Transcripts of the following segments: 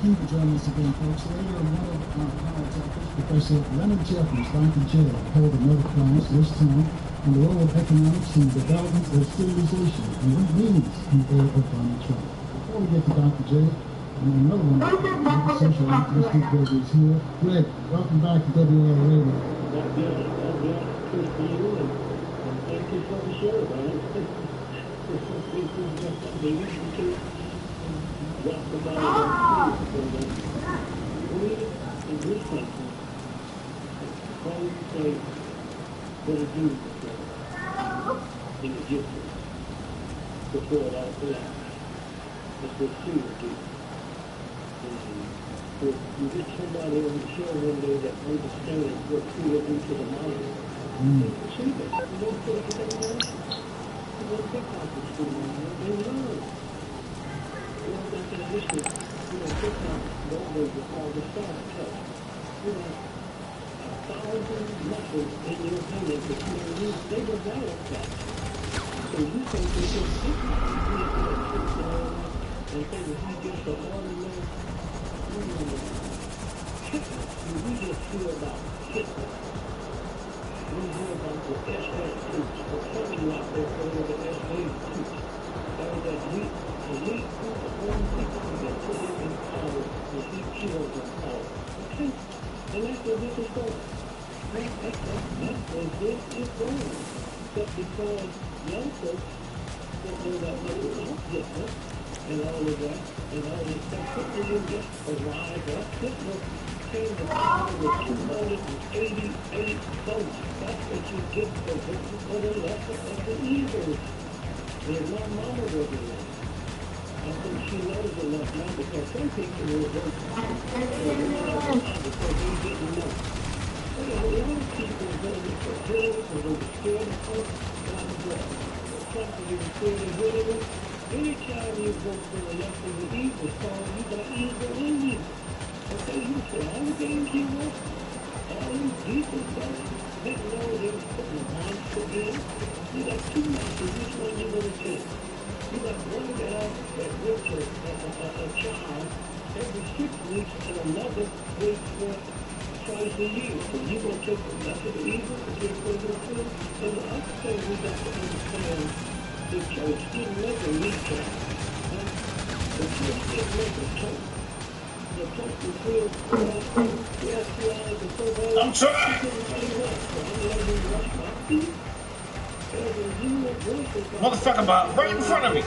Thank you for joining us again, folks. Later, one of our topics, Professor Leonard Jeffries, Dr. J, held another class, this time on the role of economics in the development of civilization and what it means in the era of Donald Trump. Before we get to Dr. J, another one of the social activist Greg is here. Greg, welcome back to WL Radio. Good for you, and thank you for the show, man. Drop the ball we in this country, all you say, what to do in the difference before it all collapses. That's what she would do. If you get somebody on the show one day that understands what she would do to the mind, they can see that. You don't put it together, you don't pick out the school, they learn. Back in the history, pick out the old with all the soft touch. 1,000 muscles in your hand that they develop that. So you think they just pick out and think if you just an ordinary chicken, we just hear about chicken. We hear about the SS2s, or some of you out there call it the SS2s. That was that meat. The meat group of one people that put it in power was he killed in power. Okay? And that's where this is going. That's where this is going. But because young folks don't know that much about Hitler and all of that, and all this stuff, Hitler didn't just arrive up. Hitler came to power with 288 votes. That's what you get for voting for the lesser of the evils. There's no mama over there. I think she knows enough now because some people will vote because they didn't know. A lot of people voted for Hillary because they were scared of her. Trump was even scared of Hillary. Anytime you vote for the left of the evil song, you got evil in you. Okay, you say all the games you want, all these people stuff, didn't know they was putting a monster in. You got two monsters, which one you going to take? You got one guy that works a child every 6 weeks and another waits for twice a year. So you going to take the left of the evil and take the good. And the other thing we got to understand, the church didn't make a kneecap. The church didn't make a church. The church was real. I'm sorry. Motherfucker about right in front of me.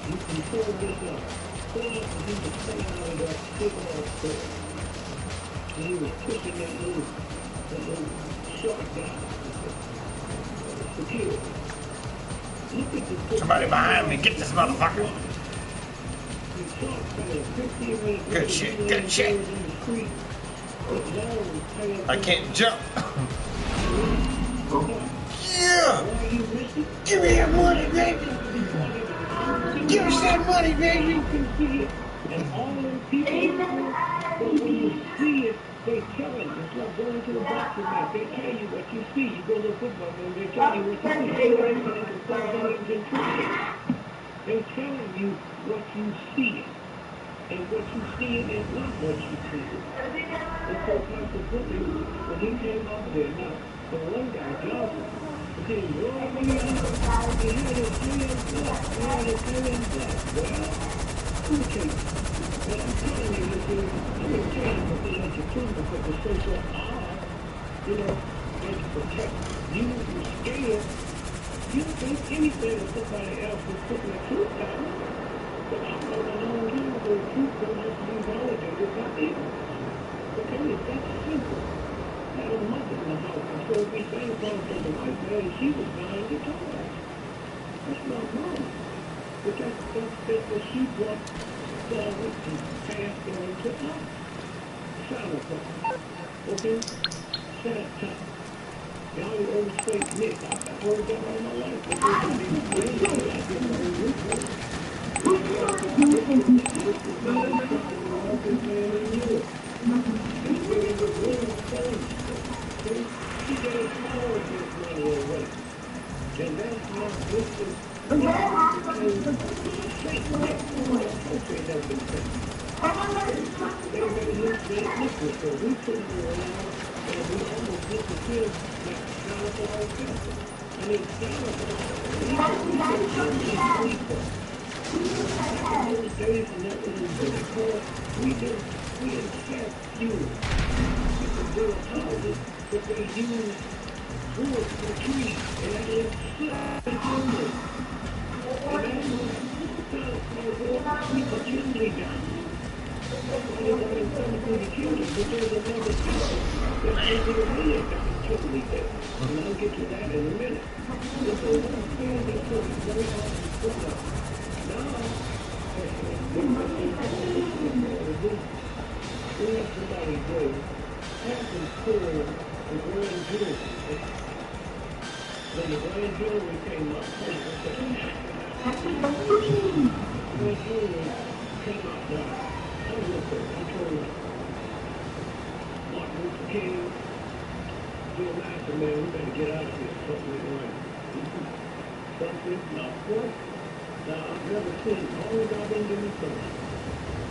You can pull this up. Pull up and he was coming out of that big old store. And he was pushing that little short guy. Security. Look at the Somebody behind me, get this motherfucker. Good shit, good shit. I can't jump. Yeah! Give me that money, baby! Give us that money, baby! And all them people, but when you see it, they tell you. It's like going to a boxing match. They tell you what you see. You go to a football game, they tell you what you see. They're telling you what you see. And what you see is not what you see. And so consequently, when he came up there, now, the one guy, Johnson, he had a well, who takes it? But I'm telling you, I'm going to tell you what they let you do because the social R, they protect you from scared. You don't think anything of somebody else is putting the truth down. But I know the long time ago, truth don't have to be validated by ignorance. Okay, it's that simple. I had a mother in the house, and so we sang songs from the white man, and she was buying guitars. That's not wrong. But that's what she brought forward and passed on to us. Sound okay? sad time. Y'all overstate Nick. I've heard that all my life. But and that's not this is I'll get to that in a minute. We have somebody go have them pull the grand jewelry. When the grand jewelry came up, the grand jewelry came out now. I told Martin Luther King, Bill Master, man, we better get out of here. Something ain't right. Something's not right. Now, I've never seen, always I've been doing something.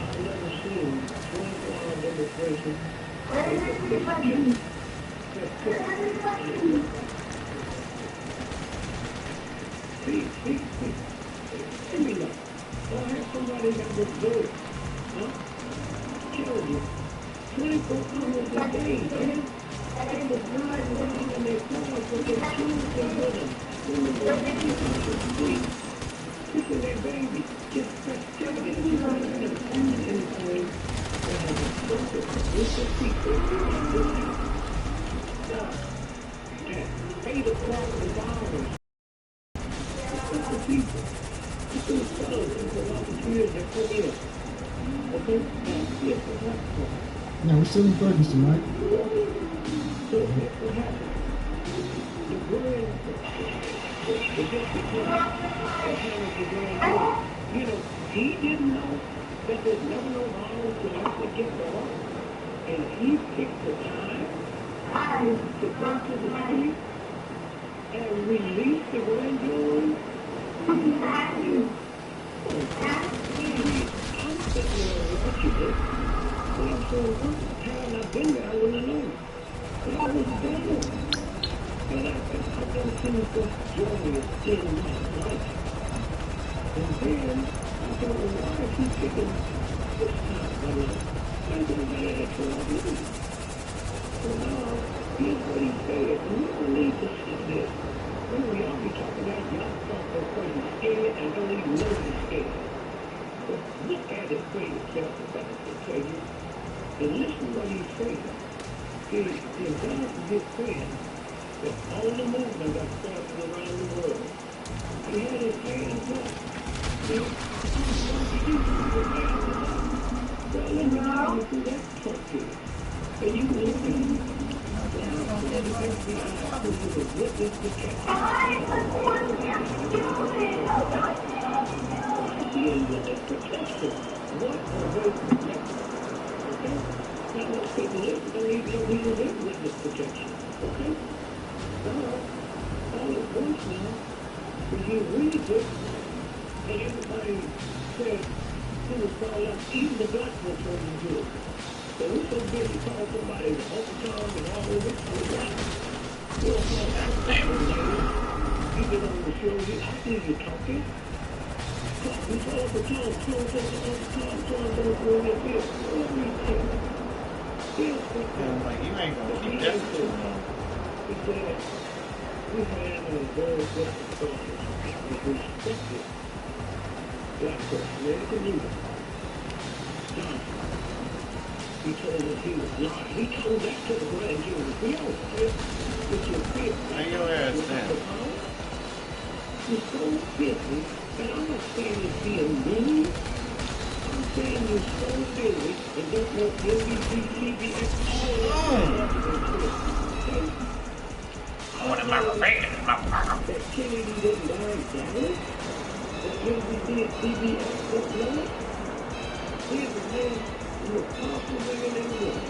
I've never seen 24-hour demonstration. Speak. Give me that. Or have somebody that was good. Huh? Tell you. 24 hours a day, man. They was riding around in their cars with their children with them. Kissing their baby. Just telling them to run in and anything. It's a secret. $8 o'clock in the hours. It's the people. It's the sons and the volunteers that come in. Okay? Now, here's what happened. Now, we're still in Ferguson, right? So here's what happened. The grand, the district clerk, you know, he didn't know that there's never no violence to actually get the law. And he picked the time to come to the street and release the grand jury. I'm sitting there watching it. And I'm saying, what the time I've been there, I wouldn't have known. But I was there. And I've never seen such joyous in my life. And then I thought, well, why is he picking this time? I mean, there's anybody that can love me. So now, here's what he said. And we don't need to see this. When we all be talking about young folk are crazy scared and don't even know they're scared. But look at it for yourself, if I can tell you. And listen to what he's saying. If God is his friend, that all the movement that started around the world, he had his hands up. See? Well, let me tell you who that truck is. And you look at him. Even the black folks won't do it. So we're so busy calling somebody the overtime and all of this and that. You don't call African lady. You get on the show, I see you talking. We call for Tom, Tom, over in here. I'm like, you ain't gonna keep that for too long. He said, we have a very black person, a respected black person, ready to leave it. He told us he was lying. He told that to the grand jury. We all said, with your fear. Lay your ass down. You're so busy, and I'm not saying you're being mean. I'm saying you're so busy and don't know NBC, CBS, all that. I wanted my revenge, motherfucker. That Kennedy didn't die in Dallas? That Kennedy did CBS upload? Here's the man who was powerful women in the world.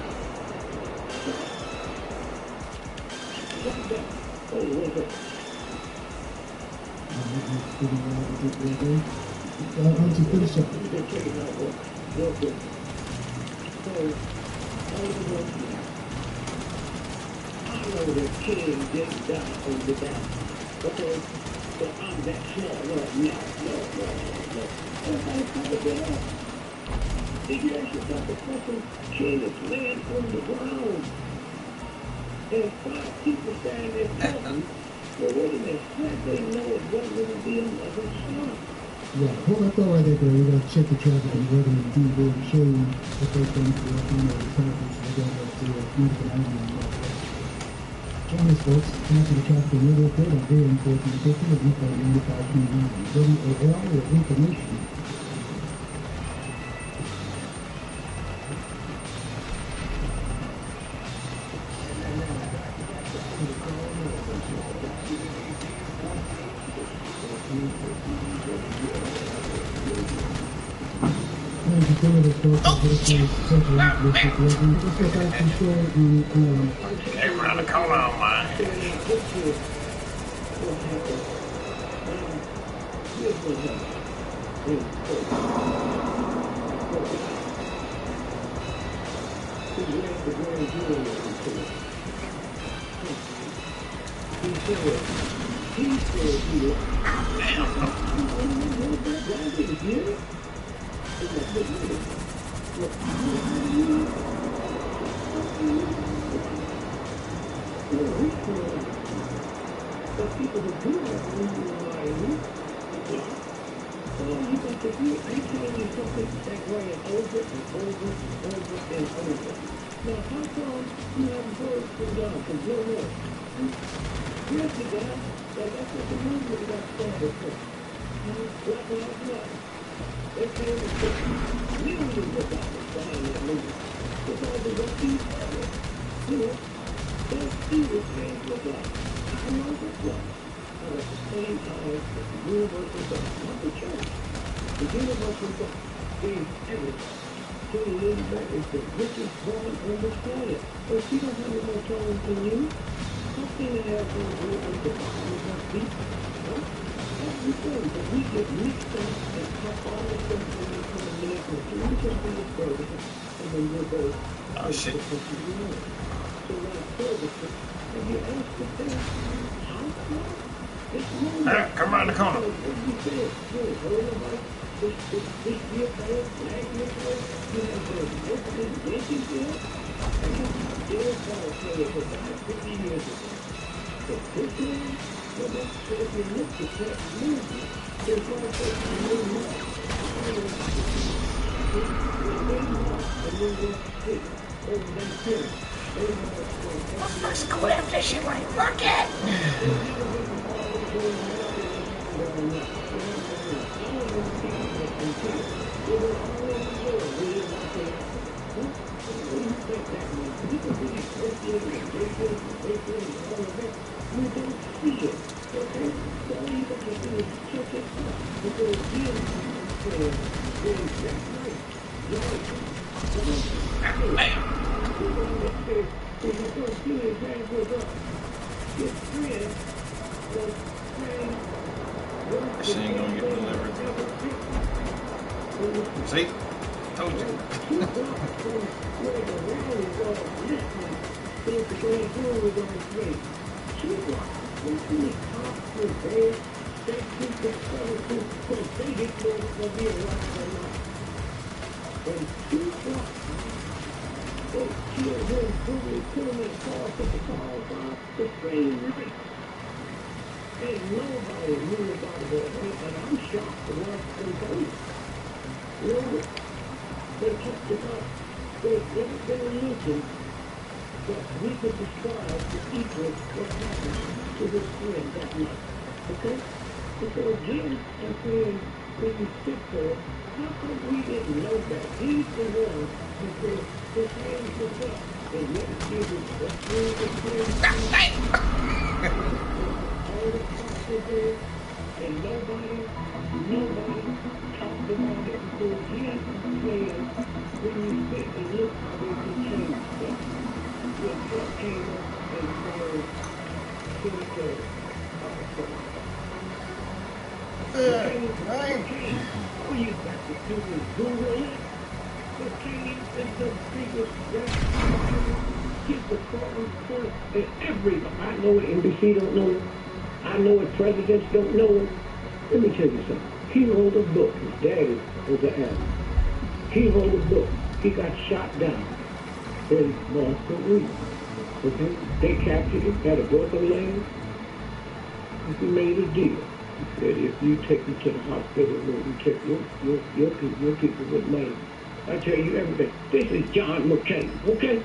What's that? Oh, what's that? Onto finish up. Check it out, real quick. So, I know that King didn't die on the battle. Okay? So I'm that smart. No. Everybody covered that up. Did you ask yourself the question? King is laying on the ground. And 5 people standing there talking. Well, wait a minute. How did they know it wasn't going to be another shot? Yeah, hold that thought right there, girl. We're going to check the traffic and we're going to do there and show you what they think for the traffic. We're going to do a beautiful island. Join us, folks. Cancel the traffic and radio code on air enforcement equipment of Info 95.9 WAL or information. Came around the corner on mine. But people who do have reason why you think if I'm telling you something that's going over and over and over and over. Now, how come you haven't heard from God? Because you're what? Here's the guy that's what the movement got started for. Black Lives Matter. They came and put millions of dollars behind that movement. Because of what these fellas, those students came for God. I know that's what. But at the same time, the universal God, not the church. The universal God gave everything to the little back is the richest woman on this planet. But she don't have any more time than you. How can they have more room with the bottom of her feet? Huh? That's the thing, but we get mixed up and cut all the stuff when we come in there and we just do the services and then we'll go Oh, shit. So when I services, and you ask the thing, how come? Come around the corner. Let's quit this shit right. Fuck it. She ain't gonna get delivered. See? Told you. Ain't nobody knew about that, and I'm shocked to watch them police. They talked about, there's never been a mention that we could describe the equal what happened to this friend that night. Okay? And so again, I'm saying, when you sit there, how come we didn't know that? He's the one who said, his hands was up. And let me give you all the praise all the prophets there, and nobody talked about it. So again, I'm saying, when you sit and look how they can change stuff, when Trump came up and said, Senator, Right. all you got to do is Google it. McCain is the biggest he's the calling point and everybody. I know it, NBC don't know it. I know it, presidents don't know it. Let me tell you something. He wrote a book. His daddy was an admiral. He wrote a book. He got shot down in North Korea. Okay? They captured him, had a broken leg. He made a deal. He said, if you take me to the hospital room, you take your people with money. I tell you everything. This is John McCain, okay?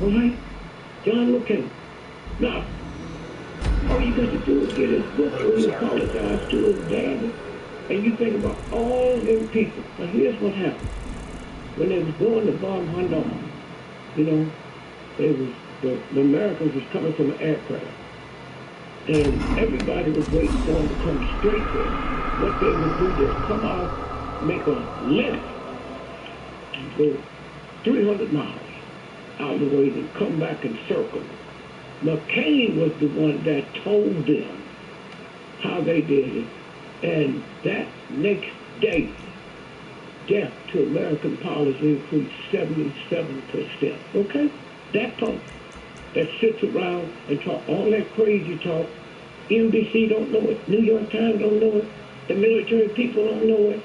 All right? John McCain. Now, all you got to do is get his book and you apologize to his daddy. And you think about all them people. Now, here's what happened. When they was going to bomb Hanoi, you know, the Americans was coming from an aircraft. And everybody was waiting for them to come straight there. What they would do is come out, make a left, go 300 miles out of the way, and come back and circle. McCain was the one that told them how they did it. And that next day, death to American pilots increased 77%. Okay? That part that sits around and talk all that crazy talk. NBC don't know it. New York Times don't know it. The military people don't know it.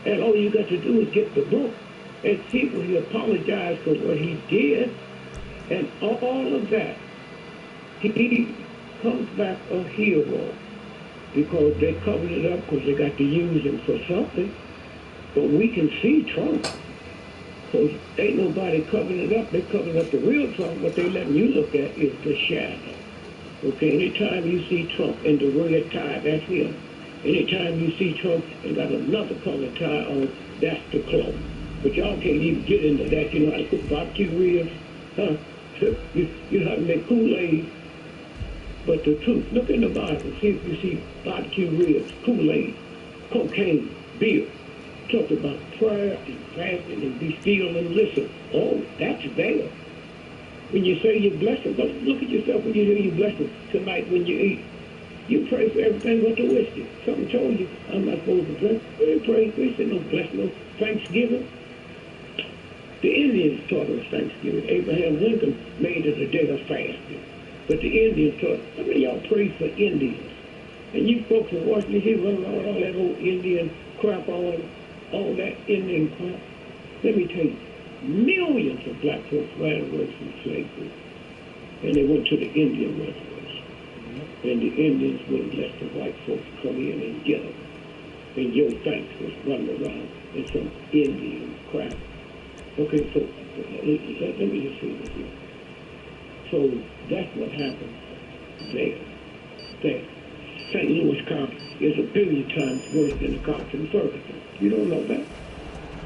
And all you got to do is get the book and see where he apologized for what he did. And all of that, he comes back a hero because they covered it up because they got to use him for something. But we can see Trump. Because ain't nobody covering it up. They're covering up the real Trump. What they letting you look at is the shadow. Okay, anytime you see Trump in the red tie, that's him. Anytime you see Trump and got another color tie on, that's the clone. But y'all can't even get into that. You know how to cook barbecue ribs? Huh? You know how to make Kool-Aid. But the truth, look in the Bible. See if you see barbecue ribs, Kool-Aid, cocaine, beer. Talk about prayer and fasting and be still and listen. Oh, that's there. When you say your blessing, look at yourself when you hear your blessing tonight when you eat. You pray for everything but the whiskey. Something told you, I'm not supposed to drink. We didn't pray, we said no blessing, no Thanksgiving. The Indians taught us Thanksgiving. Abraham Lincoln made it a day of fasting. But the Indians taught, how many of y'all pray for Indians? And you folks in Washington, here running around with all that old Indian crap on, all that Indian crap. Let me tell you, millions of black folks ran away from slavery. And they went to the Indian reservation. And the Indians wouldn't let the white folks come in and get them. And your thanks was running around in some Indian crap. Okay, so let me just say this here. So that's what happened there. St. Louis cop is a billion times worse than the cops in Ferguson. You don't know that?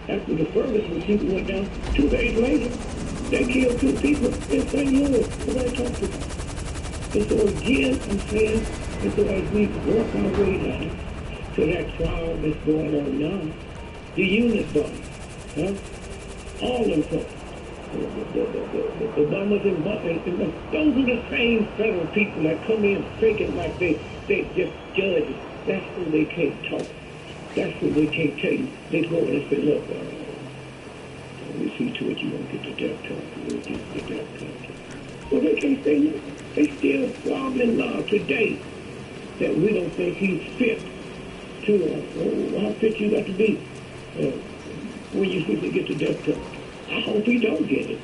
After the Ferguson shooting went down, 2 days later, they killed 2 people in St. Louis. Nobody talked to them. And so again, I'm saying, and so as we work our way down to that trial that's going on now, the unit bombs, huh? All them folks, the bombers and those are the same federal people that come in thinking like they just judges. That's who they can't talk. That's who they can't tell you. They go in and say, look, we see to it you won't get the death penalty. We'll get the death penalty. Well, they can't say nothing. They still wobbling now today that we don't think he's fit to, how fit you got to be when you're supposed to get the death penalty. I hope he don't get it.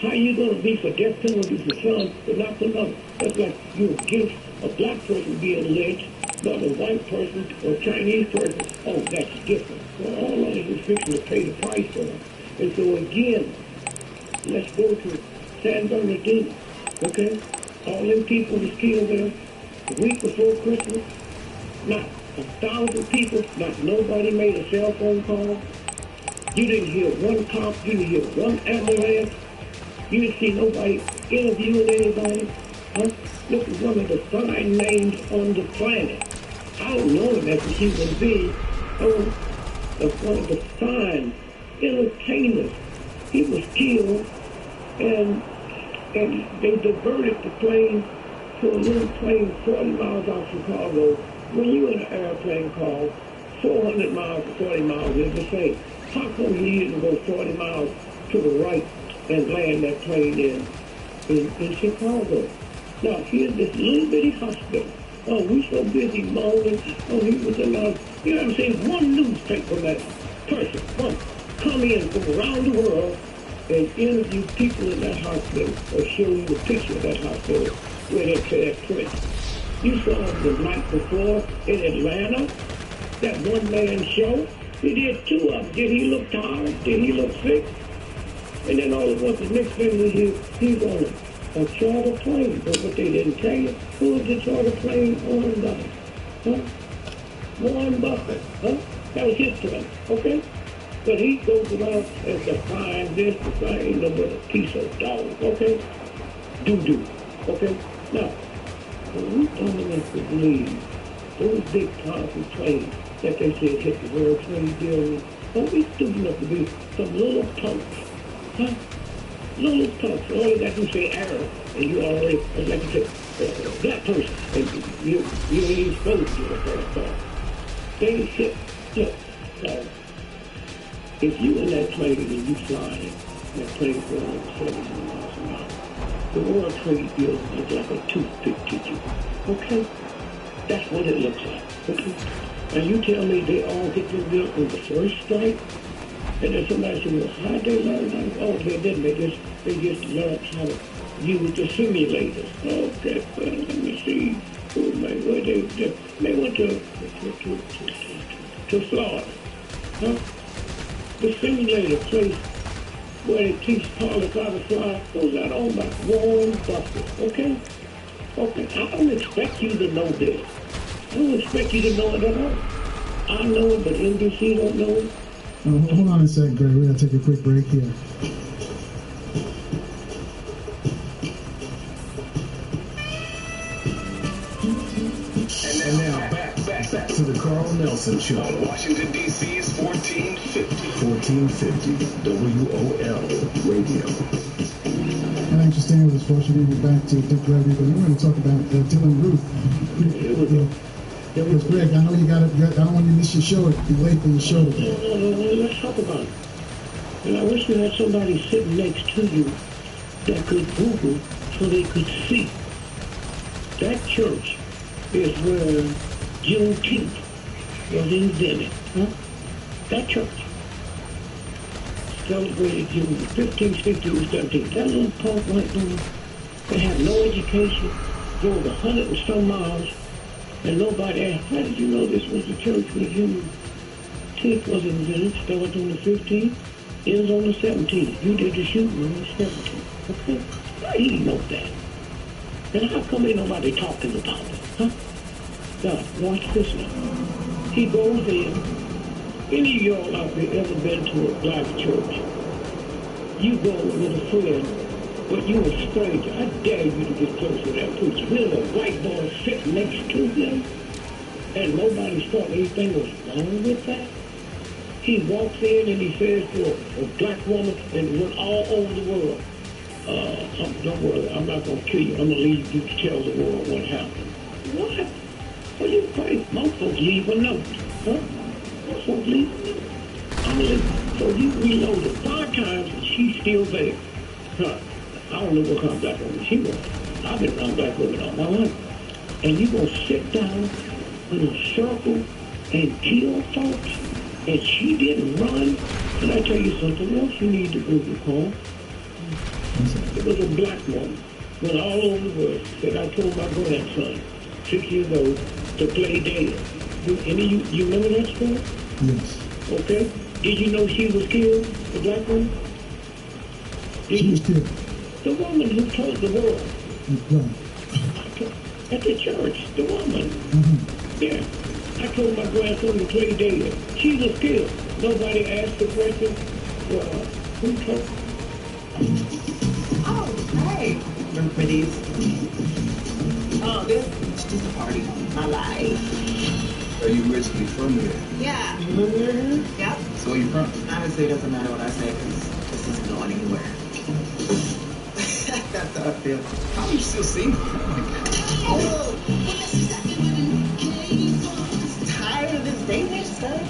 How you going to be for death penalty for some, but not for another? That's like you're against a black person being lynched, but a white person or Chinese person, oh, that's different. Well, all of us is fixing to pay the price for it. And so again, let's go to San Bernardino, okay? All them people was killed there the week before Christmas. Not 1,000 people, not nobody made a cell phone call. You didn't hear one cop, you didn't hear one ambulance. You didn't see nobody interviewing anybody. Huh? This is one of the fine names on the planet. I don't know him as a human being. Oh, one of the fine entertainers. He was killed, and they diverted the plane to a little plane 40 miles out of Chicago. When you're in an airplane called 400 miles to 40 miles, is the same. How come he didn't go 40 miles to the right and land that plane in Chicago? Now, here's this little bitty hospital. Oh, we so busy moaning. Oh, he was alive. You know what I'm saying? One newspaper person, one, come in from around the world and interview people in that hospital or show you a picture of that hospital where they said print. You saw him the night before in Atlanta, that one-man show. He did two of them. Did he look tired? Did he look sick? And then all of us, the next thing we hear, he's on a charter plane. But what they didn't tell you, who was the charter plane owned by? Huh? Warren Buffett. Huh? That was his plane, okay? But he goes around and defines this, defines no but a piece of dog, okay? Doo-doo, okay? Now, when we dumb enough to believe those big powerful planes that they said hit the World Trade Building, don't be stupid enough to be some little punks, huh? Little punks. All you got to say arrow, and you already, like you said, black person, and you ain't even supposed to do that. They said, look, if you in that plane and you flying, that plane going 70 miles an hour, the World Trade Building looks like a toothpick to you. Okay? That's what it looks like. Okay? And you tell me they all get this built on the first flight? And then somebody said, well, how they learn how to, oh, they didn't. They just learned how to use the simulators. Okay, well, let me see. They went to Florida. Huh? The simulator place where they teach pilots how to fly goes out owned by Warren Buffett, okay? Okay, I don't expect you to know this. I don't expect you to know it at all. I know it, but NBC don't know it. Hold on a second, Greg. We're going to take a quick break here. And now back to the Carl Nelson Show. On Washington, D.C.'s 1450 WOL Radio. Thanks for staying with us, folks. We're going to get back to Dick Gregory, but we're going to talk about Dylan Ruth. Because, Greg, I know you got it. I don't want you to miss your show. Be late for your show today. No, let's talk about it. And I wish we had somebody sitting next to you that could Google so they could see. That church is where Juneteenth was invented. Huh? That church celebrated June 15, 16, 17. That little punk white woman, they have no education, drove 100 and some miles, and nobody asked, how did you know this was the church where Juneteenth was invented? Started on the 15th, ends on the 17th. You did the shooting on the 17th. Okay? How do you know that? And how come ain't nobody talking about it? Huh? Now, watch this now. He goes in. Any of y'all out there ever been to a black church? You go with a friend, but you a stranger. I dare you to get close to that preacher. There's a white boy sitting next to him, and nobody's thought anything was wrong with that. He walks in and he says to a black woman and went all over the world, don't worry, I'm not going to kill you. I'm going to leave you to tell the world what happened. What? Well, you crazy. Most folks leave a note. Huh? Most folks leave a note. So you reloaded 5 times and she's still there. Huh? I don't know what kind of black woman she was. I've been around black women all my life. And you going to sit down in a circle and kill folks? And she didn't run? Can I tell you something else you need to Google, Paul? It was a black woman. Went all over the world. Said, I told my grandson, 6 years old, to play dead. You remember that story? Yes. Okay. Did you know she was killed, the black woman? She was killed. The woman who told the world. Right. At the church, the woman. Mm-hmm. Yeah. I told my grandson to play dead. She was killed. Nobody asked the question, who told? them for these. Oh, this is just a party. My life. Are you originally from here? Yeah. You live near here? Yep. So where you from? Honestly, it doesn't matter what I say because this isn't going anywhere. That's how I feel. How are you still single? Oh, tired of this dating stuff?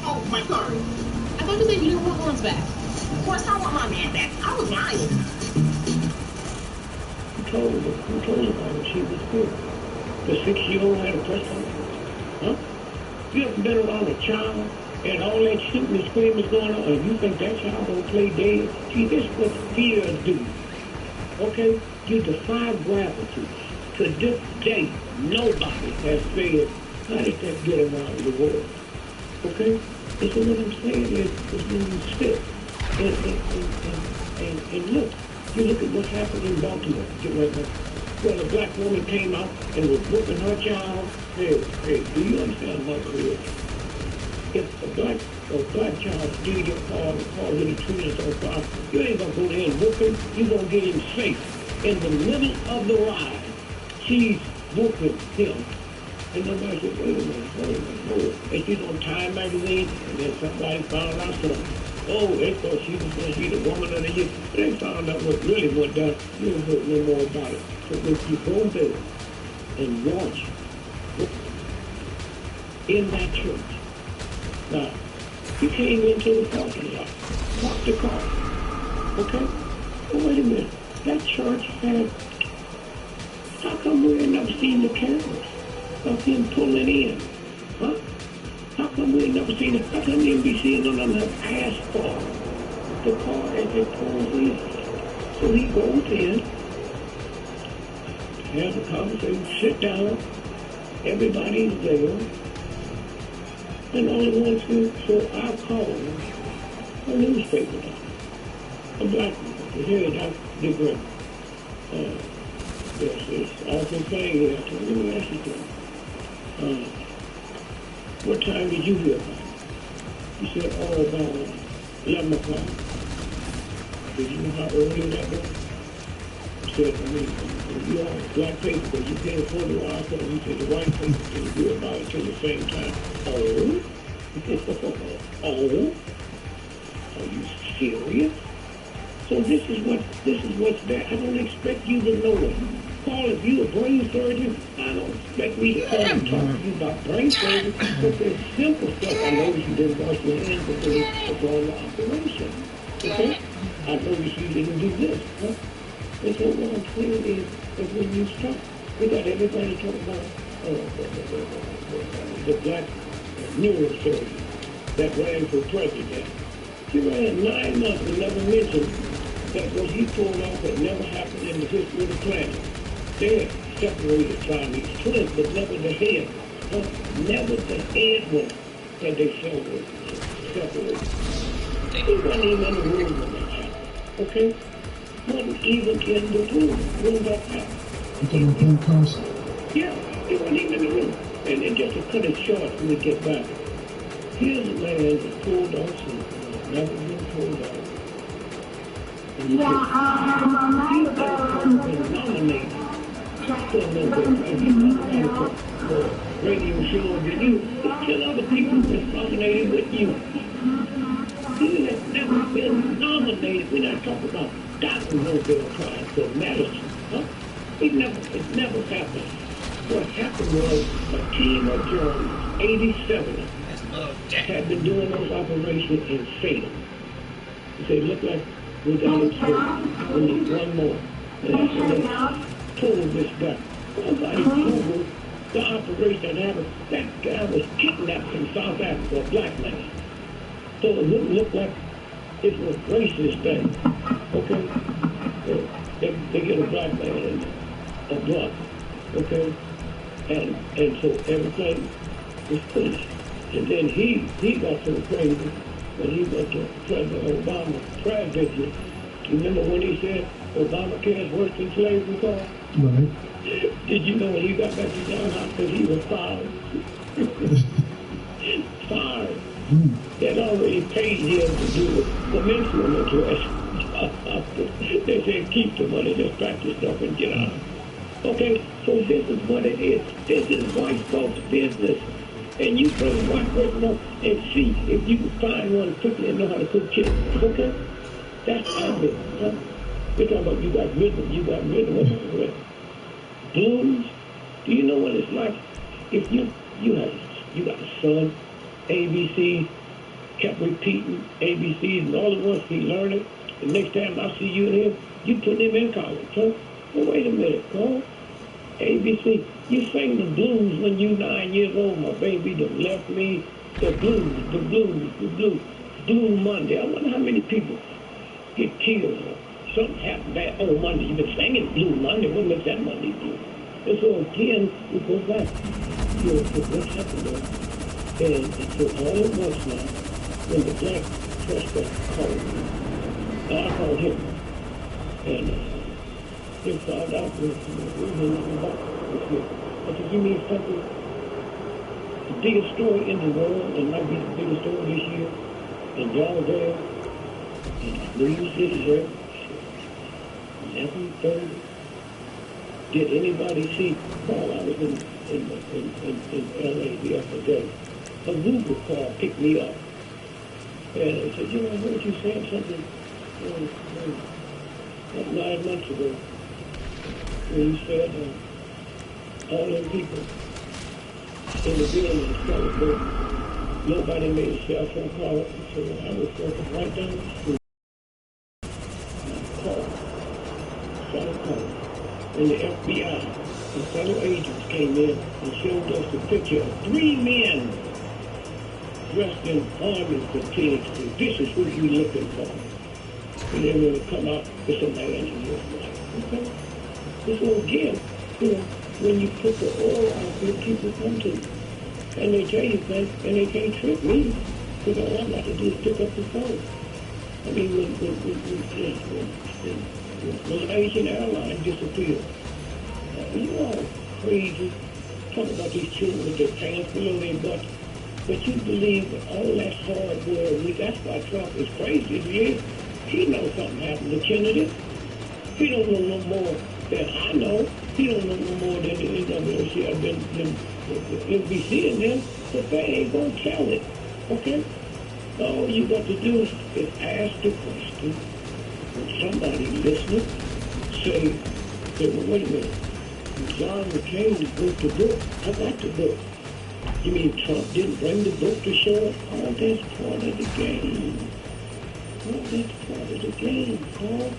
Oh, my car. I thought you said you didn't want ones back. Of course I want my man back. I was lying. Who told her about it? She was good. The 6-year-old had a press conference. Huh? You ever been around a child and all that shooting and screaming is going on, and you think that child don't play dead? See, this is what fear do. Okay? You defy gravity. To this day, nobody has said, how did that get around the world? Okay? And so what I'm saying is when you sit and look, you look at what happened in Baltimore. Well, a black woman came out and was whooping her child. Hey, do you understand my career? If a black child steals your car and calls it a treasure on fire, you ain't gonna go there and whoop him. You gonna get him safe. In the middle of the ride, she's whooping him. And nobody said, wait a minute. And she's on Time magazine, and then somebody found out something. Oh, they thought she was going to be the woman of the year. They found out what really went down. You don't know no more about it. So if you go there and watch in that church, now, you came into the parking lot, parked the car, okay? Well, wait a minute. That church had, how come we ain't never seen the cameras of him pulling in? Huh? How come we ain't never seen it? How come you be seeing none of them have asphalt? The car as it pulls in. So he goes in, has a conversation, sit down, everybody's there, and all at once, so I called a newspaper down, a black one, the head of the great. Yes, I've been saying here. Let me ask you something. What time did you hear about it? He said, oh, about 11 o'clock. Did you know how early that was? He said, I mean, you all black paper, but you can't afford the wire phone. He said, the white paper can do about it till the same time. Oh? Oh? Are you serious? So this is what's there. I don't expect you to know it. Paul, if you a brain surgeon, I don't expect me to come and talk to you about brain surgery, but there's simple stuff. I know you didn't wash your hands before you perform the operation. Okay? I noticed you didn't do this. Huh? And so what I'm saying is when you stop, we got everybody talking about the black neurosurgeon that ran for president. He ran 9 months and never mentioned that what he pulled off had never happened in the history of the planet. They had separated Chinese twins, but never the head. Never the head one that they separated. They wasn't even in the room when that happened. Okay? Wasn't even in the room when that happened. You talking about Ben Carson? Yeah, he wasn't even in the room. And just to cut it short when we get back, here's a man that pulled off something never been pulled off. And you said, he's been nominated for radio show with you. There's 10 other people that's nominated with you. He has never been nominated. We're not talking about Dr. Nobel Prize for medicine. Huh? It never happened. What happened was a team of journalists, 87, had been doing those operations and failed. They said, look like we got it straight. We need one more. And that's when they pulled this guy. Nobody Googled the operation that happened. That guy was kidnapped from South Africa, a black man. So it wouldn't look like it was racist thing. Okay? They get a black man and a black. Okay? And so everything was finished. And then he got so crazy when he went to President Obama's prayer visit. You remember when he said Obamacare is worse than slavery call? Right. Did you know when he got back to John Hopkins, he was fired? Fired. They had already paid him to do the commencement address. They said keep the money, just pack the stuff and get out. Okay, so this is what it is. This is white folks' business. And you bring a white person up and see if you can find one quickly and know how to cook chicken. Okay? That's our business, huh? We're talking about you got rhythm, what's the rhythm? Blues? Do you know what it's like? If you got a son, ABC, kept repeating ABCs, and all at once he learned it. The next time I see you and him, you put him in college, huh? Well, wait a minute, Carl. ABC, you sang the blues when you 9 years old. My baby done left me. The blues. Blue Monday. I wonder how many people get killed or something happened bad on Monday. You've been singing Blue Monday. What makes that Monday blue? And so again, we go back to what happened there. And so all at once now, when the black prospect called me, I called him. And they found out what about this. I said, you mean something? The biggest story in the world, and might be the biggest story this year, and y'all there, and I knew you sitting there, 11:30. Did anybody see, while I was in LA the other day, a Uber car picked me up. And I said, I heard you saying something like 9 months ago. When you said all them people in the building celebrating, nobody made a cell phone call. So I was working right down the street. And I called. And the FBI and federal agents came in and showed us a picture of 3 men dressed in army fatigues. This is who you're looking for. And then when it come out, it's a man in your life. Okay? So again, when you put the oil out there, people come to you. And they tell you things, and they can't trick me. Because all I got to do is pick up the phone. I mean, when Malaysian Airlines disappeared, you all crazy. Talk about these children with their pants below their butts. But you believe that all that hard work, that's why Trump is crazy. He knows something happened to Kennedy. He don't know no more than I know. He don't know no more than the NWC, the NBC and them, but they ain't going to tell it, okay? All you got to do is ask the question. When somebody listening, say, well, wait a minute. John McCain wrote the book. I got the book. You mean Trump didn't bring the book to show us? Oh, that's part of the game. Oh, that's part of the game, Paul.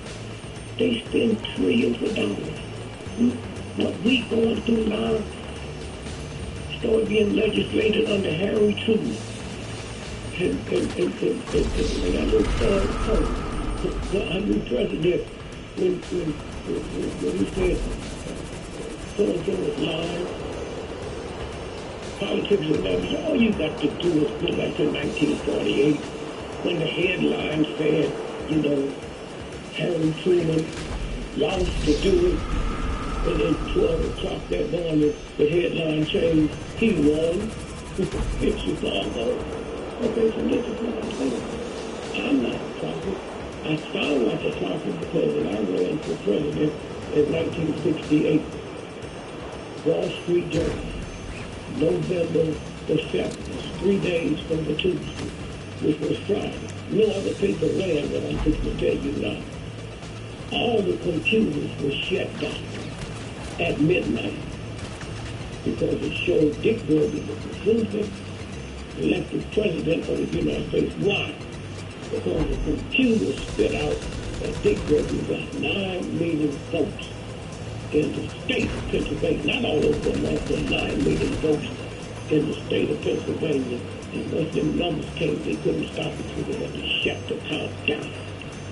They spend trillions of dollars. What we going through now started being legislated under Harry Truman. And when I looked our new president, when he said, so-and-so is lying, politics is never, all you got to do is go back to 1948, when the headline said, Harry Truman lost the duel, and then 12 o'clock that morning, the headline changed, he won in Chicago. Okay, so this is what I'm saying. I'm not a prophet. I sound like a prophet because when I ran for president in 1968, Wall Street Journal, November the 7th, 3 days from the Tuesday, which was Friday. No other paper ran what I'm going to tell you now. All the computers were shut down at midnight because it showed Dick Gordon was the president, elected president of the United States. Why? Because the computer spit out that Dick Gordon got 9 million votes in the state of Pennsylvania, not all over America, 9 million votes in the state of Pennsylvania. And once them numbers came, they couldn't stop it, so they had to shut the count down.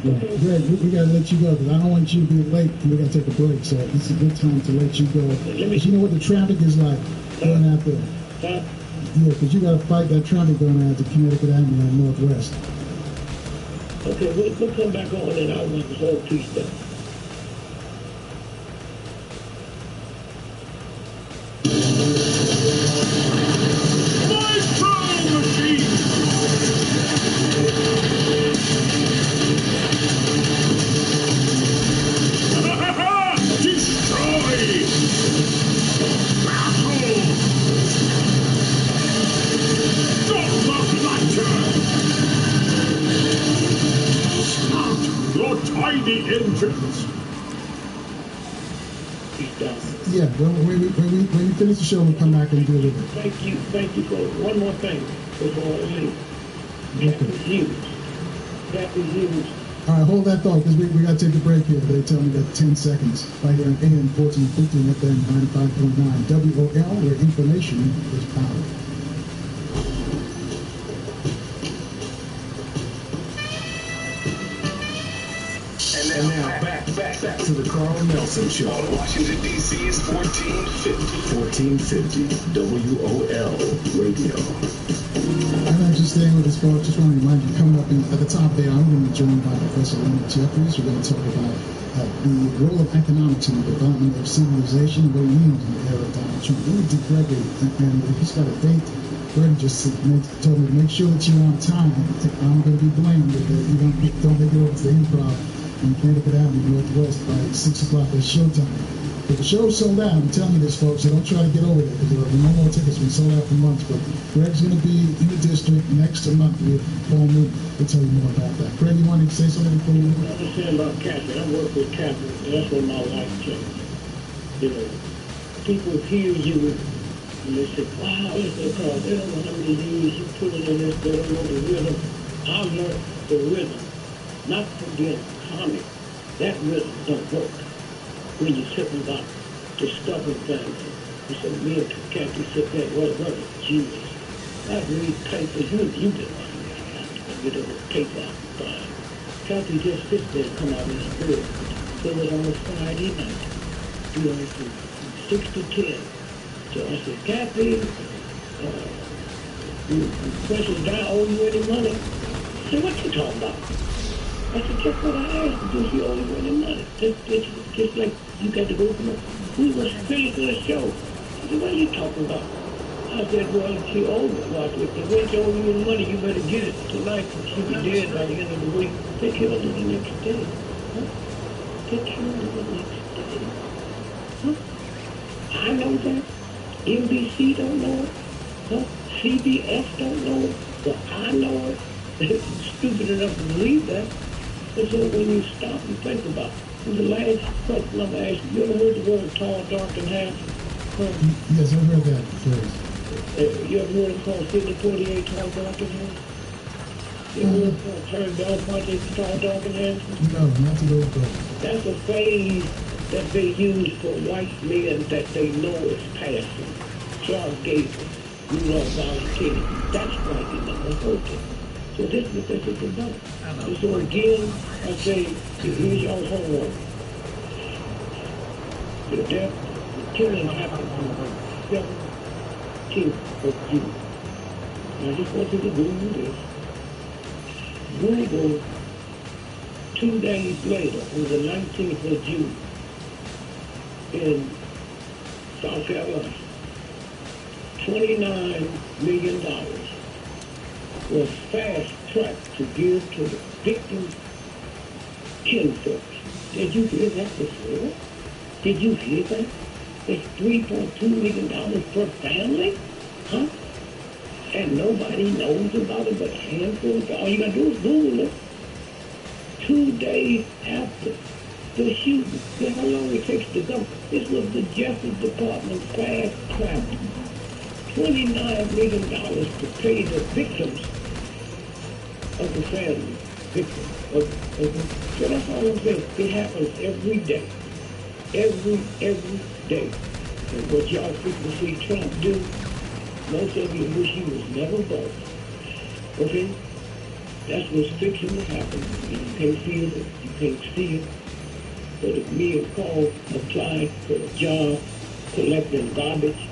Yeah, Greg, we got to let you go because I don't want you to be late and we got to take a break. So this is a good time to let you go. Because you know what the traffic is like going out there. Huh? Yeah, because you got to fight that traffic going out to Connecticut Avenue and Northwest. Okay, we'll come back on and I'll want this whole piece done. the entrance. He's done. Yeah, when we finish the show, we'll come back and deal with it. Thank you for one more thing before I leave. Captain Hughes. Captain Hughes. All right, hold that thought, because we got to take a break here. They tell me that 10 seconds. Right here on AM 1450 and FM 95.9 WOL, where information is power. And now back to the Carl Nelson Show. Washington, D.C.'s 1450 WOL Radio. I'm actually staying with this folks. Just want to remind you, coming up at the top there, I'm going to be joined by Professor Leonard Jeffries. We're going to talk about the role of economics in the development of civilization, what it means in the era of Donald Trump. Really deep Gregory, and he's got a date. Greg just told me to make sure that you're on time. I'm going to be blamed if you don't make it over to the Improv on Connecticut Avenue Northwest by 6 o'clock at showtime. But the show's sold out. I'm telling you this, folks, so don't try to get over there, because there are no more tickets. We've sold out for months. But Greg's going to be in the district next month with Paul Newton. We'll tell you more about that. Greg, you wanted to say something before you leave? I understand about Catherine. I work with Catherine, and that's when my life changed. You know, people hear you, and they say, wow, it's because they don't know how many years you put it in this, they don't know the rhythm. I learned the rhythm, not from being a comic. That rhythm don't work when you're sitting about discovering things. You said, me and Kathy sit there, what Jesus. I read papers, you did get over paper out and find. Kathy just sits there and come out in his bed. Fill it on a Friday night. You know, from 6 to 10. So I said, Kathy, Professor Dow owe you any money? I said, what you talking about? I said, just what I asked, do she owe you any money? Just like you got to go from her. We was finished the show. I said, what are you talking about? I said, well, she owes me. Well, if the way she owes you any money, you better get it tonight. She'll be dead by the end of the week. Take care of her the next day. Huh? Take care of her the next day. Huh? I know that. NBC don't know it. Huh? CBS don't know it. But I know it. It's stupid enough to believe that. And so when you stop and think about it, and the last question I'm asking, you ever heard the word tall, dark, and handsome? Huh? Yes, I've heard that phrase. You ever heard it called 50-48 tall, dark, and handsome? You ever heard it called turn down project tall, dark, and handsome? No, not to those guys. That's a phrase that they use for white men that they know is passing. Charles Gable, you love volunteering. That's why you never heard it. So this is what this is about. And so again, I say, here's your homework. The death, the killing happened on the 17th of June. And I just want you to Google this. Google 2 days later, on the 19th of June, in South Carolina, $29 million was fast-tracked to give to the victims' kinfolks. Did you hear that before? Did you hear that? It's $3.2 million per family? Huh? And nobody knows about it but a handful of all you gotta do is Google it. 2 days after the shooting. You know how long it takes to go? This was the Justice Department fast-tracked. $29 million to pay the victims of the family. Victims. So that's all I'm saying. It happens every day. Every day. And what y'all frequently see Trump do, most of you wish he was never born. Okay? That's what's fixing to happen. You can't feel it. You can't see it. But if me and Paul applied for a job collecting garbage,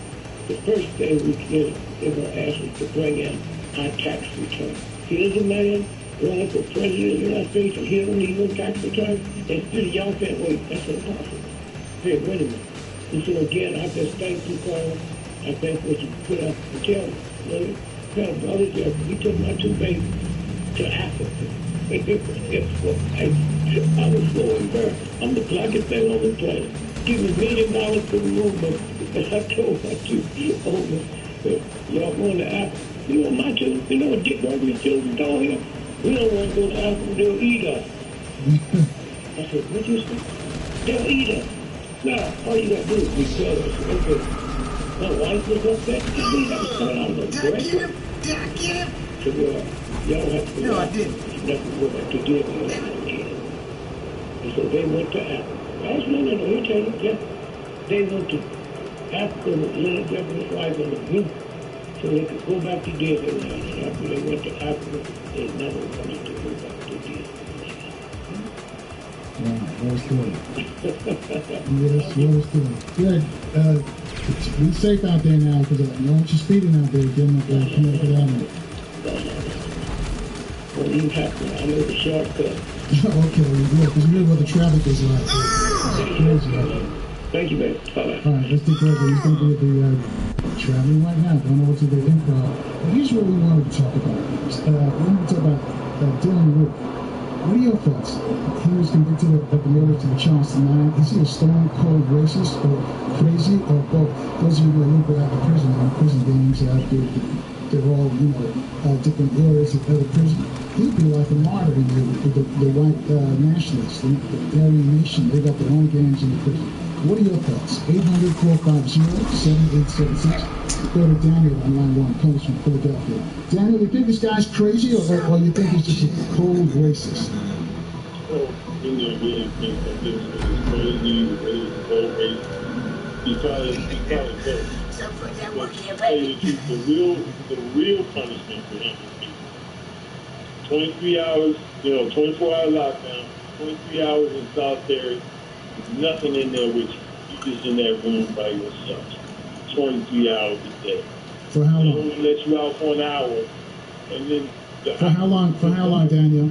the first thing we get, they're going to ask us to bring in our tax return. Here's a man running for president of the United States, and he don't need no tax return. And still y'all can't wait. That's impossible. Hey, wait a minute. And so again, I just thank you, Paul. I thank what you put up and tell Brother Jeff, he took my 2 babies to Africa. I was so embarrassed. I'm the blackest thing on the planet. Give me $1 million for the movement. I told my 2 oldest, y'all going to Africa. You know my children, you know what Dick Gregory's children told him? We don't want to go to Africa, they'll eat us. I said, what you say? They'll eat them. Now, all you got to do is be sure. I said, okay. My wife was upset to me. That was coming out of the Did I bread. get him? Did I get him? I said, well, y'all have to No, I didn't. never go back to deal with it again. And so they went to Africa. I was no, we tell you, yeah. They went to Africa with Leonard Jefferson's wife in the group so they could go back to Disneyland. And after they went to Africa, they never wanted to go back to Disneyland. Wow, that was good. Yes, that was good. Good. Be safe out there now, because I don't want you speeding out there, getting up there, Connecticut Avenue. When you happen, I know the shortcut. Okay, yeah, because you know what the traffic is like. Thank you, baby. Bye-bye. All right, let's take over. He's going to be at the traveling right now, going over to the improv. And here's what we wanted to talk about. We wanted to talk about Dylan Wood. What are your thoughts? He was convicted of the murder to the Charleston 9. Is he a stone cold racist or crazy or both? Those of you who are a little bit out of prison, prison games, they're all, different areas of other prison. He'd be like a martyr in the white nationalists, the Aryan nation. They got their own gangs in the prison. What are your thoughts? 800-450-7876. Go to Daniel on line 1, comes from Philadelphia. Daniel, do you think this guy's crazy or you think he's just a cold racist? Well, really think that this is crazy, really cold racist. He probably does. But to tell you the truth, the real punishment for him would be 23 hours, 24-hour lockdown, 23 hours in solitary, nothing in there with you. You're just in that room by yourself. 23 hours a day. For how long? They only let you out for an hour, and then. For how long? For how long, Daniel?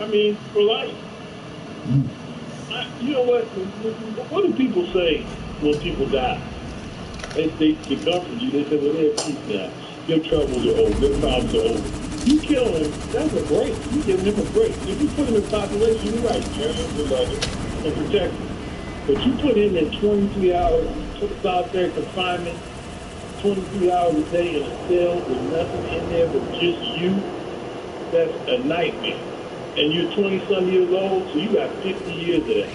I mean, for life. Mm. You know what? What do people say when people die? They comfort you. They say, well, they're peace now. Their troubles are over. Their problems are over. You kill him, that's a break. You give him a break. If you put him in population, you're right. You're to love him and protect him. But you put him in 23 hours, solitary confinement, 23 hours a day in a cell with nothing in there but just you, that's a nightmare. And you're 20-some years old, so you got 50 years of that.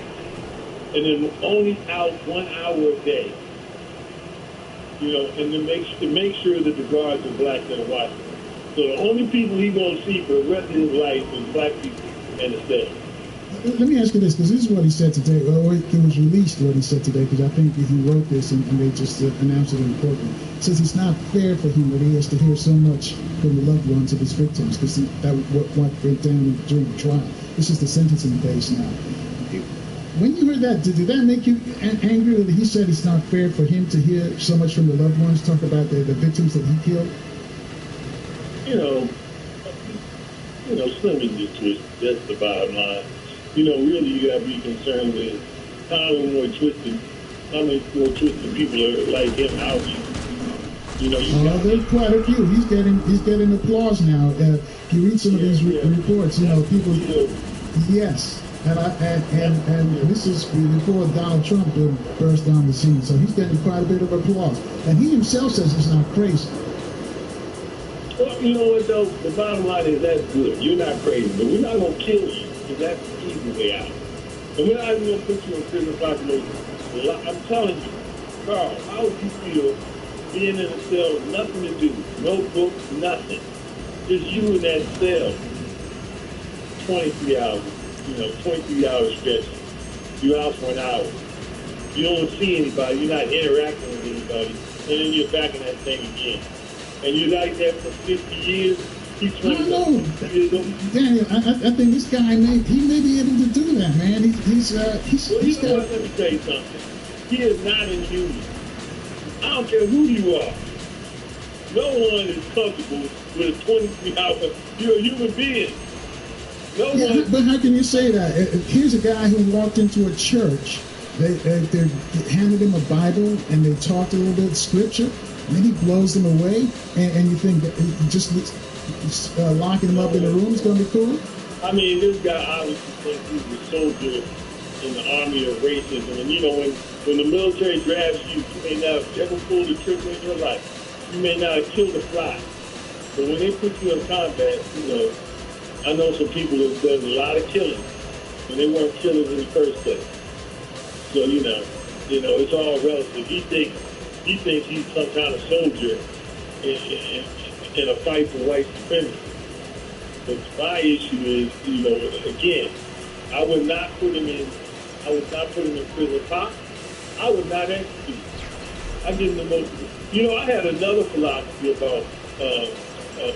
And then only out 1 hour a day. And to make sure that the guards are black that are watching. So the only people he's going to see for the rest of his life is black people in the cell. Let me ask you this, because this is what he said today. Well, it was released what he said today, because I think he wrote this and they just announced it in Portland. It says it's not fair for him that he has to hear so much from the loved ones of his victims, because that what went down during the trial. This is the sentencing phase now. When you heard that, did that make you angry that he said it's not fair for him to hear so much from the loved ones talk about the victims that he killed? Slim is just twisted. That's the bottom line. Really you got to be concerned with how many more twisted people are like him out here. There's quite a few. He's getting applause now. You read some of these reports. People. Yes. And this is before Donald Trump burst on the scene, so he's getting quite a bit of applause. And he himself says it's not crazy. Well, you know what, though? The bottom line is that's good. You're not crazy, but we're not going to kill you, because that's the easy way out. And we're not even going to put you in prison population. I'm telling you, Carl, how would you feel being in a cell with nothing to do, no books, nothing? Just you in that cell, 23 hours. 23 hours stretch. You're out for an hour. You don't see anybody. You're not interacting with anybody. And then you're back in that thing again. And you're like that for 50 years. He's 20 years old. Daniel, I think this guy may be able to do that, man. Let me tell you something. He is not inhuman. I don't care who you are. No one is comfortable with a 23-hour. You're a human being. But how can you say that? Here's a guy who walked into a church. They handed him a Bible and they talked a little bit of scripture. And then he blows them away. And you think that just locking him up in a room is going to be cool? I mean, this guy obviously thinks he's a soldier in the army of racism. And when the military drafts you, you may not have ever pulled a trigger in your life. You may not have killed a fly. But when they put you in combat, I know some people that have done a lot of killing, when they weren't killers in the first place. So, it's all relative. He thinks he's some kind of soldier in a fight for white supremacy. But my issue is, again, I would not put him in prison pop. I would not execute him. I give him the most. I had another philosophy about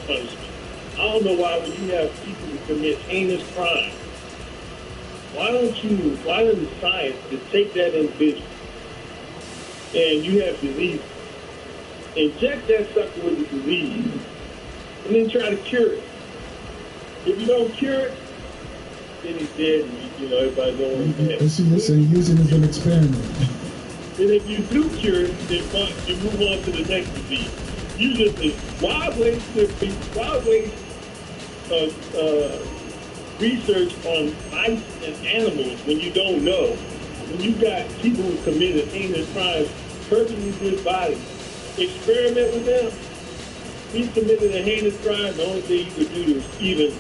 punishment. I don't know why when you have people who commit heinous crimes, why doesn't science just take that individual and you have disease, inject that sucker with the disease, and then try to cure it. If you don't cure it, then he's dead, and everybody knows he's dead. See, you're saying use it as an experiment. And if you do cure it, then you move on to the next disease. You just why waste research on mice and animals when you don't know? When you got people who committed heinous crimes, perfectly good bodies, experiment with them. He committed a heinous crime. The only thing you could do to even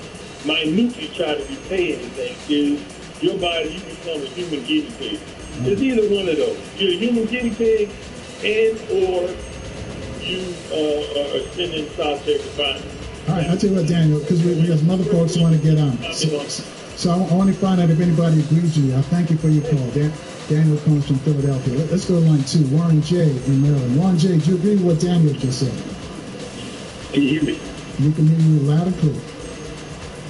minutely try to repay anything is your body, you become a human guinea pig. It's either one of those. You're a human guinea pig and or you are spending solitary confinement. All right, I'll tell you what, Daniel, because we got some other folks who want to get on. So I want to find out if anybody agrees with you. I thank you for your call. Daniel comes from Philadelphia. Let's go to line 2. Warren J. in Maryland. Warren J., do you agree with what Daniel just said? Can you hear me? We can hear you loud and clear.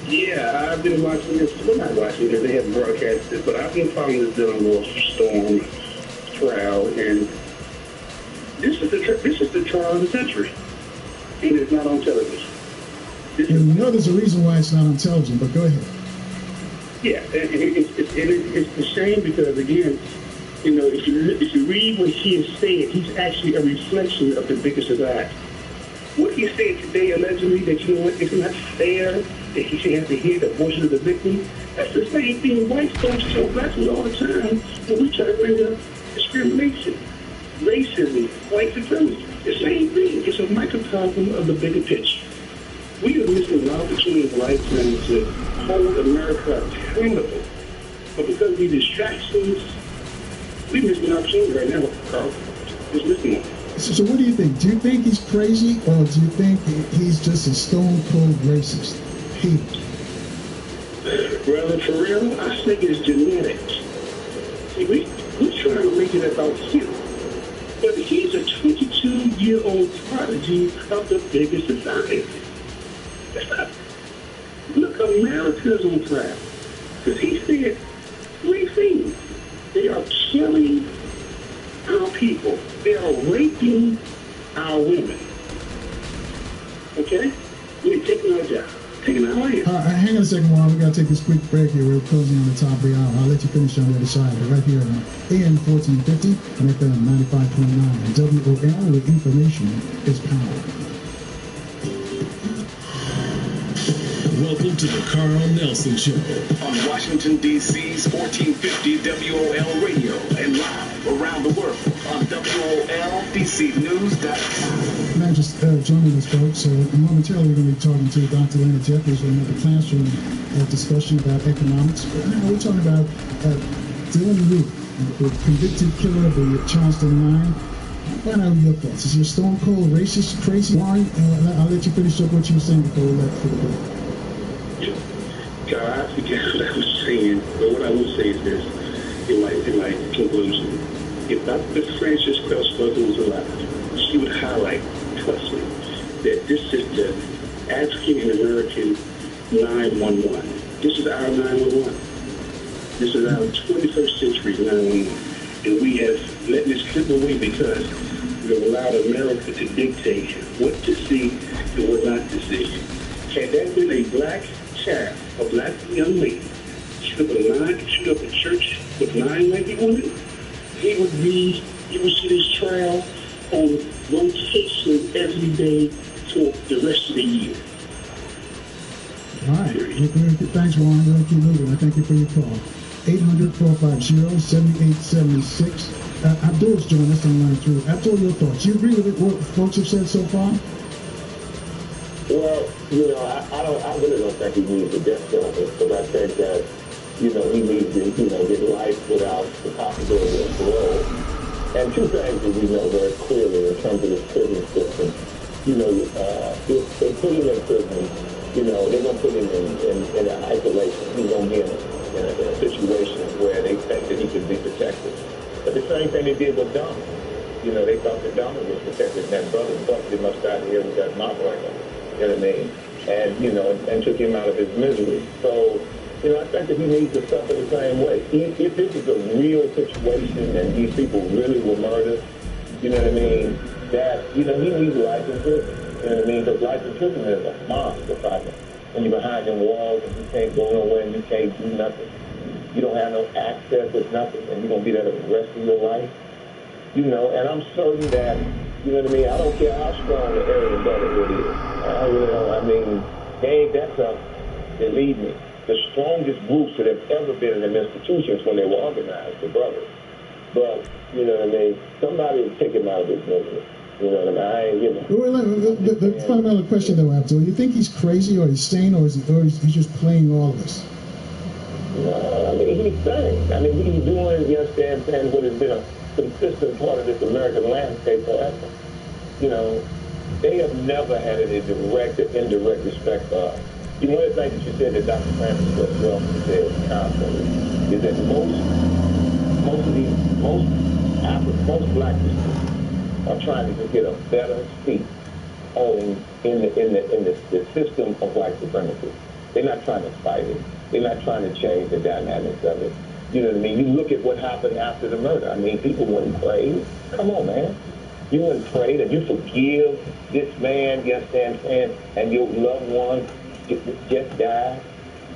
Yeah, I've been watching this. Well, not watching because they haven't broadcast it, but I've been following this Delaware Storm trial, and this is the trial of the century, and it's not on television. And there's a reason why it's not on television, but go ahead. Yeah, and it's a shame because, again, if you read what he is saying, he's actually a reflection of the biggest of that. What he said today, allegedly, that, it's not fair that he should have to hear the voice of the victim, that's the same thing white folks tell blacks all the time when we try to bring up discrimination, racism, white supremacy. The same thing. It's a microcosm of the bigger picture. We are missing an opportunity in lifetime to hold America accountable. But because of these distractions, we're missing an opportunity right now, Carl. Just missing one. So what do you think? Do you think he's crazy, or do you think he's just a stone-cold racist? Well, for real, I think it's genetics. See, we're trying to make it about him. But he's a 22-year-old prodigy of the biggest society. Look, America's on trial. Because he said 3 things. They are killing our people. They are raping our women. Okay? We're taking our job. Taking our land. Hang on a second, Warren. We got to take this quick break here. We're closing on the top of the hour. I'll let you finish on the other side. But right here on AM 1450 and FM 95.9 and WOL, where information is power. Welcome to the Carl Nelson Show on Washington, D.C.'s 1450 WOL Radio and live around the world on WOLDCnews.com. Now, just joining us, folks. Momentarily, we're going to be talking to Dr. Lena Jeffries in another classroom discussion about economics. We're talking about Dylan Roof, the convicted killer of the Charleston 9. Find out your thoughts. Is he a stone cold racist, crazy? Warren, I'll let you finish up what you were saying before we left for the break. God, I forget what I was saying, but what I will say is this, in my conclusion. If Dr. Frances Cress was alive, she would highlight, trust me, that this is the African-American 911. This is our 911. This is our 21st century 911. And we have let this slip away because we have allowed America to dictate what to see and what not to see. Had that been a black child, a black young lady, shoot up a church with 9 white women, you would see this trial on rotation every day for the rest of the year. All right. Thanks, Warren. We're going to keep moving. I thank you for your call. 800-450-7876. Abdul's joined us on line 3. Abdul, your thoughts. You agree with what folks have said so far? Well, I really don't think he needs the death penalty because I think that You know, he needs to, you know, get life without the possibility of parole. And two things that we know very clearly in terms of the prison system. You know, if they put him in prison, you know, they're going to put him in isolation. He's going to be in a situation where they think that he could be protected. But the same thing they did with Donald. You know, they thought that Donald was protected, and that brother busted him upside the head with that mop rifle. You know what I mean? And, you know, and took him out of his misery. So, you know, I think that he needs to suffer the same way. If this is a real situation and these people really were murdered, you know what I mean, that, you know, he needs life in prison. You know what I mean? Because life in prison is a monster fighter. When you're behind them walls and you can't go nowhere and you can't do nothing. You don't have no access with nothing, and you're going to be there the rest of your life. You know, and I'm certain that, you know what I mean, I don't care how strong the area brotherhood is. I really don't. I mean, they ain't that tough. Believe me. The strongest groups that have ever been in them institutions when they were organized, the brothers. But, you know what I mean, somebody will take him out of this misery. You know what I mean? You know. Well, the fundamental question, though, Abdul, you think he's crazy or he's sane or is he just playing all of this? No, I mean, he's sane. I mean, he's doing, you understand, what has been a consistent part of this American landscape forever. You know, they have never had any direct or indirect respect for us. You know, one of the things that you said that Dr. Francis said constantly is that most black people are trying to just get a better seat in the system of white supremacy. They're not trying to fight it. They're not trying to change the dynamics of it. You know what I mean? You look at what happened after the murder. I mean, people wouldn't pray. Come on, man. You wouldn't pray that you forgive this man, you understand what I'm saying, and your loved one just died.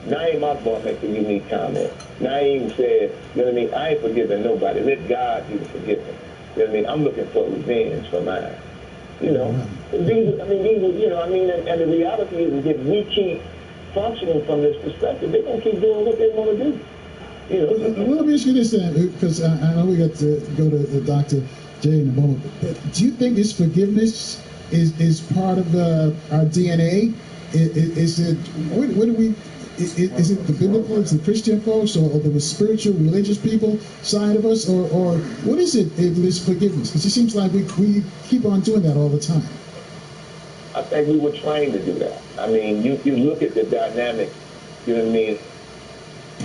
Naeem Akbar makes a unique comment. Naeem said, you know what I mean, I ain't forgiving nobody. Let God do the forgiving. You know what I mean? I'm looking for revenge for mine. You know? These are, you know, and the reality is that we keep functioning from this perspective, they're going to keep doing what they want to do. You know? Well, let me ask you this then, because I know we got to go to Dr. J in a moment. Do you think this forgiveness is part of our DNA? Is it, what do we, is it the biblical, it's the Christian folks, or the spiritual, religious people side of us, or what is it, this forgiveness? Because it seems like we keep on doing that all the time. I think we were trained to do that. I mean, you look at the dynamic, you know what I mean?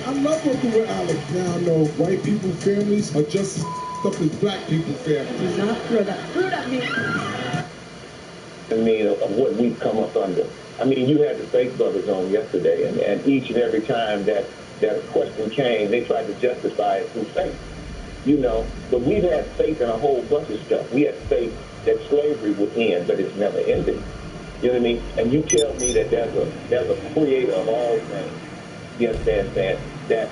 I love working with Alex. Now I know white people families are just as up as black people families. Not throw that me. I mean, of what we've come up under. I mean, you had the Faith Brothers on yesterday, and each and every time that a question came, they tried to justify it through faith. You know, but we've had faith in a whole bunch of stuff. We had faith that slavery would end, but it's never ended. You know what I mean? And you tell me that there's a creator of all things. You understand that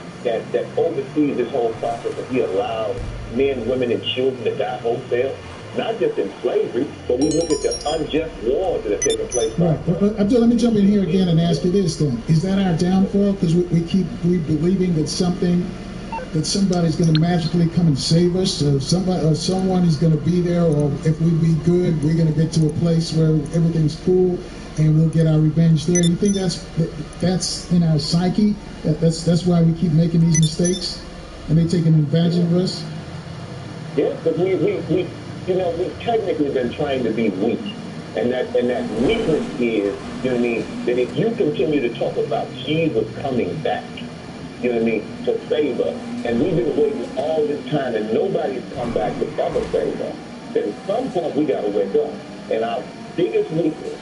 oversees this whole process, that he allows men, women, and children to die wholesale, not just in slavery, but we look at the unjust wars that are taking place. Right. Abdul, let me jump in here again and ask you this then. Is that our downfall? Because we keep believing that somebody's going to magically come and save us, or someone is going to be there, or if we be good, we're going to get to a place where everything's cool and we'll get our revenge there. You think that's in our psyche? That's why we keep making these mistakes, and they taking advantage of us? Yeah, but we you know, we've technically been trained to be weak. And that weakness is, you know what I mean, that if you continue to talk about Jesus coming back, you know what I mean, to save us, and we've been waiting all this time and nobody's come back to ever save us, then at some point we got to wake up. And our biggest weakness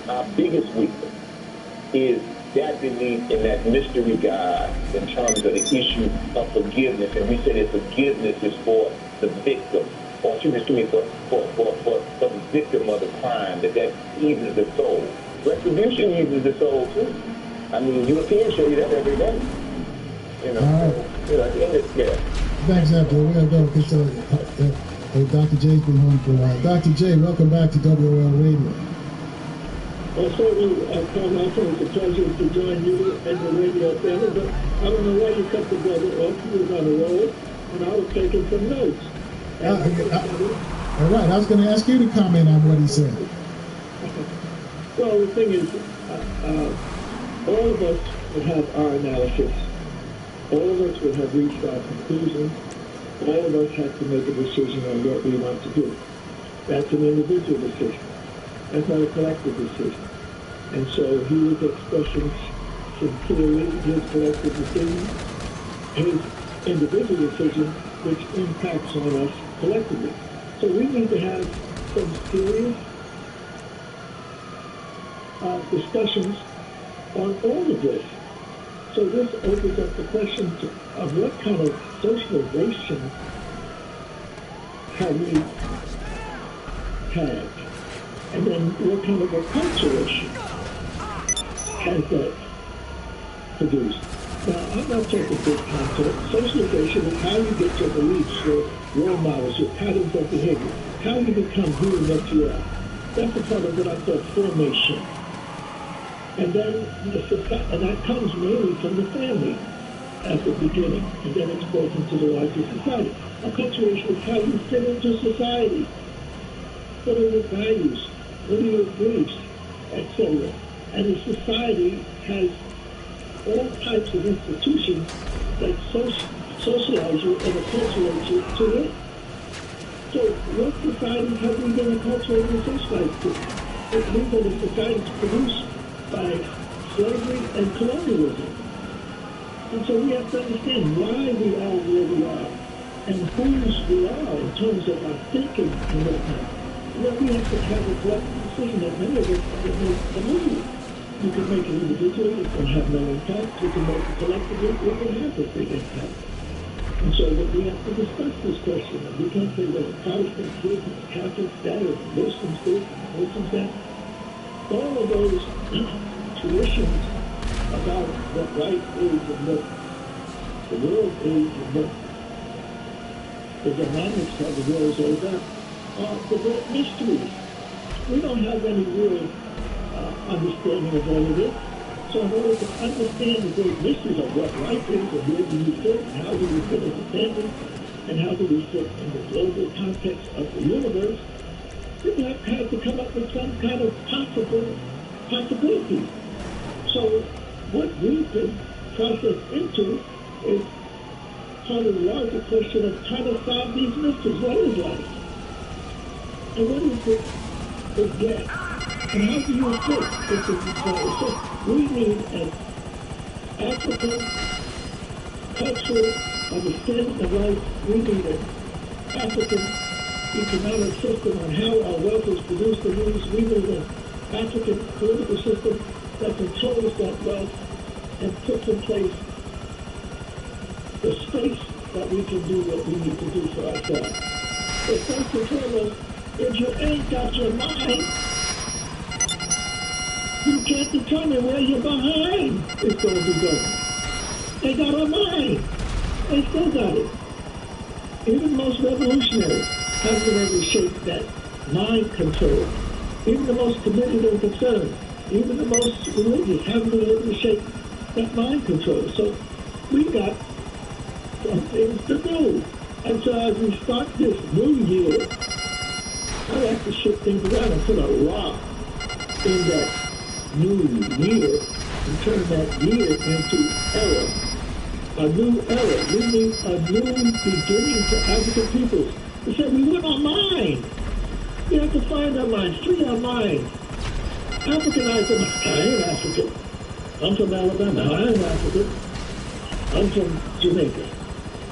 is that belief in that mystery God in terms of the issue of forgiveness. And we say that forgiveness is for the victim, or for the victim of the crime, that eases the soul. Retribution eases the soul too. I mean, Europeans show you that every day. You know, all right. You know, at the end of the day. Thanks, Abdul. We're going to go because Dr. J's been home for a while. Dr. J, welcome back to WOL Radio. Well, certainly, Tom, I think it's a pleasure to join you and the radio family, but I don't know why you cut the brother off. He was on the road, and I was taking some notes. All right, I was going to ask you to comment on what he said. Well, the thing is, all of us would have our analysis All of us would have reached our conclusion. All of us have to make a decision on what we want to do. That's an individual decision. That's not a collective decision. And so he was expressing sincerely his collective decision, his individual decision, which impacts on us collectively. So we need to have some serious discussions on all of this. So this opens up the question of what kind of socialization have we had, and then what kind of acculturation has that produced. Now, I'm not talking big concept. Socialization is how you get your beliefs, your role models, your patterns of behavior, how you become who and what you are. That's a part of what I call formation. And then and that comes mainly from the family at the beginning, and then it's brought into the larger society. Acculturation is how you fit into society. What are your values? What are your beliefs? Etc. And the society has all types of institutions that socialize you and acculturate you to it. So what societies have we been acculturated and socialized to? These are the societies produced by slavery and colonialism. And so we have to understand why we are where we are and whose we are in terms of our thinking and whatnot. Well, we have to have a collective decision that many of us can make immediately. You can make it individually, it can have no impact. You can make it collectively, it can have a big impact. And so we have to discuss this question. We can't say that Protestants this, and Catholics that, or Muslims this, and Muslims that. All of those traditions about what life is and what the world is and what the dynamics of the world is all about are the great mysteries. We don't have any real understanding of all of it. So in order to understand the great mysteries of what life is and where do we fit and how do we fit as a family and how do we fit in the global context of the universe, we have to come up with some kind of possibility. So what we've been processed into is part of the larger question of how to solve these mysteries. What is life? And what is the gap? And how do you fit into this? So we need an African cultural understanding of life. We need an African economic system on how our wealth is produced and used. We need an African political system that controls that wealth and puts in place the space that we can do what we need to do for ourselves. But first and foremost, if you ain't got your mind, you can't determine where you're behind is going to be going. They got our mind. They still got it. Even the most revolutionary haven't been able to shape that mind control. Even the most committed and concerned, even the most religious haven't been able to shape that mind control. So we got some things to do. And so as we start this new year, I like to shift things around and put a rock in that new year and turn that year into era. A new era. We need a new beginning for African peoples. We said we want our mind. We have to find our mind, free our mind. Africanize them. I ain't African. I'm from Alabama. I ain't African. I'm from Jamaica.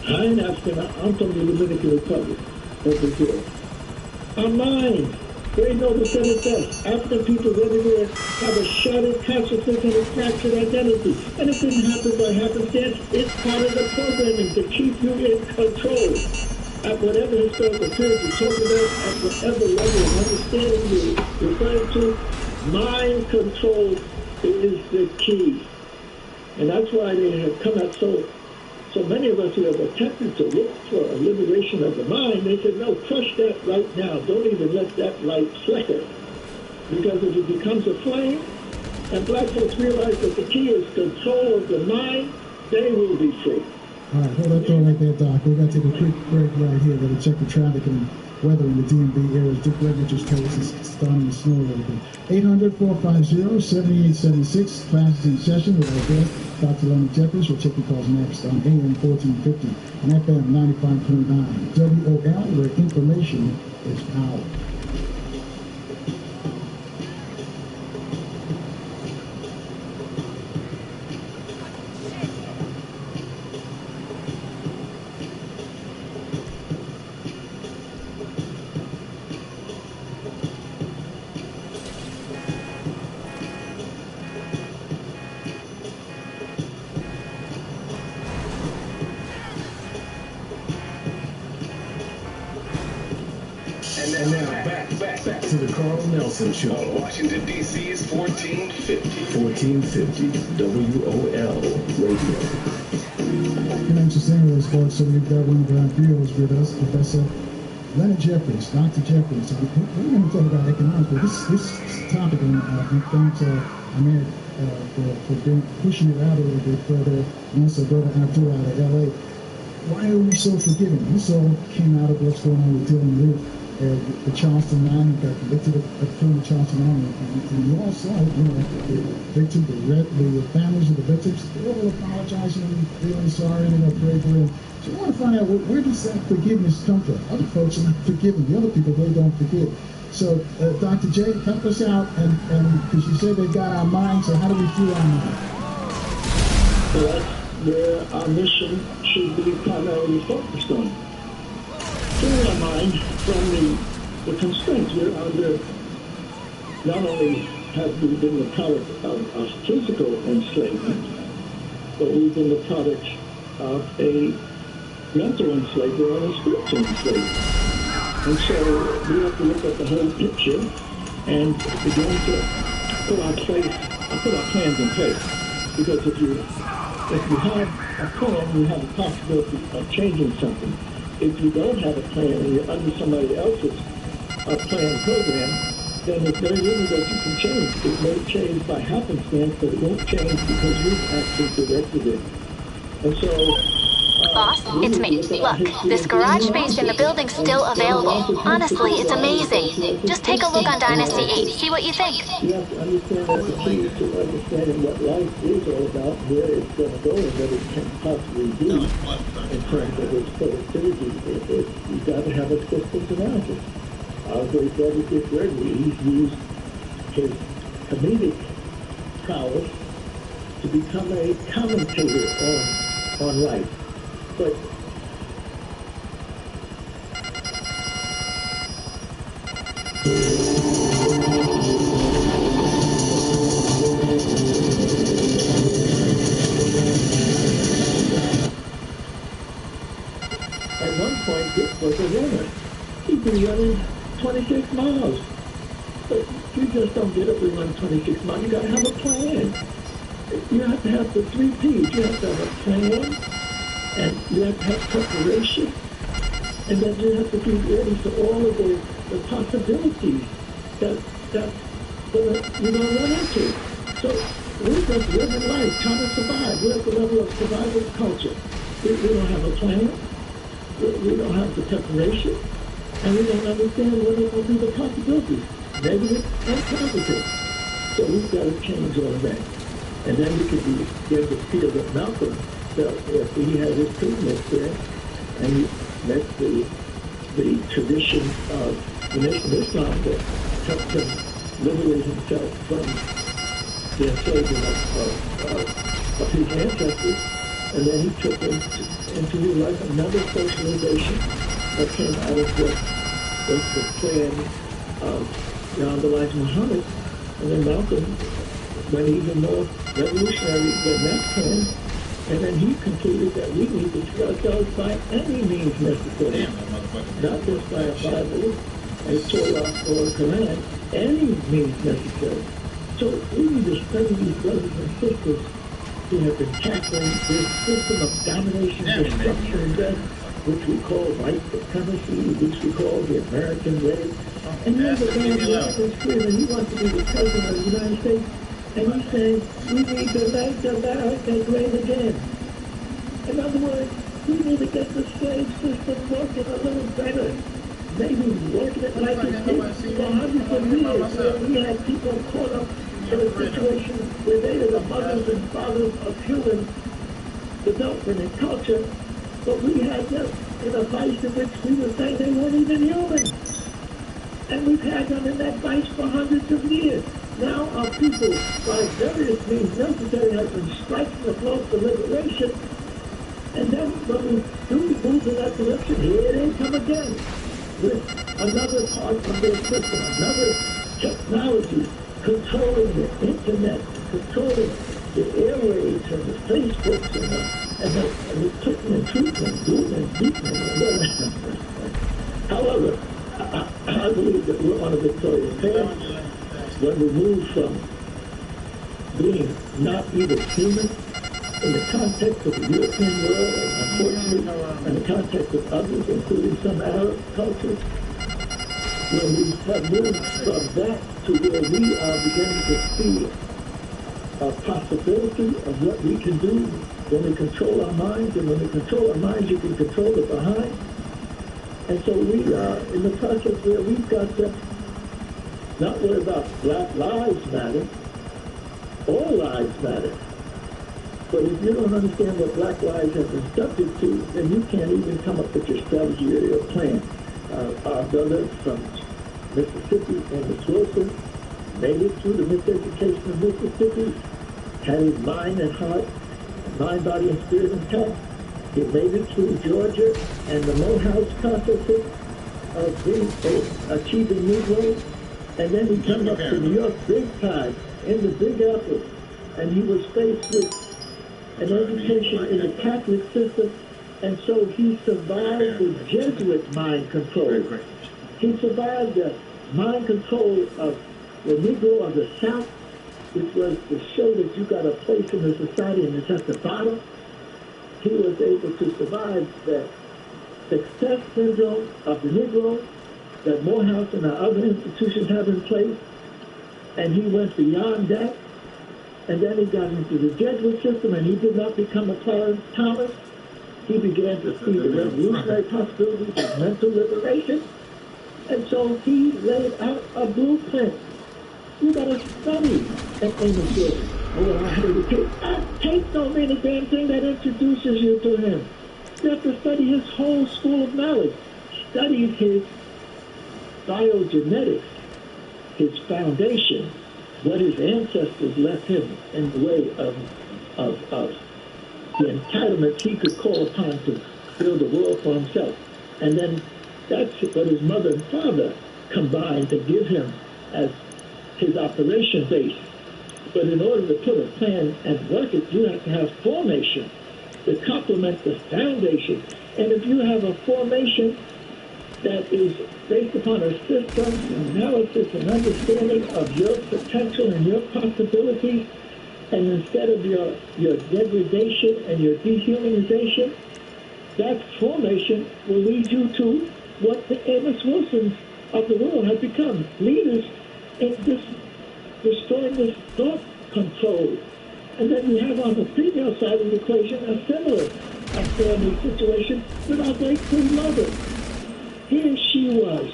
I ain't African. I'm from the Dominican Republic of Brazil. Our mind. They know the said it best. African people everywhere have a shattered consciousness and a fractured identity. And it didn't happen by happenstance. It's part of the programming to keep you in control. At whatever historical period you talk about, at whatever level of understanding you're referring to, mind control is the key. And that's why they have come out so many of us who have attempted to look for a liberation of the mind, they said, no, crush that right now. Don't even let that light flicker. Because if it becomes a flame, and black folks realize that the key is control of the mind, they will be free. All right, hold that thought right there, Doc. We're going to take a quick break right here. We're going to check the traffic and weather in the DMV areas. Dick Regniter's case is starting to snow a little bit. 800-450-7876. Class is in session with our guest, Dr. Leonard Jeffries. We'll take your calls next on AM 1450 and FM 95.9. WOL, where information is power. And now back to the Carl Nelson Show. On Washington, D.C.'s 1450 WOL Radio. Thanks for saying those, folks. So we've got one of our viewers with us, Professor Leonard Jeffries, Dr. Jeffries. So we're going to talk about economics, but this topic, and thanks Ahmed for pushing it out a little bit further, and also Brother Abdul out of L.A. Why are we so forgiving? This all came out of what's going on with Dylan Luke. The Charleston man who got convicted of killing the Charleston man, and you all saw it, the victims, the families of the victims, they're all apologizing and feeling sorry and praying for him. So I want to find out where does that forgiveness come from? Other folks are not forgiving. The other people, they don't forgive. So, Dr. J, help us out, and because you said they got our minds, so how do we free our minds? So that's where our mission should be primarily focused on. Free our mind from the constraints we're under. Not only have we been the product of physical enslavement, but we've been the product of a mental enslavement and a spiritual enslavement. And so we have to look at the whole picture and begin to put our plans in place. Because if you have a plan, you have a possibility of changing something. If you don't have a plan and you're under somebody else's plan program, then there's very little that you can change. It may change by happenstance, but it won't change because you've actually directed it. And so... Boss, it's me. Look, this garage space in the building's still available. Honestly, it's amazing. Just take a look on Dynasty 8. See what you think. You have to understand that the key to understanding what life is all about, where it's going to go, and what it can possibly do in terms of its productivity. You've got to have a systems analysis. Our great brother Dick Gregory, he's used his comedic prowess to become a commentator on life. But at one point, Dick was a runner. He'd been running 26 miles. But you just don't get up and run 26 miles. You got to have a plan. You have to have the 3 P's. You have to have a plan. And you have to have preparation, and then you have to be ready for all of the possibilities that you're going to run into. So we're just living life, trying to survive. We're at the level of survival culture. We don't have a plan, we don't have the preparation, and we don't understand what are going to be the possibilities, negative and positive. So we've got to change all of that. And then we can begin to feel that Malcolm felt that he had his privilege there, and that's the tradition of the Nation of Islam that helped him liberate himself from the enslavement of his ancestors, and then he took him into his life another socialization that came out of what was the plan of Elijah Muhammad, and then Malcolm went even more revolutionary than that plan. And then he concluded that we need to free ourselves by any means necessary. Not just by a Bible, a Torah, or a Quran, any means necessary. So we need to study these brothers and sisters who have been tackling this system of domination, destruction, and death, which we call white supremacy, which we call the American way. And here's a man who is here, and he wants to be the president of the United States. And he's saying, we need to make America great again. In other words, We need to get the slave system working a little better. Maybe working it like it did for hundreds of years, where we had people caught up in a situation where they are the mothers and fathers of human development and culture, but we had them in a vice in which we were saying they weren't even human. And we've had them in that vice for hundreds of years. Now our people, by various means necessary, have been striking the blow for liberation. And then when we do move in that direction, here they come again with another part of their system, another technology, controlling the internet, controlling the airwaves and the Facebooks and the clicking and tweeting and doing and beating and whatever. However, I believe that we're on a victorious path when we move from being not even human in the context of the European world, and unfortunately in the context of others, including some Arab cultures, when we have moved from that to where we are beginning to see a possibility of what we can do when we control our minds, and when we control our minds, you can control the behind. And so we are in the process where we've got to not worry about Black Lives Matter. All lives matter. But if you don't understand what Black lives have been subject to, then you can't even come up with your strategy or your plan. Our brother from Mississippi, Amos Wilson, made it through the miseducation of Mississippi, had his mind and heart, mind, body, and spirit intact. He made it through Georgia and the Morehouse processes of achieving Negro. And then he came up to New York big time, in the Big Apple, and he was faced with an education in the Catholic system, and so he survived the Jesuit mind control. He survived the mind control of the Negro of the South, which was to show that you got a place in the society and it's at the bottom. He was able to survive the success syndrome of the Negro that Morehouse and our other institutions have in place, and he went beyond that. And then he got into the Jesuit system, and he did not become a Clarence Thomas. He began to see the revolutionary possibilities of mental liberation. And so he laid out a blueprint. You got to study at Amos Wilson. Oh, I had to repeat. Tape don't mean a damn thing that introduces you to him. You have to study his whole school of knowledge. Study his biogenetics, his foundation, what his ancestors left him in the way of the entitlements he could call upon to build a world for himself. And then that's what his mother and father combined to give him as his operation base. But in order to put a plan and work it, you have to have formation to complement the foundation. And if you have a formation that is based upon a system, analysis, and understanding of your potential and your possibilities, and instead of your degradation and your dehumanization, that formation will lead you to what the Amos Wilsons of the world have become, leaders in this destroying this thought control. And then you have on the female side of the equation a similar family situation with our great queen mother. Here she was,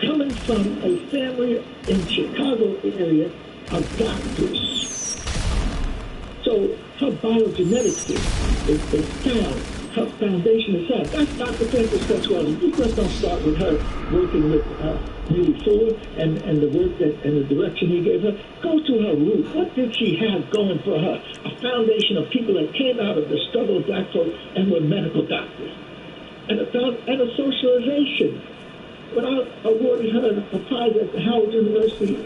coming from a family in Chicago area of doctors. So her biogenetics is sound. Her foundation is sound. That's Dr. £5682's. You just don't start with her working with Neely Ford and the work and the direction he gave her. Go to her roots. What did she have going for her? A foundation of people that came out of the struggle of black folk and were medical doctors. And a socialization. When I awarded her a prize at the Howard University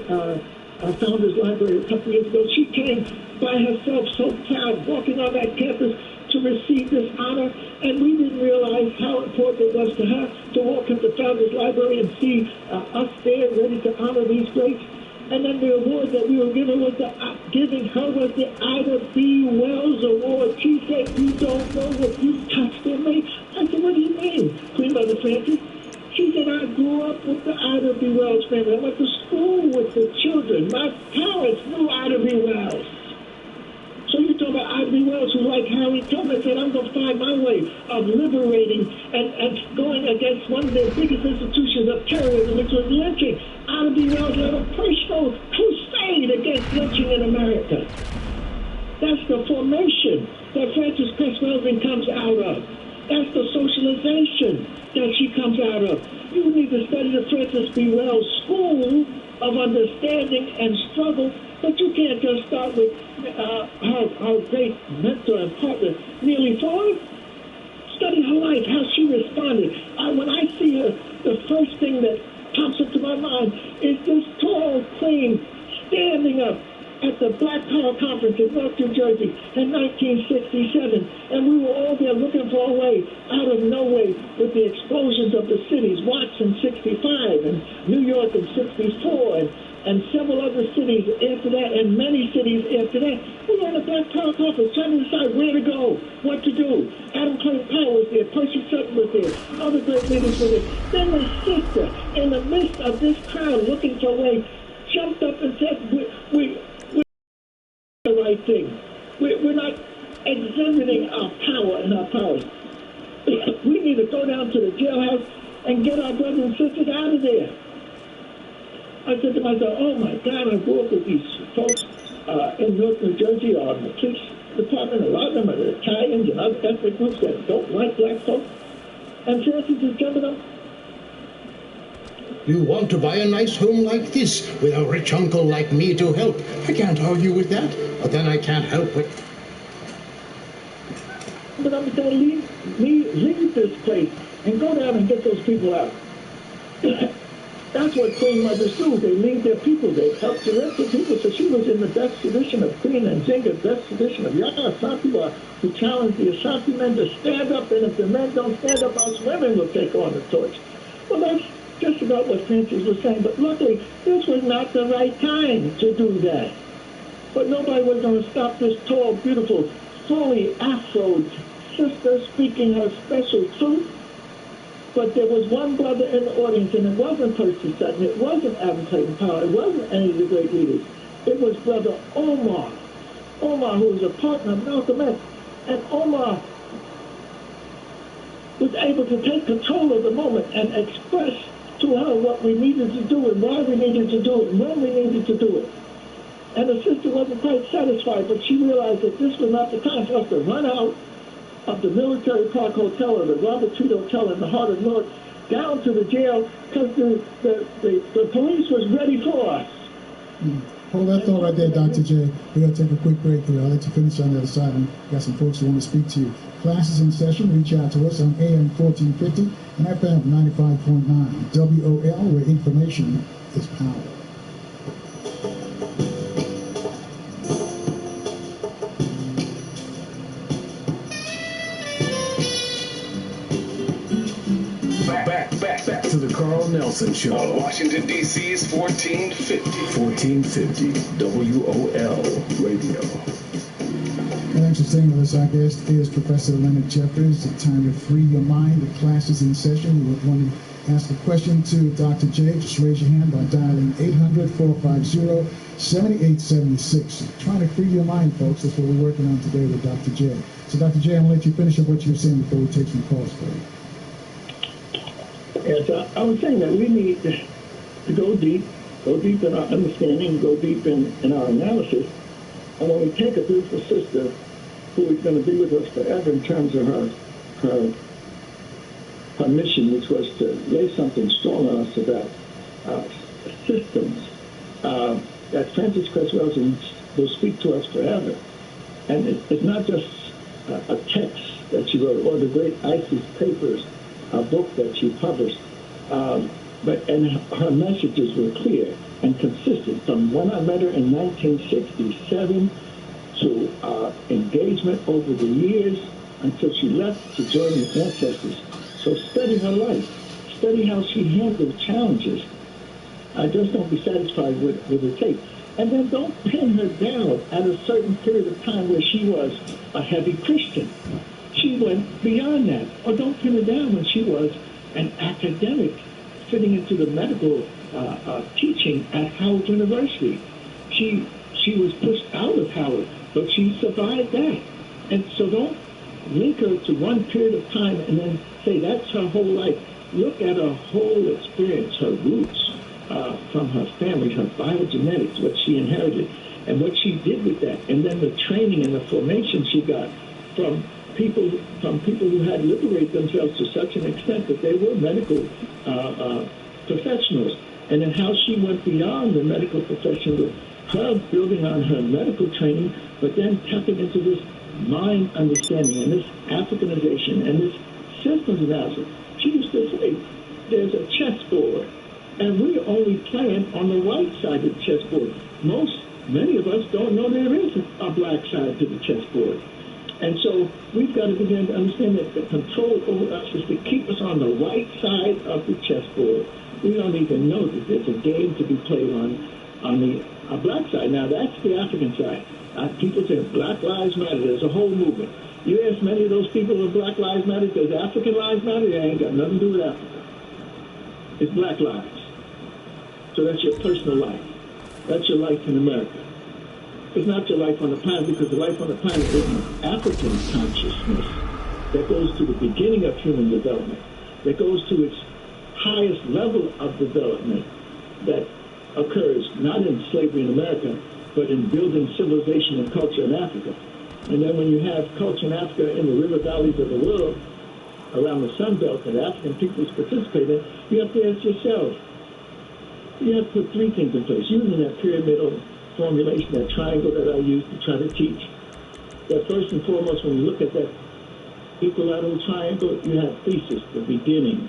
Founders Library a couple years ago, she came by herself so proud, walking on that campus to receive this honor, and we didn't realize how important it was to her to walk into Founders Library and see us there ready to honor these greats. And then the award that we were giving her was the Ida B. Wells Award. She said, "You don't know what you touched in me." I said, "What do you mean, Queen Mother Francis?" She said, "I grew up with the Ida B. Wells family. I went to school with the children. My parents knew Ida B. Wells." So you talk about Ida B. Wells, who, like Harry he told me, I said, I'm going to find my way of liberating and going against one of their biggest institutions of terrorism, which was lynching. I'll be well led a personal crusade against lynching in America. That's the formation that Frances Cress Welsing comes out of. That's the socialization that she comes out of. You need to study the Frances B. Wells School of Understanding and Struggle, but you can't just start with her great mentor and partner, Neely Ford. Study her life, how she responded. When I see her, the first thing that pops into my mind is this tall queen standing up at the Black Power Conference in North New Jersey in 1967, and we were all there looking for a way out of no way with the explosions of the cities, Watts in 65 and New York in 64 and several other cities after that and many cities after that. We were in the Black Power Conference trying to decide where to go, what to do. Adam Clayton Powell was there, Percy Sutton was there, other great leaders were there. Then the sister, in the midst of this crowd looking for a way, jumped up and said, we're the right thing. We're not exhibiting our power and our powers. We need to go down to the jailhouse and get our brothers and sisters out of there. I said to myself, oh my God, I grew up with these folks in North New Jersey or in the police department. A lot of them are Italians and other ethnic groups that don't like black folks. And Francis is jumping up. You want to buy a nice home like this with a rich uncle like me to help. I can't argue with that, but then I can't help it. But I'm going to leave this place and go down and get those people out. That's what Queen Mothers do. They lead their people. They help the rest of the people. So she was in the best tradition of Queen and Zinga's best tradition of Yaya Asante, who challenged the Asante men to stand up, and if the men don't stand up, us women will take on the torch. Well, that's just about what Francis was saying, but luckily, this was not the right time to do that. But nobody was going to stop this tall, beautiful, fully afroed sister speaking her special truth. But there was one brother in the audience, and it wasn't Percy Sutton, it wasn't Adam Clayton Powell, it wasn't any of the great leaders. It was Brother Omar. Omar, who was a partner of Malcolm X. And Omar was able to take control of the moment and express to her what we needed to do and why we needed to do it and when we needed to do it. And the sister wasn't quite satisfied, but she realized that this was not the time for us to run out of the Military Park Hotel or the Robert Treat Hotel in the heart of Newark down to the jail because the police was ready for us. Hold that thought right there, Dr. J. We're going to take a quick break here. I'll let you finish on the other side. And got some folks who want to speak to you. Classes in session. Reach out to us on AM 1450 and FM 95.9 WOL, where information is power. Back to the Carl Nelson Show. On Washington, D.C.'s 1450. 1450 WOL Radio. Thanks for staying with us. Our guest is Professor Leonard Jeffers. It's time to free your mind. The class is in session. You would want to ask a question to Dr. J. Just raise your hand by dialing 800-450-7876. Trying to free your mind, folks. That's what we're working on today with Dr. J. So, Dr. J, I'm going to let you finish up what you were saying before we take some calls for you. Yes, I was saying that we need to go deep in our understanding, go deep in our analysis. And when we take a beautiful sister who is going to be with us forever in terms of her mission, which was to lay something strong on us about systems, that Frances Cress Welsing will speak to us forever. And it's not just a text that she wrote or the great ISIS papers, a book that she published, but her messages were clear and consistent from when I met her in 1967 to our engagement over the years until she left to join the ancestors. So study her life, study how she handled challenges. Just don't be satisfied with the tape. And then don't pin her down at a certain period of time where she was a heavy Christian. She went beyond that. Or don't pin her down when she was an academic fitting into the medical teaching at Howard University. She was pushed out of Howard, but she survived that. And so don't link her to one period of time and then say that's her whole life. Look at her whole experience, her roots from her family, her biogenetics, what she inherited, and what she did with that, and then the training and the formation she got from people who had liberated themselves to such an extent that they were medical professionals, and then how she went beyond the medical profession with her building on her medical training, but then tapping into this mind understanding and this Africanization and this systems analysis. She used to say, there's a chessboard, and we're only playing on the right side of the chessboard. Many of us don't know there is a black side to the chessboard. And so we've got to begin to understand that the control over us is to keep us on the right side of the chessboard. We don't even know that there's a game to be played on the black side. Now, that's the African side. People say Black Lives Matter. There's a whole movement. You ask many of those people if Black Lives Matter, does African lives matter? They ain't got nothing to do with Africa. It's Black lives. So that's your personal life. That's your life in America. It's not your life on the planet, because the life on the planet is an African consciousness that goes to the beginning of human development, that goes to its highest level of development that occurs not in slavery in America, but in building civilization and culture in Africa. And then when you have culture in Africa in the river valleys of the world, around the Sun Belt that African peoples participate in, you have to ask yourself, you have to put three things in place, using that pyramidal formulation, that triangle that I use to try to teach. That first and foremost, when you look at that equilateral triangle, you have thesis, the beginning.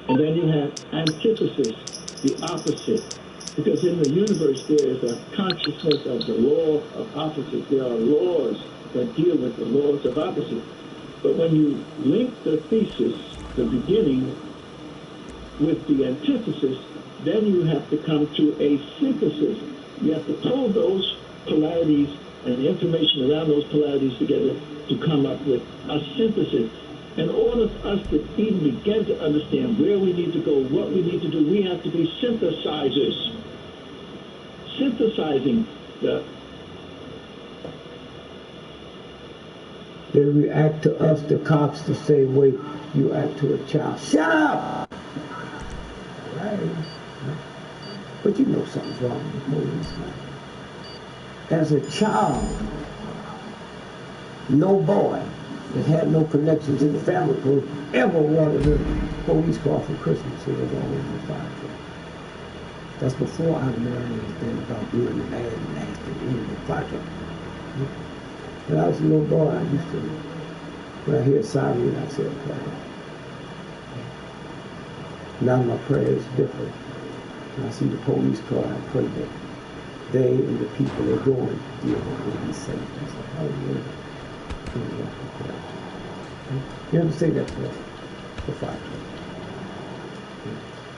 And then you have antithesis, the opposite. Because in the universe there is a consciousness of the law of opposites. There are laws that deal with the laws of opposites. But when you link the thesis, the beginning, with the antithesis, then you have to come to a synthesis. You have to pull those polarities and the information around those polarities together to come up with a synthesis. In order for us to even begin to understand where we need to go, what we need to do, we have to be synthesizers. Synthesizing the... They react to us, the cops, the same way you act to a child. Shut up! Right. But you know something's wrong with the police, man. As a child, no boy that had no connections in the family would ever wanted a police car for Christmas. It was always a fire truck. That's before I learned anything about doing the bad and nasty in the fire truck. When I was a little boy, I used to, when I hear a siren, I said a prayer. Now my prayer is different. When I see the police car, I pray that they and the people they're going to deal with will be safe. I said, hallelujah. You have to say that to us, the fire truck.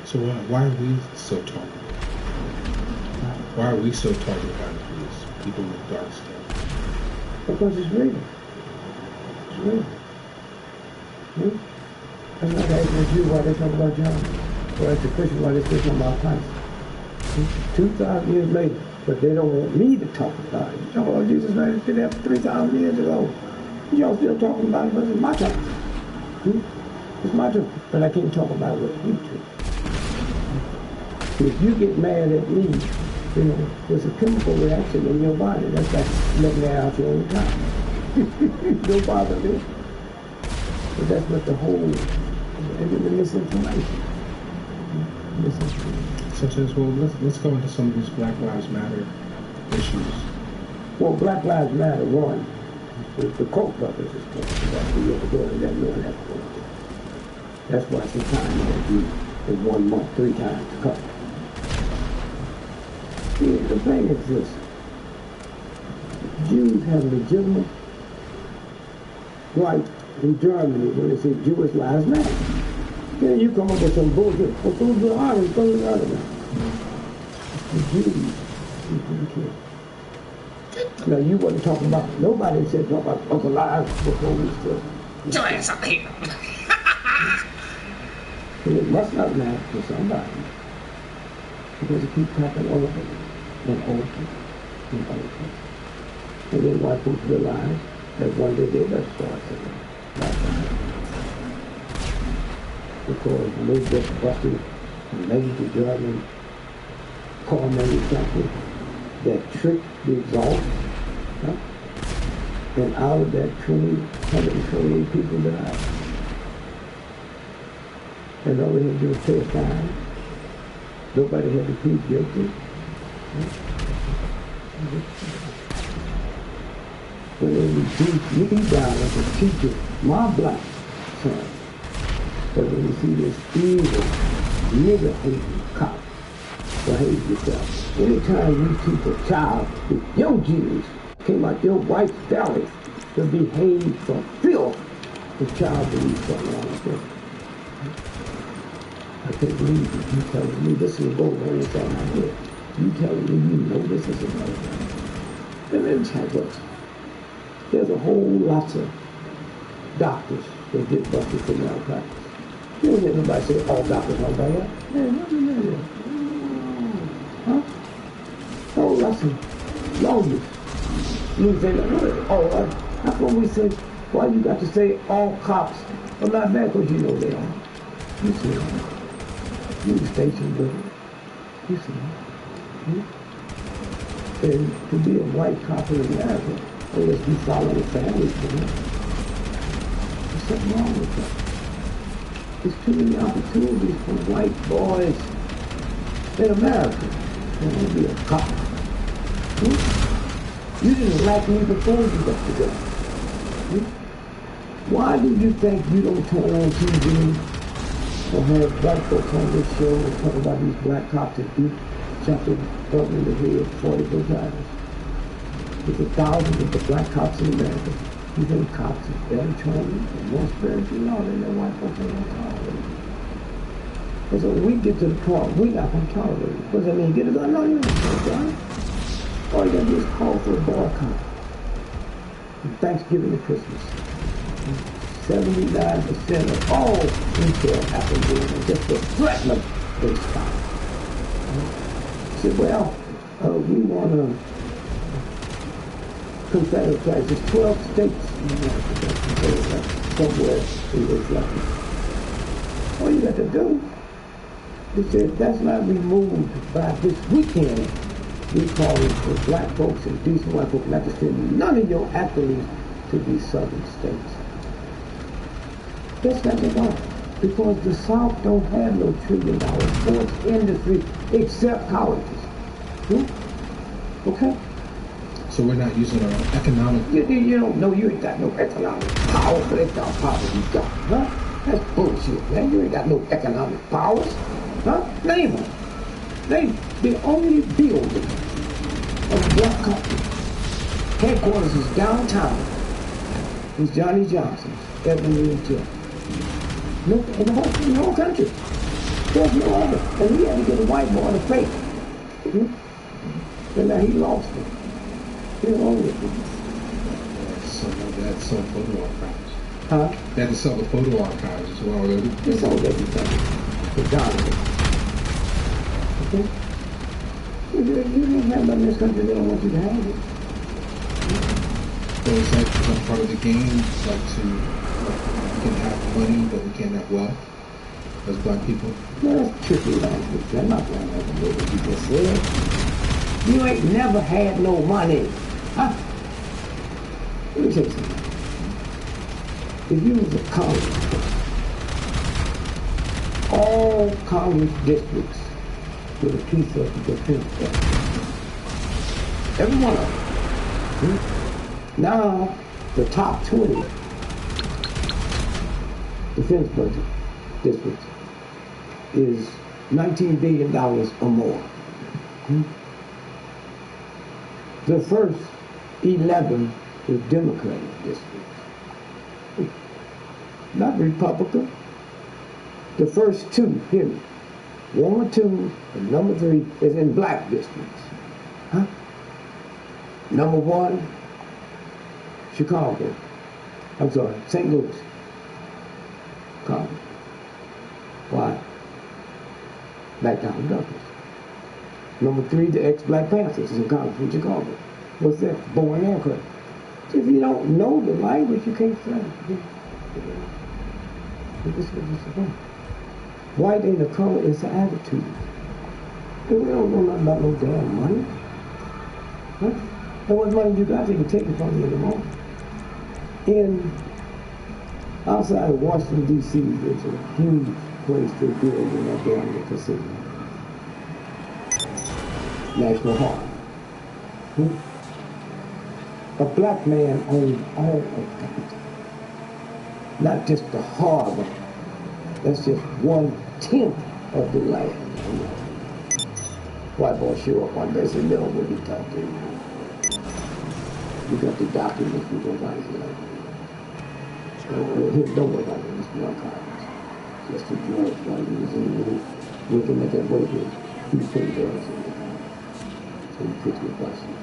So why are we so targeted? Why are we so targeted by the police? People with dark skin. Because it's real. It's real. That's not asking the Jew why they talk about John. Or ask the Christian why they still talk about Christ. 2,000 years later, but they don't want me to talk about it. You talk about Jesus Christ did that 3,000 years ago. Y'all still talking about it, but it's my turn. It's my turn. But I can't talk about it with you two. If you get mad at me, you know, there's a chemical reaction in your body. That's like letting air out your own time. Don't bother me. But that's what the whole, and the misinformation. Such as, well, let's go into some of these Black Lives Matter issues. Well, Black Lives Matter, one, the Koch brothers is talking about the other door and that knowing that. That's why sometimes they do in 1 month 3 times to cut. See, the thing is this. Jews have legitimate right in Germany when they say Jewish lives matter. Then you come up with some bullshit. Well, go to the army, go to the other one. The Jews usually killed. Now, you wasn't talking about, nobody said talk about Uncle Lives before we still. Get your ass up here. And it must not matter to somebody. Because it keeps happening over and over and over. And then white folks realize that one day they better start saying black lives. Because they just busted a major German car manufacturer that tricked the exhaust, huh? And out of that 128 people died. And all they had to do was pay a fine. Nobody had to plead guilty. When they reduced me down as a teacher, my black son, but when you see this evil, nigger-hating cop behave yourself, anytime you teach a child with your genes came out your wife's belly to behave for filth, the child believes something wrong with them. I can't believe it. You telling me this is a gold on inside my head. You telling me you know this is a gold. And then check us. There's a whole lot of doctors that get busted for malpractice. You don't hear nobody say all doctors are bad. Man, what do you mean? Huh? Whole lots of lawyers. You say, that's what we say. Why you got to say all cops are not bad? Because you know they are. You see them. You station with it. You see them. And to be a white cop in America, unless you follow the families for them, there's something wrong with that. There's too many opportunities for white boys in America. They want to be a cop. You didn't like me before you got to go. Why do you think you don't turn on TV or have black folks on this show and talk about these black cops that beat chapter up in the head 44 times? There's thousands of the black cops in America. You think cops are better trained and more spiritual? No, they're not white folks ain't gonna tolerate it. And so when we get to the point, we're not gonna tolerate it. What does that mean? Get a gun? No, you don't get a gun. All you gotta do is call for a boycott. From Thanksgiving to Christmas. 79% of all retail applicants are just a threat of they stop. Said, well, we want to Confederate flags. There's 12 states in America that Confederate flags somewhere in this land. All you got to do is say, if that's not removed by this weekend, we call it for black folks and decent white folks not to send none of your athletes to these southern states. That's not the law. Because the South don't have no $1 trillion sports industry except colleges. Okay? So we're not using our economic... You don't know you ain't got no economic power, but that's our power you got, huh? That's bullshit, man. You ain't got no economic powers, huh? Name them. The only building of a black company, headquarters is downtown, is Johnny Johnson's, Ebony and Jeff. No, in the whole country. There's no other. And we had to get a white boy to fake. And now he lost it. He owned it. That's some photo archives. Huh? They had to sell the photo archives as well. They sold everything. For Jonathan. Okay? You don't have nothing in this country, they don't want you to have it. So is that part of the game? It's like we can have money, but we can't have wealth as black people? Well, that's tricky language. I'm not going to have to do what you just said. You ain't never had no money. Huh? Let me tell you something. If you was a college, all college districts with a piece of the defense budget. Every one of them. Now, the top 20 defense budget districts is $19 billion or more. The first 11 is Democratic districts, not Republican. The first two, hear me, 1 or 2 and number 3 is in black districts. Huh? Number 1, Chicago. I'm sorry, St. Louis. Chicago. Why? Black Donald Douglas. Number 3, the ex-Black Panthers in Congress in Chicago. What's that? Boeing aircraft. If you don't know the language, you can't say it. This is what it's about. White ain't a color, it's an attitude. And we don't know nothing about no damn money. Huh? And what money you got, they can take it from you in the morning. Outside of Washington, D.C., there's a huge place to build in that damn casino. National Harbor. A black man owns all of that. Not just the harbor. That's just 1/10 of the land. White boy show up one day and say, no, what you talking about? You got the documents, you don't write it like don't worry about it, it's one copy. Just the drugs while you was in the looking at that work, you put drugs in the car. So you put your bus in.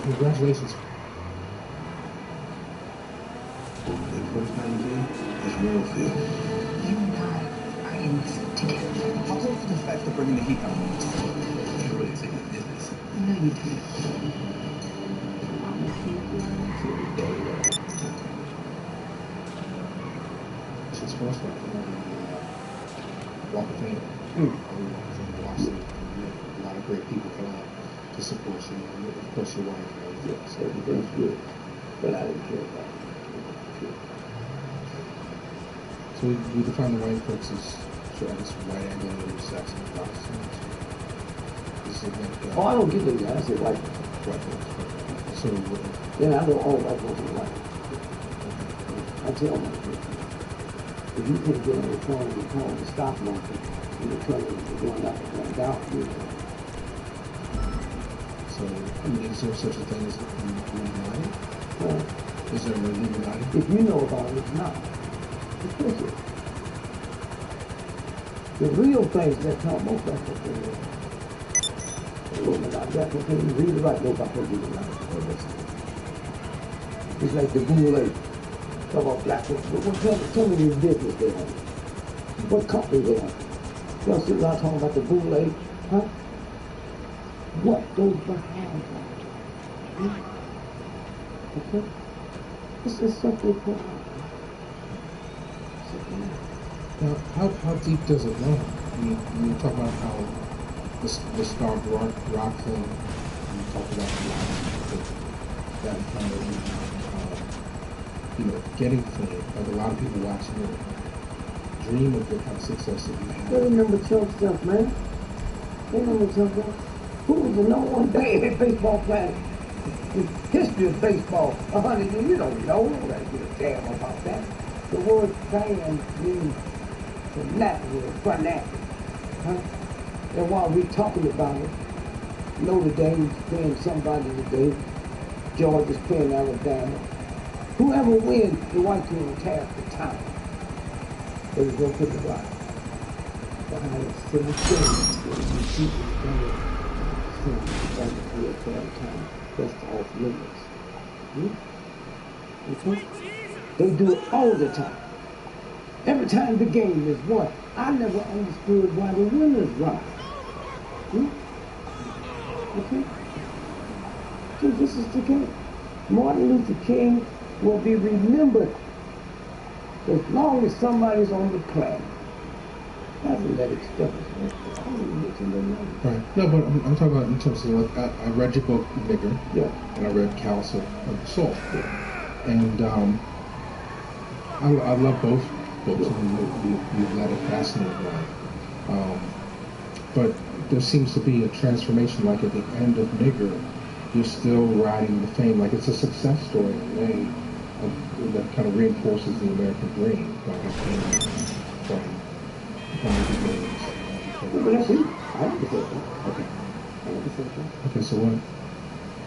Congratulations. The first 19 is real feel. You and I are in this together. I'll take for the fact that bringing the heat on. You really take the business. I know you do. This is first one. Walk of Fame. A lot of great people come out to support you. Of course, your wife. Yes, everything's good. But I didn't care about it. So we define the white folks as, I guess, white Anglo Saxon Protestants. Oh, I don't get them guys. I say white. White folks. So yeah, I know all white folks are white. I tell my people, if you can't get on the phone and call the stock market, you're going up and going down. So, I mean, is there such a thing as Illuminati? Is there an Illuminati? If you know about it, it's not. Of course it is. The real things that come most of the Illuminati, that's what you read about, go back and read about it. It's like the Boule. Talk about black folks. Tell me your business they have. What company they have. Y'all sit around talking about the Boule, huh? What goes behind that? Okay? This is something called. Now, how deep does it run? I mean, you talk about how the Stark rock thing, you talk about that kind of, getting fame. Like a lot of people watching it dream of the kind of success that you have. They remember Chuck stuff, man. They remember Chuck stuff. Who was the number one baseball player? The history of baseball. 100 years, you don't know. You don't give a damn about that. The word fan means fanatic. Huh? And while we're talking about it, Notre Dame's playing somebody today. Georgia's playing Alabama. Whoever wins, the white team will tear the time. They will go to the right. Behind the city thing, that's off limits. Okay? They do it all the time. Every time the game is won. I never understood why the winners run. Okay? So this is the game. Martin Luther King will be remembered as long as somebody's on the planet. Athletic stuff. Right. No, but I'm talking about in terms of, like, I read your book, Nigger. Yeah. And I read Callous of the Soul. Yeah. And I love both books. Yeah. You've led a fascinating life. But there seems to be a transformation, like at the end of Nigger, you're still riding the fame. Like it's a success story in a way that kind of reinforces the American dream. Like it came from the beginnings. Okay, so what?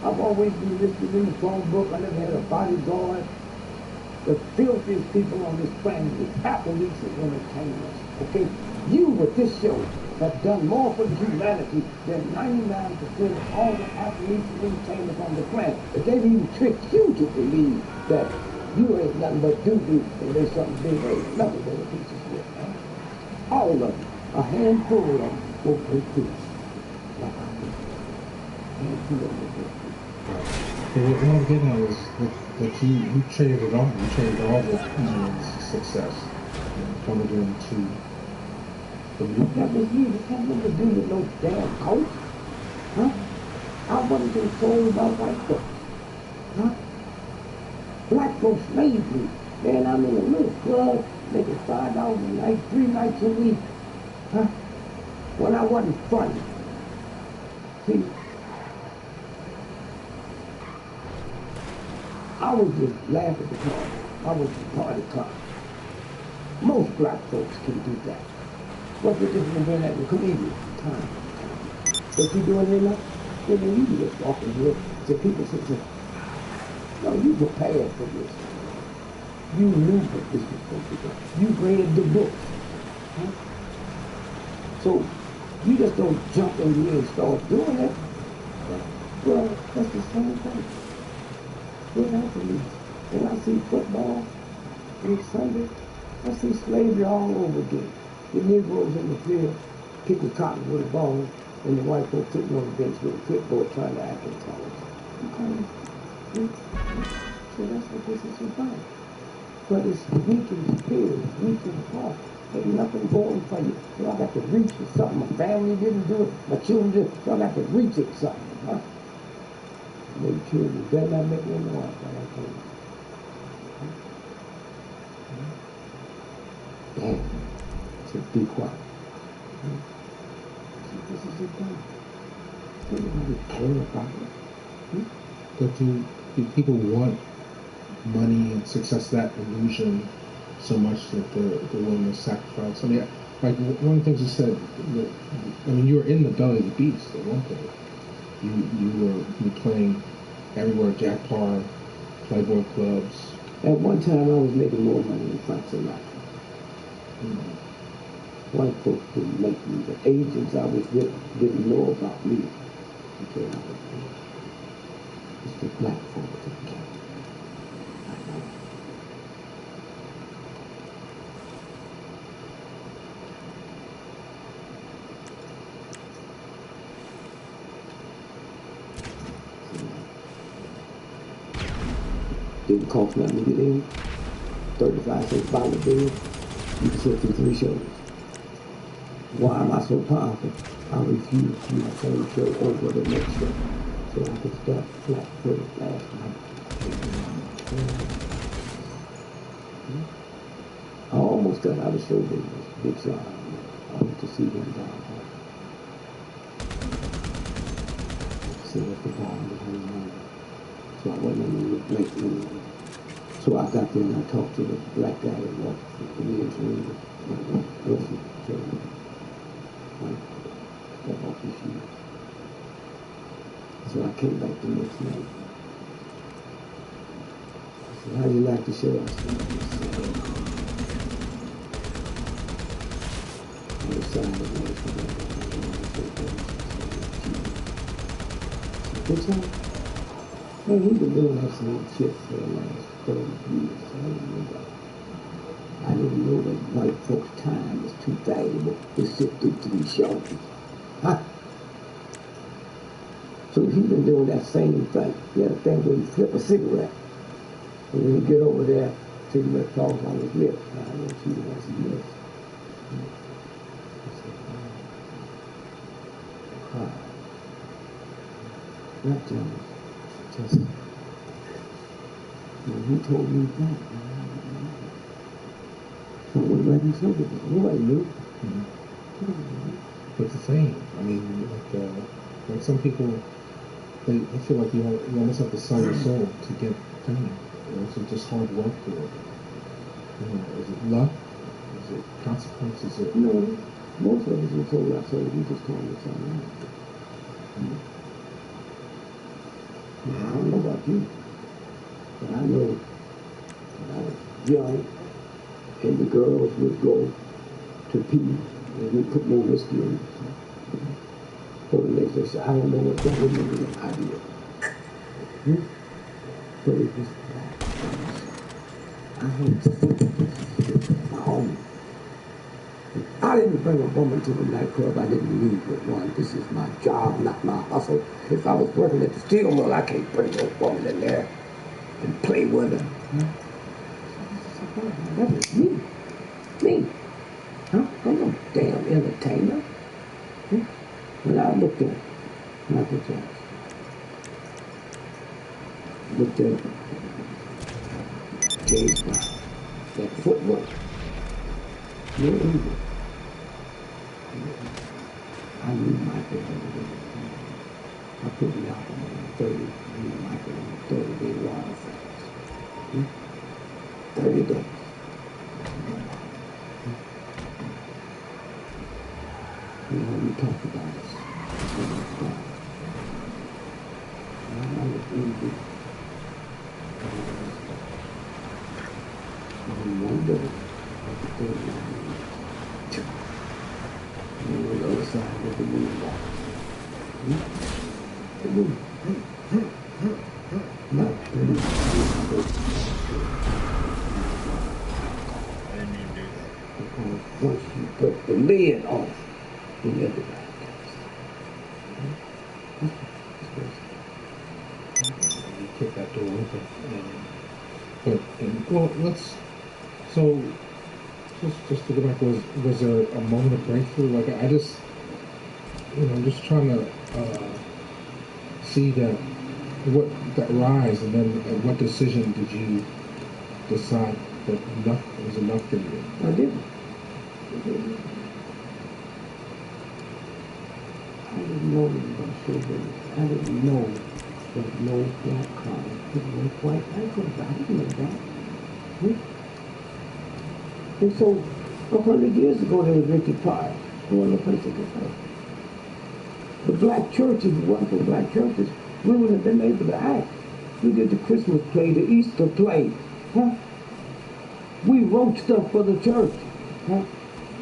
I've always been listed in the phone book. I never had a bodyguard. The filthiest people on this planet is athletes and entertainers. Okay? You with this show have done more for humanity than 99% of all the athletes and entertainers on the planet. But they've even tricked you to believe that you ain't nothing but doo-doo and there's something big. Ain't nothing but a piece of shit. Man. All of them. A handful of them will pay peace. Like I did. A handful of them will pay peace. But what I'm getting at is that you traded it all. You traded all the success coming into the movie. That was me. It had nothing to do with no damn coach. Huh? I wasn't concerned about white folks. Huh? Black folks made me. Man, I'm in a little club making $5 a night, 3 nights a week. Huh? When I wasn't funny. See, I was just laughing at the party. I was the party clown. Most black folks can do that. What's the difference in being a comedian? Time. If you're doing it enough, then you just walking here to people say, no, you prepared for this. You knew what this was going to be. You read the book. Huh? So you just don't jump in here and start doing it. Well, that's the same thing. What happened? When I see football on Sunday, I see slavery all over again. The Negroes in the field kicking cotton with a ball, and the white folks sitting on the bench with a clipboard trying to act intelligent. Okay. So that's what this is about. But it's weak in spirit, it's weak in heart. There's nothing going for you. So I got to reach for something. My family didn't do it, my children did, so I got to reach at something. Huh? Maybe children better not make me noise, but I tell you. Dad, so be quiet. This is your dad. Nobody care about it. But people want money and success, that illusion, so much that they're willing to sacrifice. I mean, like one of the things you said, you were in the belly of the beast at one point. You were playing everywhere, Jack Parr, Playboy clubs. At one time, I was making more money than Frank Sinatra. White folks didn't make me. The agents I was with didn't know about me until I was there. It's the black folks that came. I know. Didn't cost nothing to get in. 35 cents dollar bill. You can sit through 3 shows. Why am I so powerful? I refuse to do the same show over the next show. So I could start flat-footed last night. I almost got out of show business. Big shot. I went to see him down there. See if the guy was hanging. So I wasn't in the late anymore. So I got there and I talked to the black guy that walked the men's room. Step off his shoes. So I came back the next night. I said, how do you like the show? I said, I was silent. Good time? Man, he's been doing that same shit for the last 30 years. I didn't know that white folks' time is too valuable to sit through 3 shows. Huh? So he's been doing that same thing. He had a thing where he flip a cigarette. And when he get over there, cigarette falls on his lips. I want you to watch his lips. Not jealous. Just, who told me that? Someone right in front of me. Nobody knew. But the thing, like some people, they feel like you almost have to sell your soul to get fame. It's just hard work for it. Is it luck? Is it consequence? Is it? No, most of us are sold our soul. We just call it something else. I don't know about you, but I know when I was young, and the girls would go to pee, and we put more whiskey in it. So the next day, say, I don't know what that would mean. I did. But it was I had to think my home. I didn't bring a woman to the nightclub. I didn't leave with one. This is my job, not my hustle. If I was working at the steel mill, I can't bring no woman in there and play with her. That was me. Me. Huh? I'm no damn entertainer. When I looked at Michael Jackson, looked at James Brown, that footwork, no evil. I knew Michael had it. I put the album on 30, I knew Michael on 30-day water fast. 30 days. You know, we talked about this. I was easy. And one day, at the 39 and on the other side of the moon walk. The moon. Not the moon. Because once you put the lid off, then everybody comes. You kick that door open. Well, let's. So, just to go back, was there a moment of breakthrough? Like I just, I'm just trying to see that rise, and then at what decision did you decide that enough was enough for you? I didn't. I didn't know about children. I didn't know that no black car could make white ankles. I didn't know that. And so, 100 years ago, there was Ricky Pryor, going to place of the faith. The black churches, if it wasn't for black churches, we would have been able to act. We did the Christmas play, the Easter play. We wrote stuff for the church.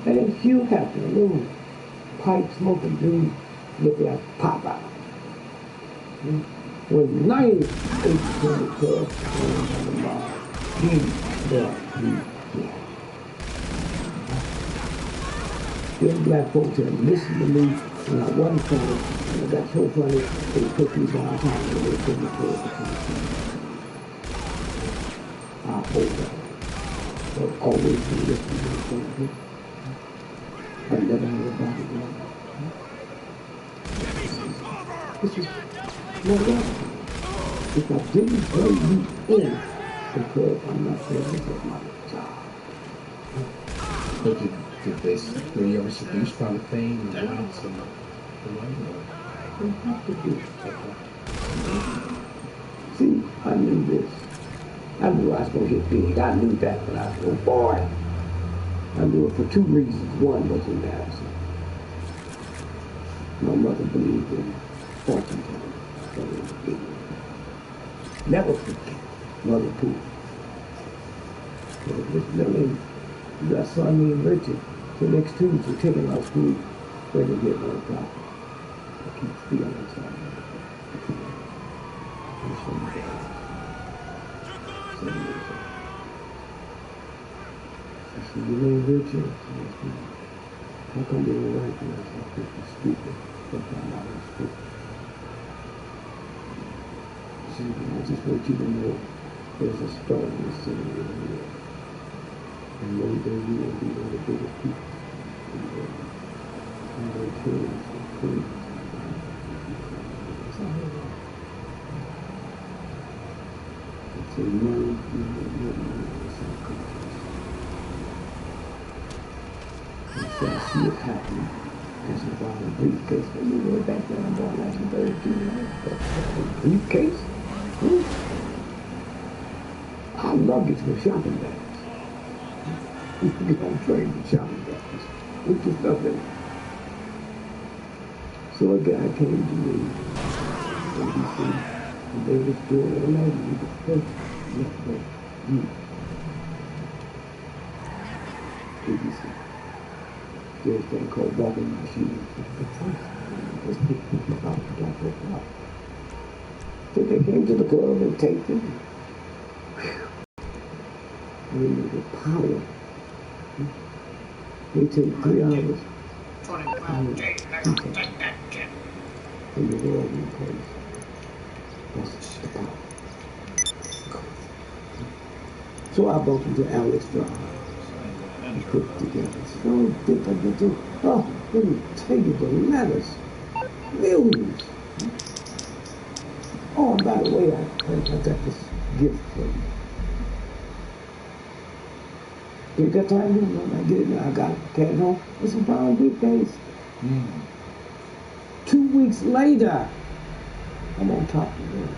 And Hugh Hefner, a little pipe smoking dude, looked like Popeye. When 98% of the club was on the bar, Them black folks had listened to me when I wasn't funny, and I got so funny, they put me downtown and they put me close to come. I hold that. But always been listening to me. I never had a bodyguard. This is no way. If I didn't bring you in, because I'm not saying this is my job. But were you ever seduced by the fame and lights and the money? They have to be. See, I knew this. I knew I was going to hit big. I knew that when I was a little boy. I knew it for two reasons. One was embarrassing. My mother believed in fortune telling. Never forget Mother Pooh. This little that son named Richard, the next Tuesday, taking out school, ready to get no problem. I keep feeling something. It's from the dad. 7 years old. I said, you know Richard? How come they don't like me? I said, I think you're stupid. But I'm not stupid. I said, I just want you to know there's a star in the city in here. And one day you will be one of the biggest people in the world. And they kings and queens. That's all I know. It's a money, it's all countries. And so I see it happening. That's about a briefcase. But you know, back then I'm born 1932. A briefcase? Our luggage was shopping bags. We get on train with shopping bags. With the stuff in it. So a guy came to me and he said, and they was doing it alone. He was first left there. ABC. There's a thing called walking machines. Just pick people out, black people out. So they came to the club and taped it. And the power. They take 3 hours. In the world in place. That's the power. So I bumped into Alex Drive. We put it together. So different. Oh, let me tell you the letters. Millions. Oh, and by the way, I got this gift for you. You got time? No, I get it now. I got it. Carry home. It's a brown briefcase. 2 weeks later, I'm on top of it.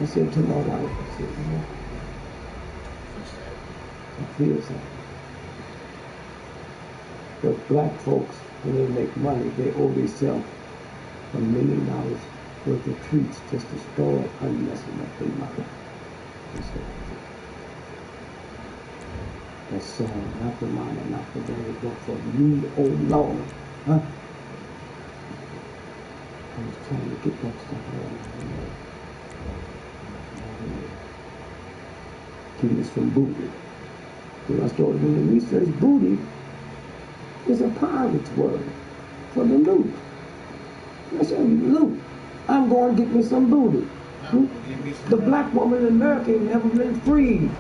I said to my wife, I said, you know, I feel something. But black folks, when they make money, they owe themselves $1 million worth of treats just to store it and messing up their money. That song, not for mine and not for theirs, but for me, oh Lord. Huh? I was trying to get that stuff out. Give me some booty. When I started doing research, booty is a pirate's word for the loot. I said, loot. I'm going to get me some booty. The black woman in America ain't never been freed.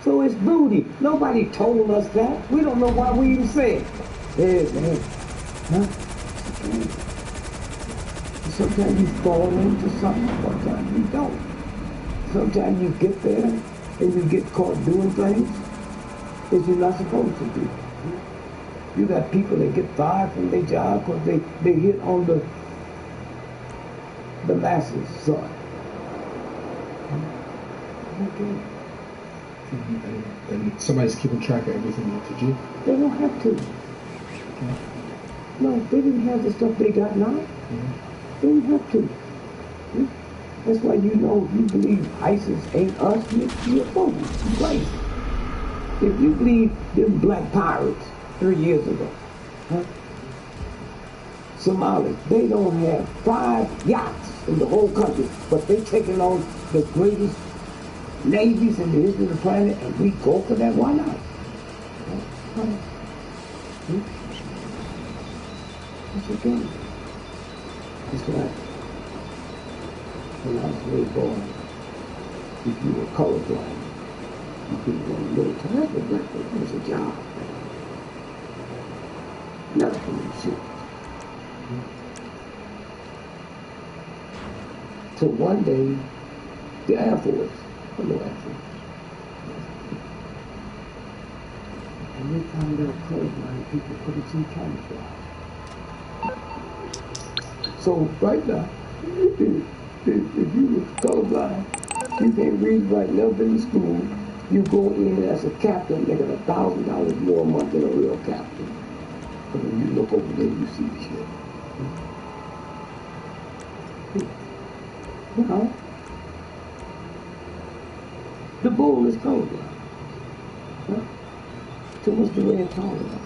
So it's booty. Nobody told us that. We don't know why we even say it. Hey, man. Huh? Sometimes you fall into something, sometimes you don't. Sometimes you get there and you get caught doing things that you're not supposed to do. You got people that get fired from their job because they hit on the masses' son. Okay. And somebody's keeping track of everything that you do? They don't have to. No, they didn't have the stuff they got now. They don't have to. That's why you know if you believe ISIS ain't us, you're a fool. You're crazy. If you believe them black pirates 3 years ago, Somalis, they don't have 5 yachts in the whole country, but they taking on the greatest navies in the history of the planet, and we go for that. Why not? That's okay. That's right. When I was a little boy, if you were colorblind, you couldn't go to the military. That's what black people was a job. Nothing you shoot. So one day, the Air Force, hello Air Force, and they found out colorblind people couldn't see camouflage. So right now, if you were colorblind, you can't read, write, never been to school, you go in as a captain, making $1,000 more a month than a real captain. And when you look over there, you see the shit. Now, the bull is colorblind. So what's the red talking about?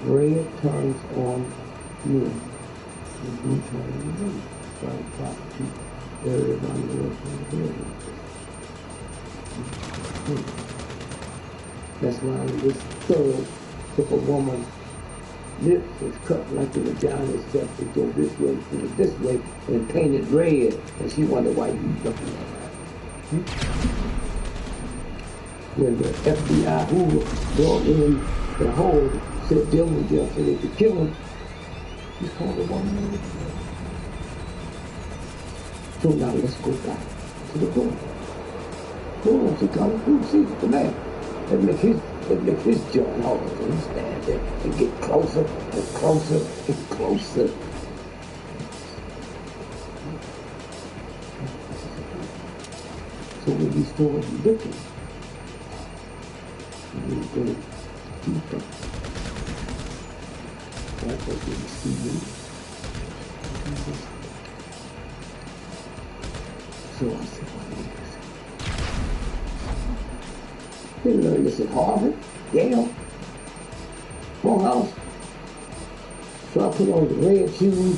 Red turns on blue. The blue turns on blue. Right, property. Area around the world from the building. That's why this thug took a woman's lips was cut like the vagina itself to go this way, and painted red, and she wondered why you looking at her. When the FBI who brought in the whole said them was there so they could kill him, he's called a woman. So now let's go back to the court. Court, he comes, who sees the man? That make his joint hard. He stand there and get closer and closer and closer. So when we start looking, we go deeper. That's what we see. So I said, what is this? Didn't learn this at Harvard, Yale, Morehouse. So I put on the red shoes,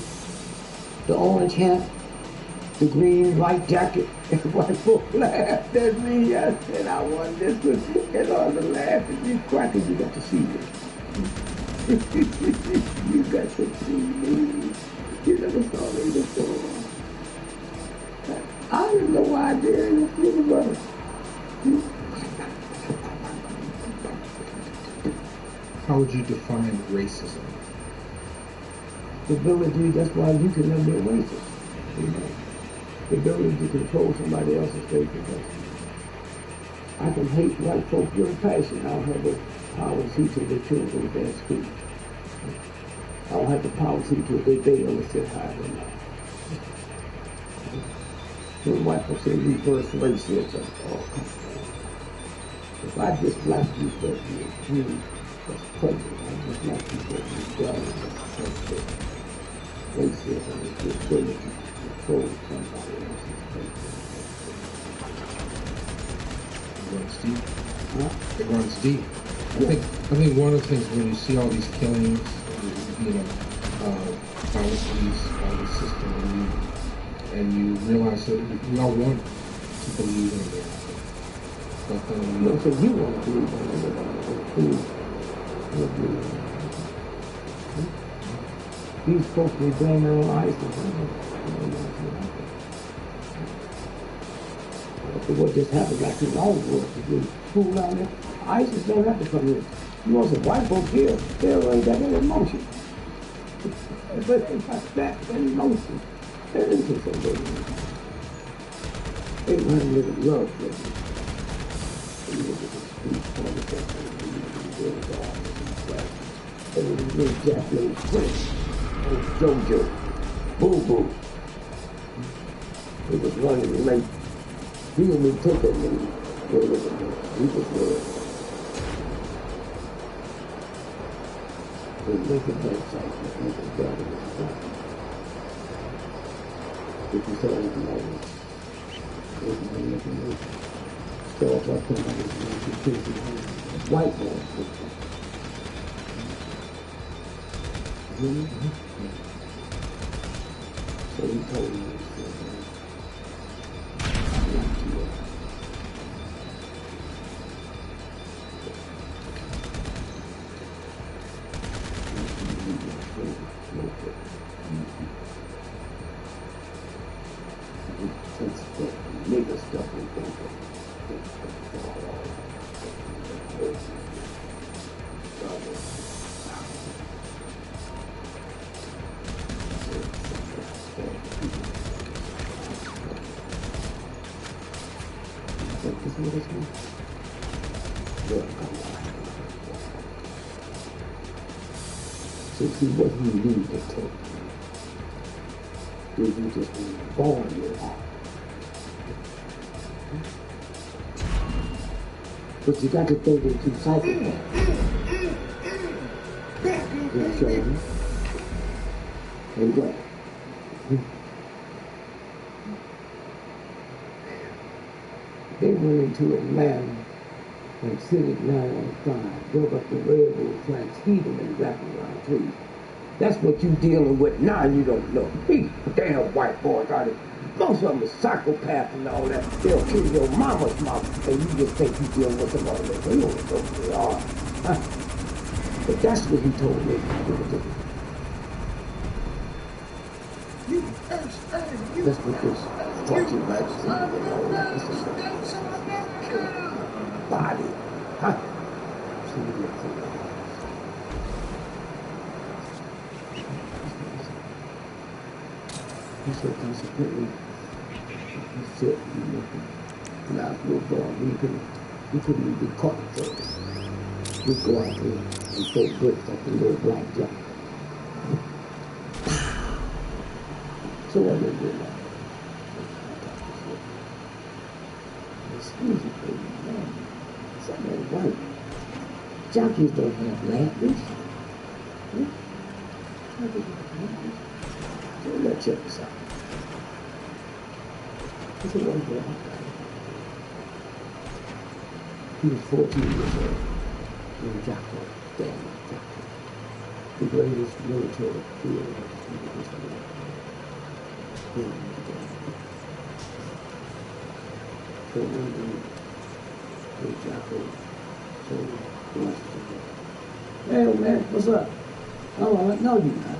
the orange hat, the green light jacket, and white folk laughed at me. I said, I won this one. And all the laughing, you crackers, you got to see me. You got to see me. You never saw me before. I have no idea in the universe. How would you define racism? The ability, that's why you can never be a racist. You know? The ability to control somebody else's faith and custom. I can hate white folk with passion. I don't have the power to see to their children with their speech. I don't have the power to see to if they bail or sit high or not. When white folks say reverse racism, oh, come on. If I dislike you for being that's prejudice, I dislike you for being jealous, that's prejudice. Racism is the ability to control somebody else's faith. It runs deep. Huh? It runs deep. I think one of the things when you see all these killings, policies, all the system, and you realize that we all want to believe in America. But so you want to believe in America. These folks, they blame their own ISIS. What just happened back in our world, school down there, ISIS don't have to come in. You want some white folks here, they already got that emotion. But they got that emotion. That isn't so good. They learn to live in love for you. They live in the streets, all the stuff. They live in little Japanese French. Old Jojo. Boo Boo. He was running late. He didn't even take that name. He was there. They make it that size. They make it better. If you say anything like that, if you make it move. So if I come out with white man. So he told me, I like you. Nigga stuff we think so see what you need to take. Did you just born with that? But you got to think in two cycles. Your children and what? They went into Atlanta and City 915, drove up the railroad tracks, heated and wrapped around trees. That's what you dealing with now. You don't know. These damn white boys out there. Most of them are psychopaths and all that. They'll kill your mama's mama. And you just think you're dealing with them all that. They don't know who they are. Huh? But that's what he told me. That's what this fucking vaccine and all that. This is a body. Huh? He said, consequently, he said, when I was a little boy, we couldn't even be caught first. We'd go out there and throw bricks at the little black jack. So I didn't do that. Excuse me, baby, man. Something ain't right. Jockeys don't have laughers. Jockeys don't have laughers. So let's check this out. This is one boy. He was 14 years old. In Jocko. Damn, Jocko. The greatest military field of the So one day, they Jocko told Washington, "Hey, old man, what's up?" Oh, I'm like, "No, you're not."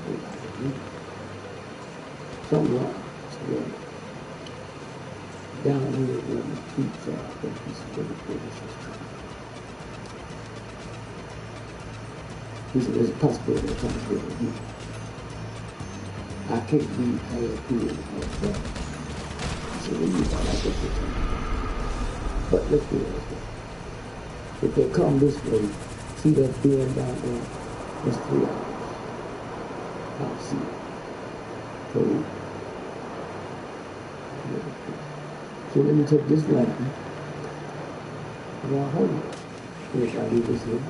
Something wrong. So, down here where the streets are, I think he's where the police is coming. He said, "There's a possibility of something good with you. I can't be half here and half there." I said, "Well, you thought I could do something. But let's do it like that. If they come this way, see that bend down there, it's 3 hours. I'll see it." So let me take this lantern and I'll hold it. And if I leave this here,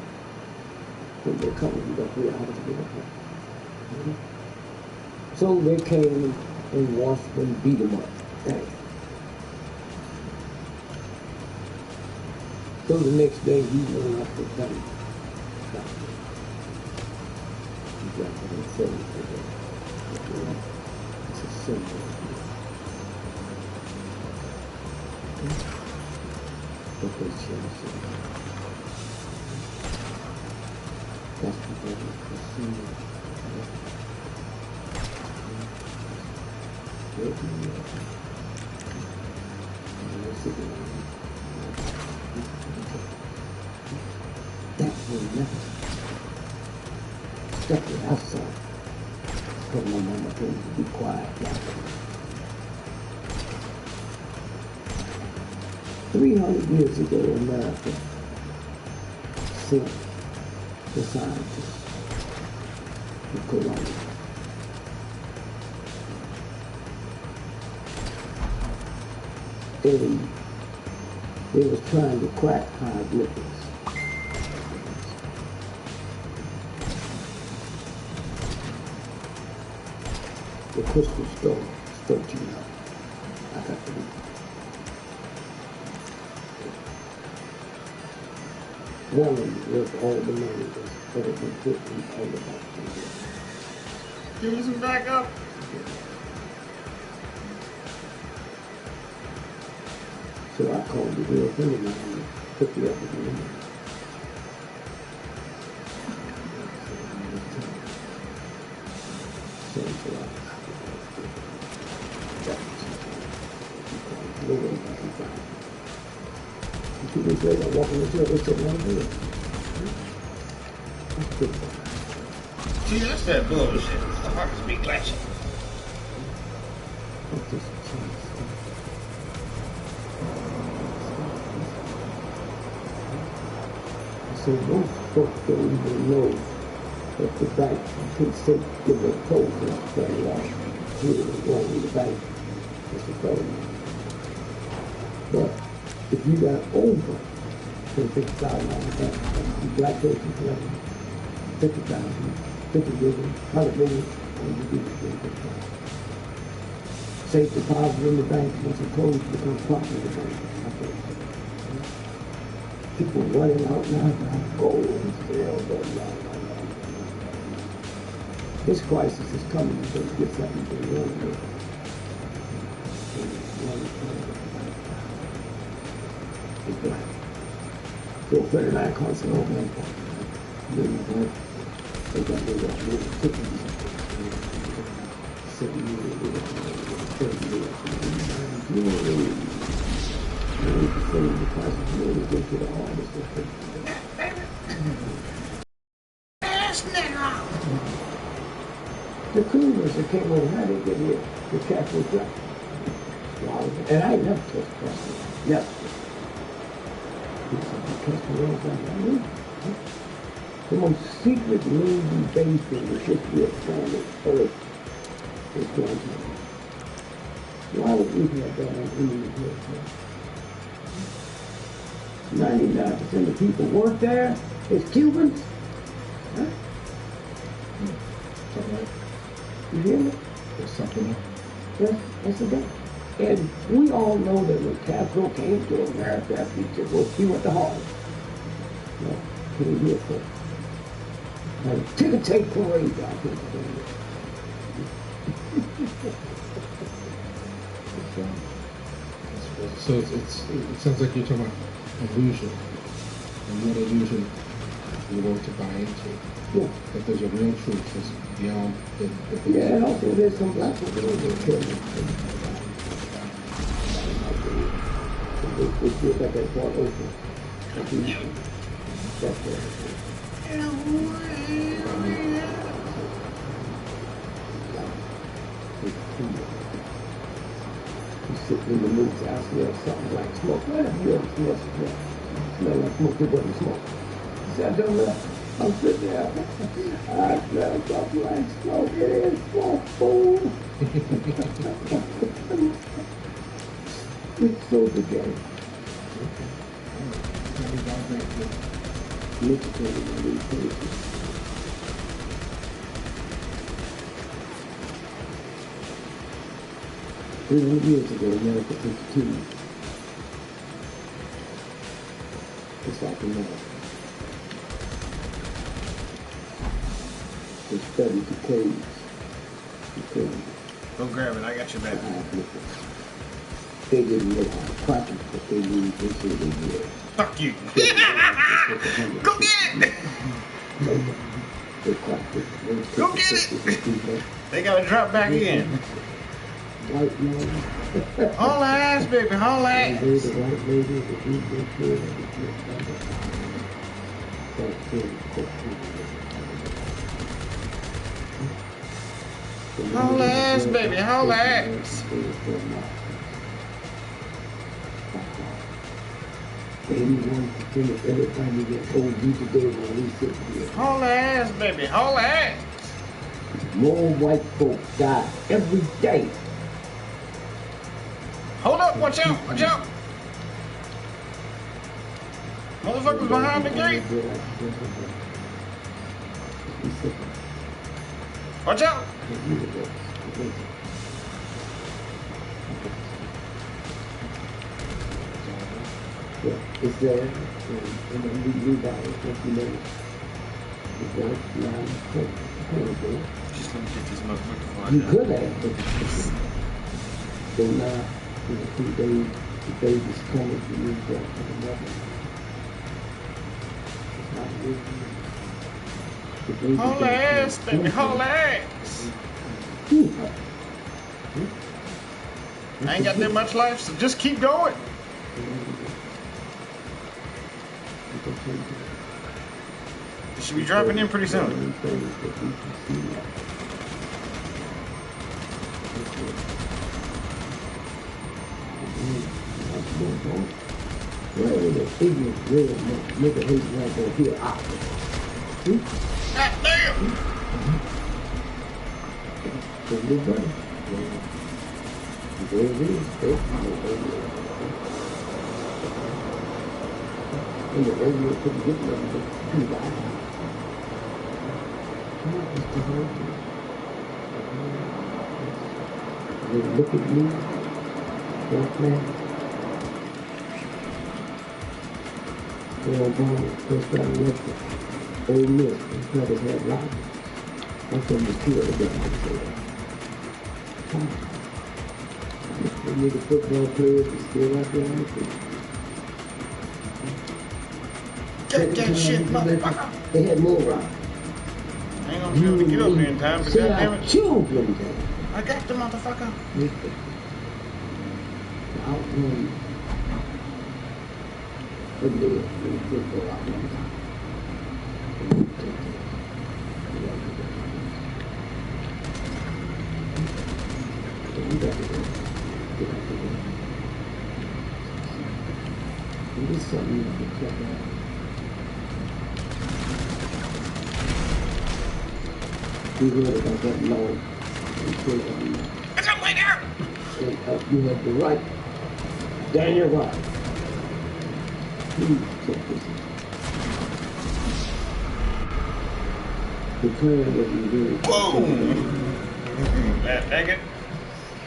when they come, you got 3 hours to get up here. So they came and washed them, beat them up. Dang. So the next day he went up the bank. He got to the phone for that. It's a symbol. But they changed it. That's what they were that will never step it outside. Because my mama told me to be quiet. 300 years ago, America sent the scientists to Columbia. They was trying to crack hieroglyphics. The crystal stone, 1300. I got to read it. One of them was all the money that had been put in all the boxes. Give me some backup. So I called the real friend of mine and put the other one in there. And 2 days later, I walk in the jail, they said, "One here." That's good. See, that's that bullshit. It's the heart to be glitching. So most folks don't even know that the bank can say, give a toll for that very long. Here is going to the bank. It's the government. But if you got over $50,000 on the bank, you black person collecting 50,000, 50 million, 100 million, and you do the thing. Safe deposit in the bank, once it closes, it becomes property in the bank. People running out now, gold and silver. This crisis is coming because it gets something to run with. It's black. So a friend and I constantly over and they got little cookies. 7 years, 30 years. The crisis really go to the hardest of things. The coolers that came over, how they get here, the cash was black. And I never touched plastic. Never. The most secret Navy base in the history of planet Earth is Guantanamo. Why would we have that on enemy here? 99% of people work there. It's Cubans. Huh? You hear me? There's something there. That's the thing. And we all know that when Castro came to America after he said, "Well, he went to Harlem." No, he was here first. Had a ticker tape parade out here. So it sounds like you're talking about illusion, and what illusion you're willing to buy into. Yeah. That there's a real truth that's beyond the yeah, and also there's some black people who will kill me. They still got that part open. That's it. You sit in the moods, I smell something like smoke. Well, you ever smell smoke? Smell like smoke, it wasn't smoke. You see, I don't know. I'm sitting there. I smell something like smoke. It is smoke, fool. It's so the game. Years ago, America Institute. It's like another. They studied the caves. Go grab it. I got your back. They didn't know how to crack it, but they knew they said they did. Fuck you. Go get it. They cracked it. Go get it. They gotta drop back in. White man. Haul ass, baby. Haul ass. The white lady, the Hebrew kid, Haul ass, baby. Haul ass. Everything get OD today when we sit here. Haul ass, baby. Haul ass. More white folks die every day. Hold up. Watch out. Watch out. Motherfuckers behind the gate. Watch out. Yeah, it's there, and then we buy it, if you know it. It's there, Just let me get this motherfucker. you could have, but they're not, the baby's coming to use that for the mother. It's not good. Haul ass, baby. Haul ass. I ain't got that much life, so just keep going. It should be dropping in pretty soon. Well, the ignorant real nigga hates right there here. God damn! The new brother. There it is. And the radio couldn't get nothing but too loud. They look at me, black man. They all born first time elected. Old Miss, his brothers had lives. That's when the two of them they need a football players to still out there on the field. Get that shit, motherfucker. They had more rock. I ain't gonna be able to get up here in time, but goddamn it. I got the motherfucker. This is something you can check out. We heard about that law. It's up right there! You have the right. Daniel right. Please check this out. Declare that you did. Whoa! That nigga.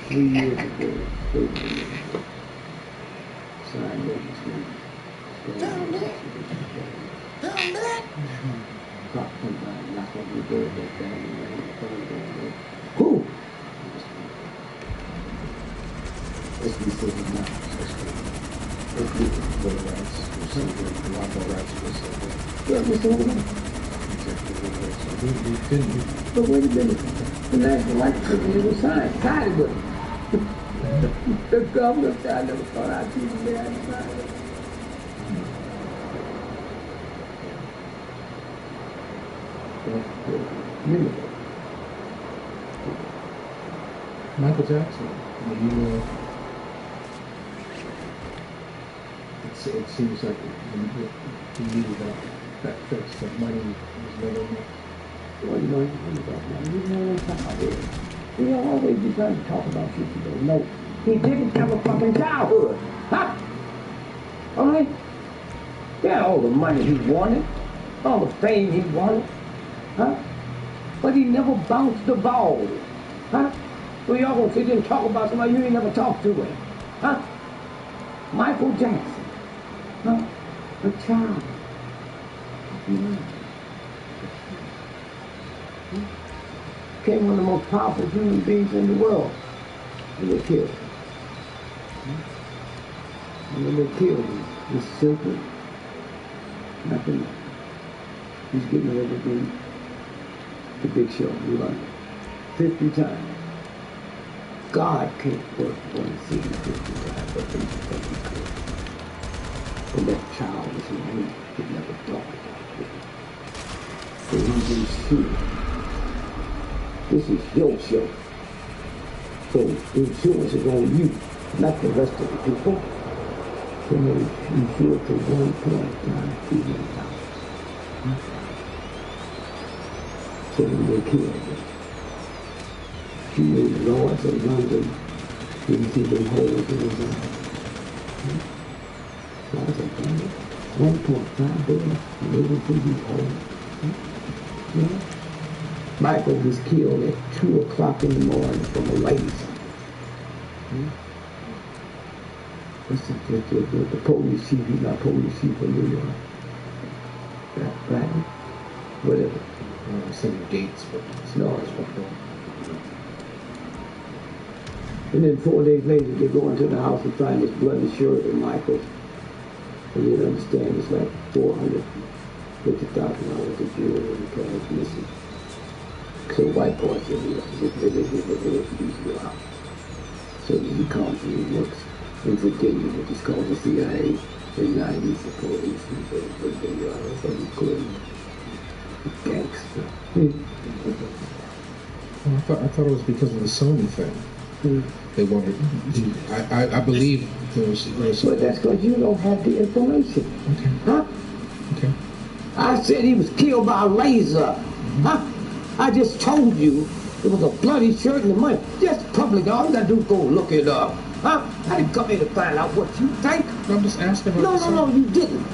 3 years ago, signed legislation. Down there. Down there. Cop come by and knock on your door that day and phone down there. Who? Let's be civil now. Let's be civil rights. A lot more rights for civil. Yeah, we're civil rights. Exactly. But wait a minute. The National Rights Committee was sided with it. The governor said, I never thought I'd see the man side with it. Michael Jackson, it seems like he needed that fix. That money was never enough. What do you know about money? You know what I'm talking about. We always be trying to talk about shit you don't know. He didn't have a fucking childhood. Huh? Alright? He had all the money he wanted, all the fame he wanted. Huh? But he never bounced the ball. Huh? So y'all gonna sit there and talk about somebody you ain't never talked to him. Huh? Michael Jackson. Huh? A child. Became one of the most powerful human beings in the world. And they killed him. And when they killed him, it's simple. Nothing. He's getting ready to be the big show in London. 50 times. God can't work one city 50 times, but they think he could. And that child was weak. He never thought about it. So he's insured. This is your show. So insurance is on you, not the rest of the people. So they insured for $1.5 billion. So when they killed him, he made laws in London, didn't see them holes in his eyes. So I said, $1.5 billion, you didn't see these holes. Yeah. Michael was killed at 2 o'clock in the morning from a race. The police chief, he's not police chief of New York. Right? Whatever. Some dates, but no, it's not. And then 4 days later, they go into the house and find this bloody shirt of Michael. And you understand, it's like $450,000 of jewelry and cash missing. So white boy said, we have to get rid of these out. So he comes and he looks in Virginia, which is called the CIA, and now he's the police, and they are good gangster. Well, I thought it was because of the Sony thing. They wanted. I believe there was. But that's because you don't have the information. Okay. Huh? Okay. I said he was killed by a laser. Huh? I just told you it was a bloody shirt and the money. Just public. All you gotta do is go look it up. Huh? I didn't come here to find out what you think. I'm just asking. No, you didn't.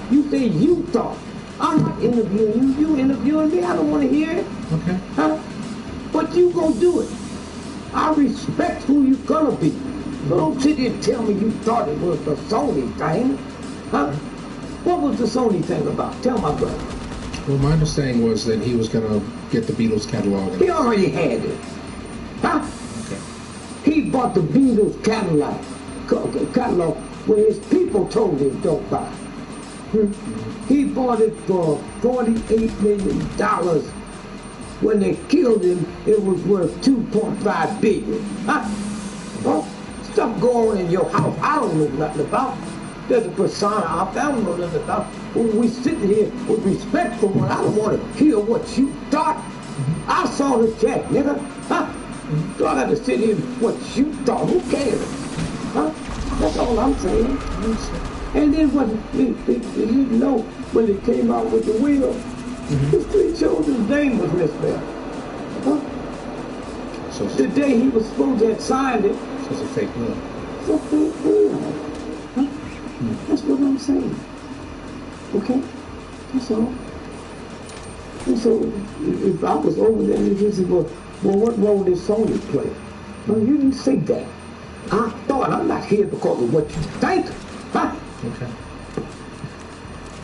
You said you thought. I'm not interviewing you. You interviewing me. I don't want to hear it. Okay. Huh? But you gonna do it. I respect who you gonna be. So don't sit here and tell me you thought it was the Sony thing. Huh? What was the Sony thing about? Tell my brother. Well, my understanding was that he was going to get the Beatles catalog. He already had it. Huh? Okay. He bought the Beatles catalog when his people told him don't buy. He bought it for $48 million. When they killed him, it was worth $2.5 billion. Huh? Well, stuff going on in your house I don't know nothing about. There's a persona out there I don't know nothing about. When we sitting here with respect for one, I don't want to hear what you thought. I saw the check, nigga. Huh? So I got to sit here with what you thought. Who cares? Huh? That's all I'm saying. And then what you didn't know when they came out with the will, his 3 children's name was misspelled. Huh? So the day he was supposed to have signed it. So it's a fake will. It's a fake will. Huh? That's what I'm saying. Okay? That's all. And so if I was over there and he said, well, what role did Sony play? Well, you didn't say that. I thought I'm not here because of what you think. Huh? Okay.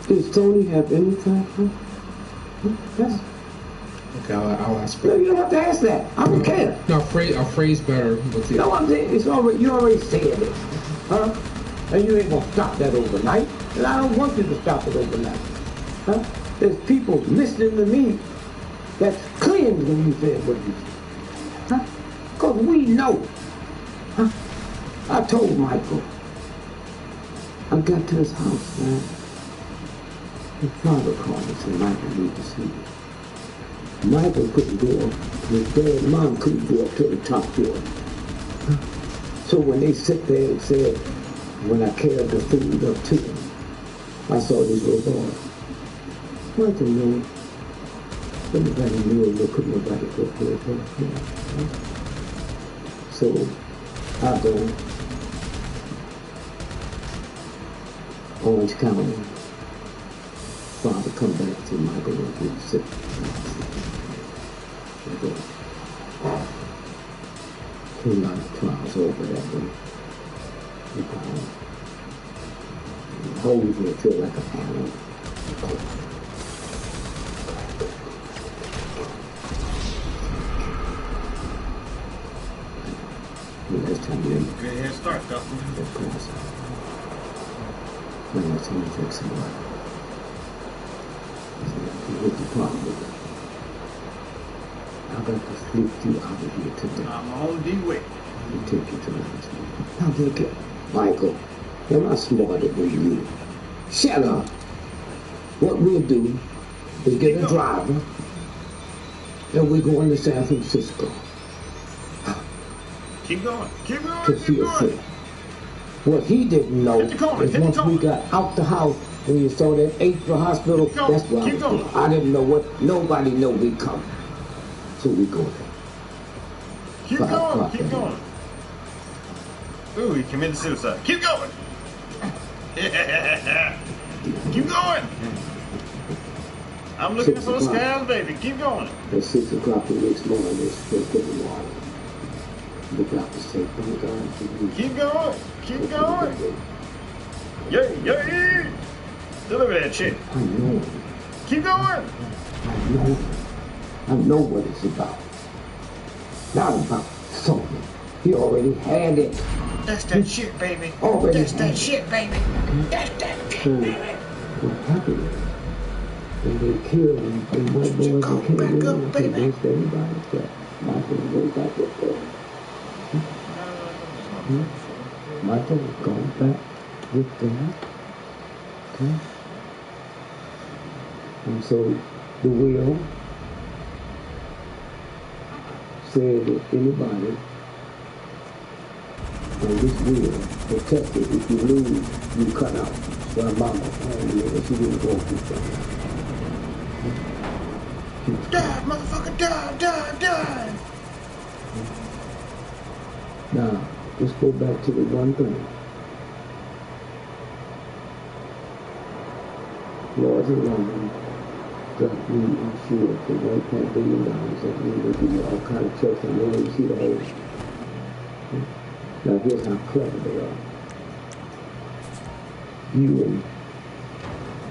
Did Sony have any time? Yes. Okay, I'll ask. No, you don't have to ask that. I don't care. No, I'll phrase better with the. No, I'm saying it's already, you already said it. Huh? And you ain't gonna stop that overnight. And I don't want you to stop it overnight. Huh? There's people listening to me that's cleansed when you said what you said. Huh? Because we know. Huh? I told Michael. I got to his house, man. His father called and said, Michael, need to see you. Michael couldn't go up. His dad and mom couldn't go up to the top floor. Huh? So when they sit there and said, when I carried the food up to him, I saw this little boy. Michael knew. Everybody knew it, but couldn't nobody go for it. So I go Orange County. Father come back to Michael and get sick. I go. Whole lot of trials over that way. You go. The holes will feel like a animal. Last time you good head start, Dustin. of course. Last time you took somebody. What's the problem with it? I got to sleep you out of here today. I'm on the way. Let me take you to the hospital. Now take it. Michael, am I smarter than you? Shut up. What we'll do is get a driver and we're going to San Francisco. Keep going. Keep going. To see a friend. What he didn't know is once we got out the house and you saw that April hospital, that's where I was going. I didn't know what, nobody know we come. So we go there. Keep going. Keep going. Ooh, he committed suicide. Keep going. Keep going. I'm looking for the skies, baby. Keep going. At 6 o'clock the next morning, they still getting water. The doctor said, thank God for you. Keep going. Keep going. Yay, yay. Deliver that shit. I know. Keep going. I know what it's about. Not about something. He already had it. That's that shit, baby. Already That's that shit, baby. That's that shit, baby. What happened? When they killed him, they went boys and killed him. They against everybody. Michael went back up there. Michael was going back with them. Okay? And so the will said that anybody on this will protected, if you lose, you cut out. Well, mama, she didn't go through that. Die, motherfucker, die, die, die. Now, let's go back to the one thing. Laws of London got me insured for $1.1 billion. That means they give you all kind of checks and they don't even see the whole. Now, here's how clever they are. You and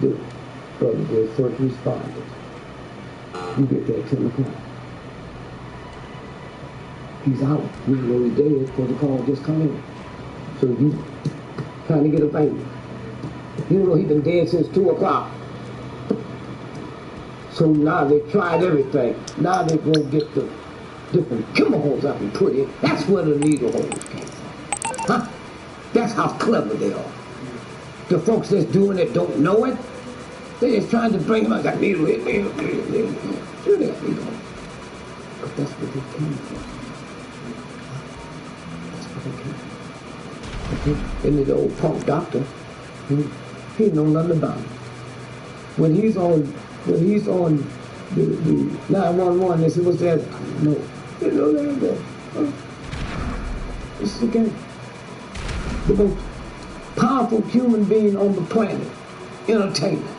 the first responders, you get there at 10 o'clock. He's out. You know he's dead before the call just come in. So you trying to get a baby. You know he's been dead since 2 o'clock. So now they tried everything. Now they're going to get the different chemicals I can put in. That's where the needle holes came from. Huh? That's how clever they are. The folks that's doing it don't know it. They're just trying to bring them. I got needle in, needle. Sure, there we go. But that's where they came from. And the old punk doctor, he know nothing about it. When he's on the 911, they say, what's that? No. You know that. This is the game. The most powerful human being on the planet, entertainment.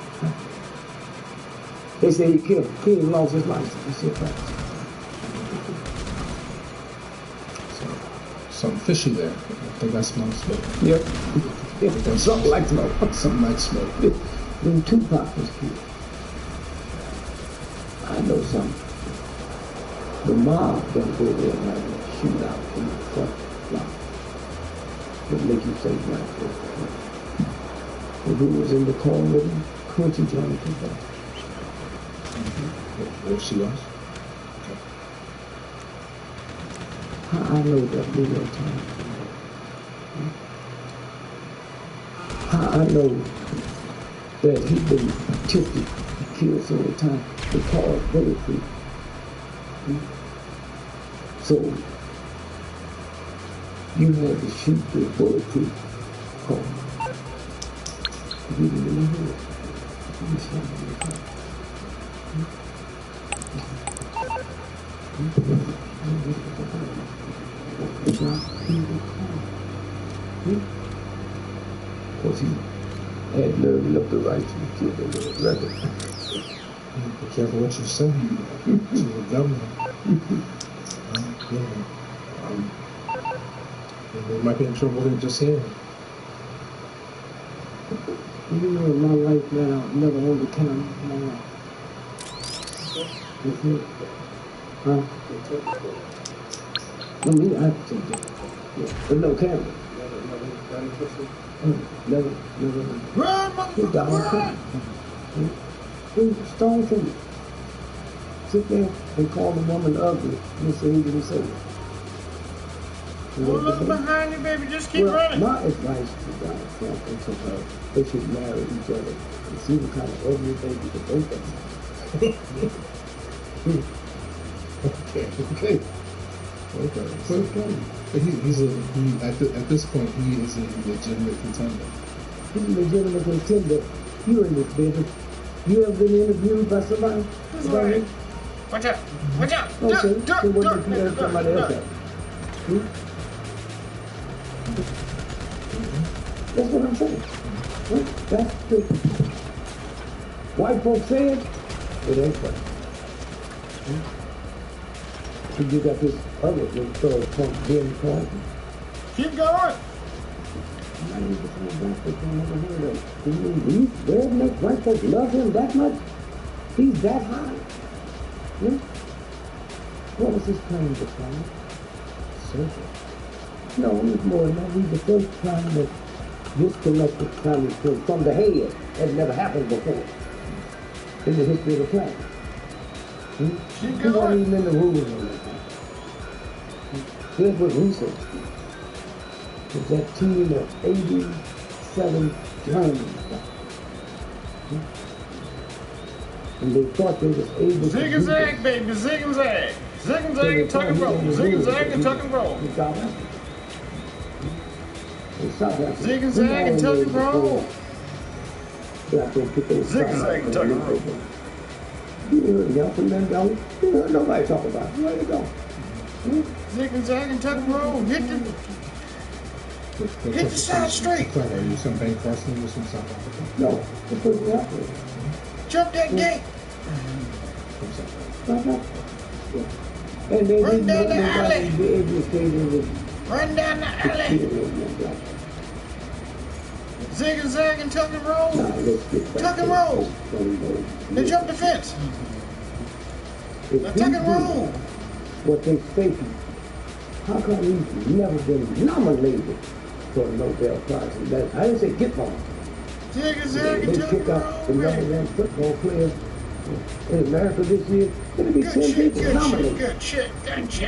They say he killed him. He lost his life. That's it, right? Something fishy there. I think that's smoke. Yep. Yeah, something like smoke. Something like smoke. When Tupac was killed, I know something. The mob don't go there and like shoot out in the front block. That make you say black folks. And who was in the car with him? Quincy Jonathan. Where she was? How I know that New York Times? How I know that he been tilted, killed so many times, the car is bulletproof. So you had to shoot the bulletproof car. You didn't even hear it. You shot him in the car. Because he had nerve enough to write to kill them with a record. Be careful what you say to the government. We might be in trouble with it just here. You know, in my life, man, I've never owned a camera in my life. Huh? No, me, I have to take that. Yeah. But no camera. Never. Sit down and stone for me. Sit there and call the woman ugly and say he didn't say it. Well, look behind you, baby. Just keep running. My advice to Donald Trump and to her, they should marry each other and see what kind of ugly baby that both of them. Okay. But at this point, he is a legitimate contender. He's a legitimate contender. You're in this business. You ever been interviewed by somebody? Right. Watch out. Watch out. Okay. So what if you have somebody else out? That's what I'm saying. That's the white folks saying it ain't funny. So you got this other little third punk Ben Carson. Keep going. These redneck white folks love him that much? He's that high? Yeah? What was his claim to fame? Social. No, he's more than that. He's the first time that disconnected coming from the head had never happened before in the history of the planet. He wasn't even in the room when that happened. Here's what research did. It's that team of 87 Germans. And they thought they was able to zig and zag, baby, zig and zag. Zig and zag and tuck and roll. Zig and zag and tuck and roll. Zig and zag and tuck and roll. Zig and zag and tuck and roll. You heard y'all from them down. You heard nobody talk about it. Where they go? Zig and zag and tuck and roll. Hit the side street. Are you some bank person or some South Africa? No, the person out there. Jump that gate. And they run down the alley. Run down the alley. Zig and zag and tuck and roll. Tuck and roll. Then jump the fence. Now tuck and roll. What they thinking? How come he's never been nominated for a Nobel Prize? I didn't say get one. Zig and zag and tuck and roll. The number one football players in America this year. It'll be 10 people nominated. Good shit. That's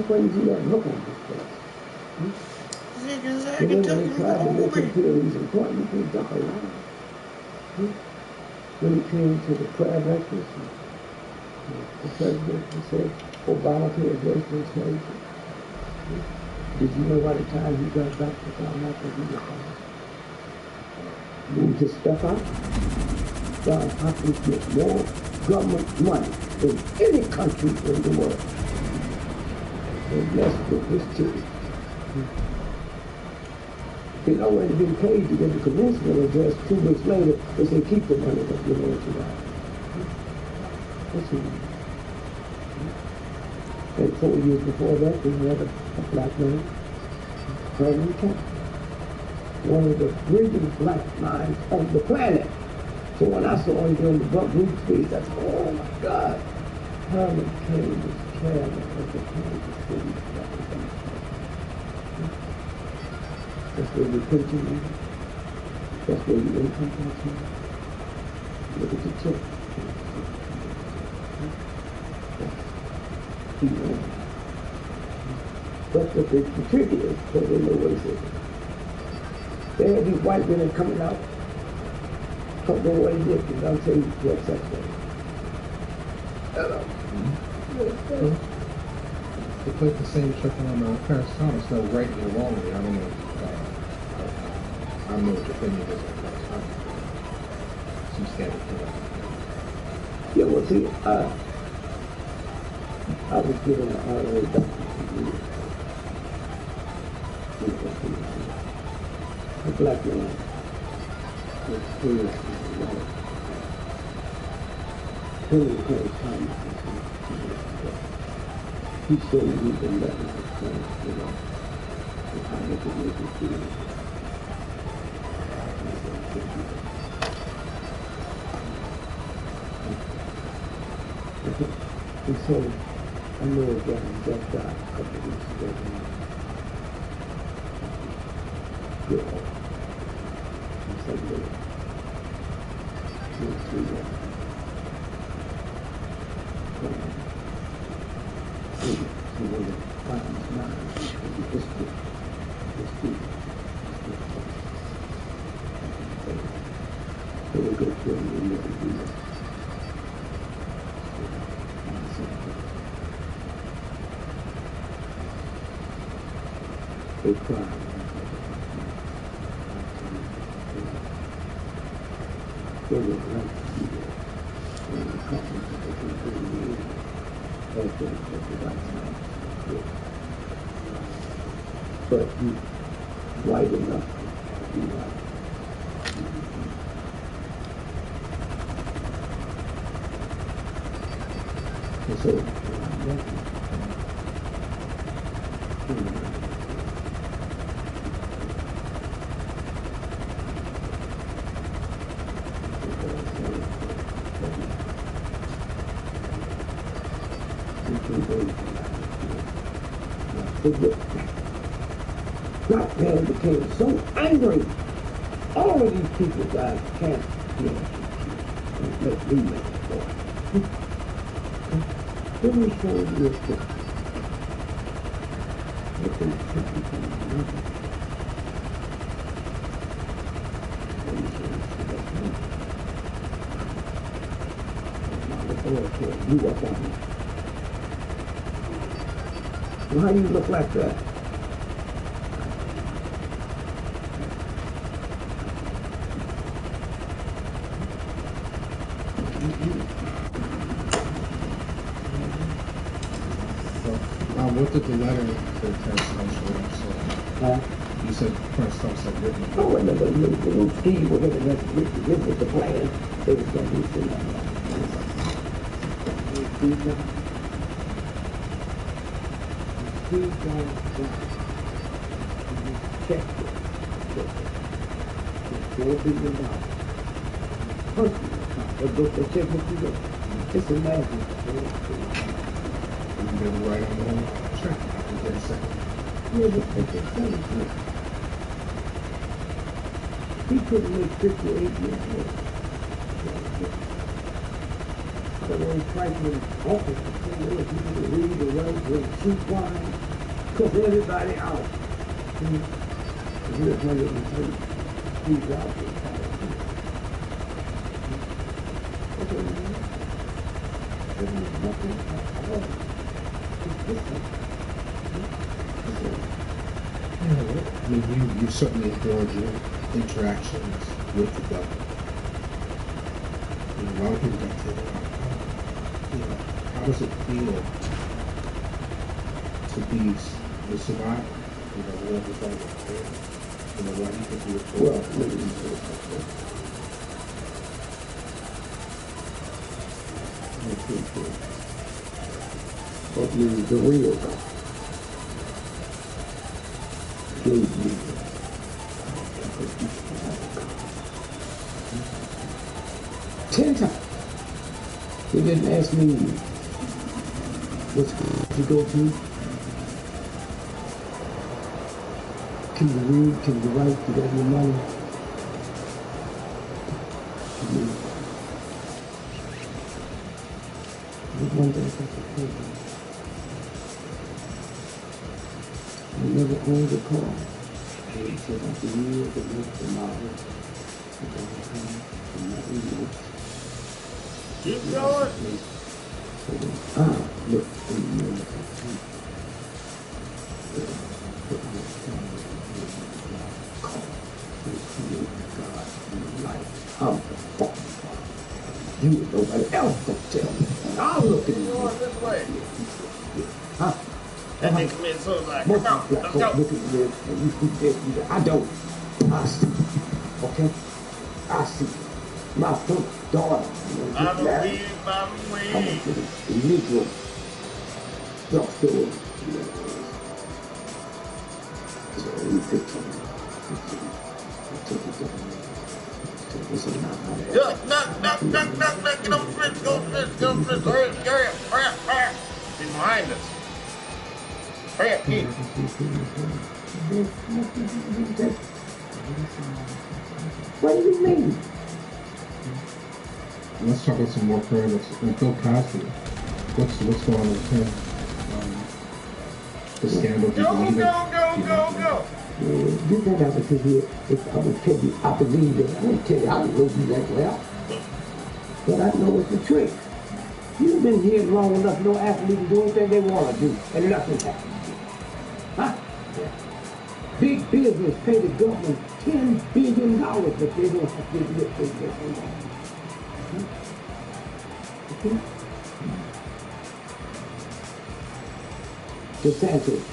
why you see that look on his face. Zig and zag and tuck and roll. He's important. You can't jump around. When he came to the prayer breakfast, the president said, Obamacare goes to slavery. Did you know by the time he got back to South Africa, he moved his stuff out? John Hopkins gets more government money than any country in the world. And that's with his children. He'd already been paid to get the commencement address. 2 weeks later, they said, keep the money, but you know what you got. That's what and 4 years before that, we had a black man, President Trump. one of the greatest black minds on the planet. So when I saw him doing the Buck Roots speech, I said, oh my God, Herman Cain was chairman of the Kansas City Representation. That's where your pension is. That's where your income comes from. Look at your check. That's what they contributed, because they know what it is. They had these white women coming out, don't know what it is, and I'll tell you what's up there. Hello. To put the same trick on Clarence Thomas, no right or wrong. I don't know. I don't know what your opinion is on Clarence Thomas. Some scandal for that. Yeah, well, see, I was given an honorary doctorate. A black man was experienced white. Henry Clarence Thomas. He showed me the letters of Clarence, you know, and how they could make it feel. And so, I know a guy just died a couple of weeks ago. Good. And so good. Good to you. So when the bottom's not, it's good. So we go through and we never do that. They cry. They would like to see it. And the couples that they can bring in as they at the right time. But he's white enough to be white. And so, BlackPanther became so angry. All of these people guys can't let me make it for it. Let me show you this thing. Look at this thing. Let me show you this. You up on me. Well, how do you look like that? What did the letter to Clarence Thomas say? You said Clarence Thomas had written it. Oh, and the little scheme was it, this was the plan. They was going to do something like $4 billion. Personal. Just imagine. You better write on the whole check. Get a second. Yeah, but he couldn't make 58 years old. Otherwise, Franklin's office was so good, he would read the roads with cheap wine, cook everybody out. He was 103. He's out there. I mean, you certainly enjoyed your interactions with the government. You know, a lot of people don't think about, you know, how does it feel to be the survivor? You know, what was all the pain? You know, why do you think you were told? Well, let me say something. What means the real God gave me They didn't ask me what school to go to. Can you read? Can you write? Do you have your money? There's one thing that's crazy. I never owned a car. It said I could use the most of my life. Keep going. Look, I'm the fucking God. You and nobody else can tell me. I'll look at you. Going this way. Huh? That nigga committed suicide. Most Come on, black let's folks go. look at you and you think that I don't. I see. Okay? I see. My first daughter. I don't leave my way. I'm going to the Negro drugstore. So we 15. Duck, duck, duck, duck, duck, duck. Get on the fence, go on the fence, get on the fence. Hurry up, hurry up, hurry up, hurry up. He's behind us. Hurry up, Pete. What do you mean? Let's talk about some more current. And Bill Cosby. What's going on with him? The scandal. Go. You think I would tell you, I would tell you, I believe that. I wouldn't tell you I don't know you that well. But I know it's the trick. You've been here long enough, no athlete can do anything they want to do, and nothing happens. Huh? Yeah. Big business pay the government $10 billion, but they don't have to give it to them. Okay? DeSantis,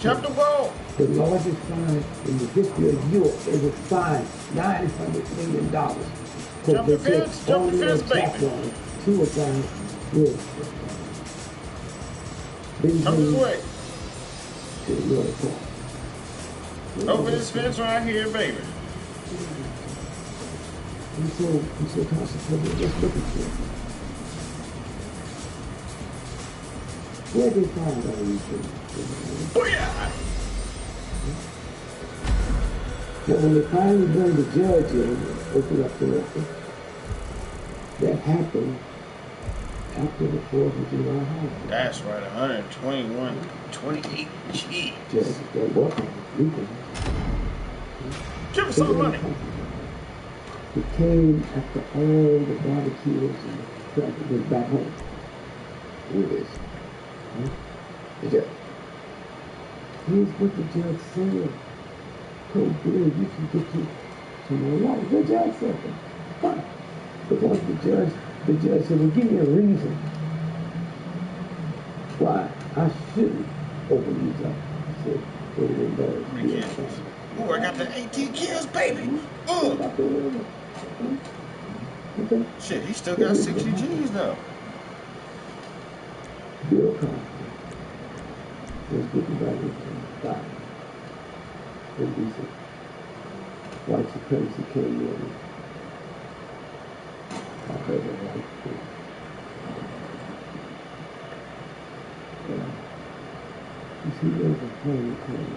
Jump the wall. the largest fine in the history of Europe. They were fined $900 million. Jump the fence, baby. Two of them will. Come this way. To the other part. Over this fence right here, baby. He's so concentrated. Just look at you. Where they find all these things? Oh yeah. But when they finally bring the judge in and open up the record, that happened after the 4th of July holiday. That's right, 121.28 G. Just that wasn't legal. Give us some money. It came after all the barbecues and traffic was back home. Who is? The judge. Here's what the judge said. Told Bill, you can get you some more water. The judge said that. Fine. Because the judge said, well, give me a reason why I shouldn't open these up. I said, Oh, I got the 18 kills, baby. Okay. Shit, he still got 60 G's though. Bill Cosby was getting back into style. Indecent. White supremacy came in. I heard it right through. You see, there's a thing called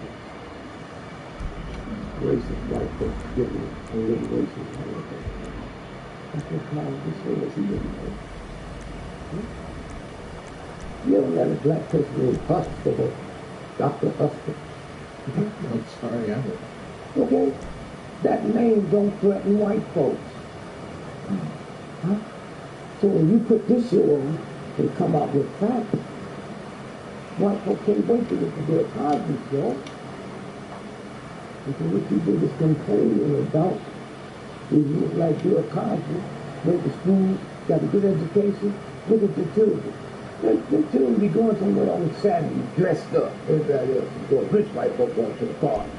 racist white folks giving a little racist holiday. That's what Cosby says. He didn't know. You ever met a black person named Huster, Dr. Huster? I'm sorry, I haven't. Okay? That name don't threaten white folks. Huh? So when you put this show on and come out with facts, white folks can't wait to get to Bill Cosby show. Because what you did is complaining about is you look like Bill Cosby, went to school, got a good education, look at your children. Their children be going somewhere on Saturday, dressed up. Everybody else is going. Rich white folk going to the party.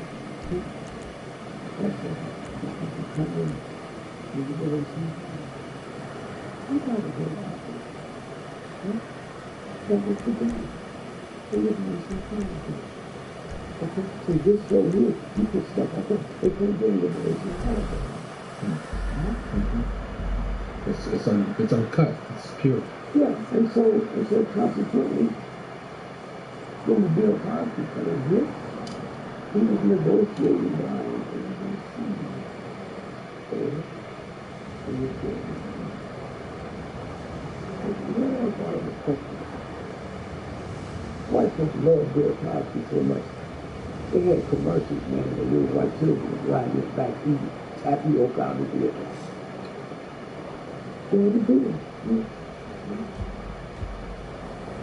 That's it. You get what I'm saying? You gotta get out there. That's what you do. They live in the same country. Okay? So this show here, you put stuff like that. They couldn't do liberation politics. It's uncut. It's pure. Yeah, and so consequently, when the Bill Cosby came here, he was negotiating down white folks love Bill Cosby so much. They had commercials, man, that little white children riding his back eating tapioca out of the beer. They had to do it.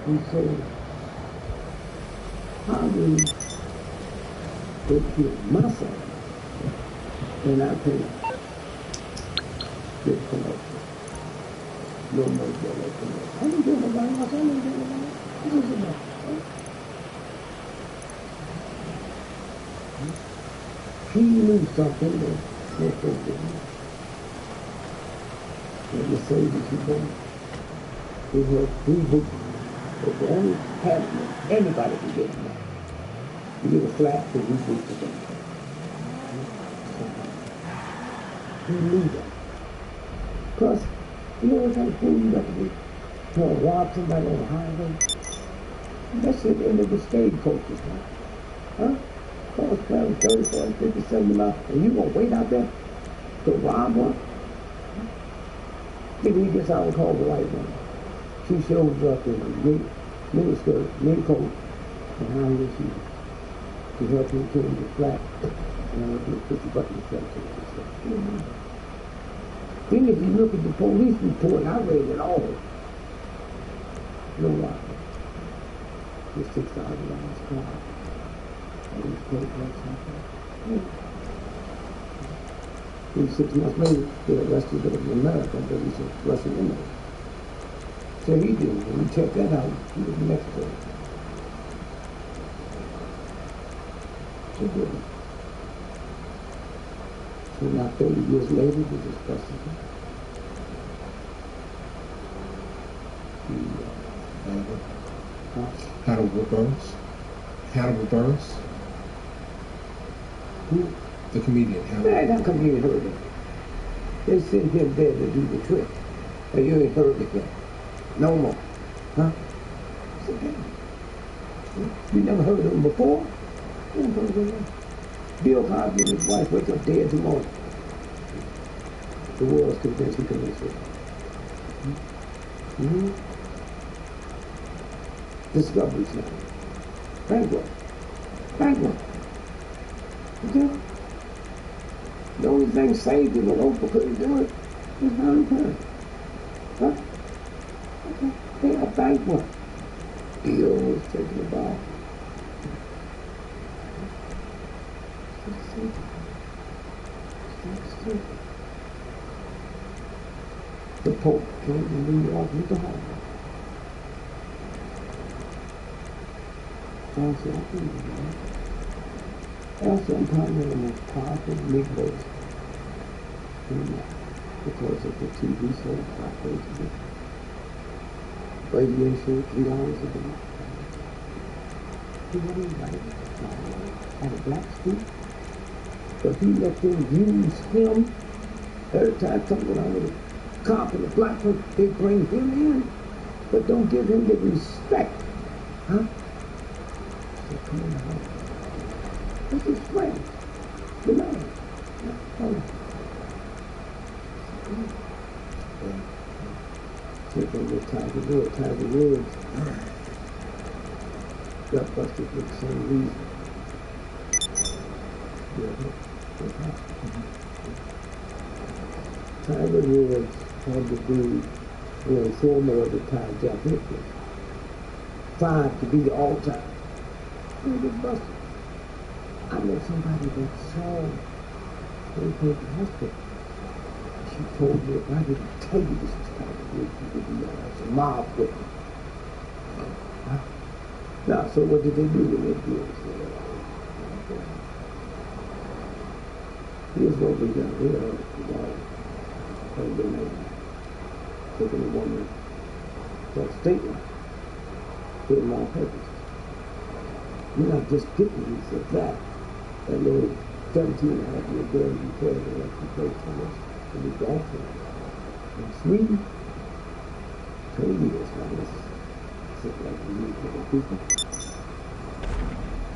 And so, how do they get my son and I pay this commercial? No more yellow commercial. I didn't get nobody else. I didn't get nobody else. This is enough. He knew something that most folks didn't. When the Mercedes he bought, he had 3 books. But the only happening, anybody can get them. You get a flat for 3 books a day. He knew that. Plus, you know what kind of fool you got to be? To rob somebody on the highway? That's the end of the stagecoaches, man. Huh? Cars traveling 30, 40, 50, 70 miles, and you gonna wait out there to rob one? Then he gets out and calls the white woman. She shows up in a mini skirt, mini coat, and high heel shoes. She helps him change the flat, and he'll put the button in the Then if you look at the police report, I read it all. No lie. It's $6,000 car. And he's paid for something. Then 6 months later, they arrested him in America, but he's a Russian inmate. So he did. When you check that out, he was in Mexico. So good. So now 30 years later, he's just president. Hannibal Buress. Hannibal Buress. Who? The comedian. Hannibal. Man, how come you ain't heard of him? They sent him there to do the trick. And you ain't heard of him. No more. Huh? You never heard of him before? You never heard of him. Bill Cosby and his wife wake up dead tomorrow. The world's convinced he commits suicide. Mm-hmm. Discovery Channel. Bankrupt. Bankrupt. Okay? The only thing saved him when Oprah couldn't do it was Harry Perry. Huh? Okay. They are bankrupt. Bill was taking a bath. The Pope came to New York with the home. Also, I'm probably the most powerful Negroes because of the TV show, radio show, 3 hours a day. He wasn't invited at a black school, but he let them use him. Every time something went on with a cop and a black person, they bring him in, but don't give him the respect. Huh? So come on now. This is friend. The man. Take on with Tiger Woods. Got busted for the same reason. Tiger Woods had to be the informer of the time, Jack Nicholson. 5 to be the all-time. He was busted. I know somebody that saw they paid the hospital. She told me, if I didn't tell you this was Tiger Woods, you would be as a mob with me. Now, so what did they do when they did this? Here's what we got here. The man taking a woman for a statement. Put him on purpose. You're not just getting these of that. That little 17 and a half year girl you carried her up and played for us and we golfed her. in Sweden, 20 years now. This is like the usual people.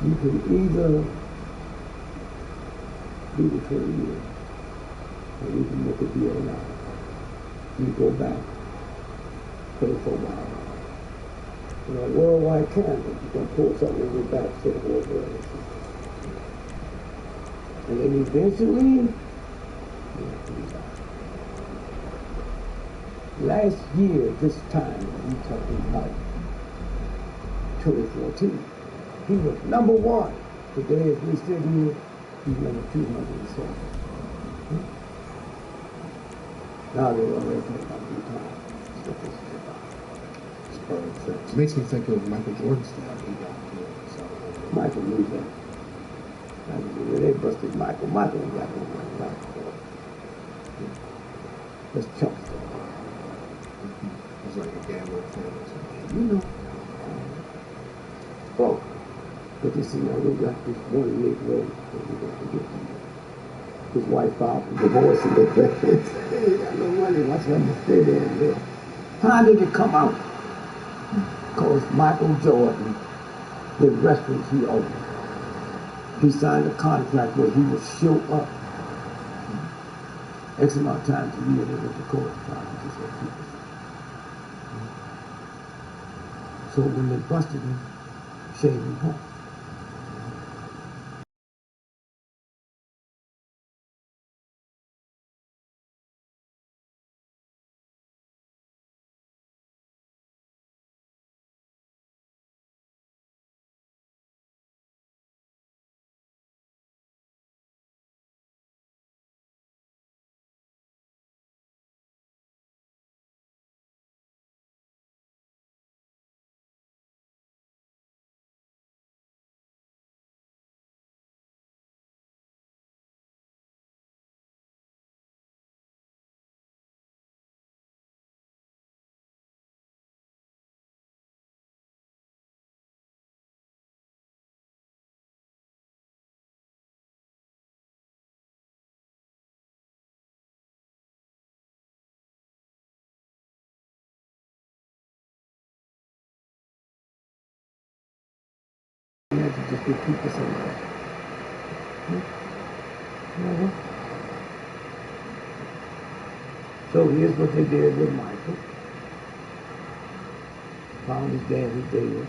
You can either do the 20 years, or you can make a deal now. You go back, pay for a while. You know, worldwide camera, you're going to pull something in your back, say the whole world. And then eventually, you have to be back. Last year, this time, we talking about 2014, he was number one. Today, as we sit here, he's number 207. Now they're already talking about new time. That's what this is about. It makes me think of Michael Jordan's dad. He got killed. So. Michael knew that. They busted Michael. Michael ain't got no money. That's chump stuff. It's like a gambling thing or something. You know. Oh, but you see, now we got this one Negro that we got to get him. His wife filed for divorce and they got no money. Watch them stay there and live. How did it come out? Because Michael Jordan, the restaurants he owned, he signed a contract where he would show up X amount of times a year. They went to court and tried to just let people. So when they busted him, shaved him home. Just give people something. So here's what they did with Michael. Found his daddy dead in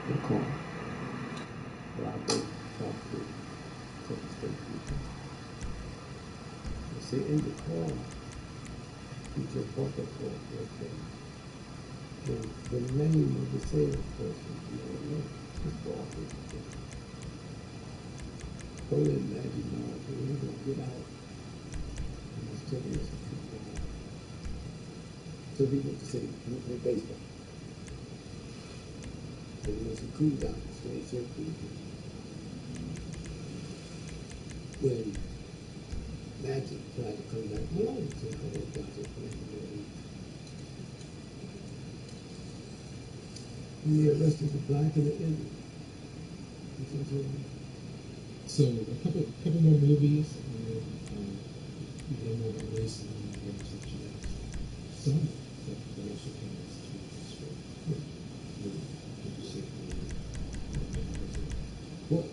the corner. Well, they talked to the state people. They say in the corner, he just bought that car right there. And the name of the salesperson, you don't know, just bought it. Go in, Maggie, now, and he's going to get out. And he's telling us to keep it out. So he went to say, he went to play baseball. So he wants to cool down, so he said, when Magic tried to come back home, he said, I want to get playing. He arrested the black and the Indian. So a couple more movies, and then you know more about race and representation. Some that also came as this show. What?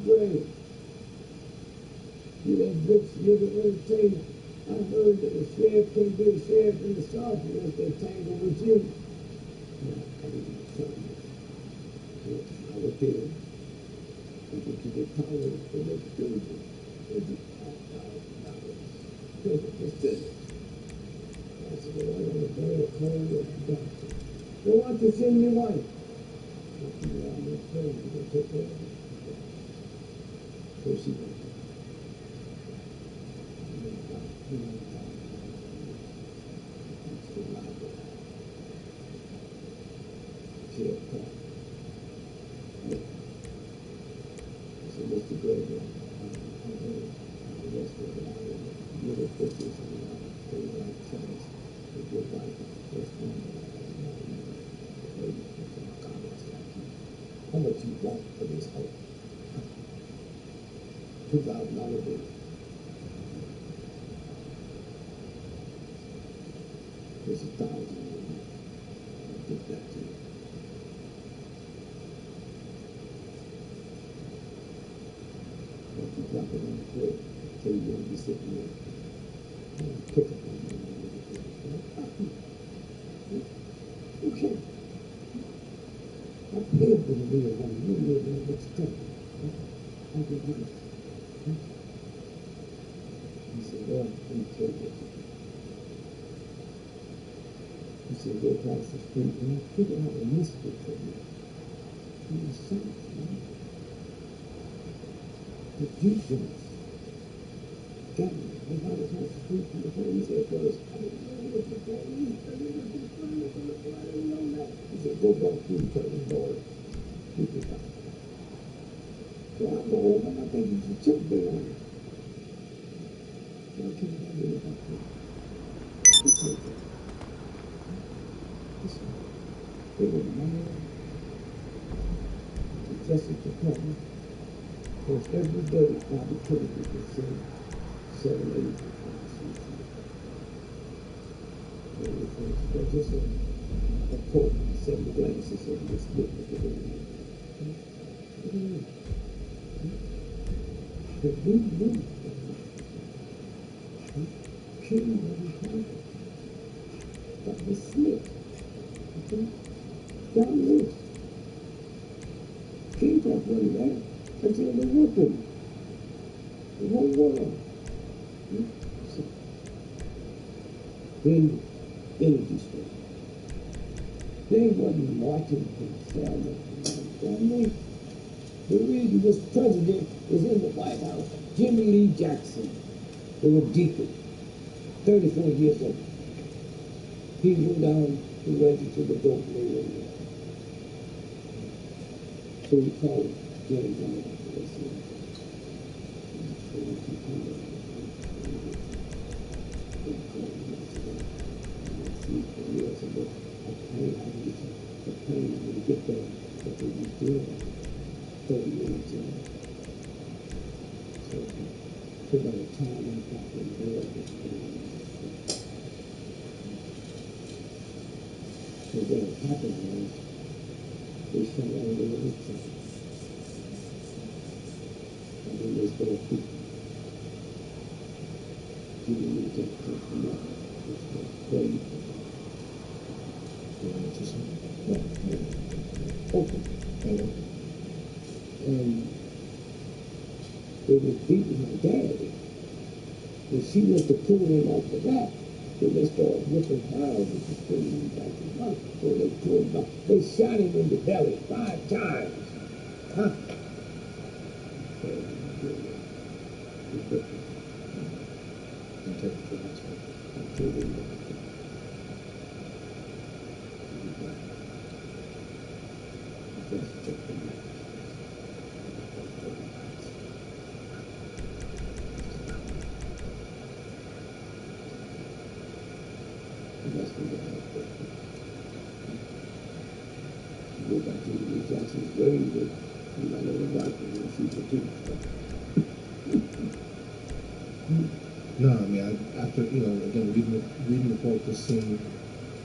Greg. You that rich nigga entertainer. I heard that the sheriff can't be a sheriff in the South unless they tangle with you. I didn't tell you. I was there. I think you get power for the student. I said, well, I want to bury a cold with the doctor. Go out to send your wife. I said, well, I'm not saying you're going to take care of it. So she went. Mr. Gregor, How much you want for this house? $2,000 bill. This is $1,000. I'll get that to you. If you drop it on the floor, tell you won't be sitting there. Pick up on you. Okay. I live with a real woman. You live in what you tell me. I get this. He said, well, let me tell you what you do. He said, go across the street and I figured out a mystery for you. He was saying, the defense got me. I got across the street from the police headquarters. I didn't know what the police. I didn't know that. He said, go back through the curtain door. Keep it back. So I go over and I think he's a chip there on it. Why can't I do it back there? He said, listen, they were mad to Justice Department. Because every day I be putting it to say 7, 8, they're just a quote, 7 glasses of this book that they're doing. But we knew King wasn't conquered. That was Smith. Okay? Down this. King wasn't there until they whooped him. The whole world. So, then energy story. They wasn't marching from Selma. The reason this president was in the White House, Jimmy Lee Jackson, they were deacon, 34 years old. He went down, he went into the door, they were there. So he called James Brown. Get there, but they were doing 30 minutes in. So by the time I got them there, so what happened was, they shot all the way inside. And then there's their people. Giving me just come up. It's crazy. Open. And they were beating my daddy. And she went to pull him off the back. So they started whipping her and just putting him back in front. So they pulled him back. They shot him in the belly 5 times. Huh? Go back to the Jackson's grave, but you might never got to see the two. No, I mean, after, again, reading the book, the scene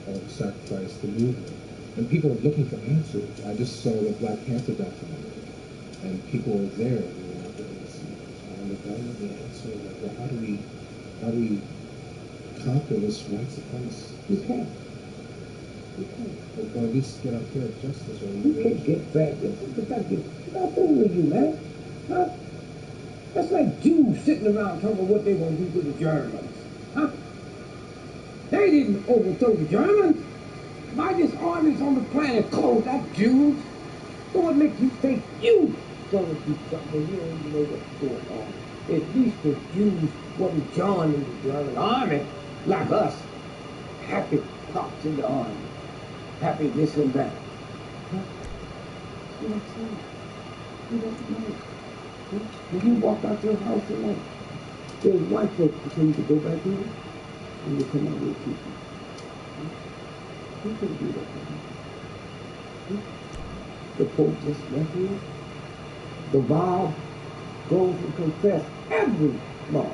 of the sacrifice, the movement, and people are looking for answers. I just saw the Black Panther documentary, and people were there, and they were out there to see, trying to find the answer, like, well, how do we conquer this white supremacy? We can't. Or at least get our fair justice. Or You can't get fair justice. Stop fooling you, man. Huh? That's like Jews sitting around talking about what they want to do to the Germans. Huh? They didn't overthrow the Germans. Largest armies on the planet called that Jews. So what makes you think you gonna do something when you don't even know what's going on? At least the Jews wasn't joining the German army like us. Happy cops in the army. Happy this and that. Huh? See what I'm saying? You don't know. When you walk out your house tonight, There's white folks continue to go back in and they come out with people. You couldn't do that. The Pope just left here. The vow goes and confess every law.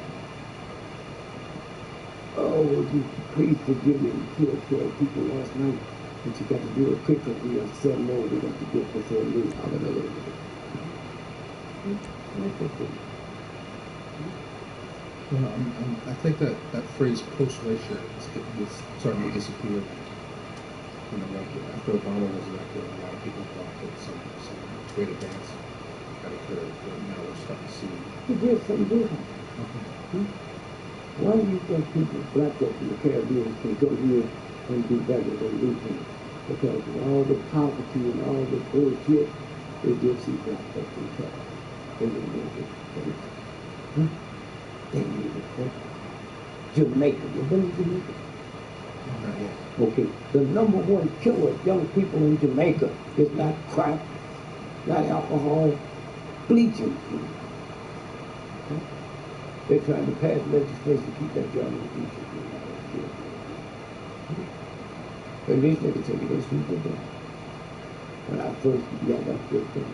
Oh, would you please forgive me? We killed 12 people last night, but you got to do it quick because we have 7 more we got to get before noon. How about that? Well, I think that phrase post-racial is starting to disappear. You know, like after Obama was elected, a lot of people thought that some great advance had occurred, but now we're starting to see. He did something different. Why do you think people, black folks in the Caribbean, can go here and do better than we can? Because of all the poverty and all the bullshit, they did see black folks in trouble. They didn't do it. They didn't do it. Jamaica, you been to Jamaica? Not yet. Okay, the number one killer of young people in Jamaica is not crack, not alcohol, bleaching. Okay? They're trying to pass legislation to keep that job in the future. But these niggas take it as super down. When I first got that good thing,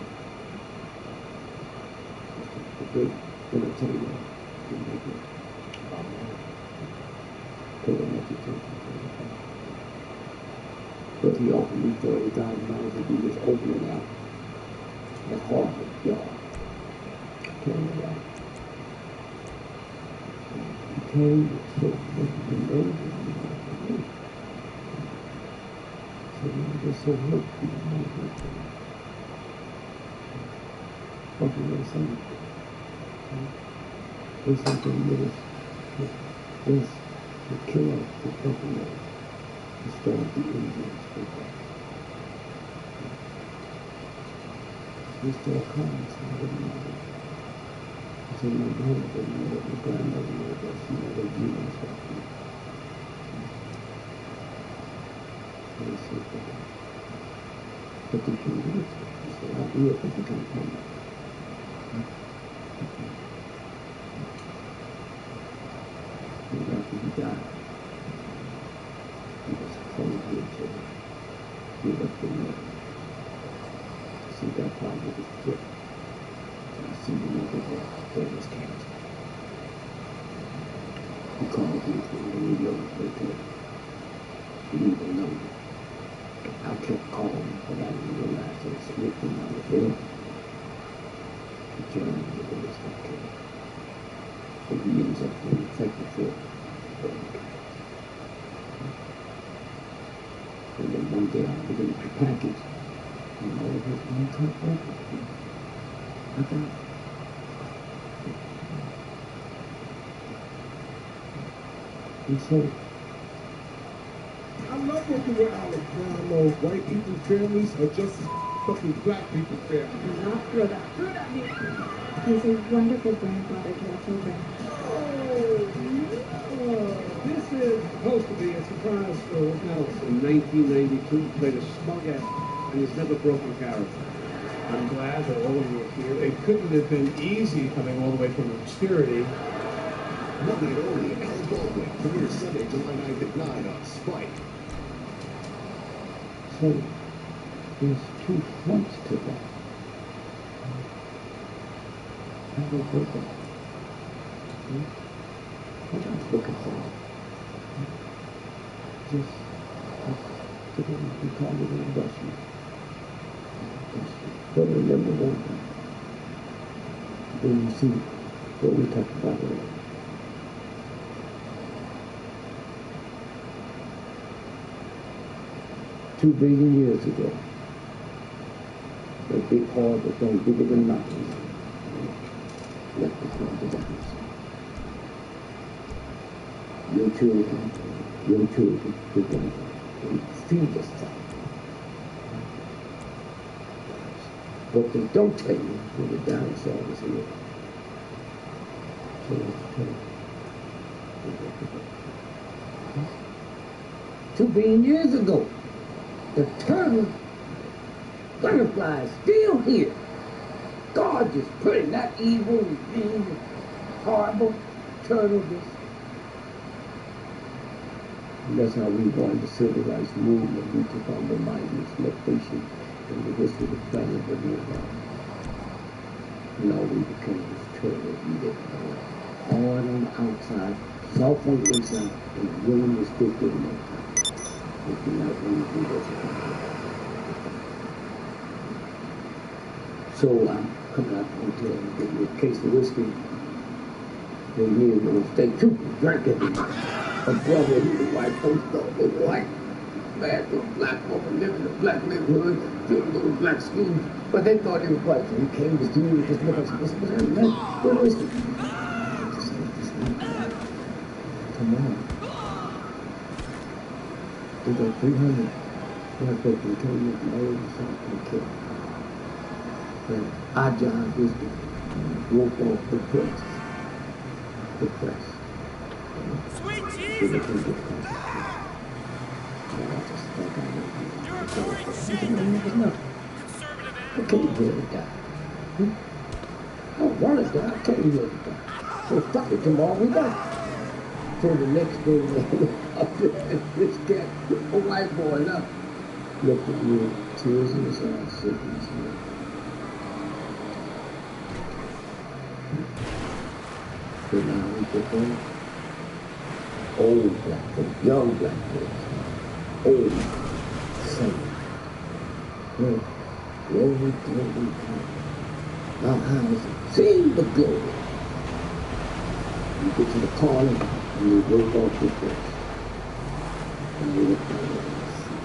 the great entertainer, paid him much attention. But he offered me $30,000 to do this opening out at Harvard Yard. Came around. He came so much to know that so he was so hurt. But he was something. There's something that is the killer of the company. He started the Indians for that. We still come, so I didn't know that. I said, my brother didn't know that, my grandmother knew that, she knew that demons got me. And he said, but they can do it. He said, I do it, but they can't come back. And after he died, he was close to each other. He left the man. See that part of his foot. And I see the nigga that was cancer. He called me from New York, but he didn't even know me. I kept calling, but I didn't realize that it slipped him out of bed. The journey of the was not killed. But he ends up being infected for it. And then one day I began to package, and all of his one cup open. I got it. And so, I love working with Alex. Now I know white people's families are just as fucking black people's families. Not brother. He's a wonderful grandfather to our children. This is supposed to be a surprise for Nelson. In 1992, played a smug ass and he's never broken character. I'm glad that all of you are here. It couldn't have been easy coming all the way from obscurity. One night only at Al Baldwin, premieres Sunday, July 9th at 9 on Spike. So, there's 2 fronts to that. I will go back. I'm not looking for it. Just, we call it an investment. But remember one thing. When you see what we talked about earlier. $2 billion years ago, a big horde that was bigger than mountains left us on the ground. Your children, we're going to feed us time. What they don't tell you when the dinosaur was here. So, 2 billion years ago, the turtle butterfly is still here. God just putting that evil, mean, horrible, turnovers. And that's how we won the civil rights movement. We took on the mightiest nation in the history of the planet that we around. And all we became was terror. We didn't know it. Hard on the outside, soft on the inside, and the woman was still good in that time. If you're not going to do this, so I'm coming out the hotel and getting me a case of whiskey. And me and the state trooper drinking. A brother, he was white folks, though, was white. Bad little black woman living in a black neighborhood, doing little black schools. But they thought he was white. So he came to see me, just look at me, what's happening, man? Where whiskey? Come on. They got 300 black folks who told me from all over the South and killed. And our job is to rope off the press. The press. Sweet Jesus! So they can get concentrated. I just think I know. I can't really die. I don't want to die. I can't really die. So fuck it, tomorrow we die. So the next day, this cat, a white boy, looked at me, tears in his eyes, shaking his head. So now we get on old black folks, young black folks, old, singing. Glory, glory, glory, glory. Our eyes sing the glory. You get to the corner and you break off your face. And you look down and see.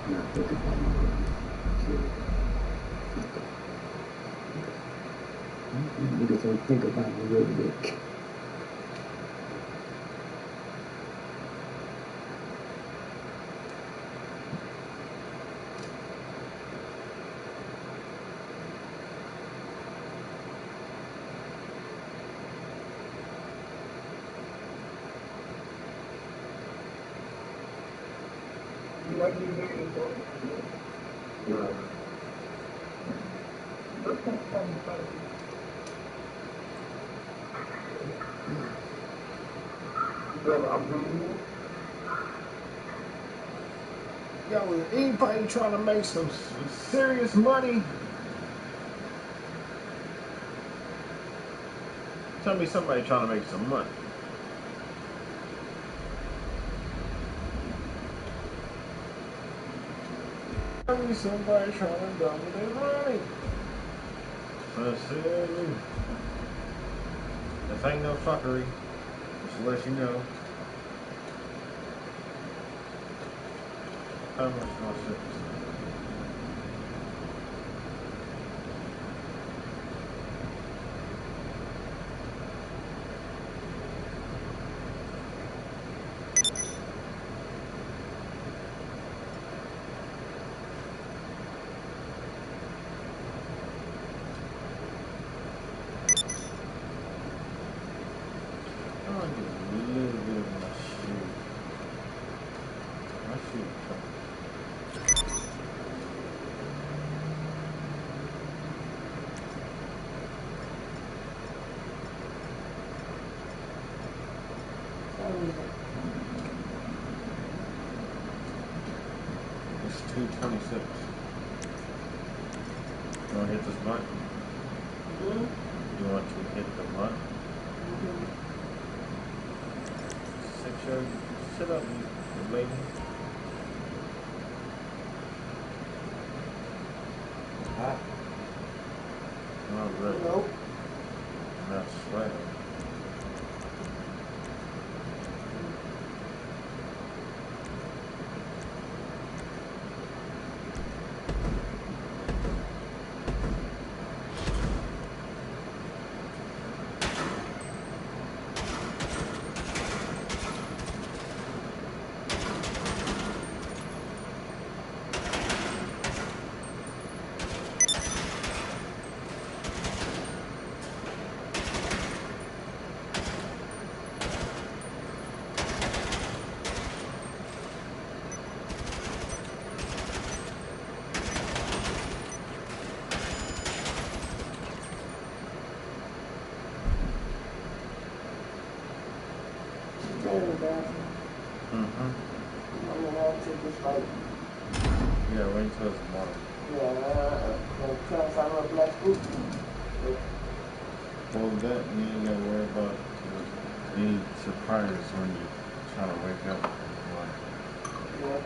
Now think about my life. You niggas don't think about me real big. Yo, is anybody trying to make some serious money? Tell me somebody trying to make some money. Tell me somebody trying to double their money. Sincerely. This ain't no fuckery. Just to let you know. How much more shit? It's 226. You want to hit this button? You want to hit the button? Sit up, you lady. Hot. Not really. Nope. Not sweating. Like, yeah, wait until tomorrow. Yeah, trying to sign up Black Spook. Well, that you ain't gotta worry about any surprises when you trying to wake up. Yeah.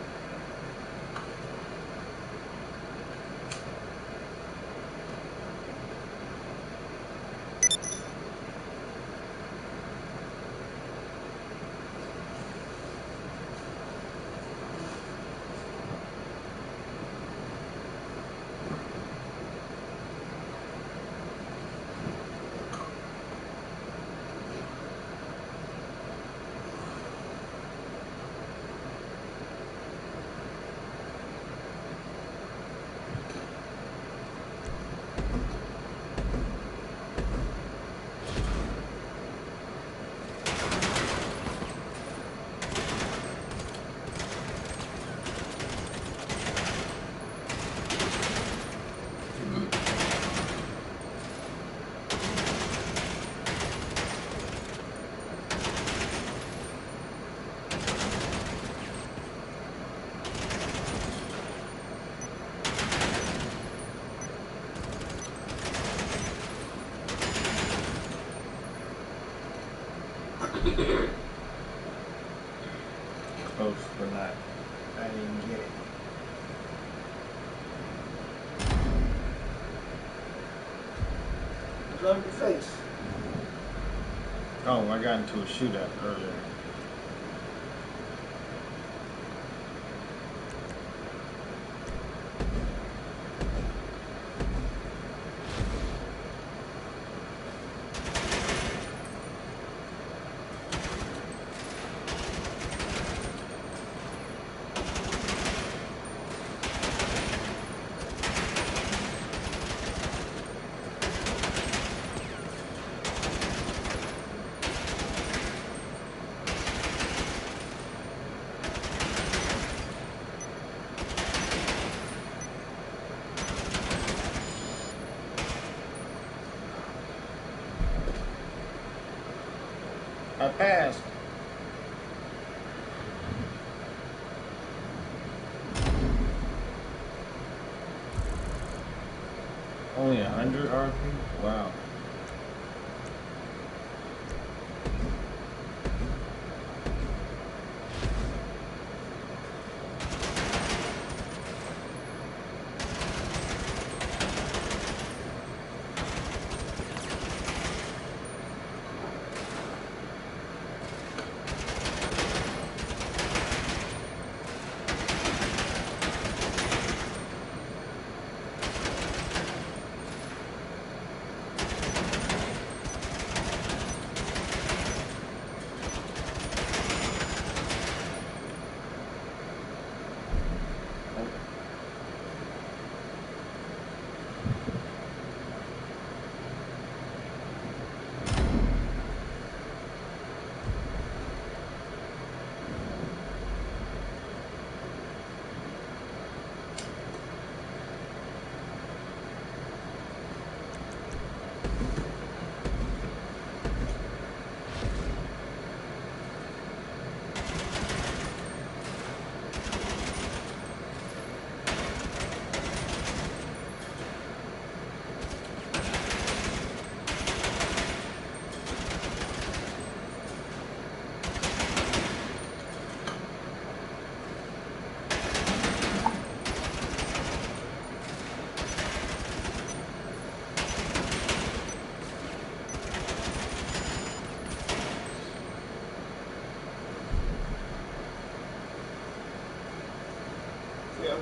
Close, but not. I didn't get it. Love your face. Oh, I got into a shootout earlier. I passed. Only 100 RP? Wow.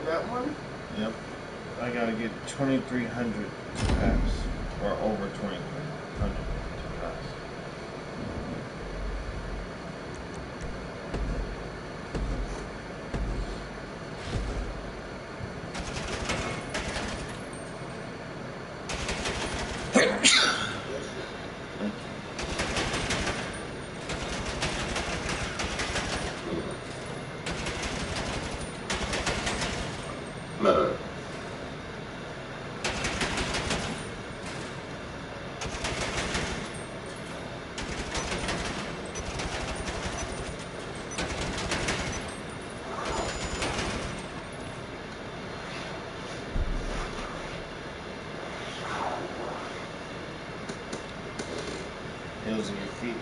That one? Yep. I gotta get 2,300 to pass. Or over 2,300 to pass.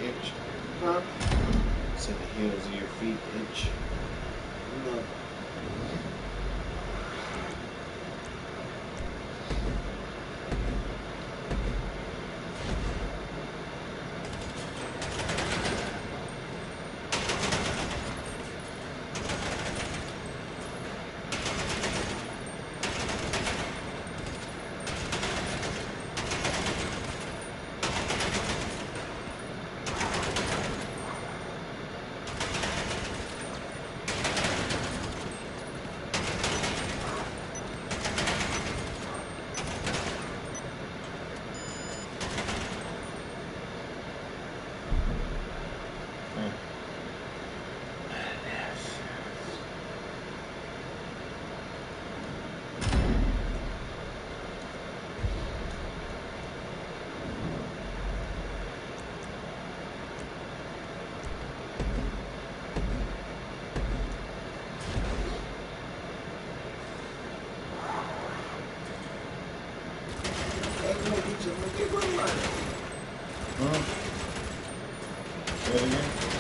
itch? Huh? Said the heels of your feet itch. No.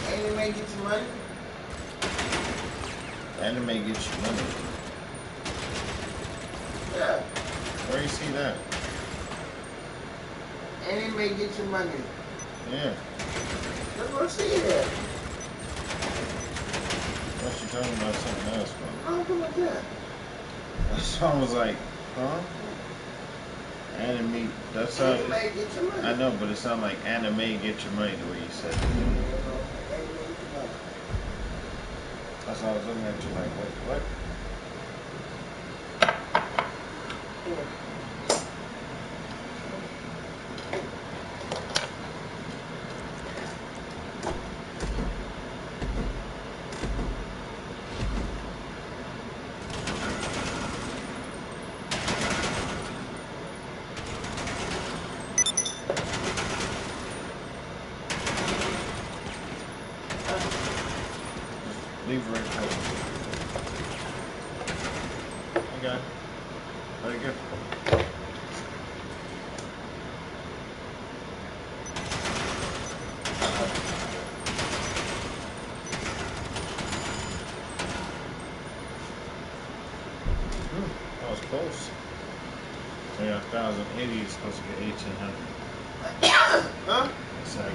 Anime get you money? Anime gets you money. Yeah. Where you see that? Anime get you money. Yeah. Let's go see it. What you talking about something else, bro? I don't know about that. That song was like, huh? Anime. That's how. Anime get your money. I know, but it sounded like anime get your money the way you said it. That's why I was looking at you like, what? Leave right there. Okay. Very good. That was close. Yeah, 1,080 is supposed to get 1,800. Huh? So I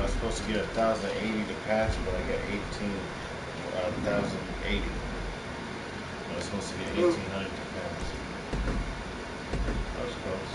was supposed to get 1,080 to pass, but I got 1,080. I was supposed to get 1,800 to pass. That was close.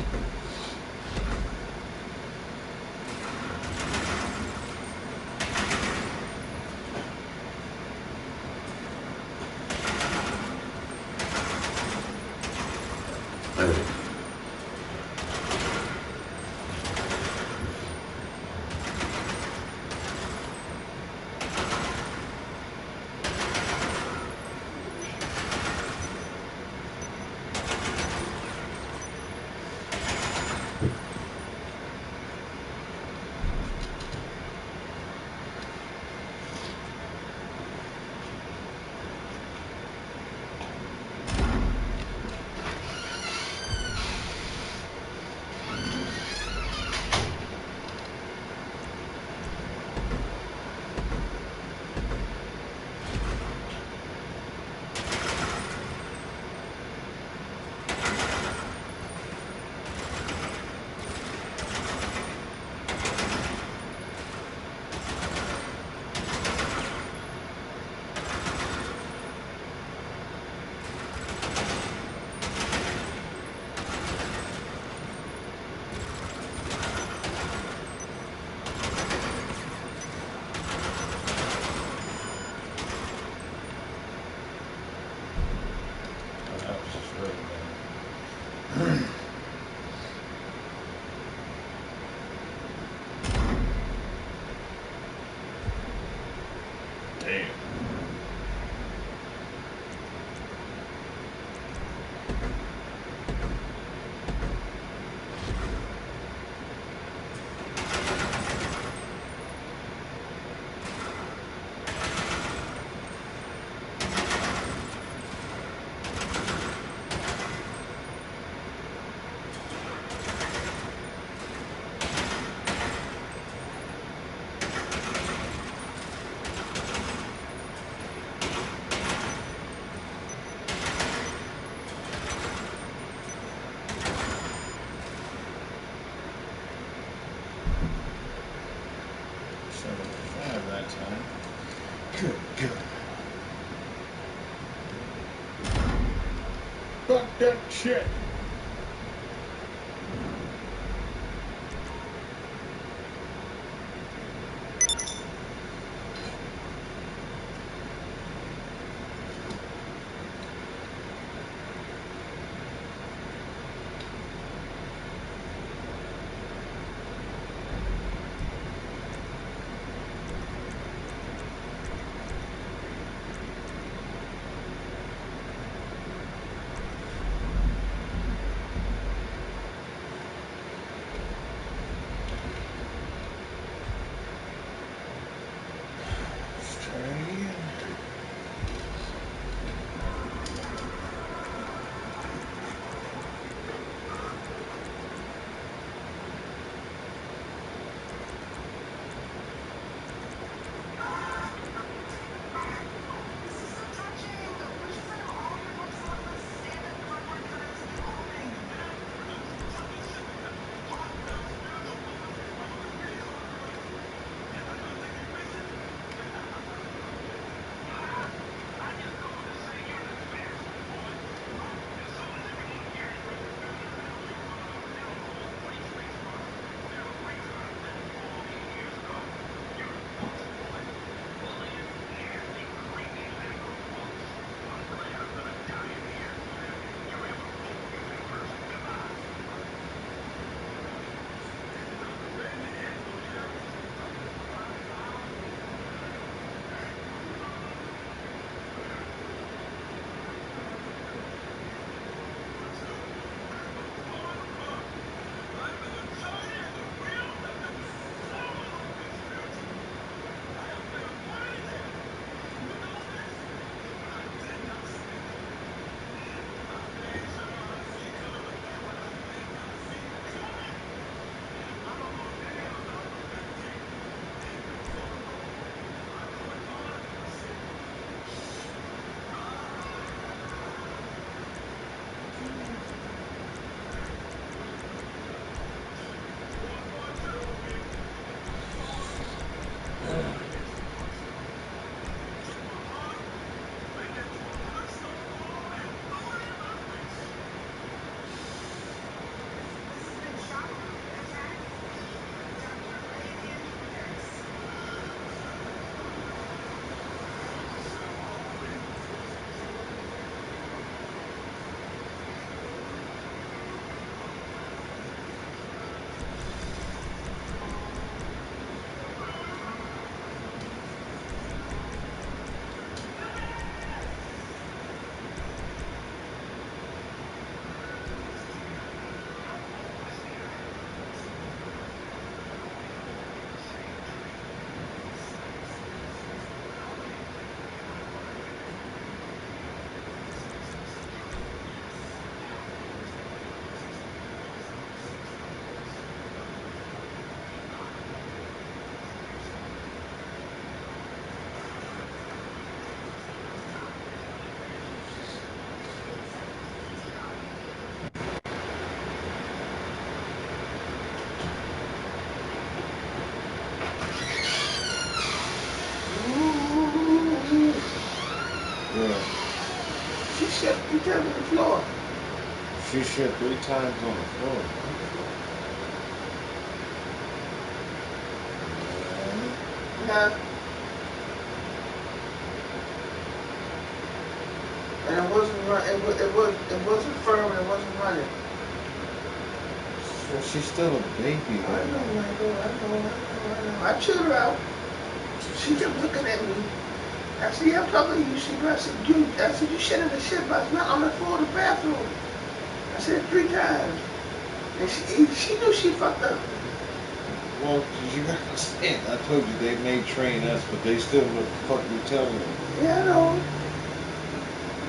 Fuck that shit. She shit 3 times on the floor. She shit 3 times on the floor. Yeah. And it wasn't run. It wasn't firm. And it wasn't running. So she's still a baby. I know. I chilled her out. She kept looking at me. I said, yeah, I'm talking to you. I said, you shit in the shit box, not on the floor of the bathroom. I said 3 times. And she knew she fucked up. Well, you gotta understand, I told you they may train us, but they still what the fuck you telling them. Yeah, I know.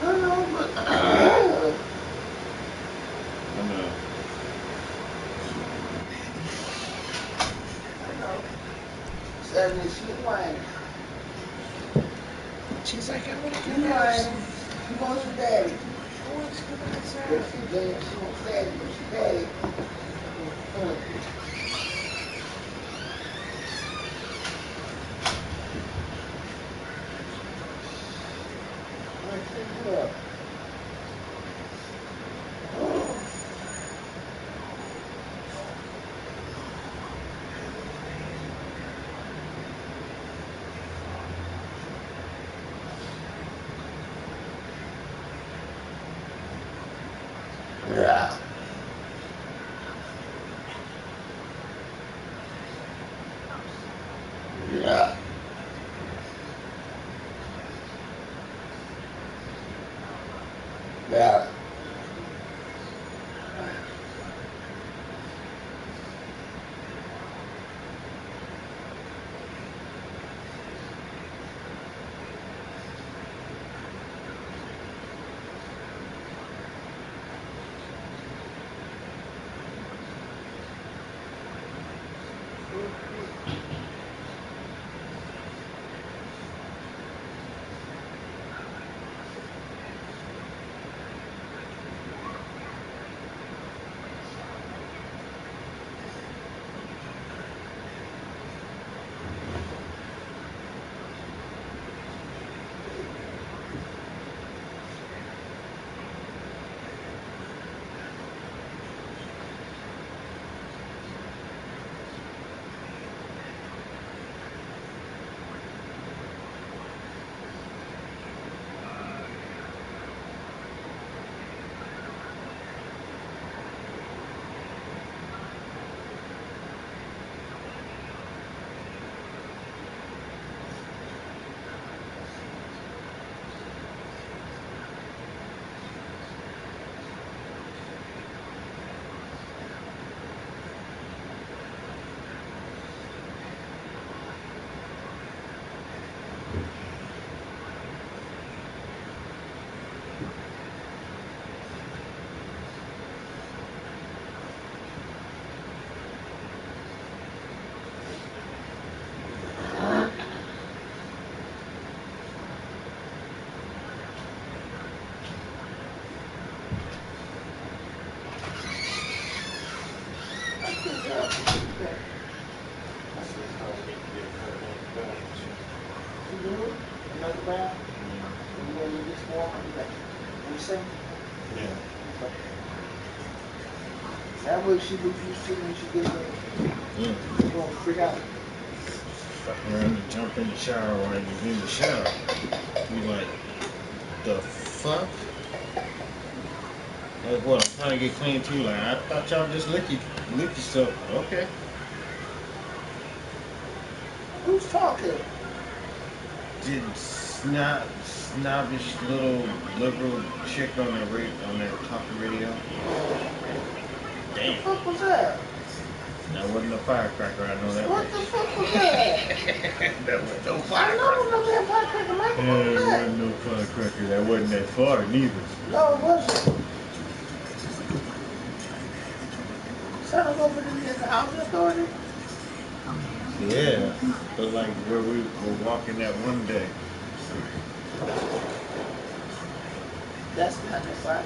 I know, but I know. Suddenly she whining. She's like, I want to She go whining. She wants her daddy. I want to go outside. She wants daddy, but she daddy. Yeah. Yeah. Yeah. Another bath? And when it gets warm, I'll be back. What you say? Yeah. Okay. That way she looks used to when she gets there. She's gonna freak out. Fuck around and jump in the shower while you're in the shower. You like, the fuck? Like what? I'm trying to get clean too. Like I thought y'all just lick yourself. Okay. Who's talking? Did snobbish little liberal chick on that talking radio? Damn. What the fuck was that? That wasn't a firecracker. I know that. What the fuck was that? That wasn't no I firecracker. know it was no damn firecracker. Michael, what was It that? wasn't no firecracker. That wasn't that far neither. No, it wasn't. Sounded over in the housing authority? Yeah, but like where we were walking that one day. That's not the fire.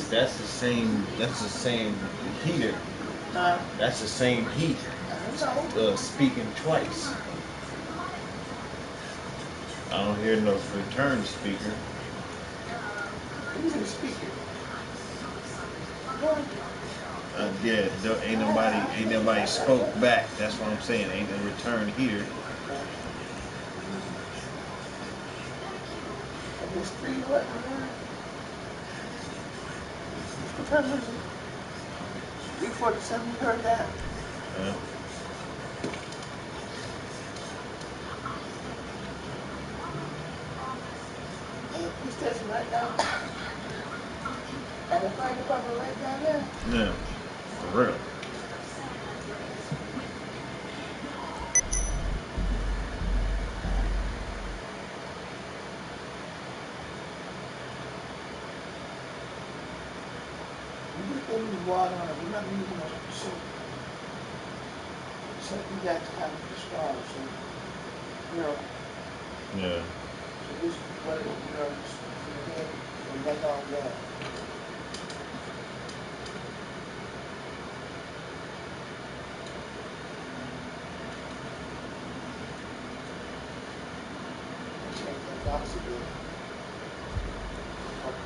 That's the same heater. That's the same heat. Speaking twice. I don't hear no return speaker. Who's the speaker? Yeah, ain't nobody spoke back. That's what I'm saying. Ain't no return heater. It's 3 what? What time is it? 3:47. You heard that? And the police station right down. And the fire department right down there. Yeah, for real. They use water on it. We're not using no soap. So you got to kind of prescribe. So, you know. Yeah. So this is what it is, you know, just from the head and let all that.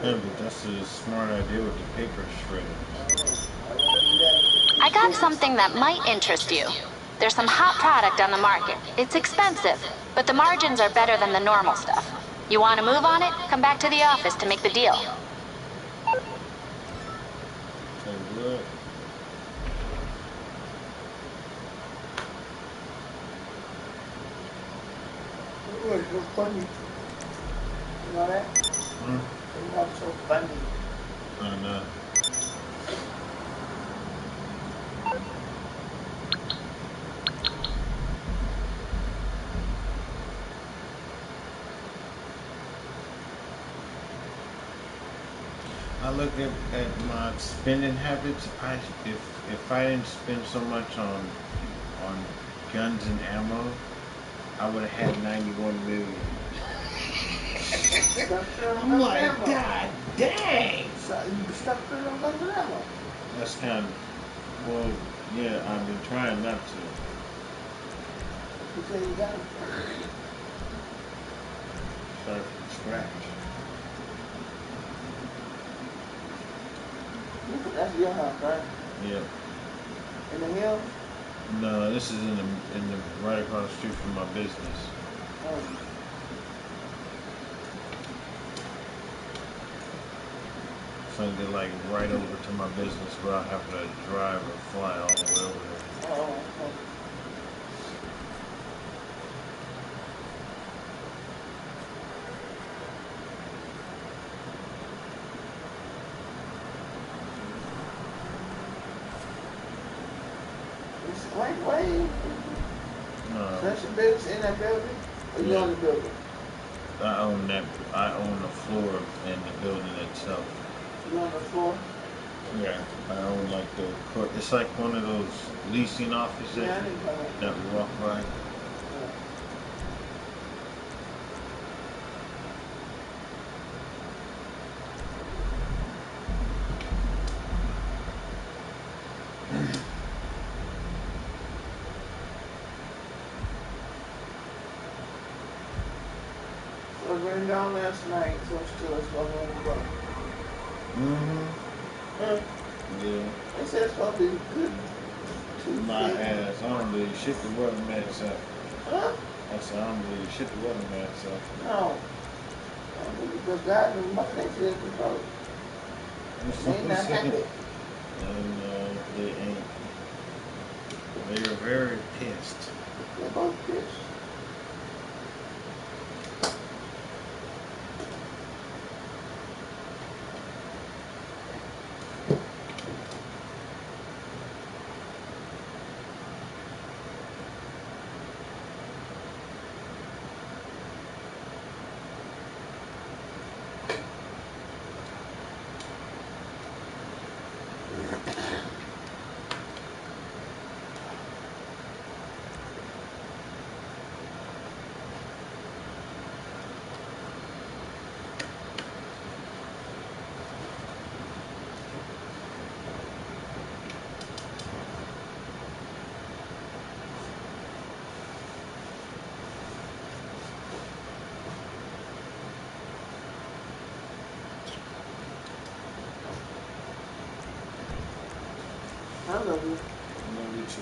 Yeah, but that's a smart idea with the paper shredder. I got something that might interest you. There's some hot product on the market. It's expensive, but the margins are better than the normal stuff. You want to move on it? Come back to the office to make the deal. good. It was so funny. You know that? Hmm? It was so funny. I know. I look at my spending habits. If I didn't spend so much on guns and ammo, I would have had 91 million. I'm like, God dang! Stop spending on guns and ammo. That's kind of, well, yeah, I've been trying not to. You say you got it. Start from scratch. That's your house, right? Yep. In the hill? No, this is in the right across the street from my business. Oh. So I can get like right over to my business without having to drive or fly all the way over there. Oh, okay. Wait. That's your business in that building? Or you own the building? I own that. I own the floor and the building itself. You own the floor? Yeah. I own like the court. It's like one of those leasing offices that we walk by. So I ran down last night, so it's still it's going to go. Mm-hmm. Huh? Yeah. They said it's going to be good. My ass. I don't believe shit the weatherman said. Huh? I said, I don't believe shit the weatherman said. No. Because God and mother, they said control. They ain't not happy. And they ain't. They are very pissed. They're both pissed. I love you. I love you too.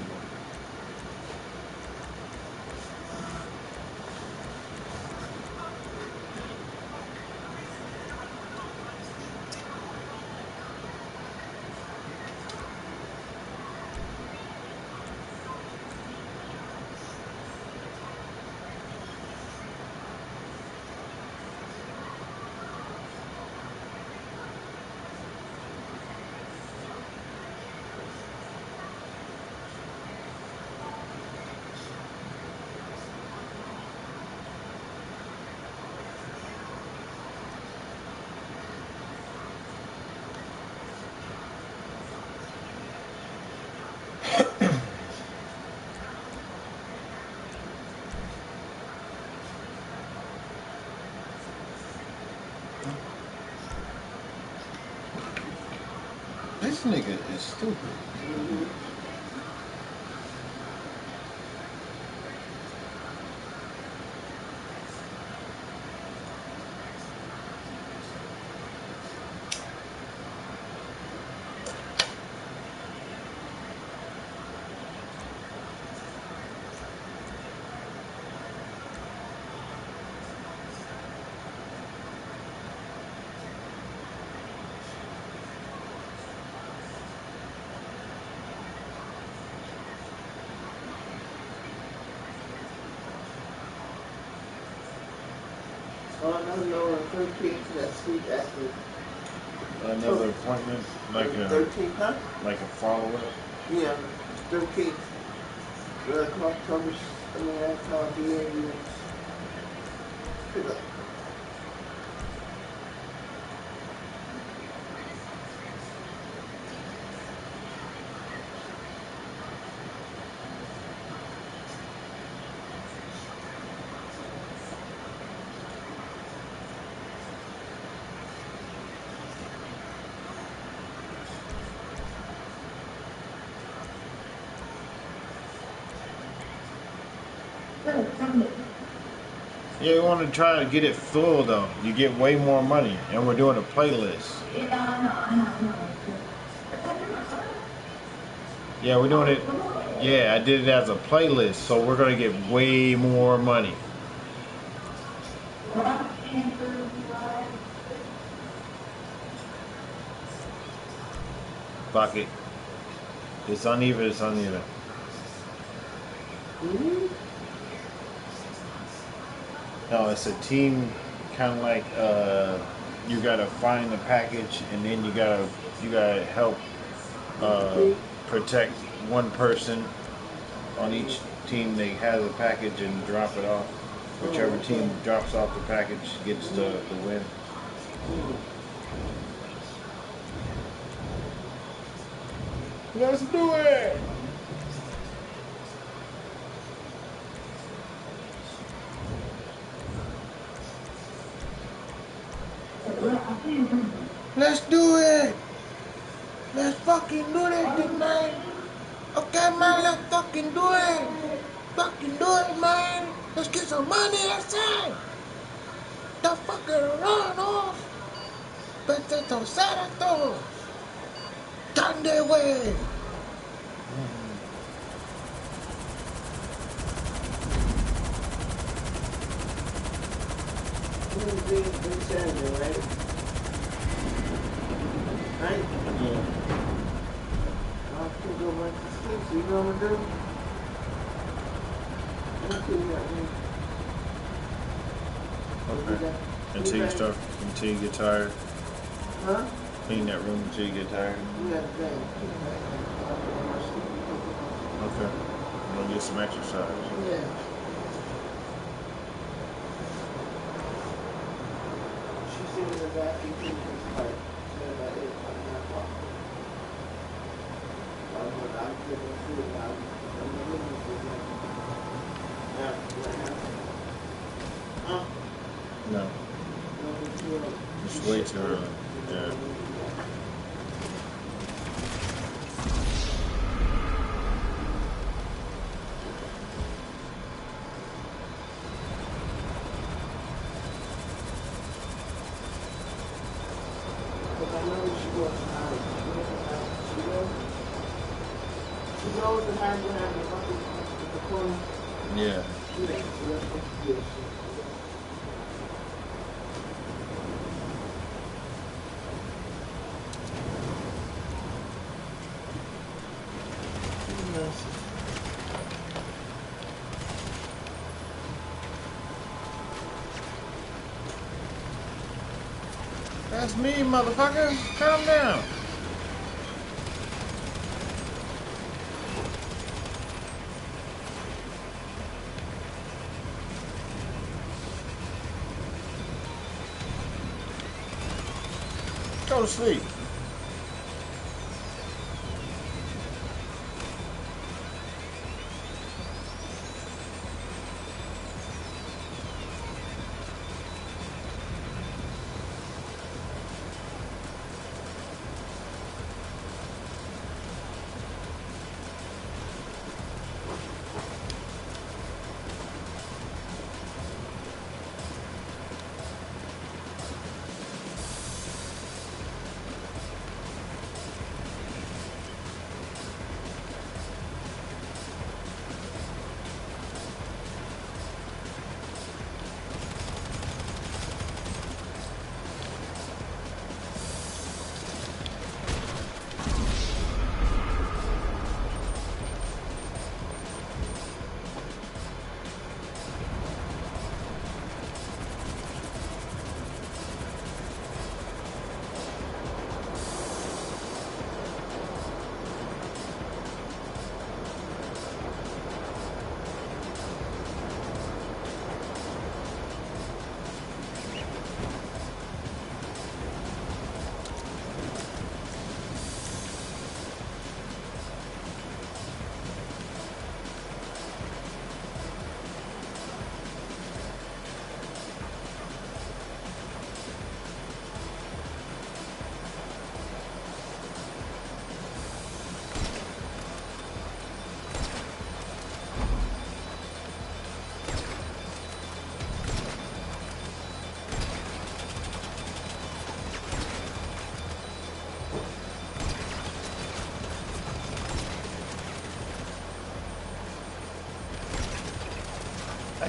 This nigga is stupid. don't know, 13th, that sweet after. Another appointment, like a 13th, huh? like a follow-up. Yeah, 13th. October, that's how the year pick up. Yeah, you want to try to get it full though. You get way more money, and we're doing a playlist. Yeah, we're doing it. Yeah, I did it as a playlist, so we're gonna get way more money. Fuck it. It's uneven. It's uneven. No, it's a team, kind of like you gotta find the package, and then you gotta help protect one person on each team. They have the package and drop it off. Whichever team drops off the package gets the win. Let's do it! Let's do it. Let's fucking do that thing, man. Okay, man, let's fucking do it. Fucking do it, man. Let's get some money, that's it. Don't fucking run off. Potato Sarato. Sunday way. Big Saturday, right? Right? Yeah. I can go back to sleep, so you know what I'm gonna do? I'm gonna tell you that, man. Okay. Until you get tired. Huh? Clean that room until you get tired. You got a thing. Okay. I'm gonna get some exercise. Yeah. She said in the back, you think it's like, about 8 o'clock, 9 o'clock. I'm getting food now. I'm looking for that. Huh? No. It's way too early. Yeah. Yeah. That's me, motherfucker. Calm down. Go to sleep.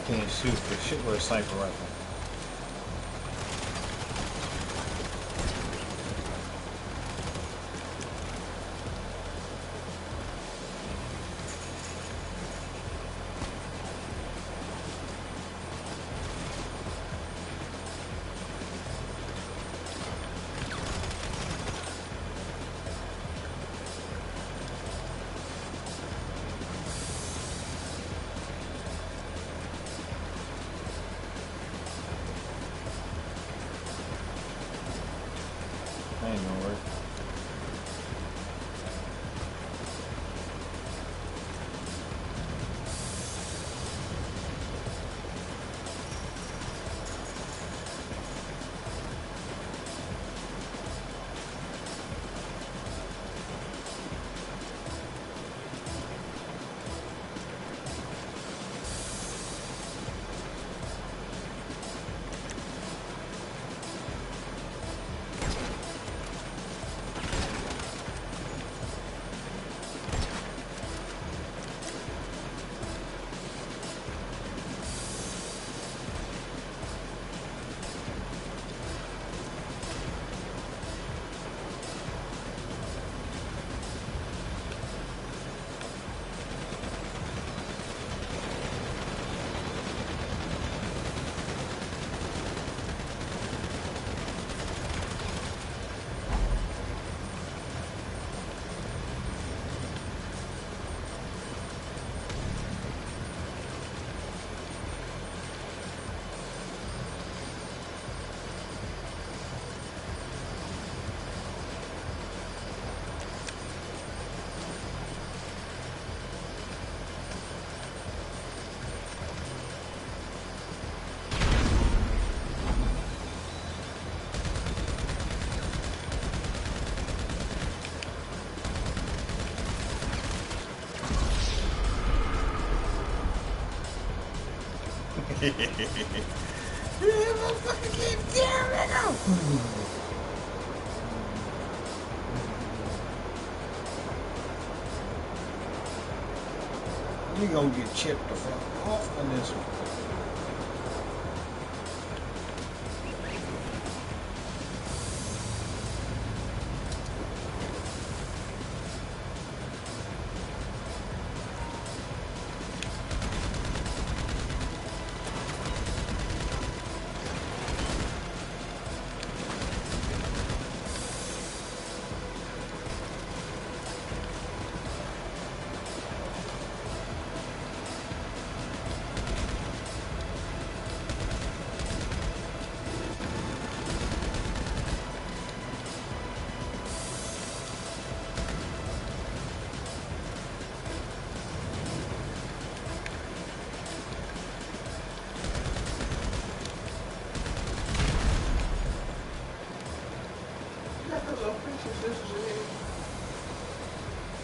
can't shoot for shit with a sniper rifle. That ain't gonna work. Yeah, motherfucker keep tearing it out. We gonna get chipped the fuck off on this one.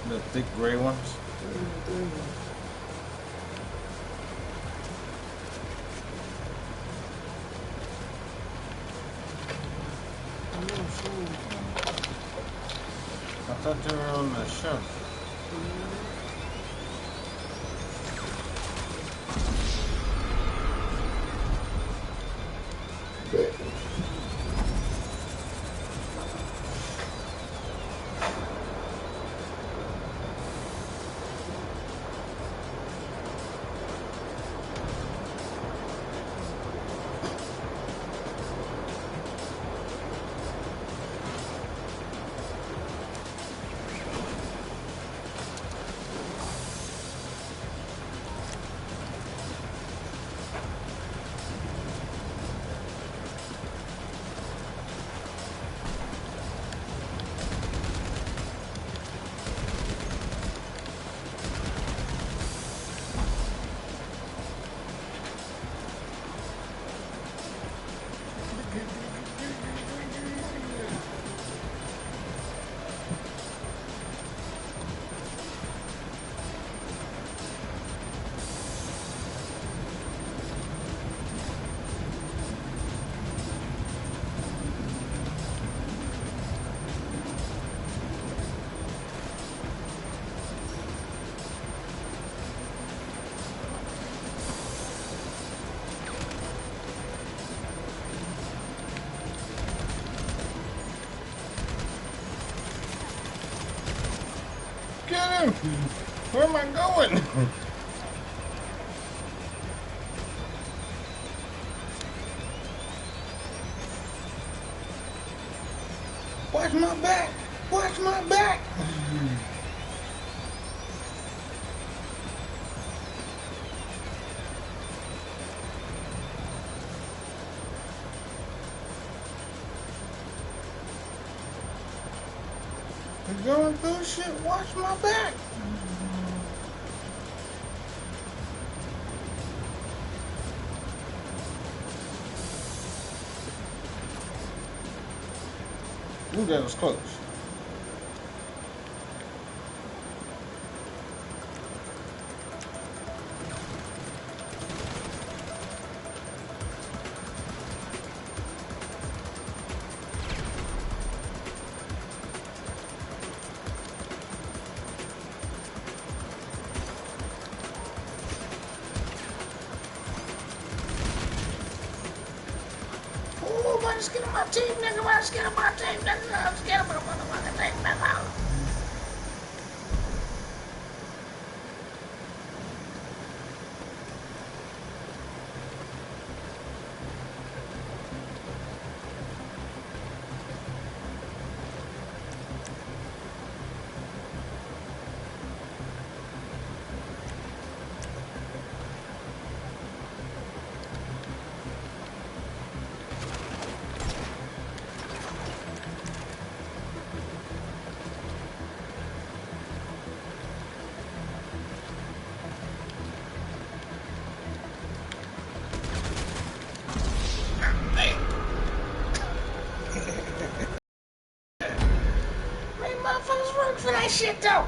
The thick gray ones? I thought they were on the shelf. Where am I going? Watch my back. Watch my back. You're going through shit. Watch my back. Ooh, that was close. Ooh, I'm scared of my team, nigga. I'm scared of my team, nigga. I'm scared of my motherfucking team, nigga. Hey, motherfuckers work for that shit, though.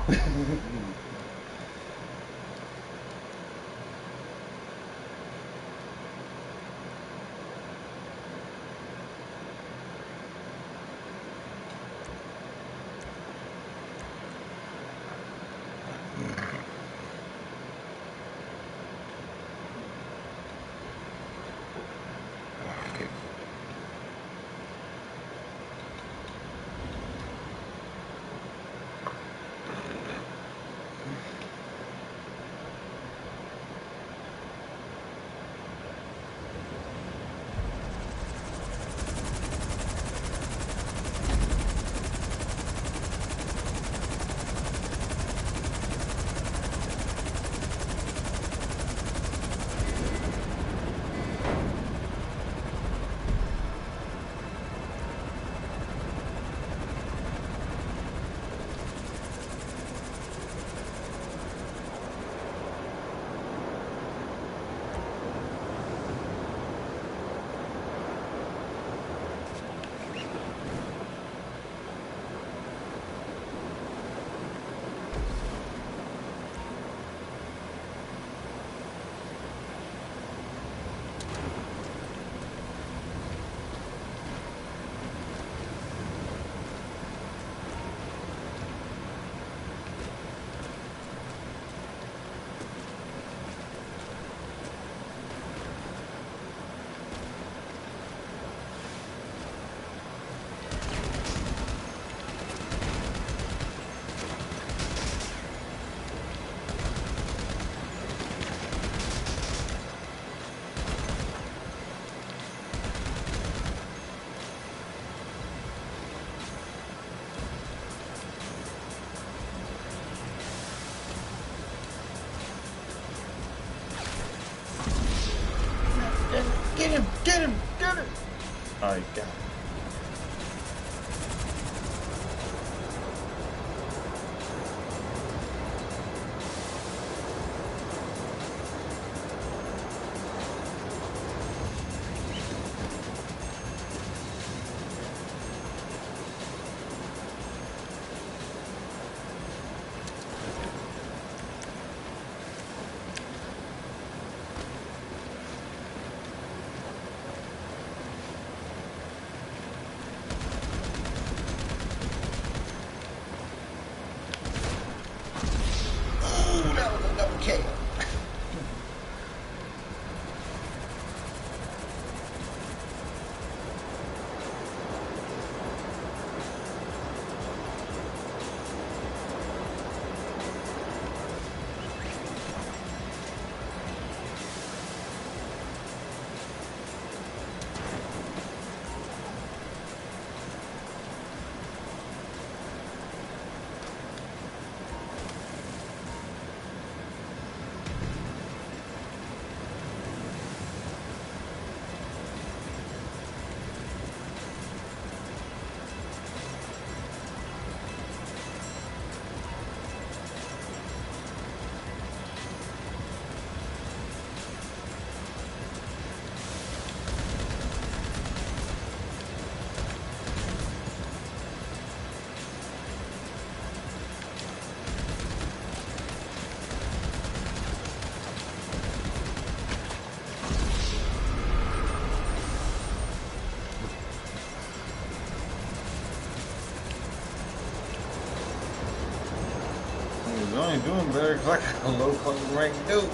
was only doing better because I got a low fucking rank dude.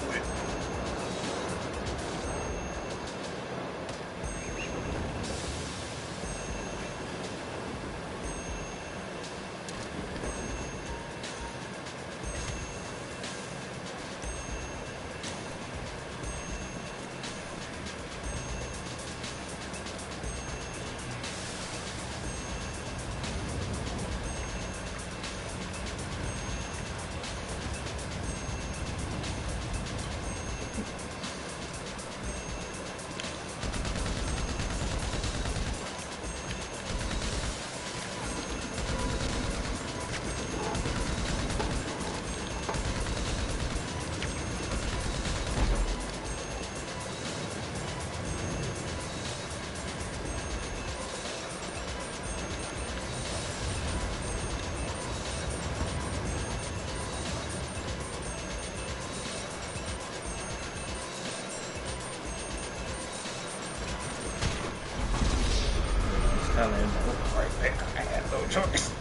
Right there, I had no choice.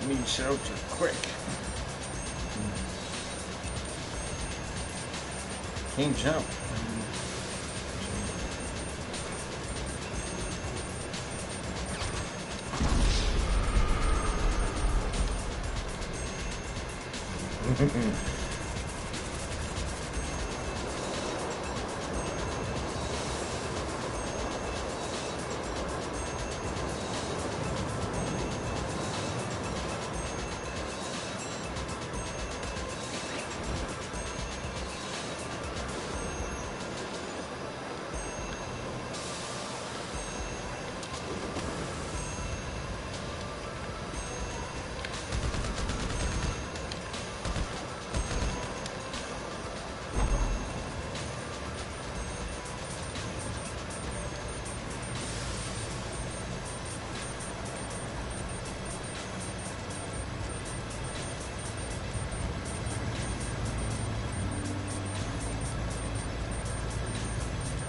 Need shelter quick. Can't jump.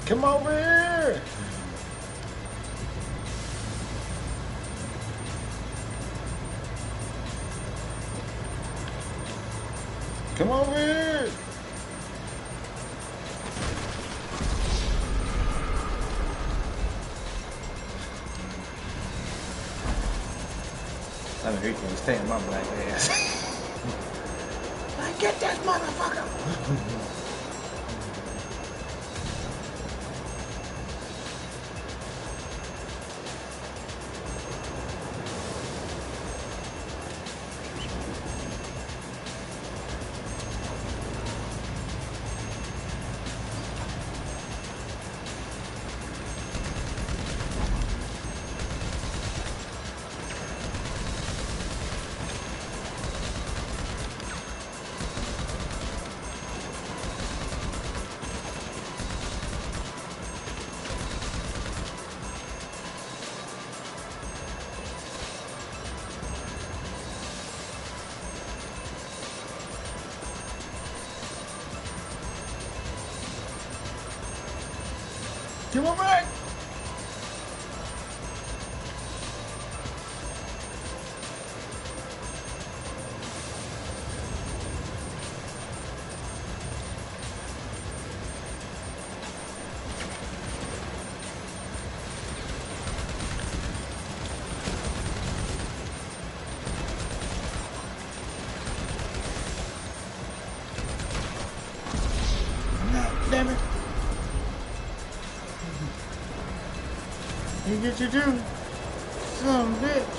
Come over here! Come over here! I know he can stand my black ass. Like, get this motherfucker! Come on back! Damn it. You get your due. Son of a bitch.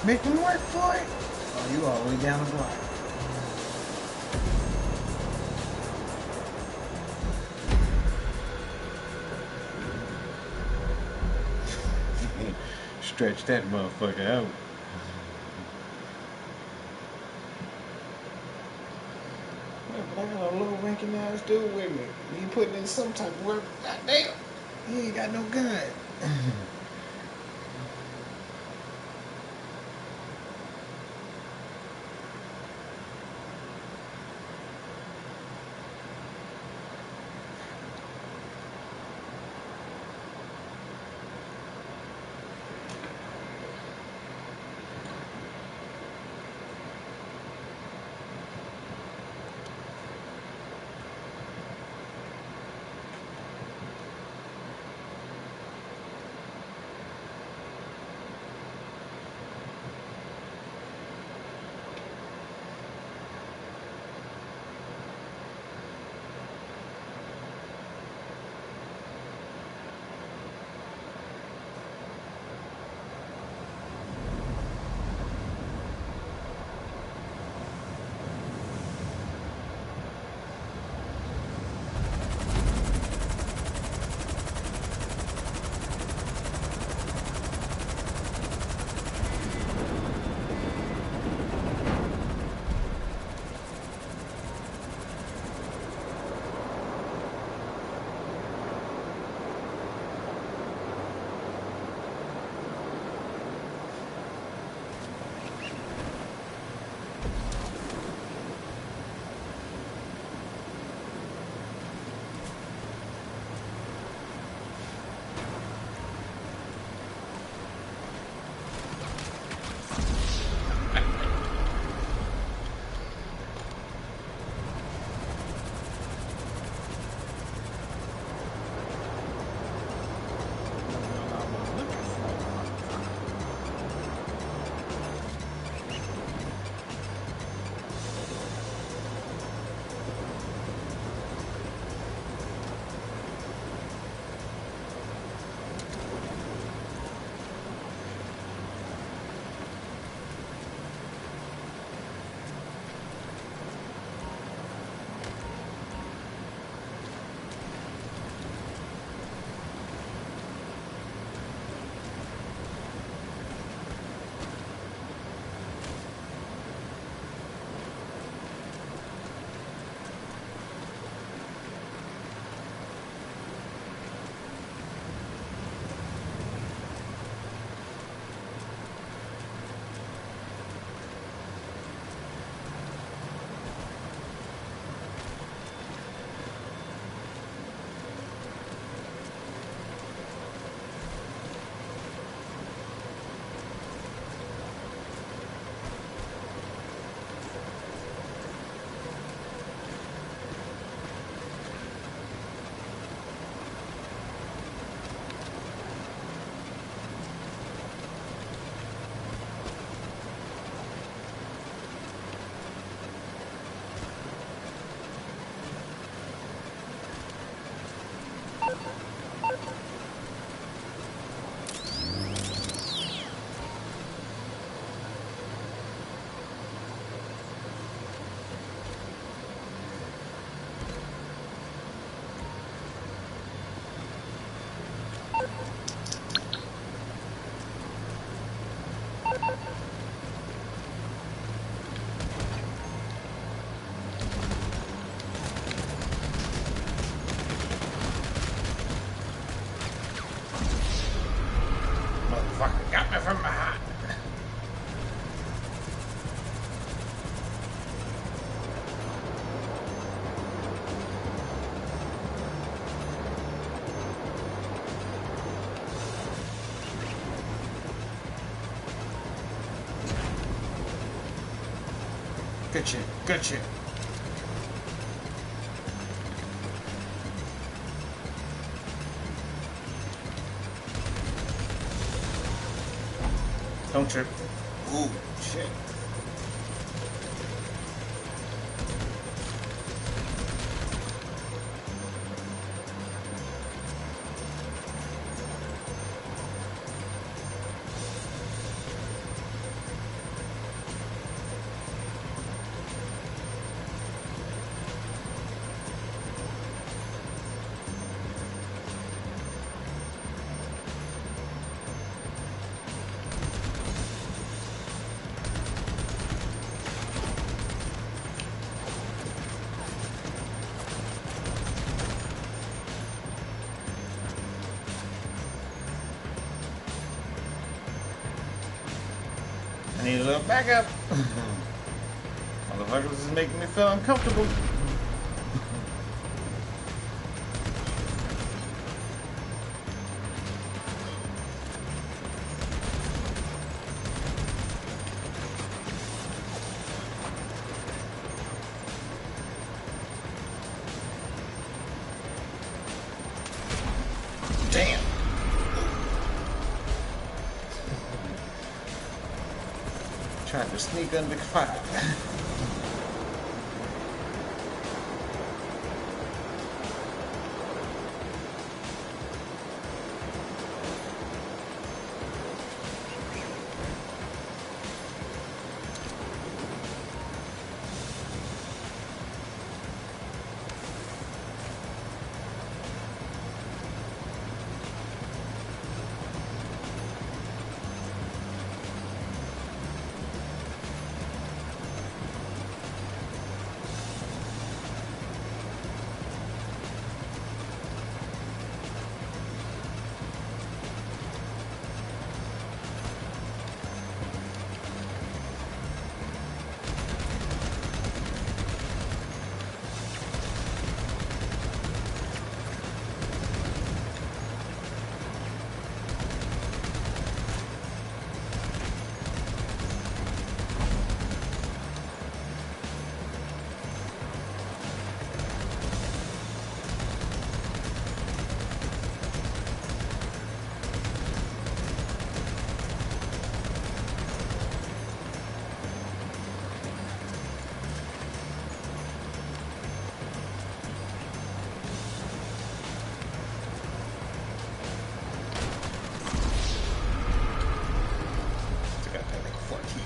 Make them work for it. Oh, you all the way down the block. Stretch that motherfucker out. Yeah, but I got a low ranking ass dude with me. You putting in some type of work. Goddamn. He ain't got no gun. Motherfucker got me from behind. Good shit, good shit. Don't trip. Ooh, shit. need a little backup. Motherfuckers is making me feel uncomfortable. Damn. Tried to sneak under fire.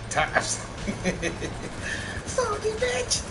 Times. Salty bitch.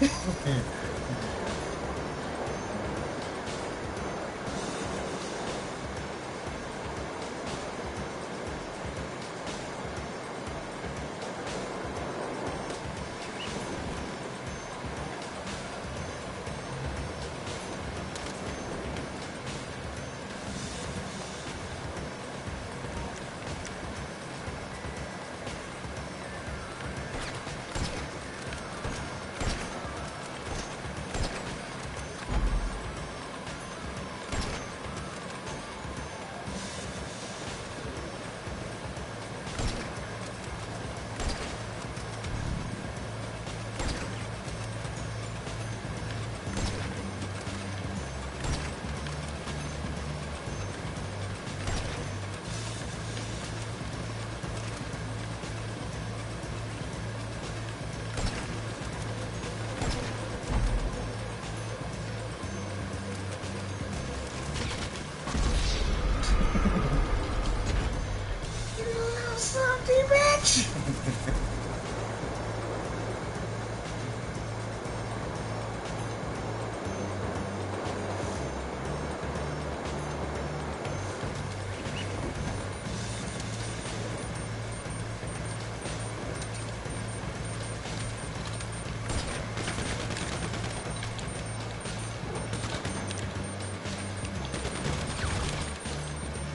Salty bitch.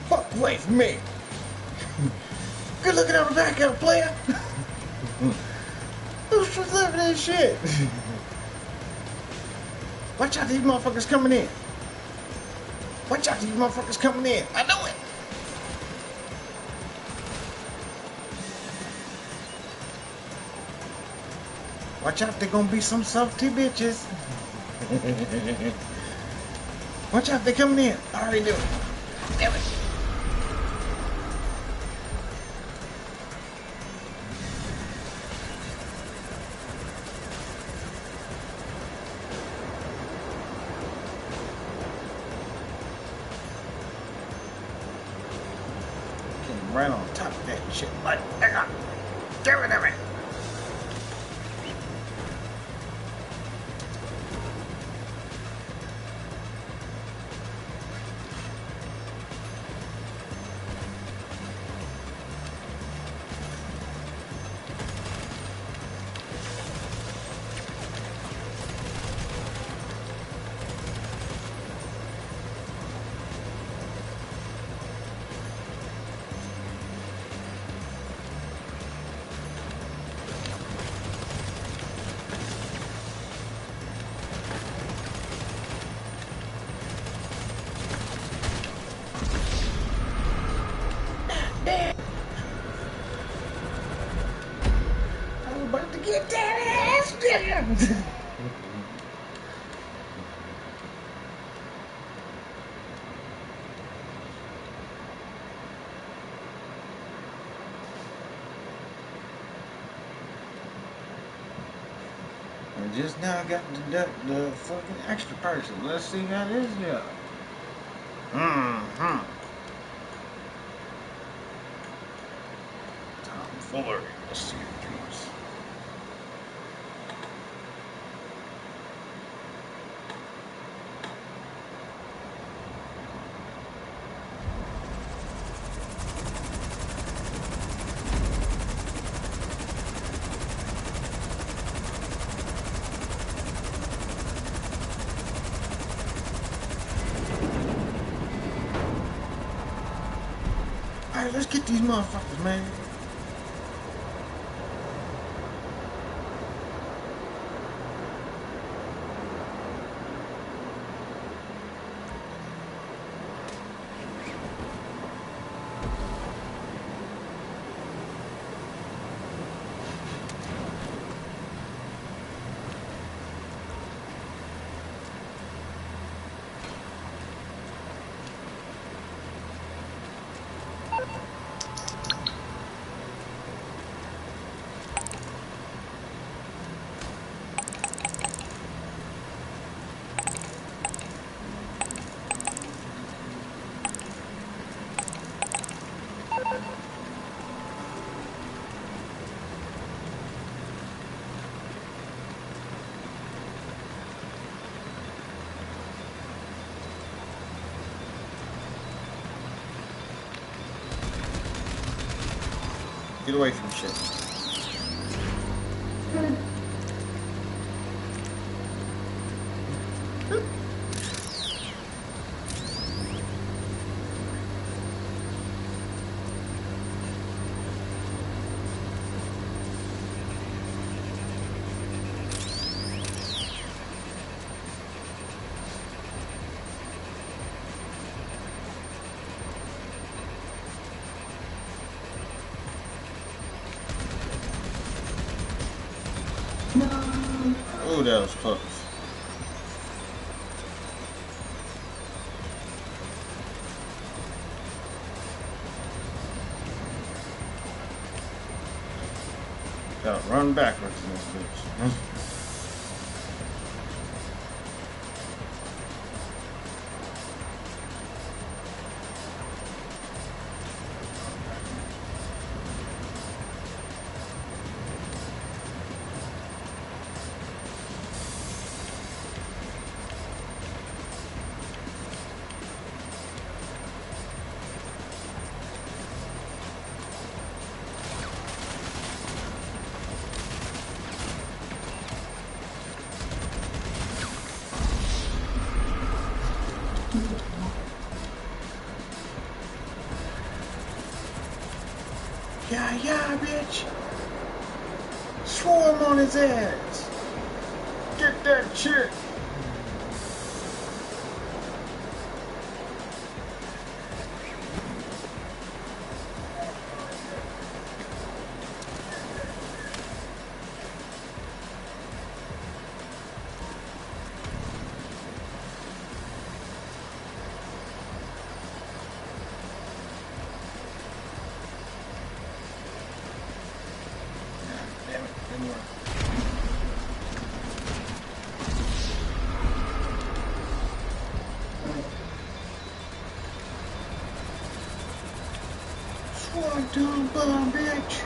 Fuck away from me. Good looking on the back of a player. Who's living this shit? Watch out, these motherfuckers coming in. Watch out, these motherfuckers coming in. I know it. Watch out, they're gonna be some salty bitches. Watch out, they're coming in. I already knew it. Damn it. Right on top of that shit. Like, damn it, damn it. get that ass nigga. I just now got the fucking extra person. Let's see how this goes. Mm-hmm. Tom Fuller. Let's see what it is. Alright, let's get these motherfuckers, man. Get away from shit. Ooh, that was close. Gotta run backwards in this bitch. Yeah, bitch. Swarm on his ass. Get that shit. Swarm down, bum, bitch.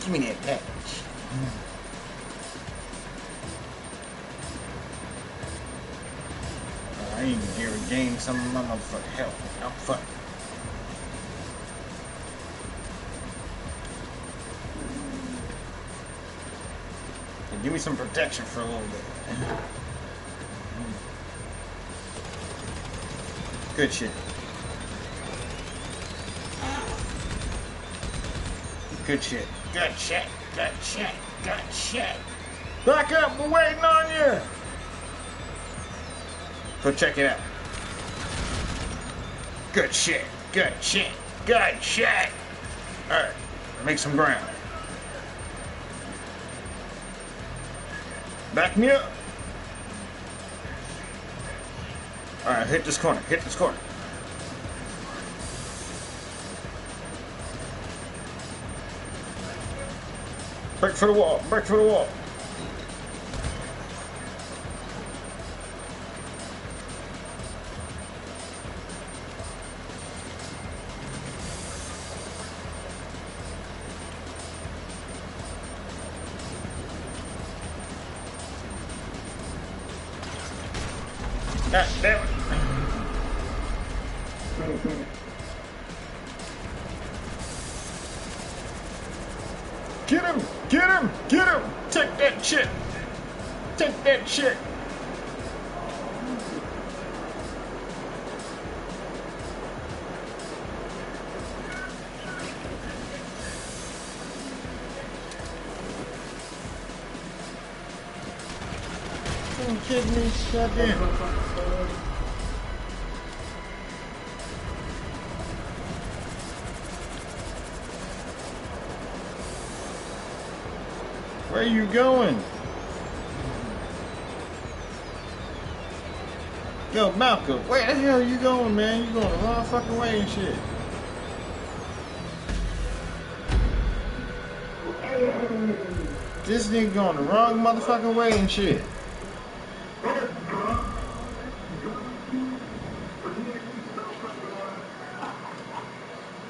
Give me that package. I ain't even here to gain some of my motherfucking health. I'm fucked. Give me some protection for a little bit. Good shit. Good shit. Good shit. Good shit. Good shit. Back up. We're waiting on you. Go check it out. Good shit. Good shit. Good shit. Alright. Make some ground. Back me up. Alright, hit this corner. Hit this corner. Break for the wall. Break for the wall. God damn it. Get him! Get him! Get him! Take that shit! Take that shit! Don't kid me, goddamn. Where are you going? Yo, Malcolm, where the hell are you going, man? You going the wrong fucking way and shit. This nigga going the wrong motherfucking way and shit.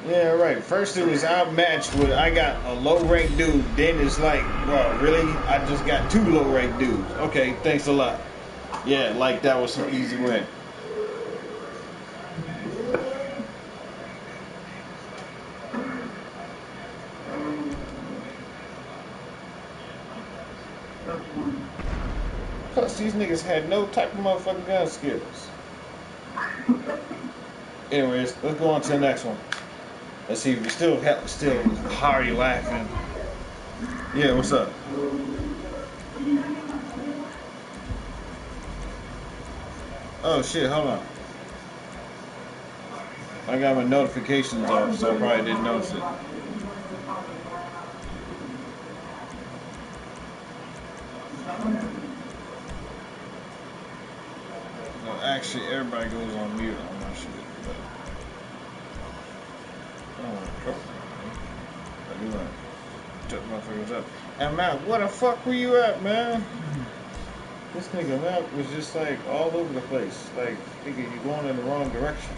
Yeah, right. First it was outmatched with I got a low rank dude. Then it's like, bro, really? I just got 2 low rank dudes. Okay, thanks a lot. Yeah, like that was some easy win. Plus these niggas had no type of motherfucking gun skills. Anyways, let's go on to the next one. Let's see if you still hearty laughing. Yeah, what's up? Oh shit, hold on. I got my notifications off, so I probably didn't notice it. No, actually, everybody goes on mute on my shit. But I do want to shut motherfuckers up. And Matt, where the fuck were you at, man? This nigga Matt was just like all over the place. Like, nigga, you going in the wrong direction.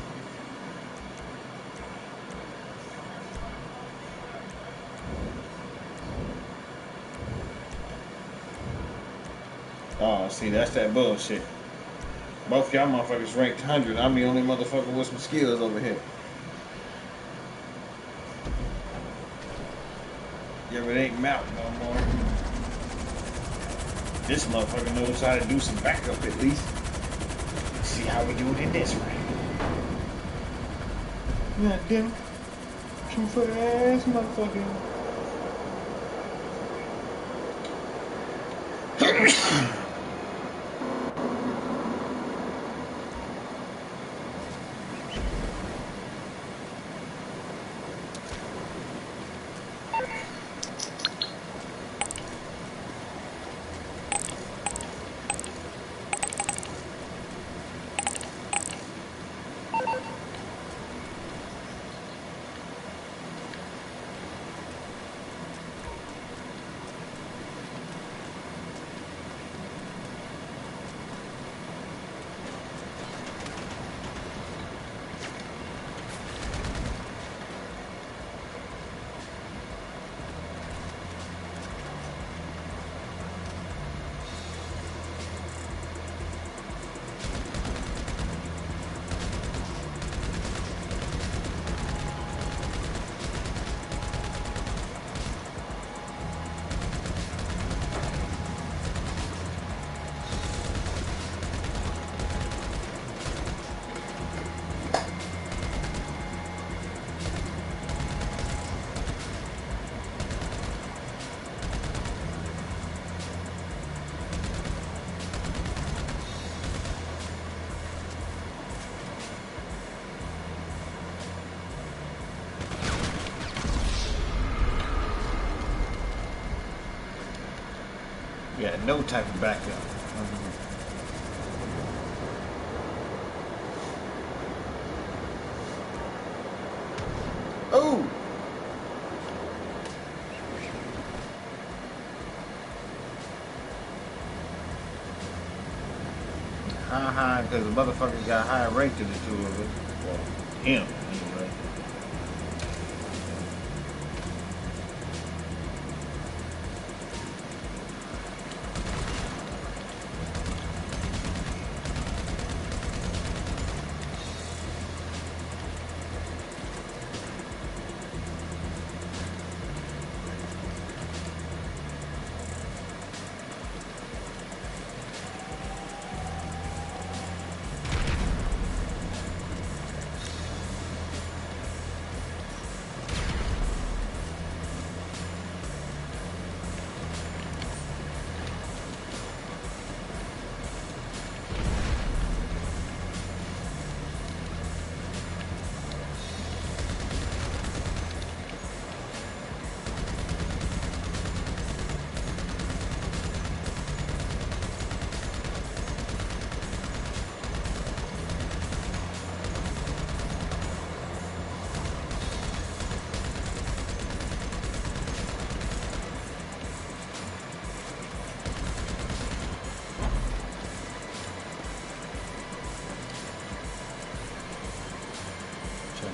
Oh, see, that's that bullshit. Both y'all motherfuckers ranked 100. I'm the only motherfucker with some skills over here. Yeah, but it ain't Mount no more. This motherfucker knows how to do some backup at least. Let's see how we do it in this round. God damn it. 2-foot ass motherfucker. We got no type of backup. Oh! Haha, because the motherfucker got higher rank than the two of us. Well, him, anyway.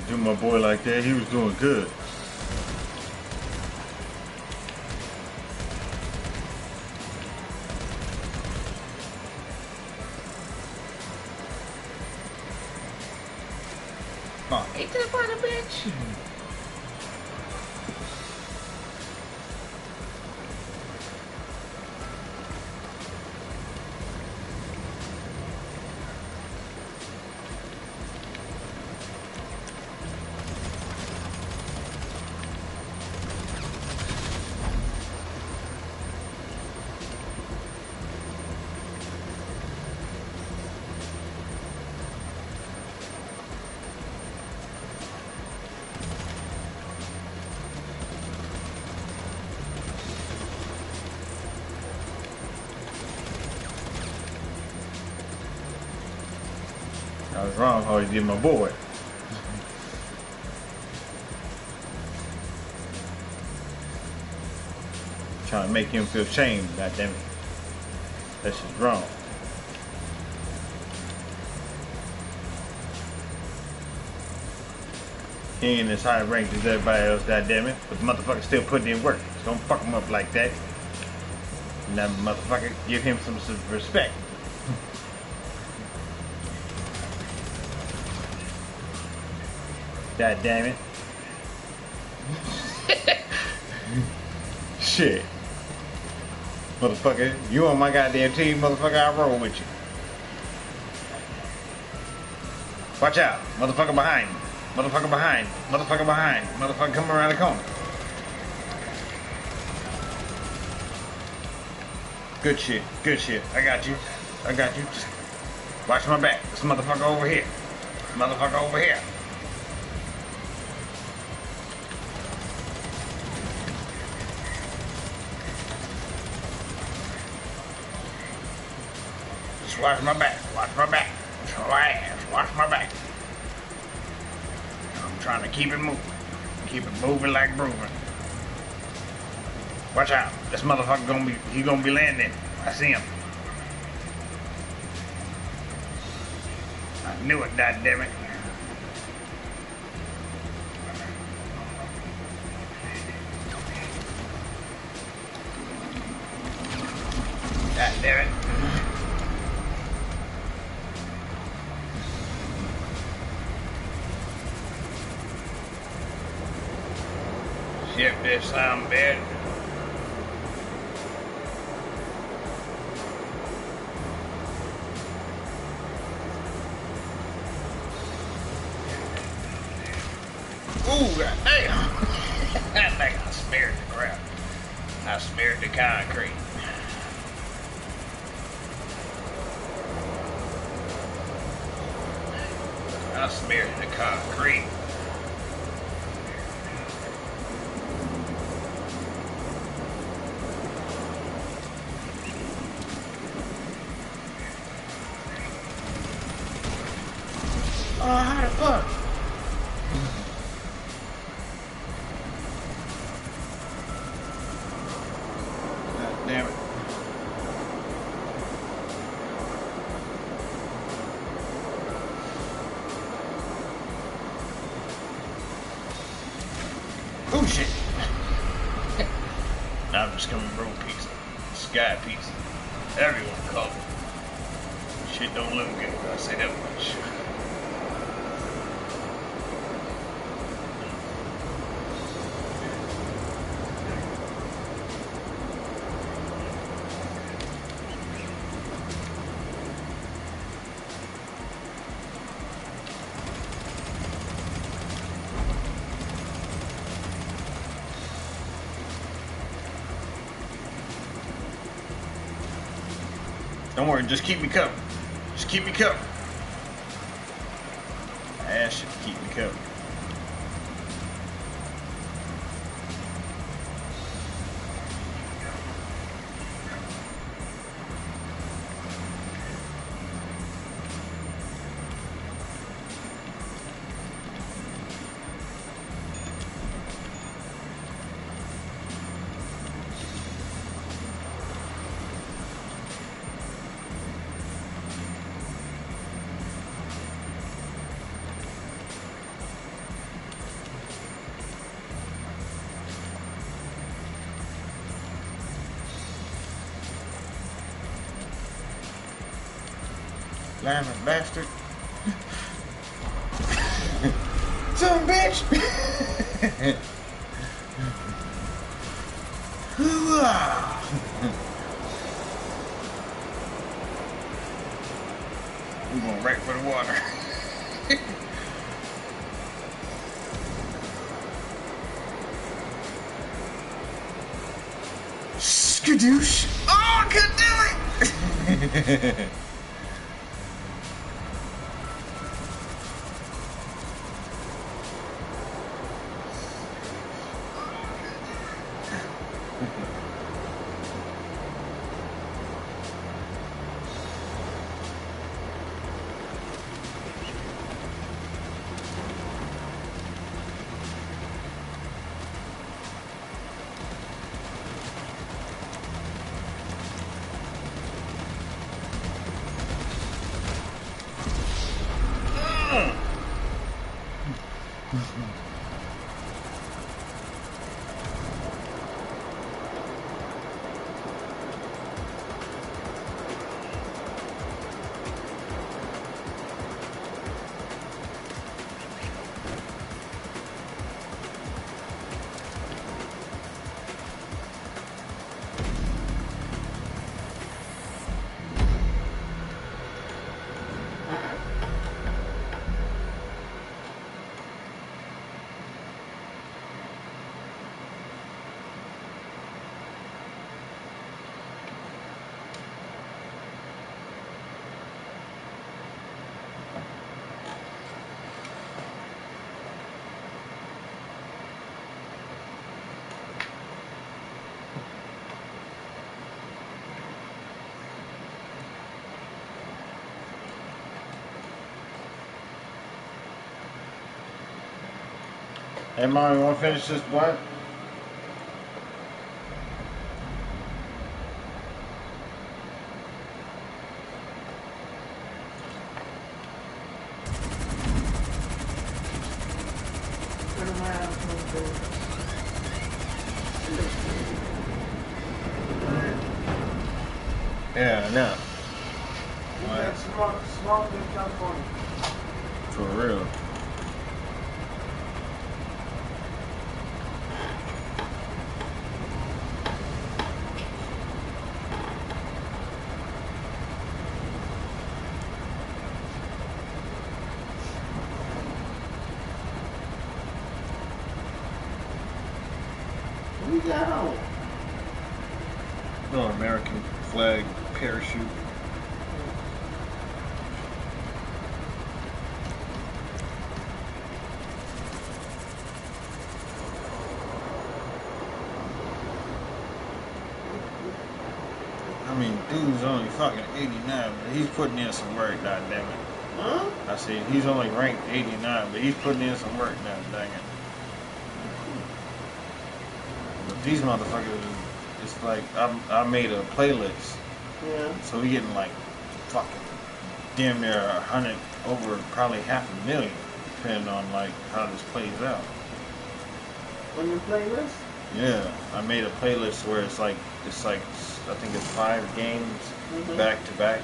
Do my boy like that, he was doing good. Oh, ain't that funny, bitch? I was wrong how he did my boy. Trying to make him feel shame, goddammit. That's just wrong. He ain't as high ranked as everybody else, goddammit. But the motherfucker still putting in work. So don't fuck him up like that. And that motherfucker, give him some respect. God damn it. Shit. Motherfucker, you on my goddamn team, motherfucker, I roll with you. Watch out. Motherfucker behind me. Motherfucker behind. Motherfucker behind. Motherfucker coming around the corner. Good shit. Good shit. I got you. I got you. Just watch my back. This motherfucker over here. Motherfucker over here. Just watch my back. Watch my back. Watch my ass. Watch my back. I'm trying to keep it moving. Keep it moving like grooving. Watch out. This motherfucker gonna be landing. I see him. I knew it, goddammit. Goddammit. Shit, this sound bad. Ooh, goddamn. That thing, I smeared the crap. I smeared the concrete. I smeared the concrete. Oh, how the fuck? God damn it. Oh shit. Now I'm just coming roll pizza. Sky pizza. Everyone call it. Shit don't look good, I say that much. Don't worry, just keep me covered. Just keep me covered. I asked you to keep me covered. Lying bastard. Some bitch. We're going right for the water. Skadoosh. Oh, I couldn't do it. Hey, Mom, you want to finish this blunt? Yeah, I know. For real. What you got on? No, American flag parachute. I mean, dude's only fucking 89, but he's putting in some work, goddammit. Huh? I see he's only ranked 89, but he's putting in some work now, dang it. But these motherfuckers, it's like I made a playlist. Yeah. So we getting like fucking damn near 100, over probably 500,000, depending on like how this plays out. On your playlist? Yeah, I made a playlist where it's like I think it's 5 games back to back.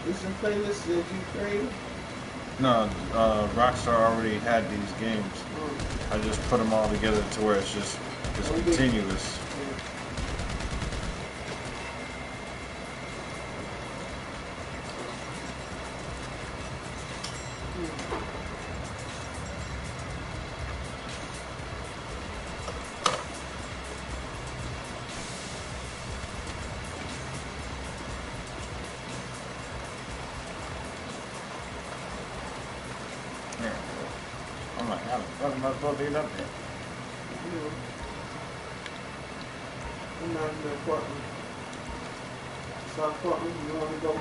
It's a playlist that you created? No, Rockstar already had these games. I just put them all together to where it's continuous. I'm like, how the fuck am I supposed to get up there? I'm not in the apartment. South Portland, you want to go?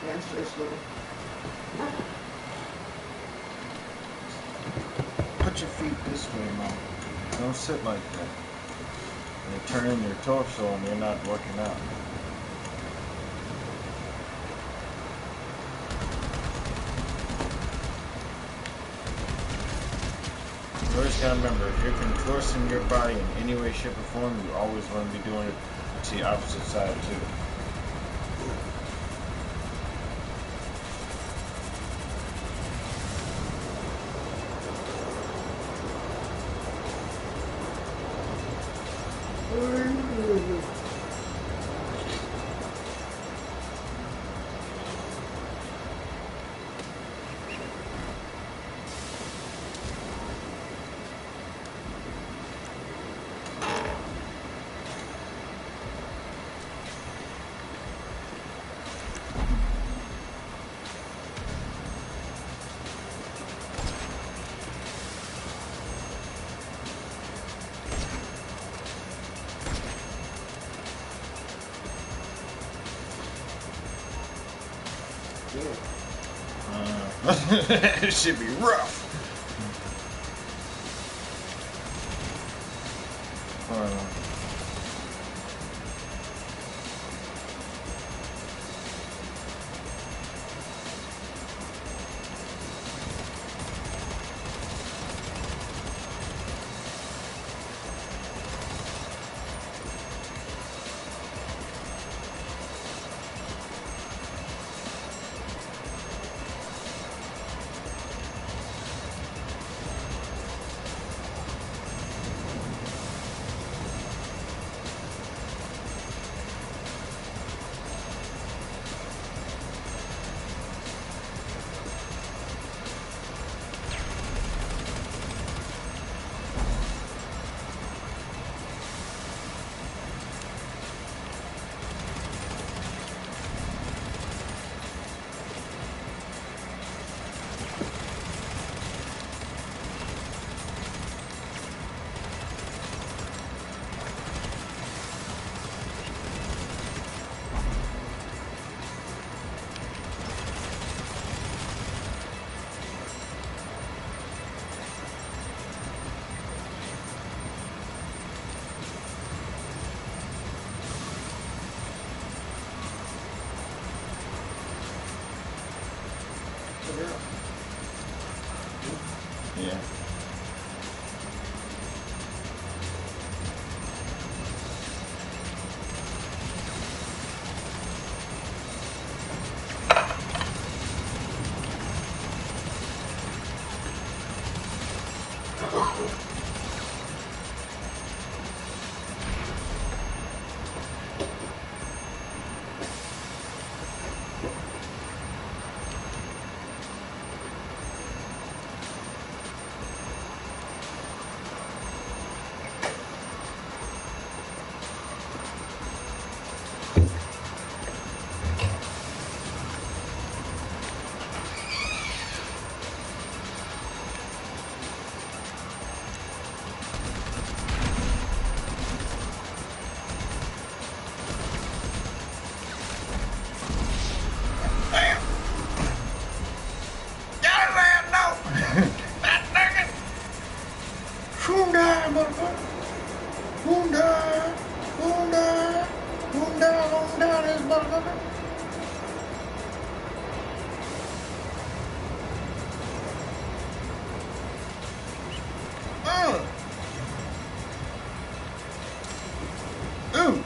Yes, it's little. Put your feet this way, Mom. Don't sit like that. You're turning your torso and you're not working out. You always gotta remember, if you're contorting your body in any way, shape, or form, you always want to be doing it to the opposite side too. It should be rough. Yeah. motherfucker. Ooh.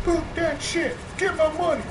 Fuck that shit. Get my money.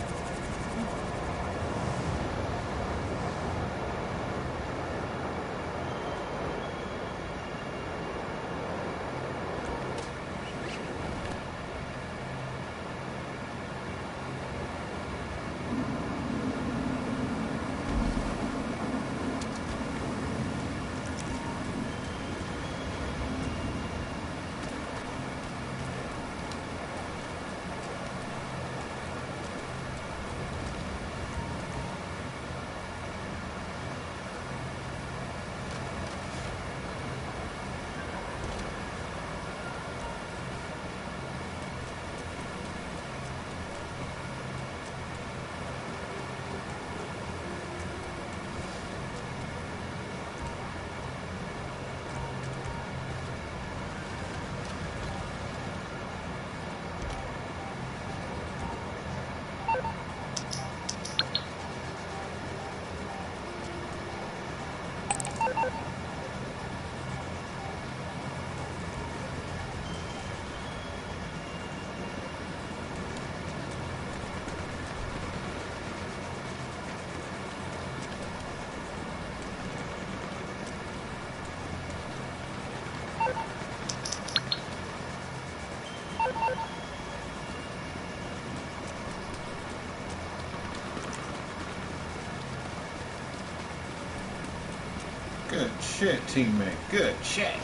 Good shit, teammate. Good shit.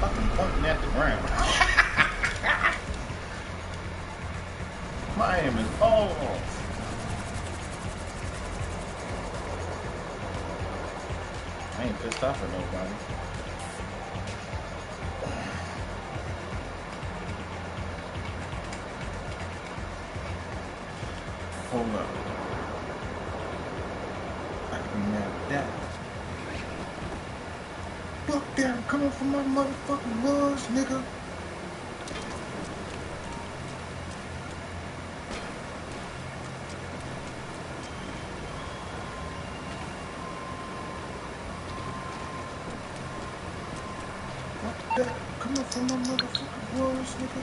Fucking pointing at the ground. My aim is all off. I ain't pissed off at nobody. Hold up. I can nab that. Fuck that, I'm coming from my motherfucking woods, nigga. Fuck that, I'm coming from my motherfucking woods, nigga.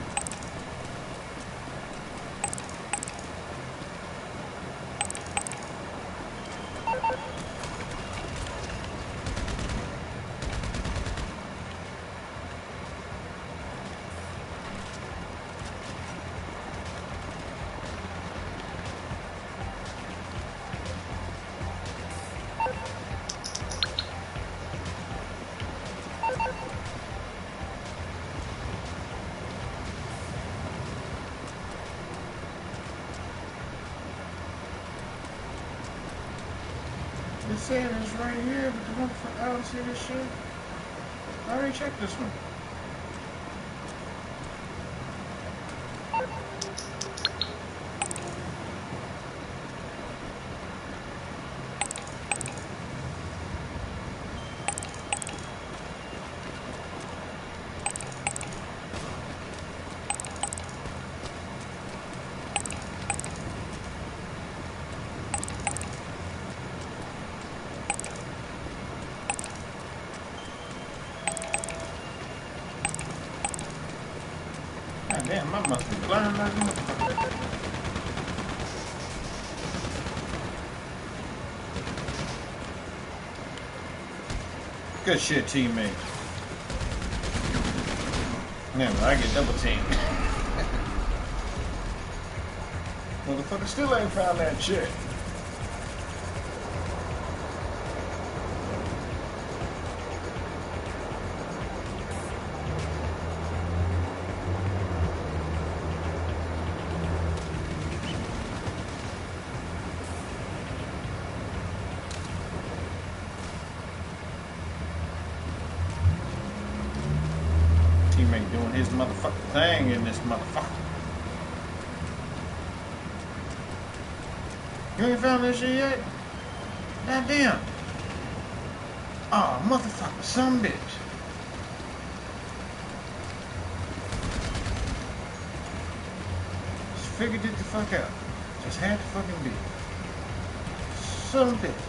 It said it's right here, but the motherfucker, I don't see this shit. I already checked this one. God damn, my muscles blind like a motherfucker. Good shit, teammate. Never, I get double teamed. Motherfucker still ain't found that shit. Teammate doing his motherfucking thing in this motherfucker. You ain't found that shit yet? God damn. Oh, motherfucker, some bitch. Just figured it the fuck out. Just had to fucking be. Some bitch.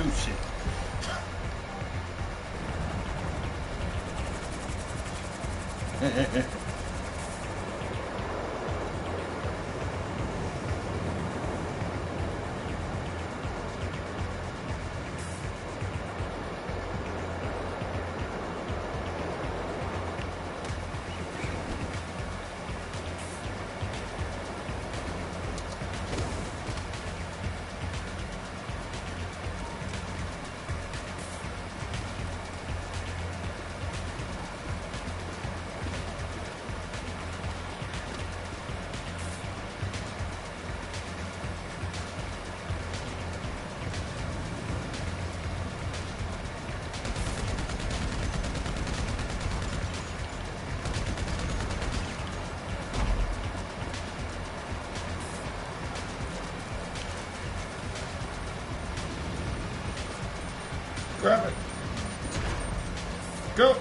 Shit. Grab it. Go.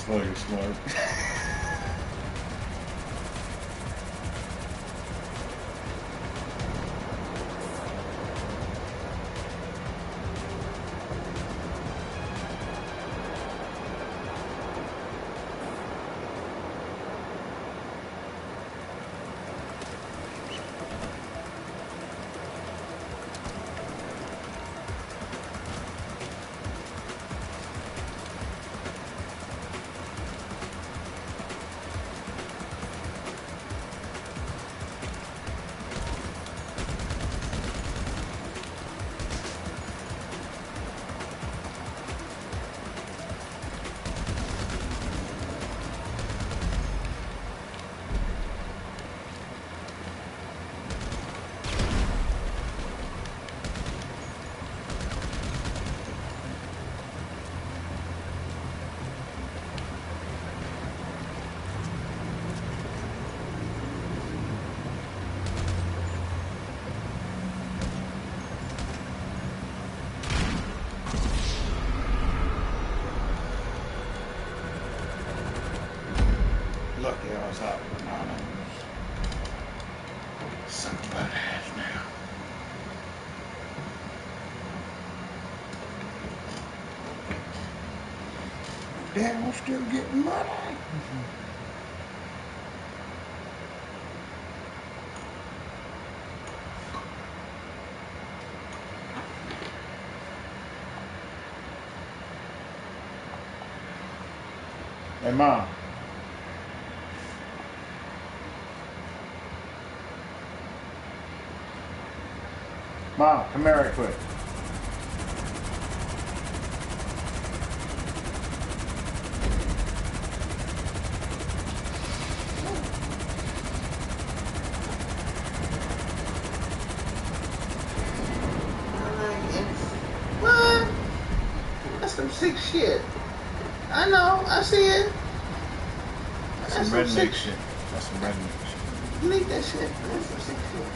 funny, smart. Lucky I was out with banana. Suck about half now. Damn, I'm still getting money. Hey, Mom. Mom, come here right quick. What? That's some sick shit. I know, I see it. That's some redneck shit. That's some redneck shit. You need that shit. That's some sick shit.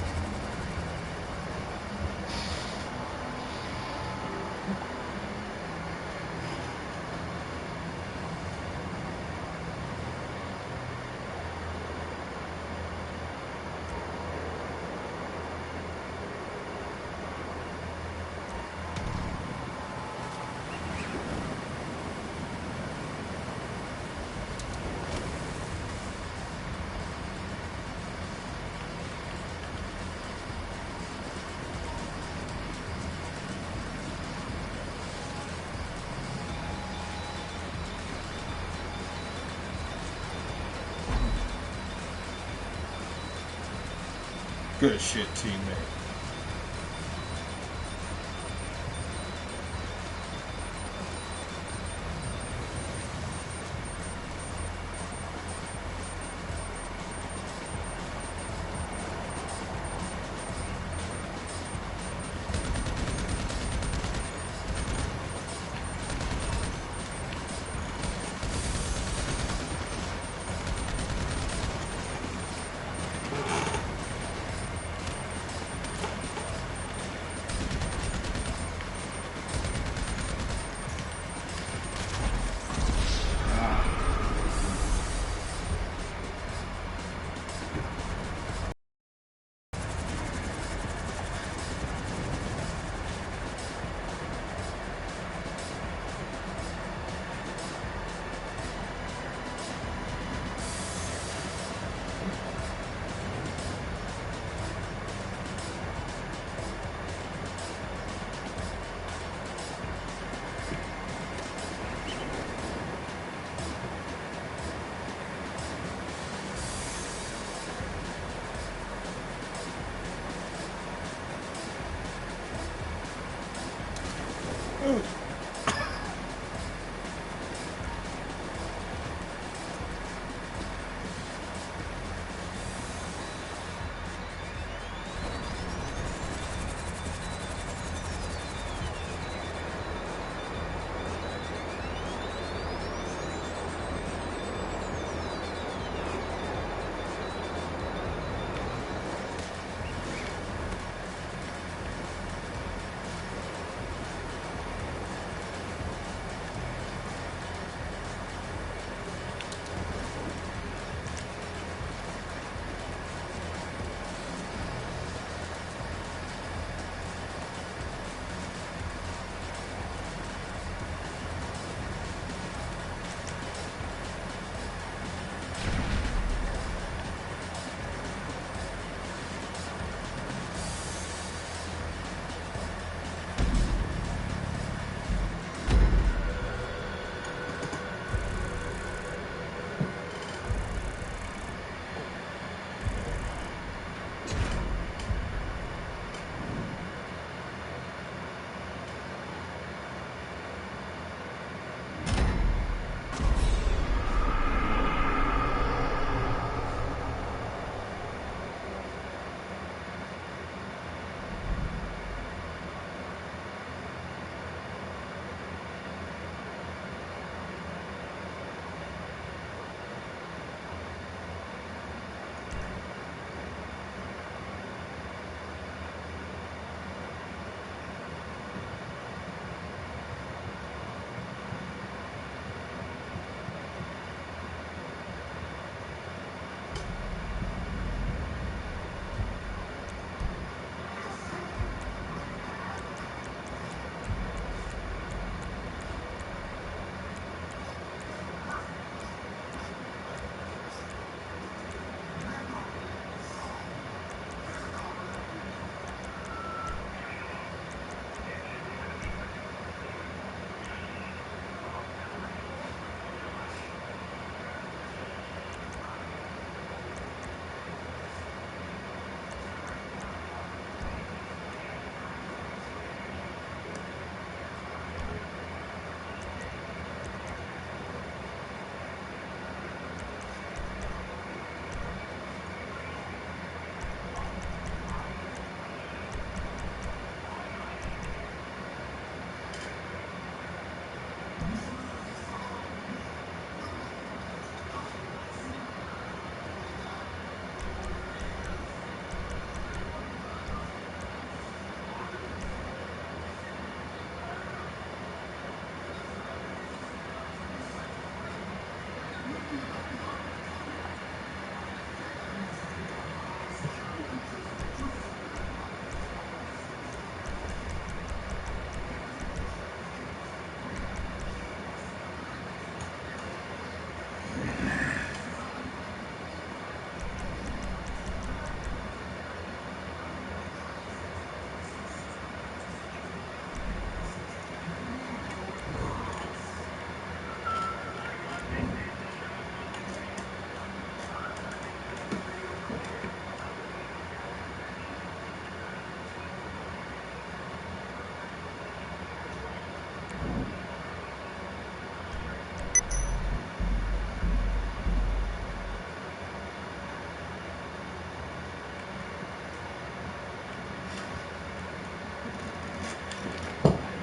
Good shit, teammate.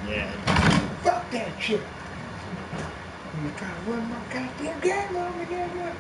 Yeah. Fuck that shit. You try to run my goddamn game over there, man.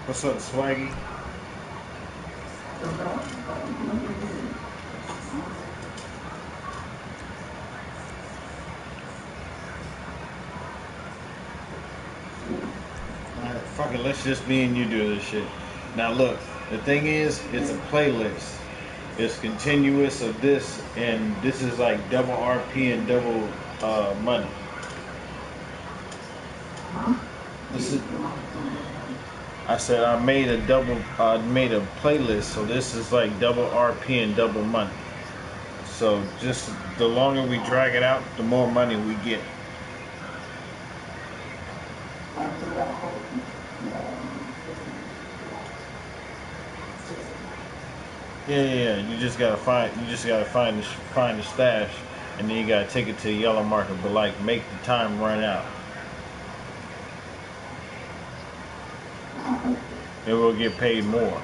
What's up, Swaggy? Alright, fuck it, let's just me and you do this shit. Now look, the thing is, it's a playlist. It's continuous of this, and this is like double RP and double money. This is. I said I made a playlist, so this is like double RP and double money. So just the longer we drag it out, the more money we get. Yeah. You just gotta find the stash, and then you gotta take it to the yellow market. But like, make the time run out. Then we'll get paid more.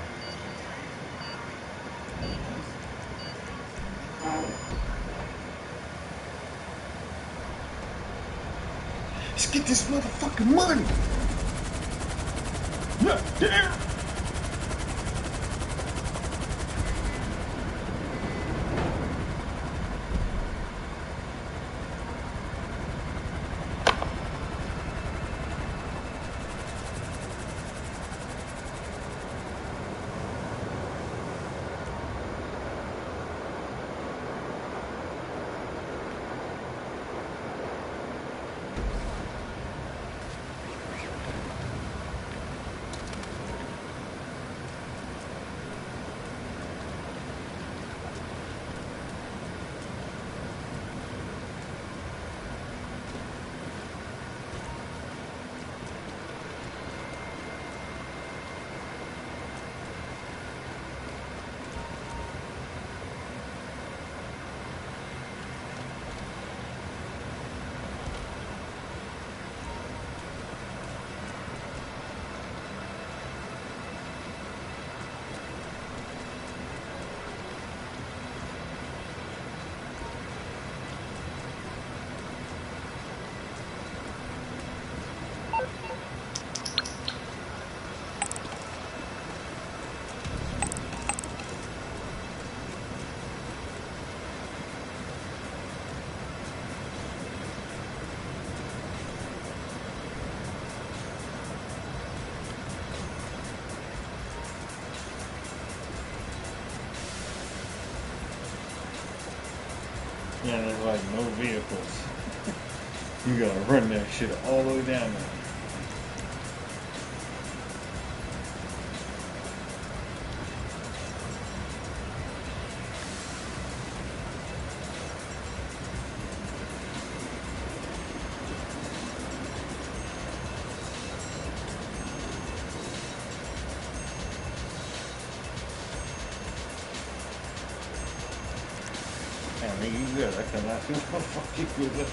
Let's get this motherfucking money. Yeah, damn. Yeah, there's like no vehicles. You gotta run that shit all the way down there. Man, nigga, you good. I cannot see what the fuck you good.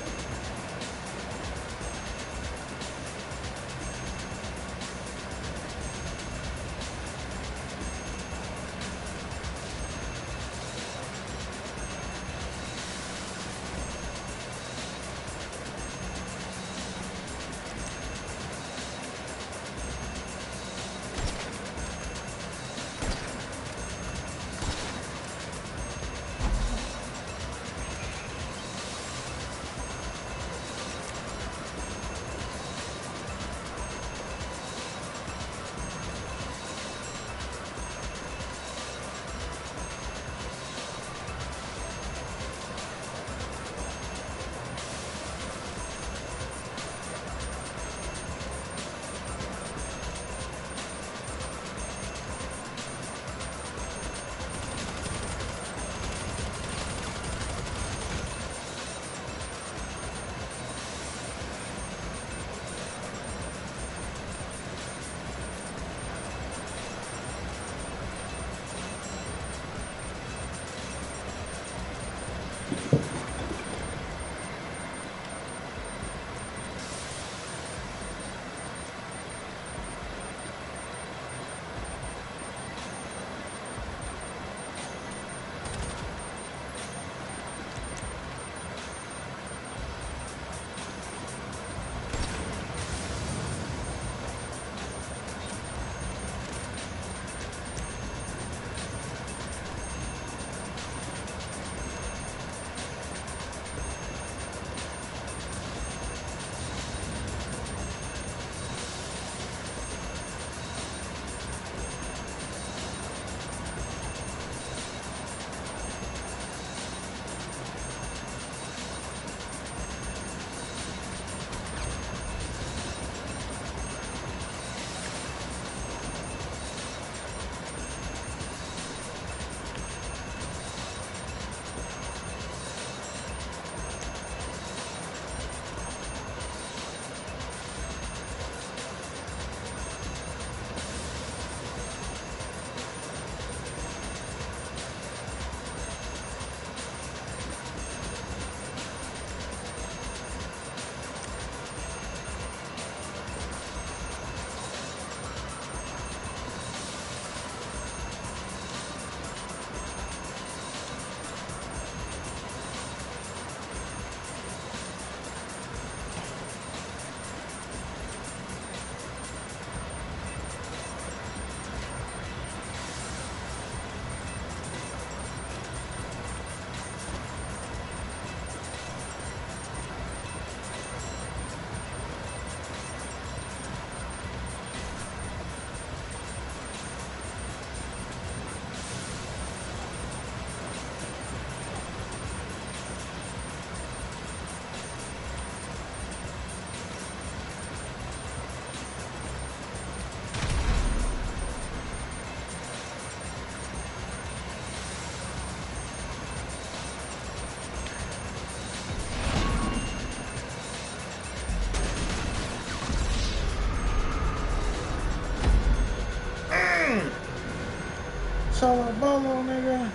Solo bolo, nigga.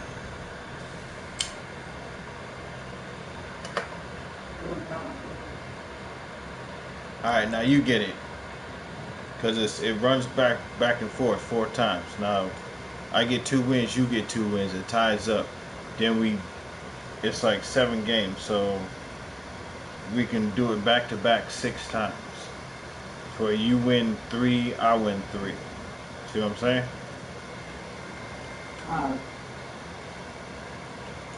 Alright, now you get it. Because it runs back and forth 4 times. Now, I get 2 wins, you get 2 wins. It ties up. Then it's like 7 games. So, we can do it back to back 6 times. Where you win 3, I win 3. See what I'm saying?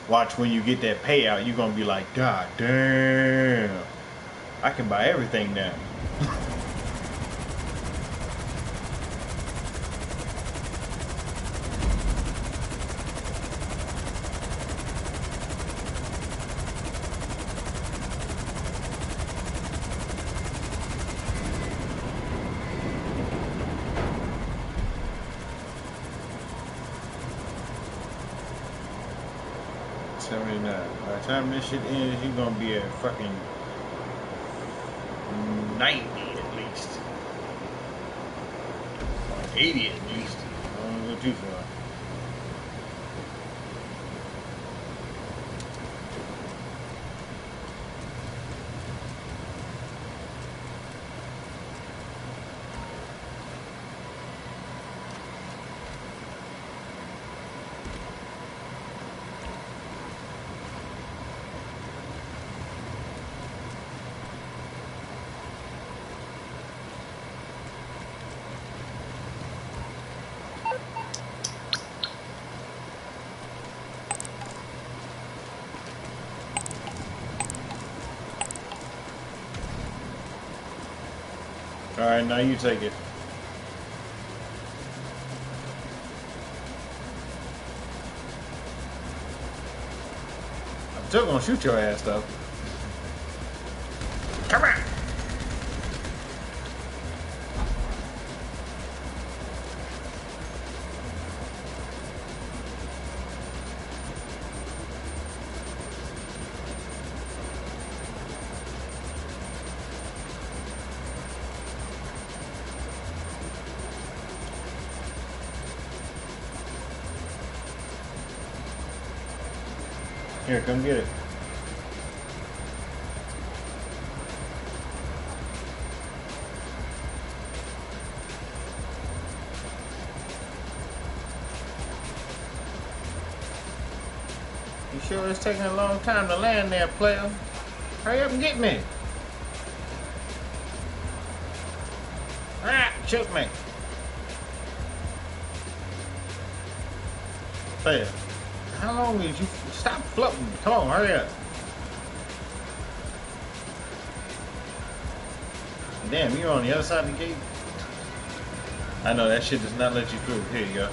Watch when you get that payout, you're gonna be like, God damn, I can buy everything now. 79. By the time this shit ends, you're gonna be at fucking 90 at least. Or 80 at least. I don't go too far. Alright, now you take it. I'm still gonna shoot your ass though. Come on! Here, come get it. You sure it's taking a long time to land there, player? Hurry up and get me. Ah, shoot me. Player, how long did you stop floating? Come on, hurry up. Damn, you're on the other side of the gate? I know, that shit does not let you through. Here you go.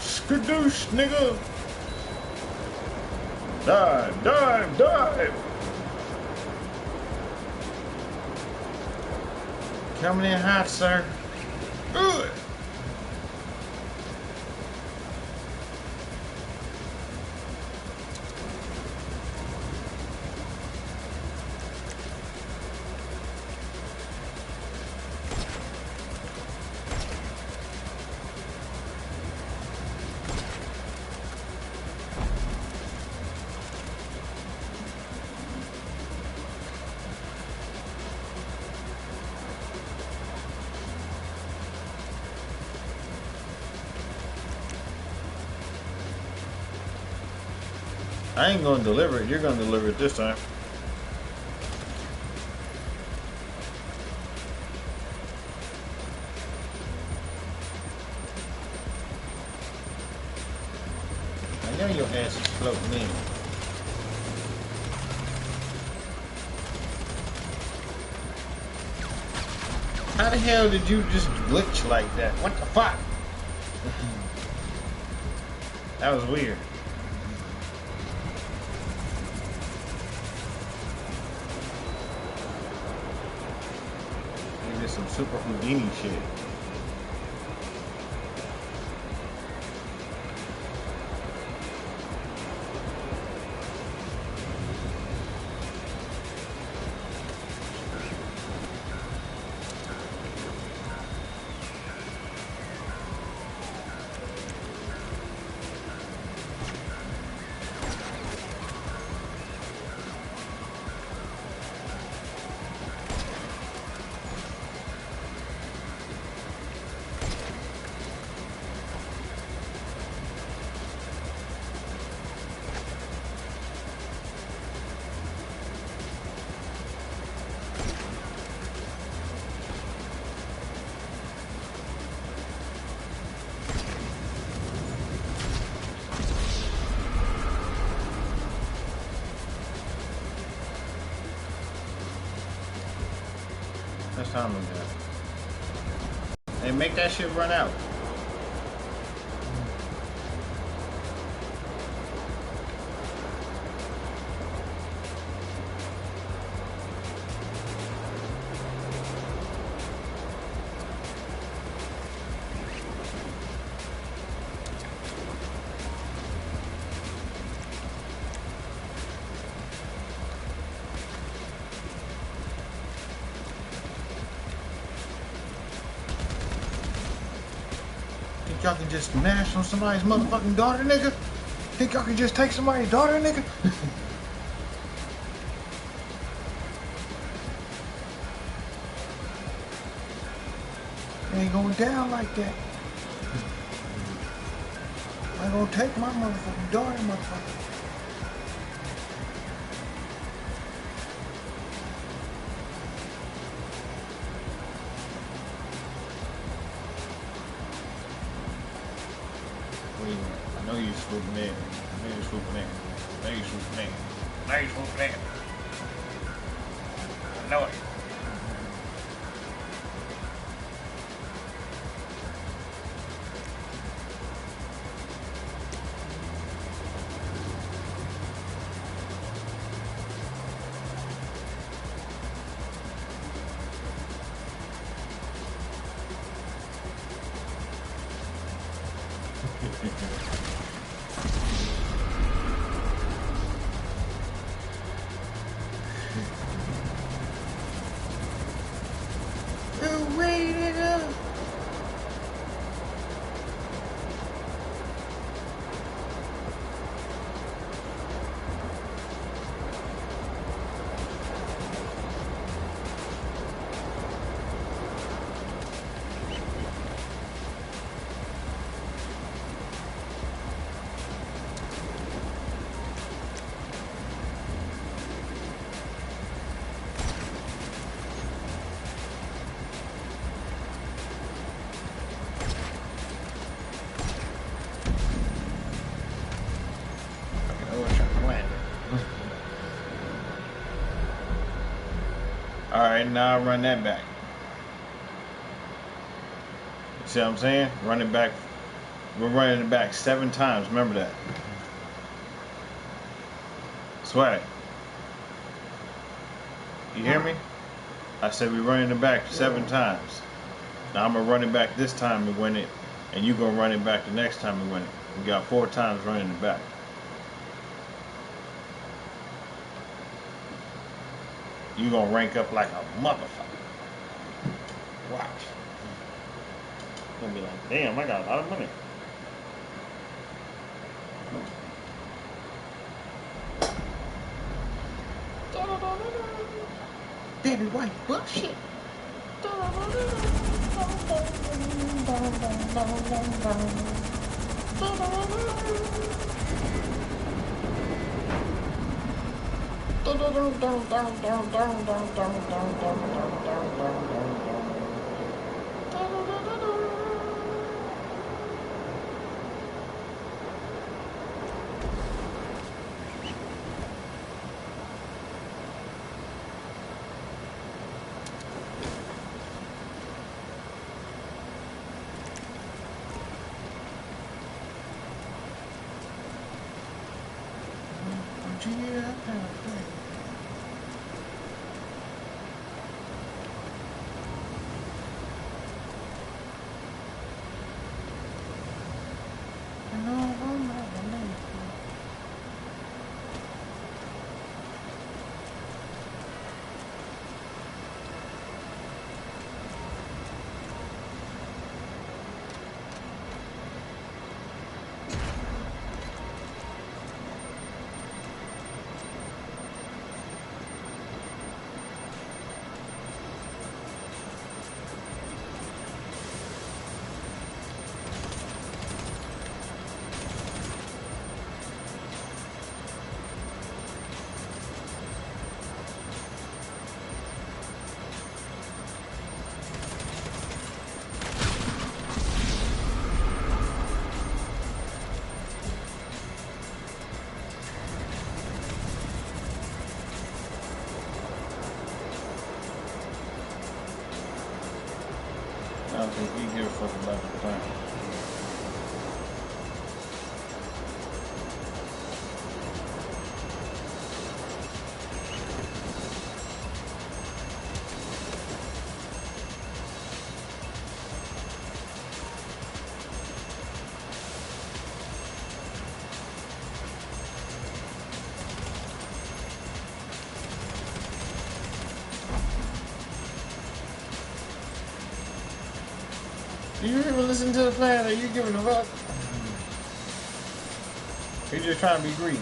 Skadoosh, nigga! Dive, dive, dive! Coming in hot, sir. Good. I ain't gonna deliver it. You're gonna deliver it this time. I know your ass is floating in. How the hell did you just glitch like that? What the fuck? That was weird. Some super Houdini shit. That's time of that. Hey, make that shit run out. Think y'all can just smash on somebody's motherfucking daughter, nigga? Think y'all can just take somebody's daughter, nigga? It ain't going down like that. I ain't gonna take my motherfucking daughter, motherfucker. I know you swooping in. I know you swooping in. I know you swooping in. I know you swooping in. I know it. Alright, now I run that back. See what I'm saying? Run it back. We're running it back 7 times. Remember that. Swag. You hear me? I said we're running it back 7 times. Now I'm going to run it back this time and win it. And you're going to run it back the next time and win it. We got 4 times running it back. You're going to rank up like a motherfucker. Watch. You're going to be like, damn, I got a lot of money. Baby white bullshit. I don't think you give a fuck about the plan. Do you even listen to the plan? Are you giving a fuck? You're just trying to be greedy.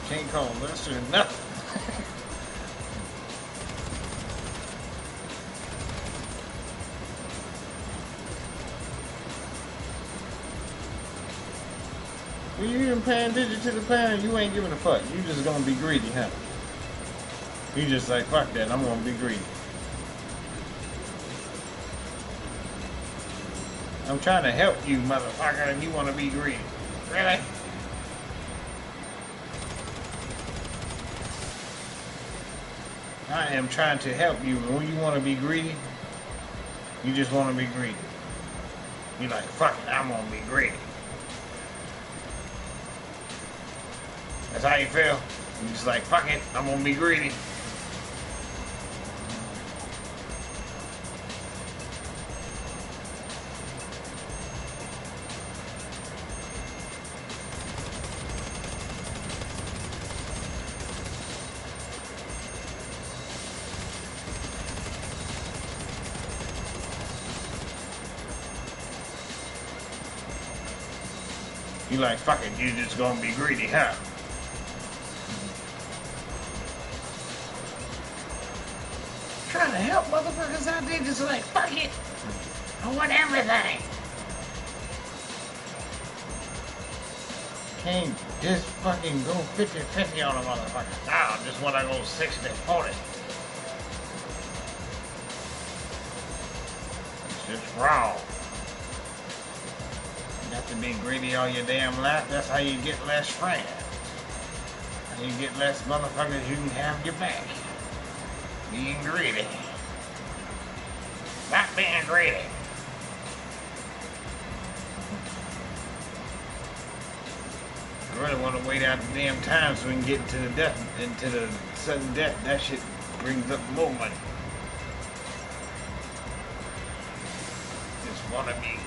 Can't call Lester nothing. Well, you even paying attention to the plan, you ain't giving a fuck. You just gonna be greedy, huh? You just like, fuck that, I'm gonna be greedy. I'm trying to help you, motherfucker, and you wanna be greedy. Really? I am trying to help you, and when you want to be greedy, you just want to be greedy. You're like, fuck it, I'm going to be greedy. That's how you feel? You're just like, fuck it, I'm going to be greedy. You like, fuck it, you just gonna be greedy, huh? Trying to help motherfuckers out there just like, fuck it, I want everything. Can't just fucking go 50-50 on a motherfucker. Nah, I just wanna go 60-40. It's just wrong. You have to be greedy all your damn life. That's how you get less friends. How you get less motherfuckers you can have your back. Being greedy. Not being greedy. I really want to wait out the damn time so we can get into the death, into the sudden death. That shit brings up more money. Just want to be greedy.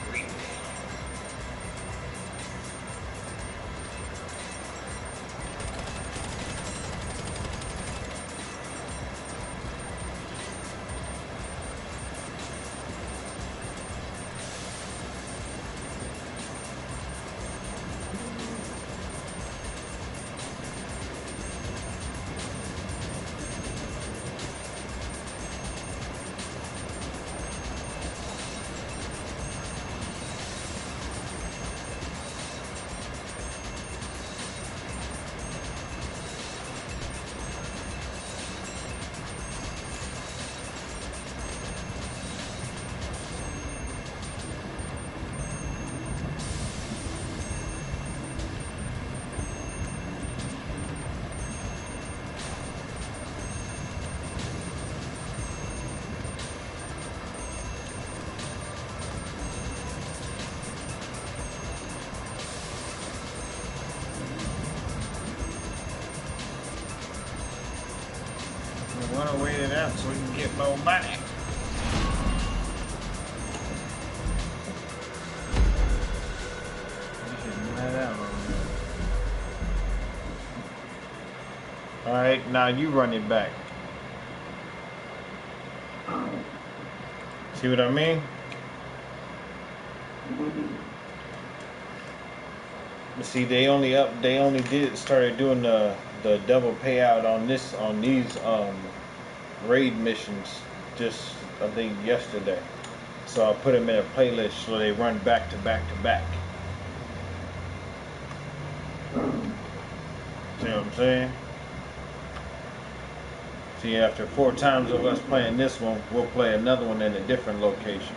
We want to wait it out so we can get more money. Alright, now you run it back. See what I mean? See, they only started doing the double payout on these raid missions just I think yesterday. So I put them in a playlist so they run back to back to back. See what I'm saying? See, after 4 times of us playing this one, we'll play another one in a different location.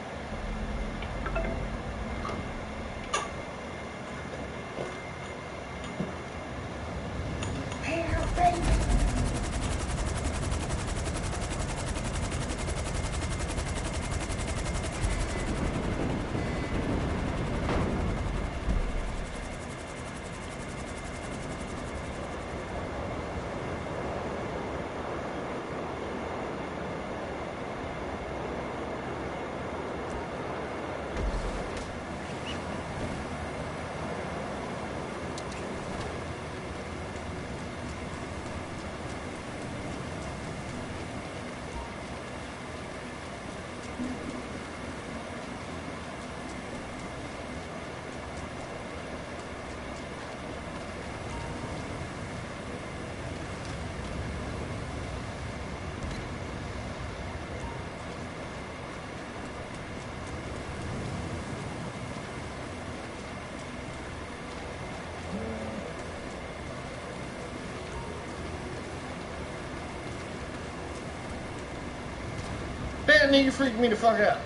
that nigga freaked me the fuck out.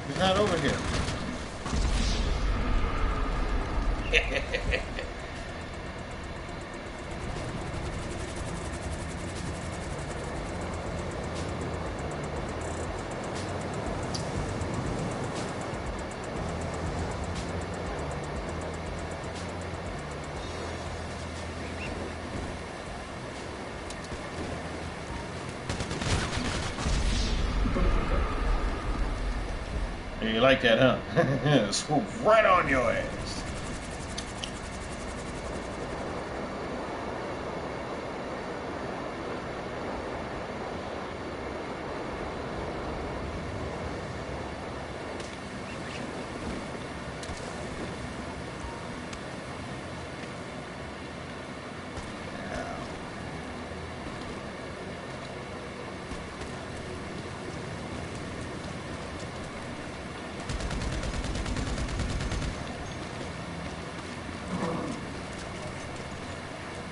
He's not over here. You like that, huh? Swoop right on your ass.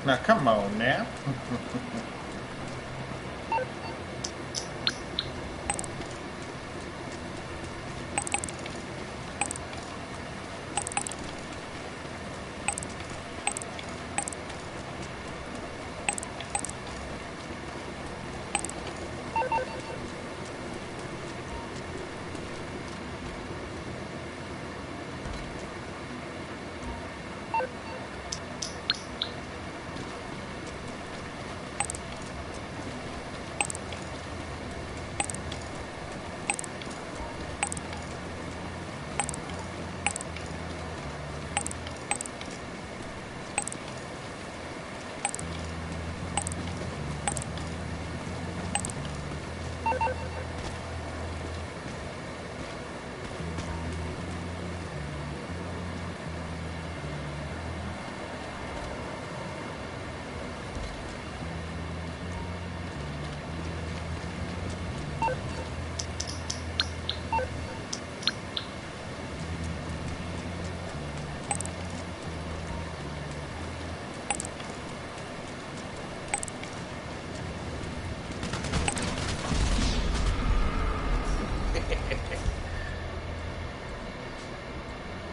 Now come on now.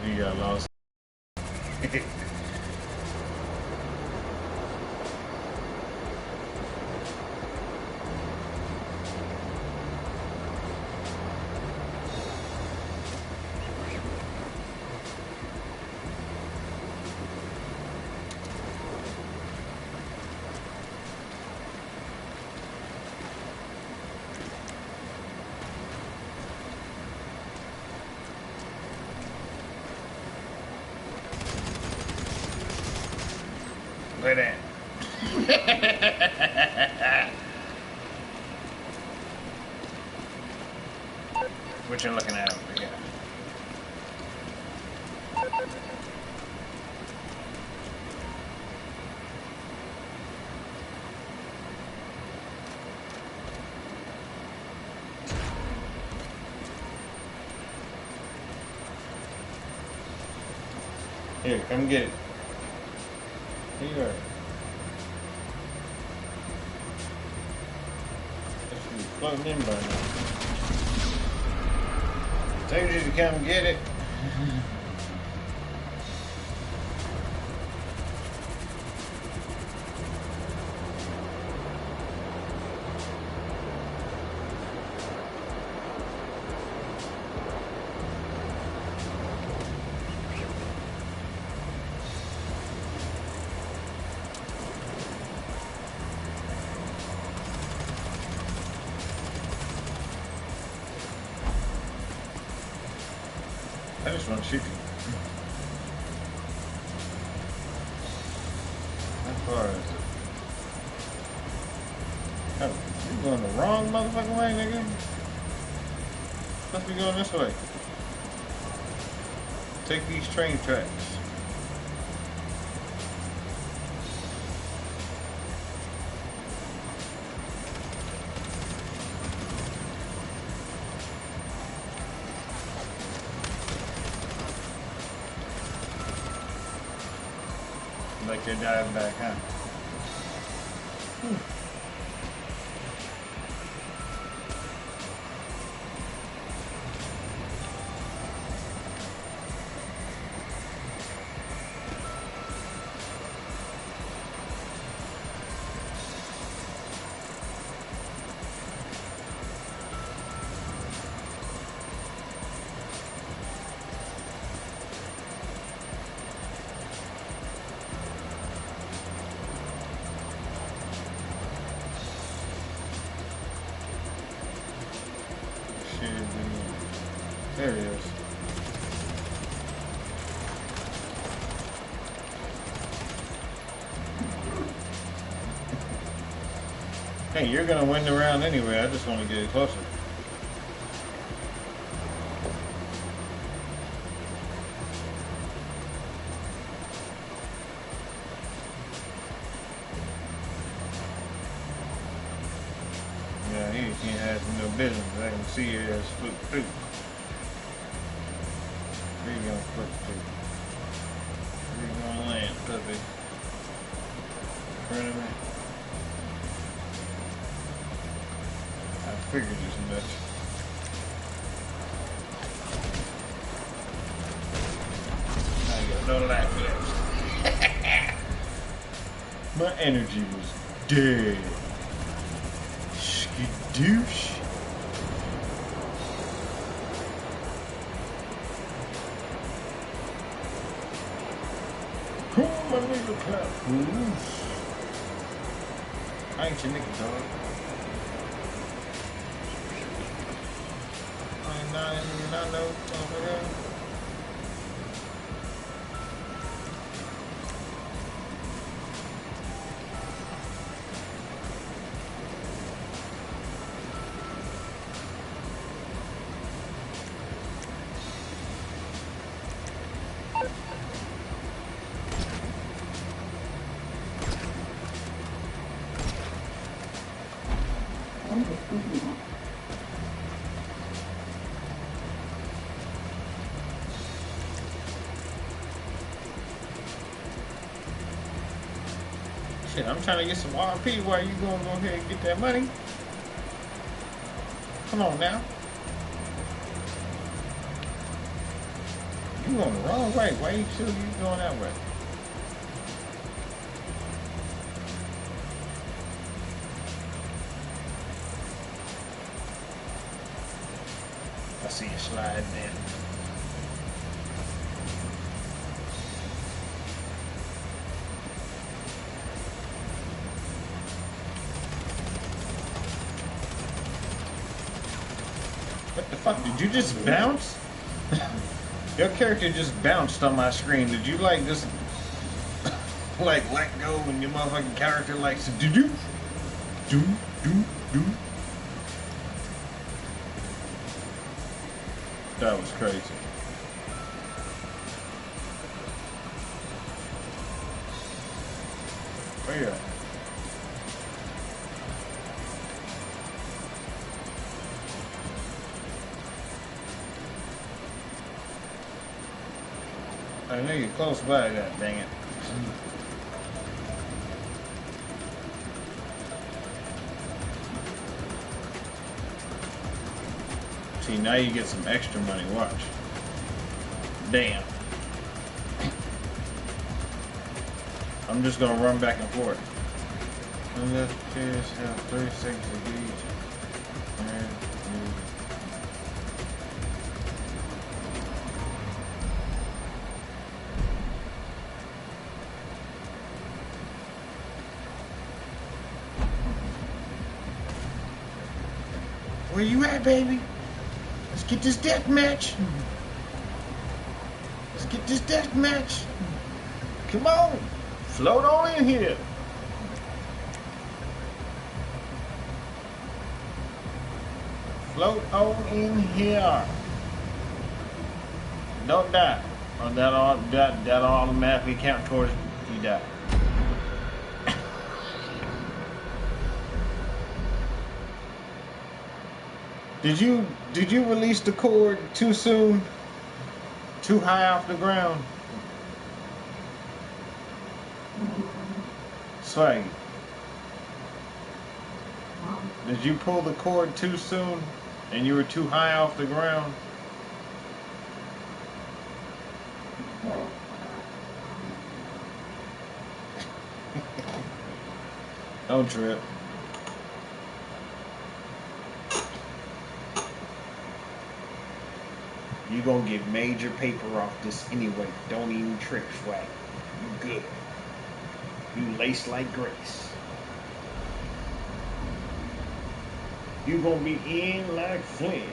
You got lost. Look at that. What you looking at over here? Here, come get it. Here. This should be floating in by now. Told you to come get it. I just want to shoot you. How far is it? Oh, you're going the wrong motherfucking way, nigga. Supposed to be going this way. Take these train tracks. Like you're diving back, huh? Share video. There he is. Hey, you're gonna win the round anyway. I just want to get it closer. Yeah, he can't have no business. I can see your ass flip through. Where you gonna flip through? Where you gonna land, puppy? In front of me? I figured as much. I got no life left. My energy was dead. Skidoosh. Cool, my nigga clap. I ain't your nigga, dog. I know over there. Shit, I'm trying to get some RP while you gonna go ahead and get that money. Come on now. You going the wrong way. Why you sure you going that way? I see you sliding in. What the fuck? Did you just bounce? Your character just bounced on my screen. Did you like just like let go and your motherfucking character likes to do? That was crazy. Where you at? I know you're close by that, dang it. See, now you get some extra money, watch. Damn. I'm just gonna run back and forth. And let's just have 3 seconds of each. Where you at, baby? Let's get this death match. Let's get this death match. Come on. Float on in here. Float on in here. Don't die. Or that'll automatically count towards you die. Did you release the cord too soon? Too high off the ground? Swag. Did you pull the cord too soon and you were too high off the ground? Don't trip. You gonna get major paper off this anyway. Don't even trip, swag. You good. You lace like Grace. You gonna be in like Flynn.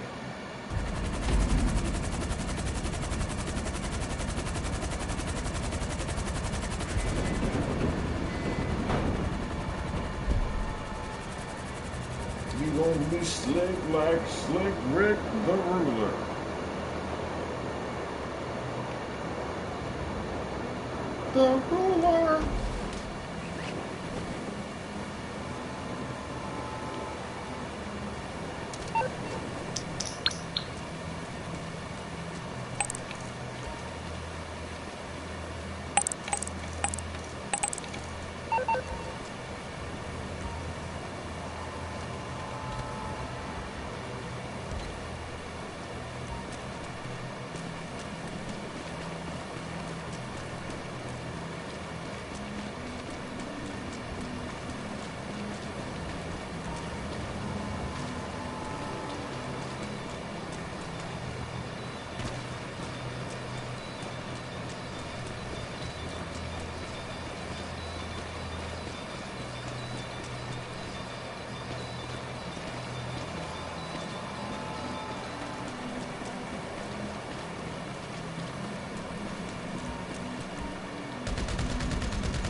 gonna be slick like Slick Rick the Ruler. The Ruler.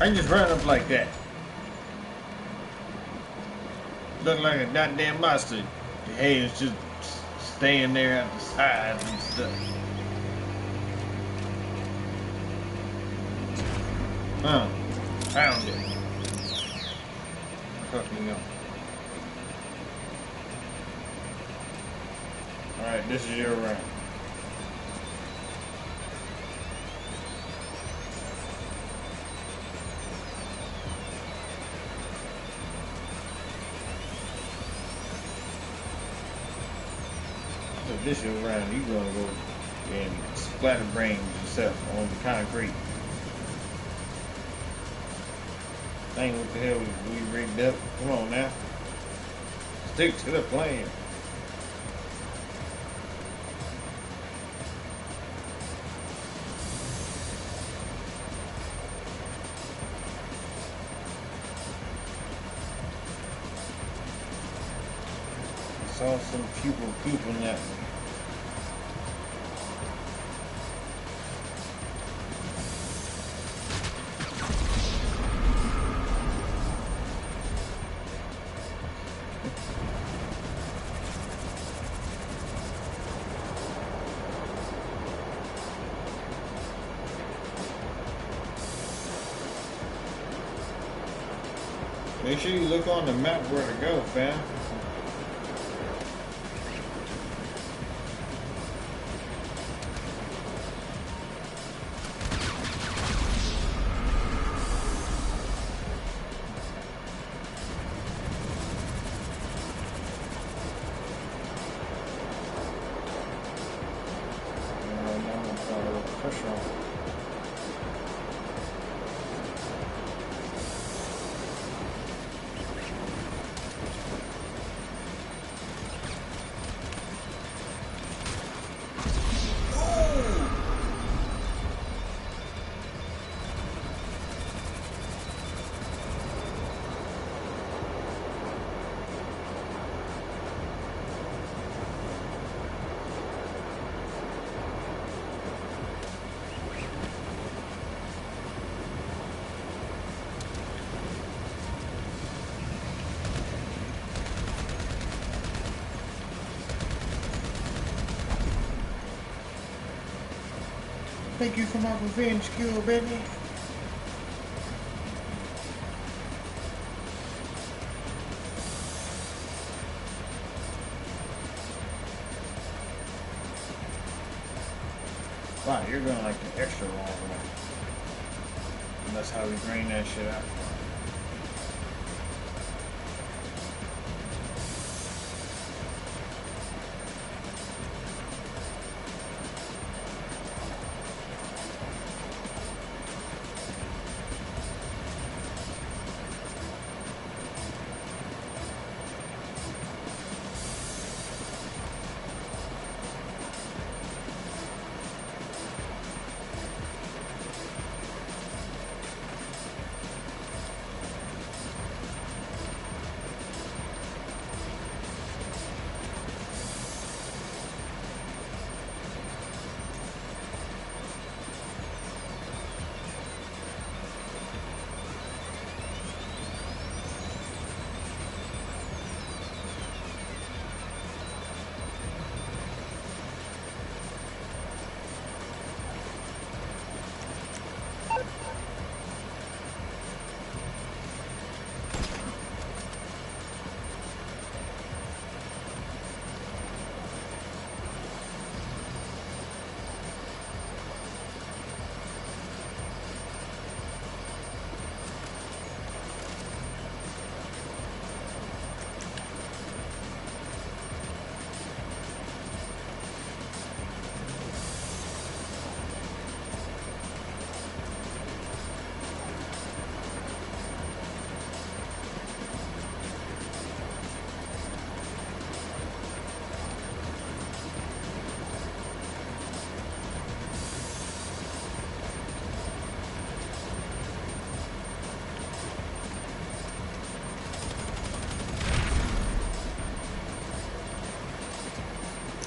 I just run up like that. Look like a goddamn monster. The head's just staying there at the sides and stuff. Found it. Fucking go. Alright, this is your round. This is round, you gonna go and splatter brains yourself on the concrete. Dang, what the hell we rigged up? Come on now. Stick to the plan. Saw some people peeping at me. Make sure you look on the map where to go, fam. Thank you for my revenge kill, baby. Wow, you're going like the extra long way. And that's how we drain that shit out.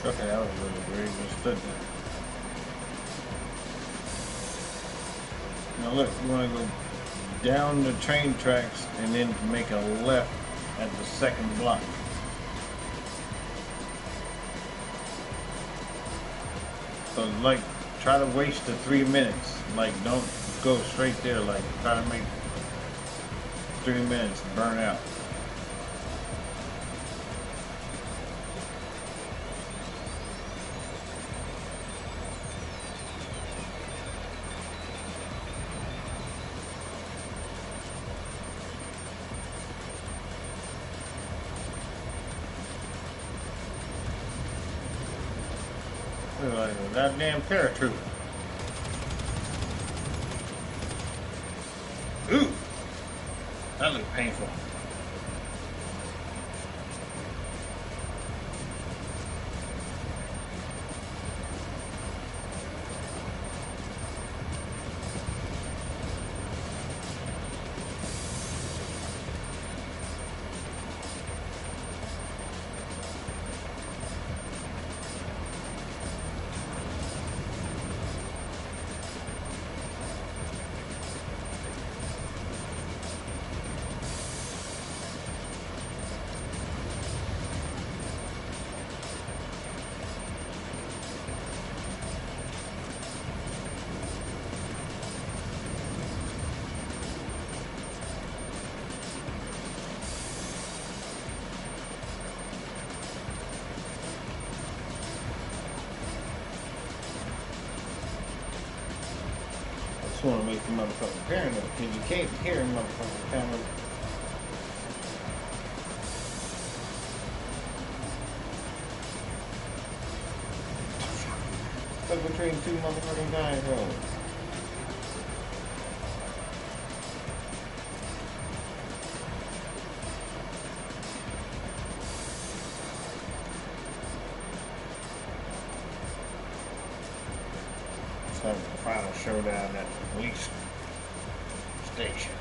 Okay, that was really great. Just stood there. Now look, you want to go down the train tracks and then make a left at the second block. So like, try to waste the 3 minutes. Like, don't go straight there. Like, try to make 3 minutes burn out. Look like a goddamn paratrooper. Ooh, that looked painful. I want to make the motherfucking paranoid because you can't hear a motherfucking camera. Stuck between two motherfucking giant roads. The final showdown at the police station.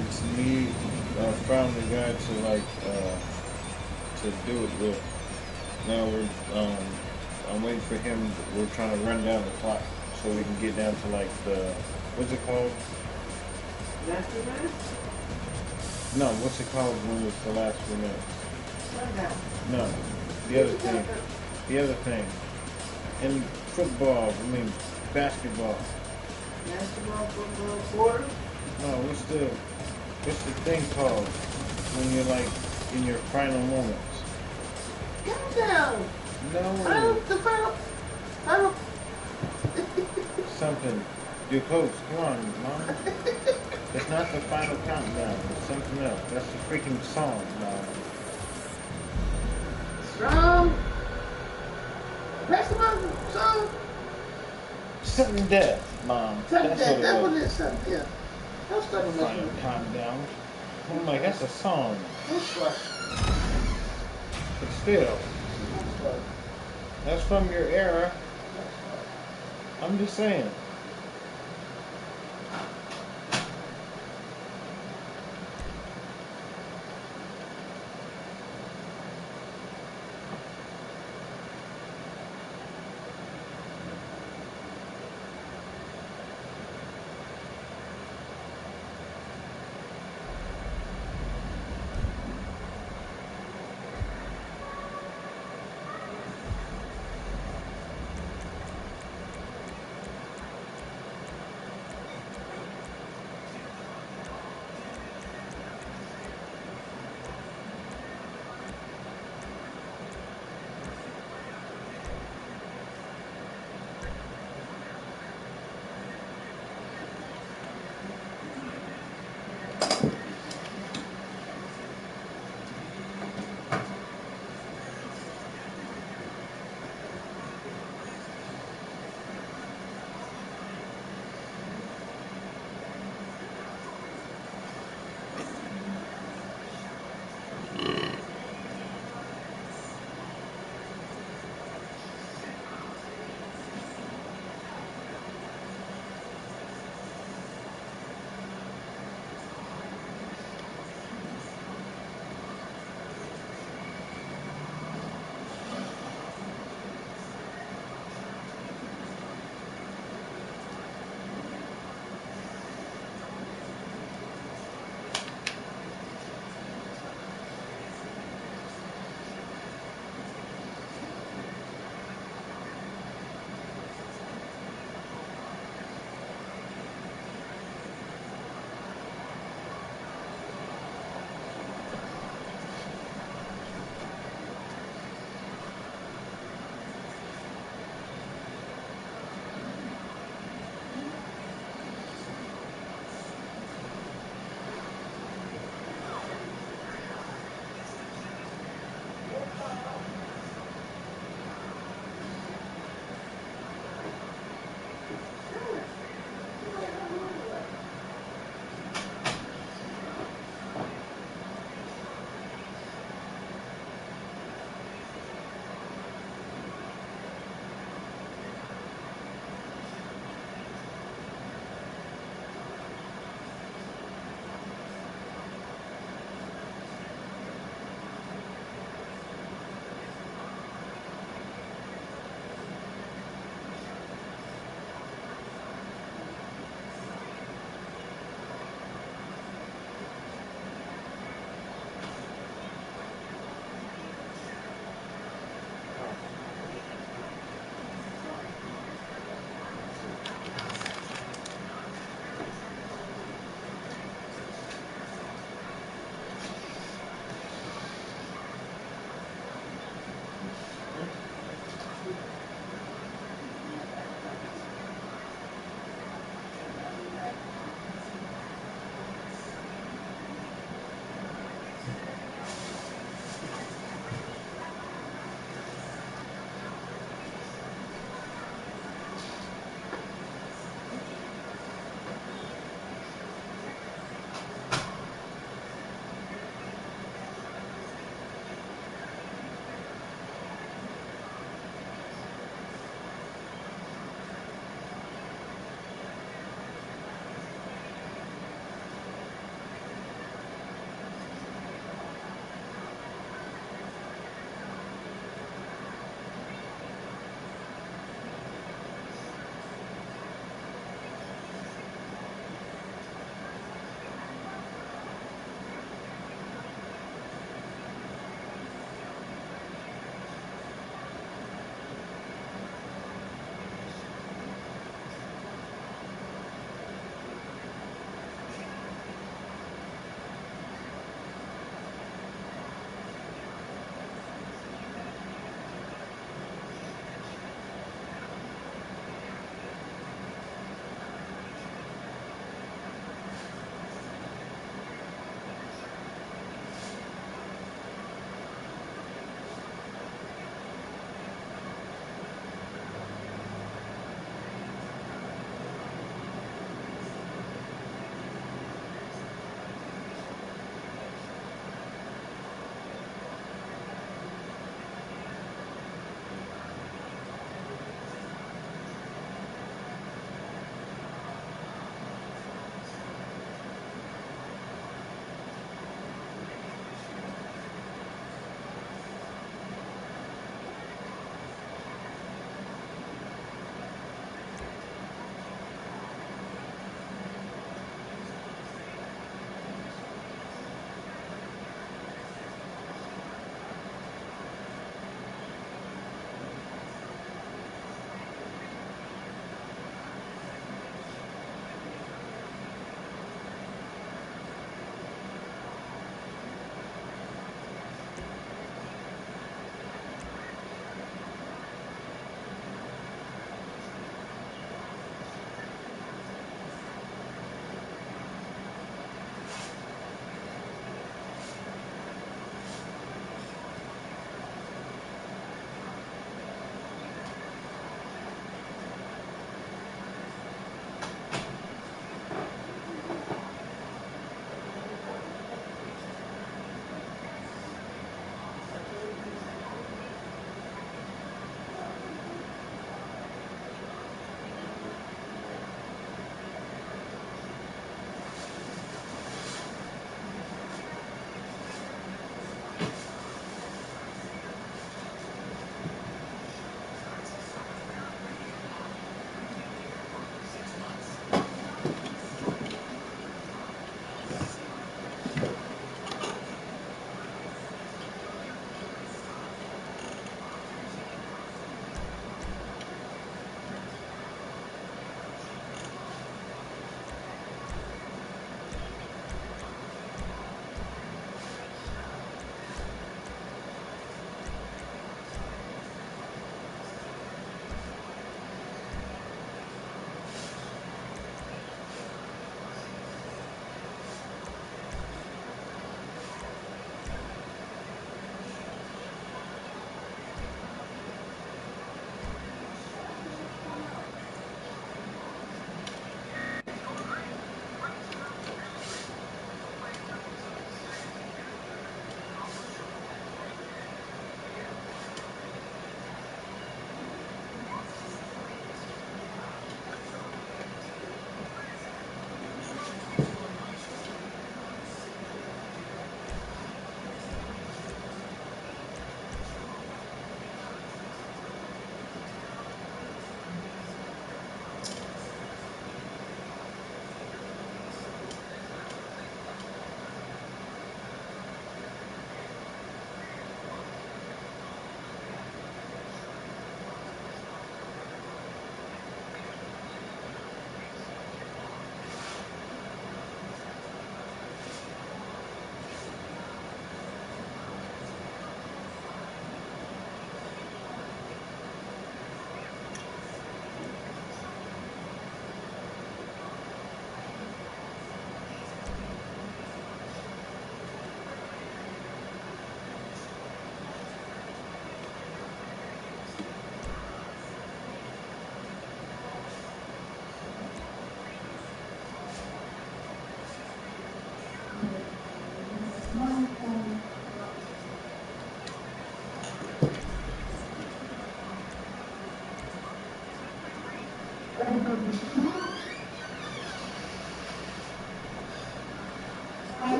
It's me found the guy to do it with. Now I'm waiting for him. We're trying to run down the clock so we can get down to like the, what's it called? Last 2 minutes? No, what's it called when it's the last few minutes? Rundown. No, the other thing. The other thing. In football, I mean basketball. Basketball, football, quarter? No, what's the thing called when you're like in your final moments? Countdown. No. The final. Something. You're close. Come on, Mom. It's not the final countdown. It's something else. That's the freaking song, Mom. Strong. Maximum song. Sudden death, Mom. Sudden That's death. That what was it it. Sudden death. That's was. the Final countdown. I'm like, that's a song. That's what. But still, that's from your era. I'm just saying.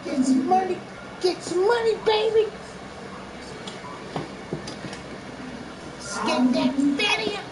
Get some money. Get some money, baby. Let's get that fatty up.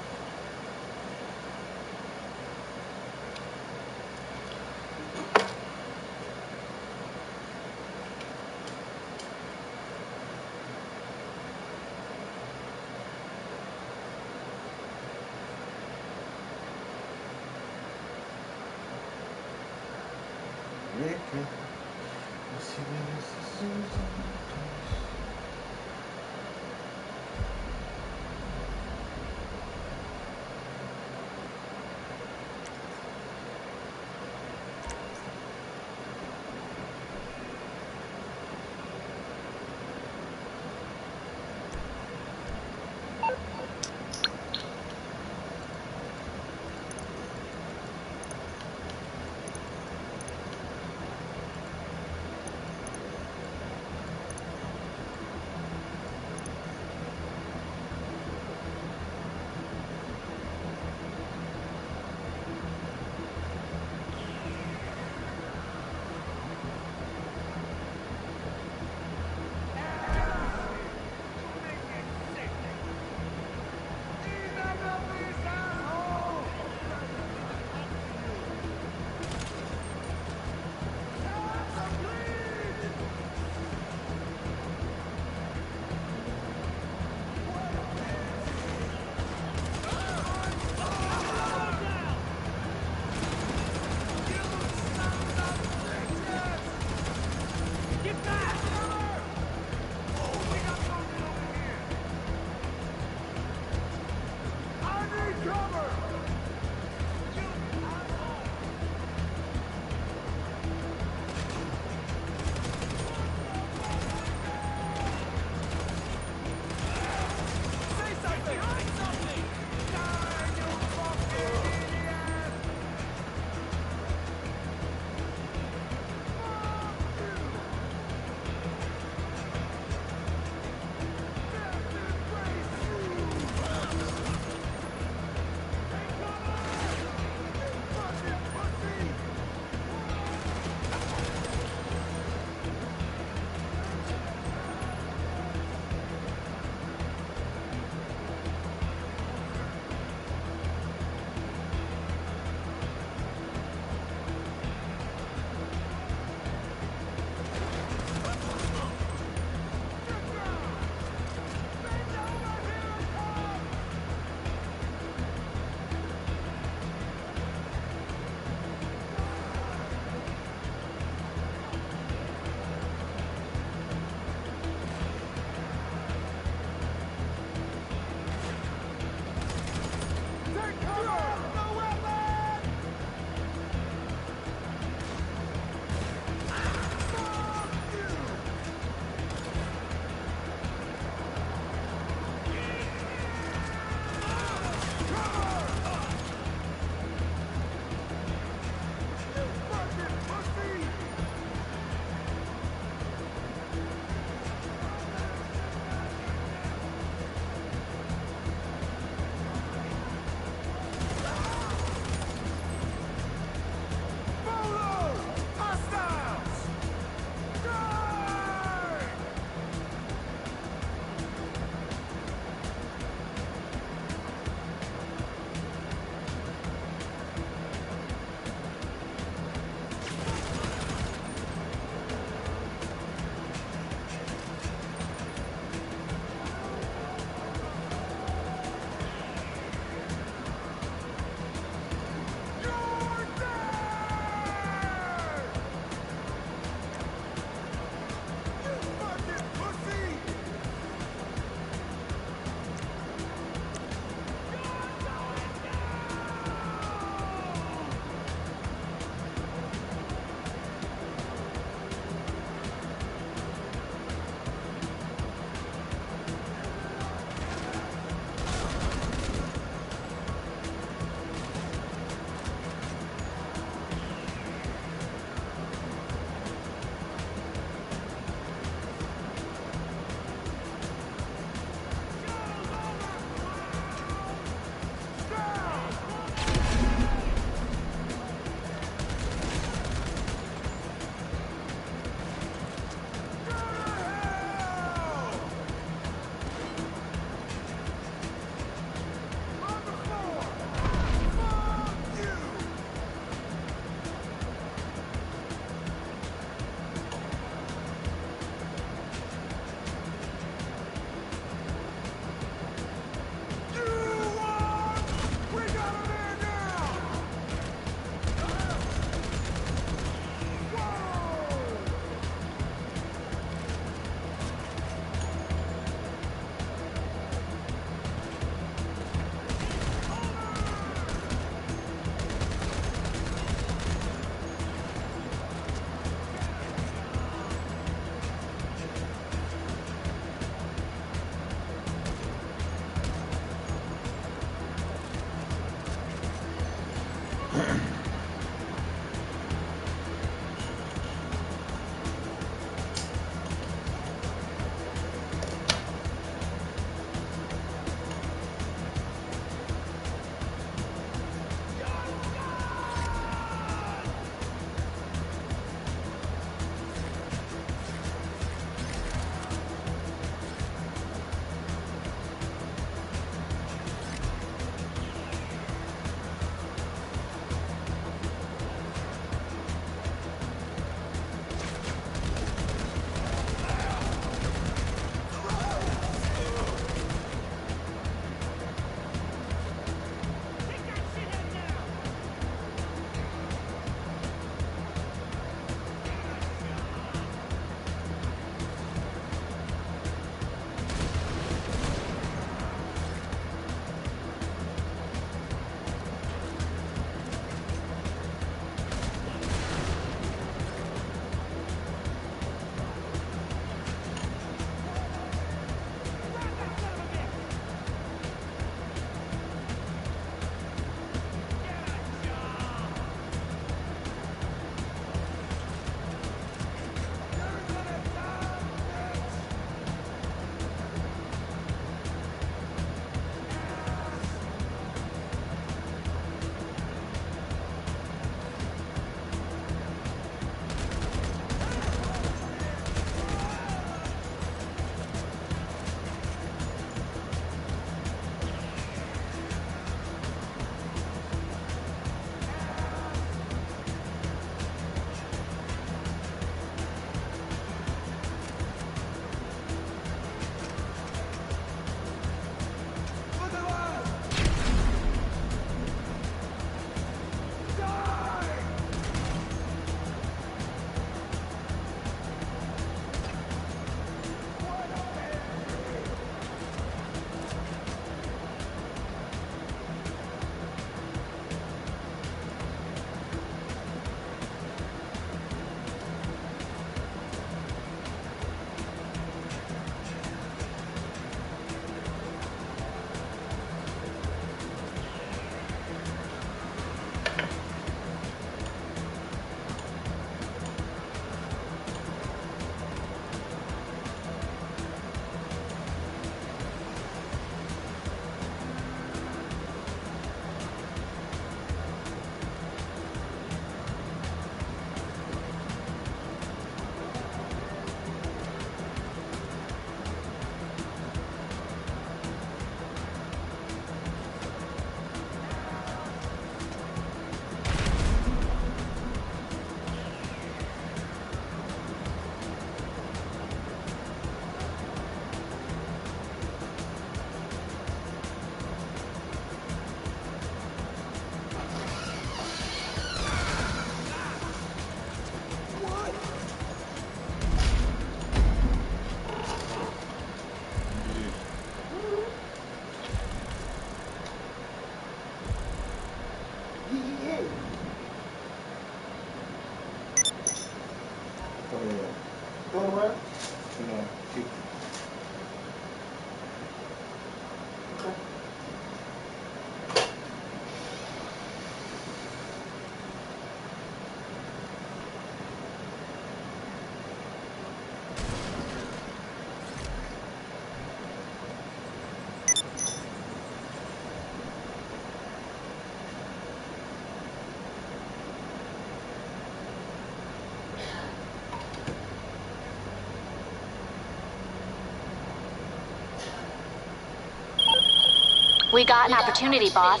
We got an opportunity, boss.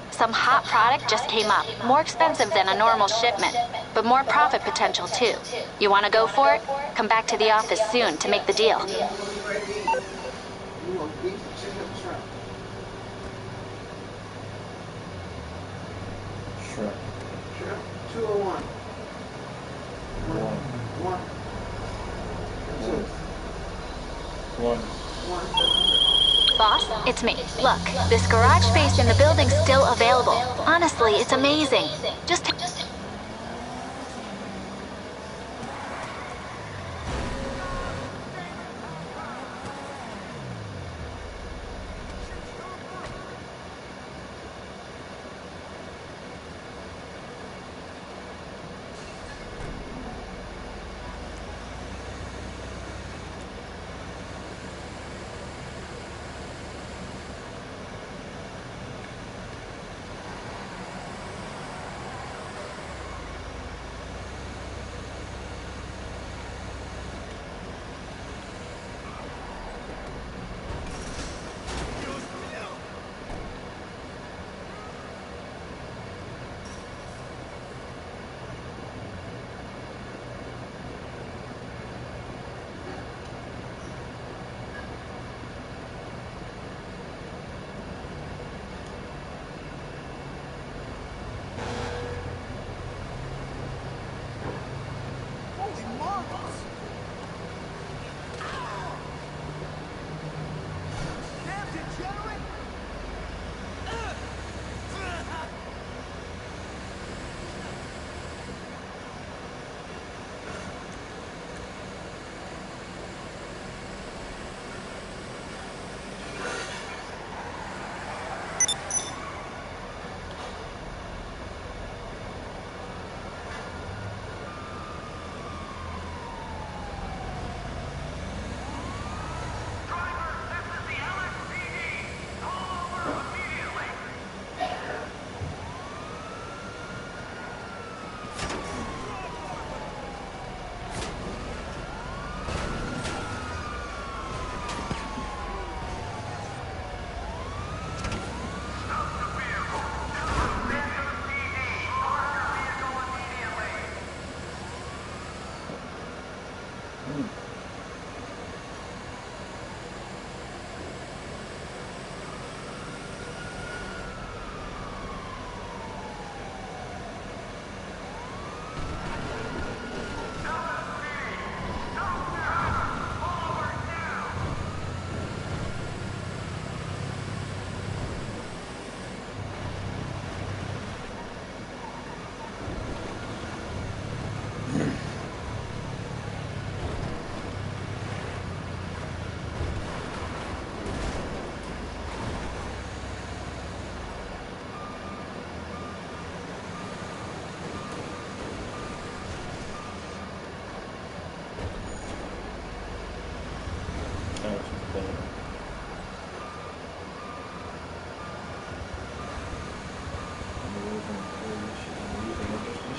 Some hot product just came up. More expensive than a normal shipment, but more profit potential too. You want to go for it? Come back to the office soon to make the deal. Sure. Sure. 201. One. Boss, it's me. Look, this garage space in the building's still available. Honestly, it's amazing. Just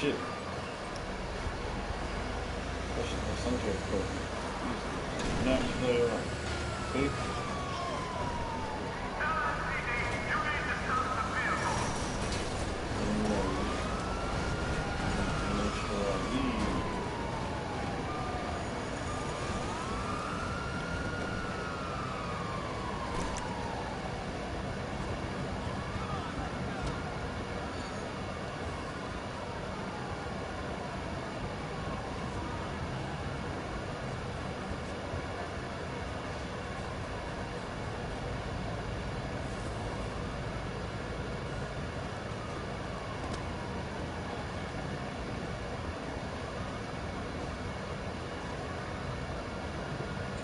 shit. That shit was some type of code. Now you play around. See? Make sure I leave.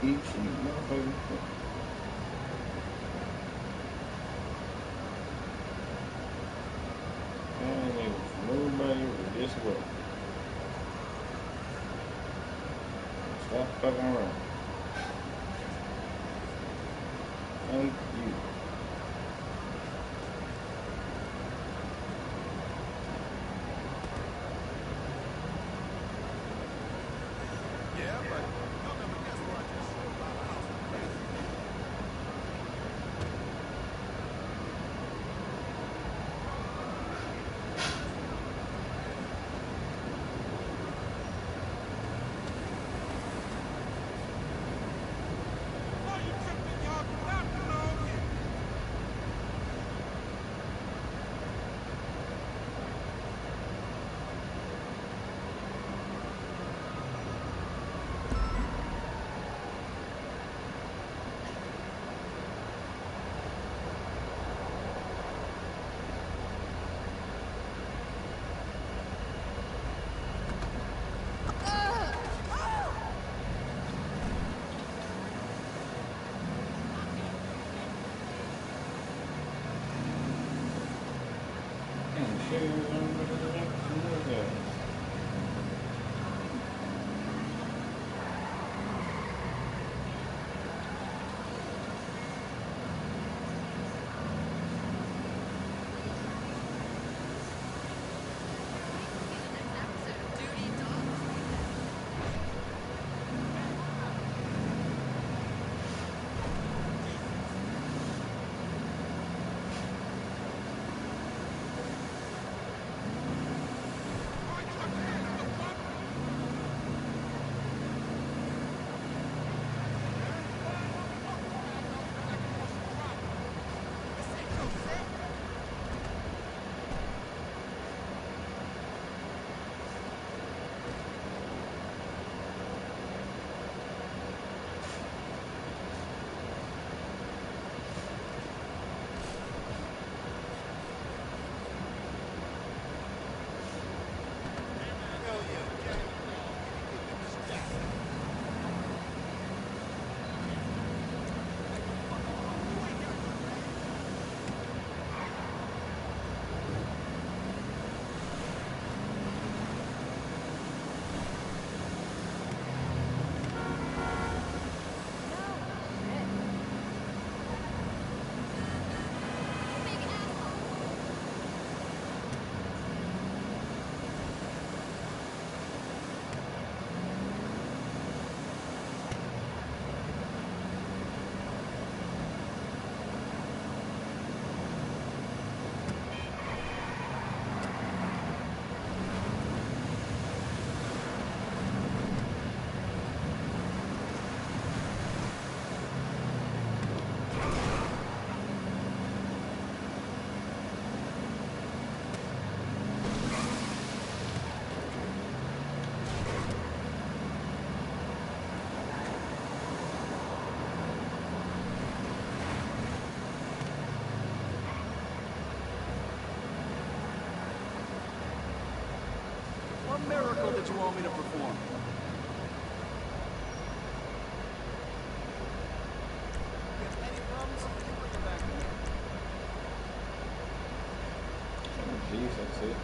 Each motherfucker. And they nobody with this way. Stop fucking around. Thank you. miracle that you want me to perform? Any problems? Bring them back to me. Jeez, that's it.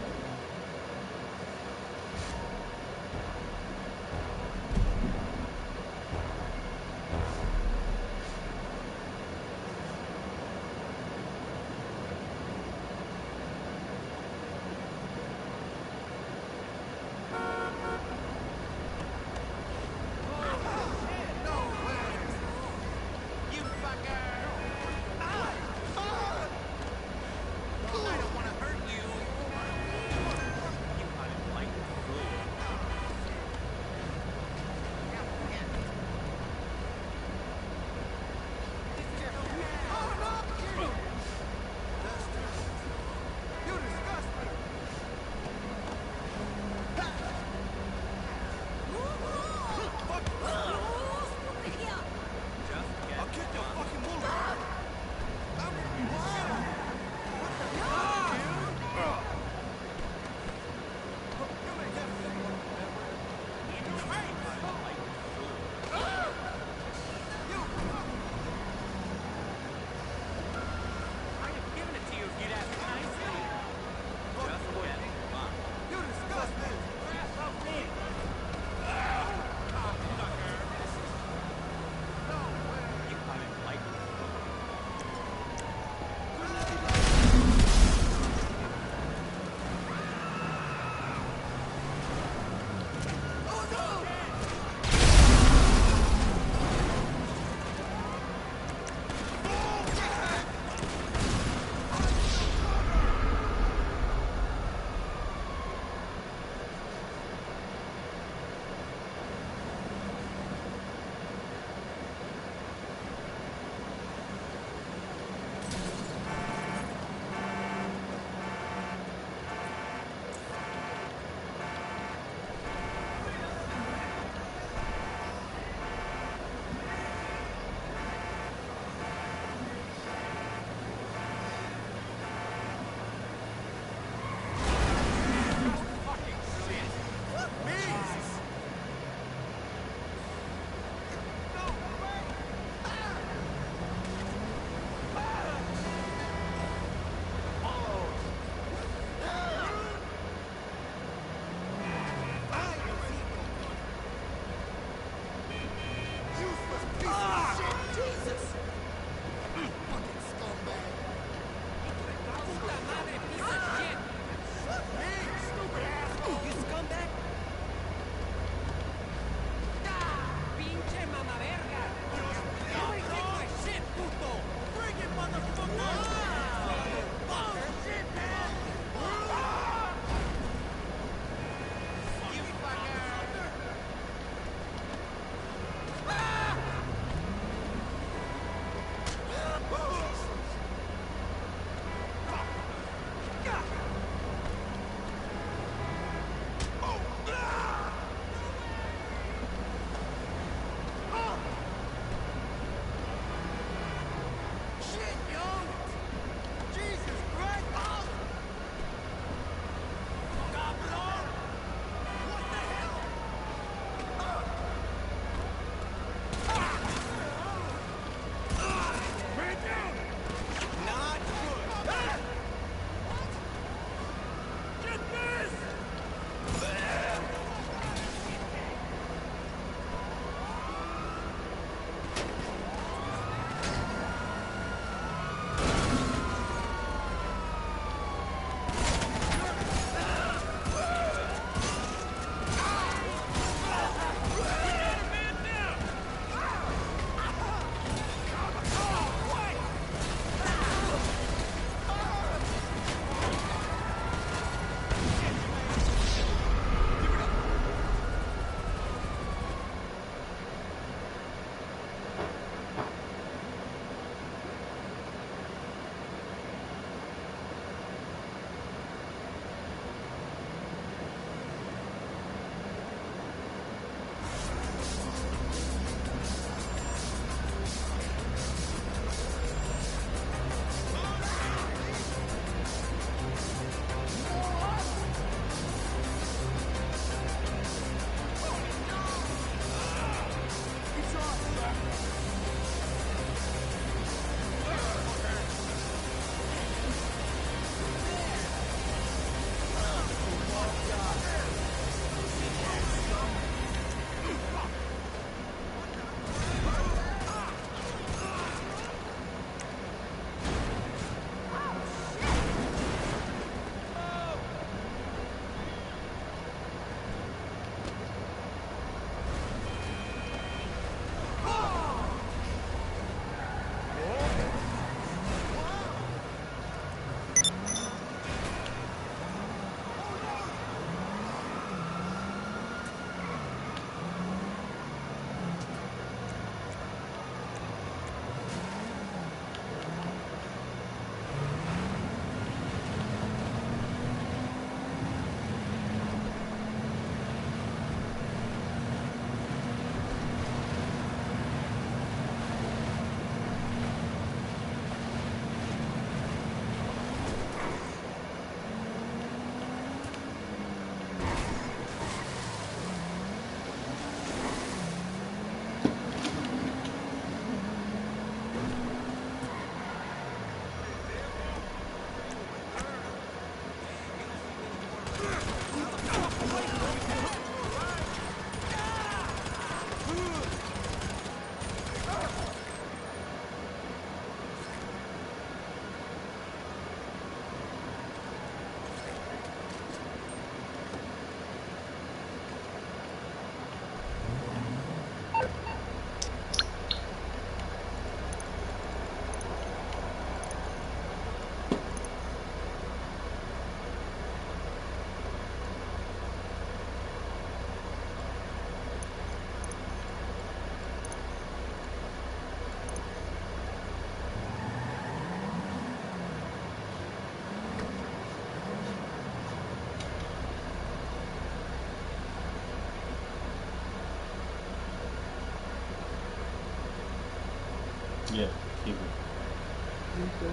I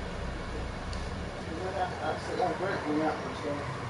said I'm great on that one, so.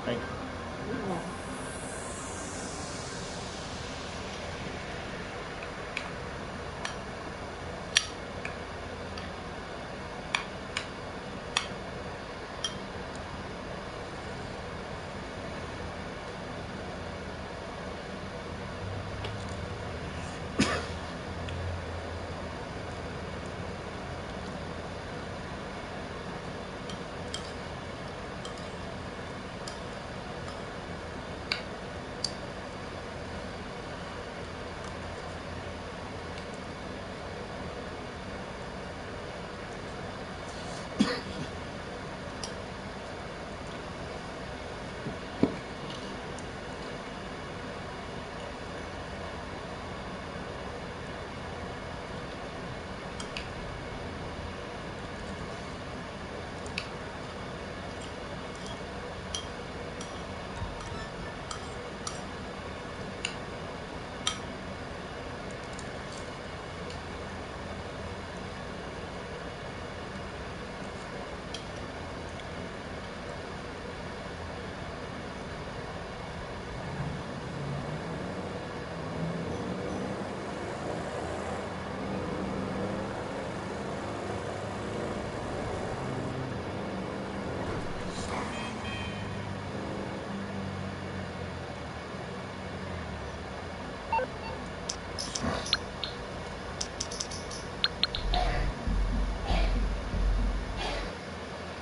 Thank you.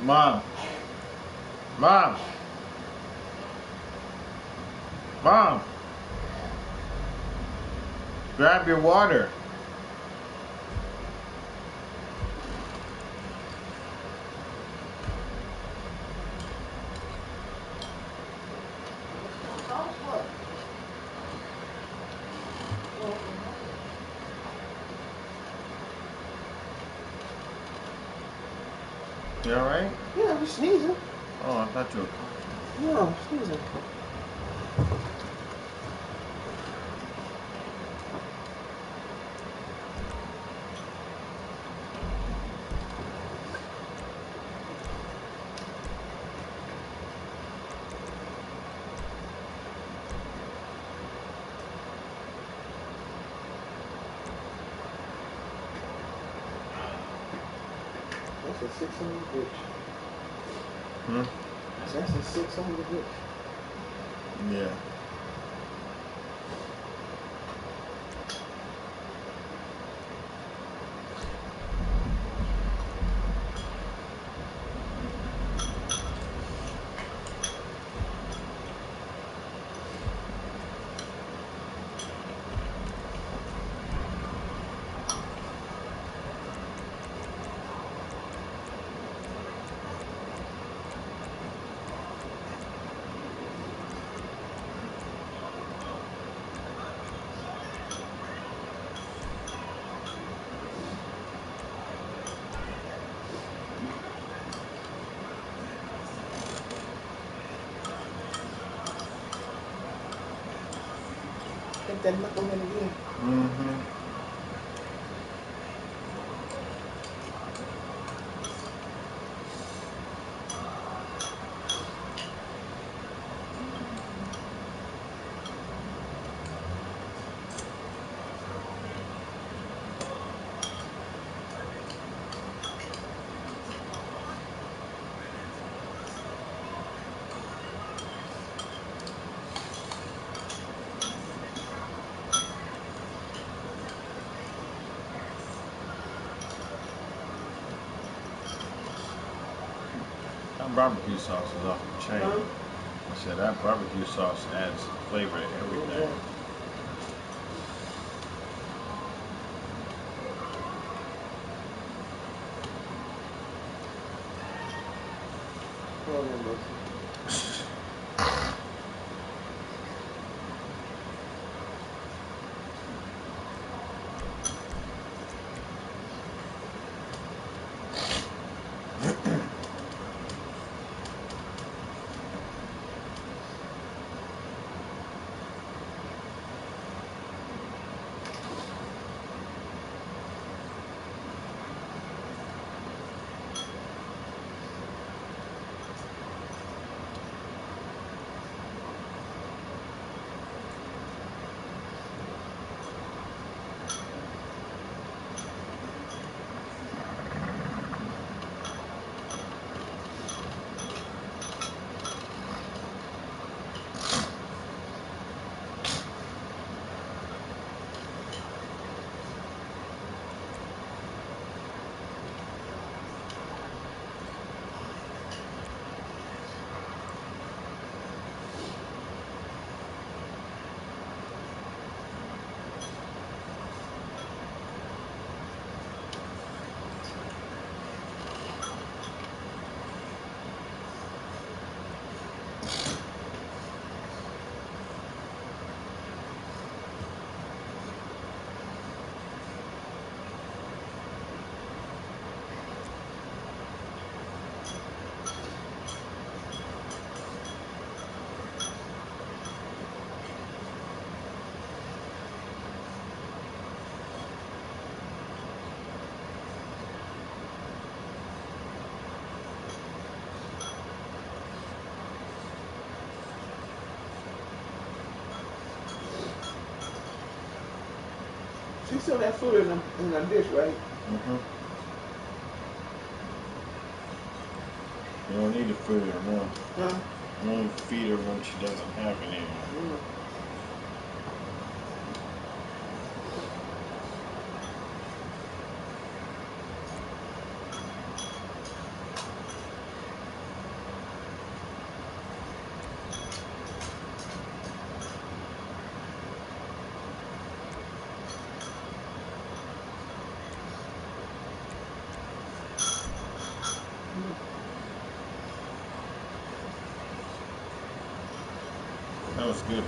Mom. Mom. Mom. Grab your water. You alright? Yeah, I'm sneezing. Oh, I thought you were coughing. No, I'm sneezing. That's a 600 bitch. Hmm? That's a 600 bitch. Yeah. Take that knucklehead again. Mm-hmm. That barbecue sauce is off the chain. Huh? I said that barbecue sauce adds flavor to everything. Oh, no mercy. She still that food in the dish, right? Mm-hmm. You don't need to feed her now. Huh? You don't need to feed her when she doesn't have it anymore. That was good.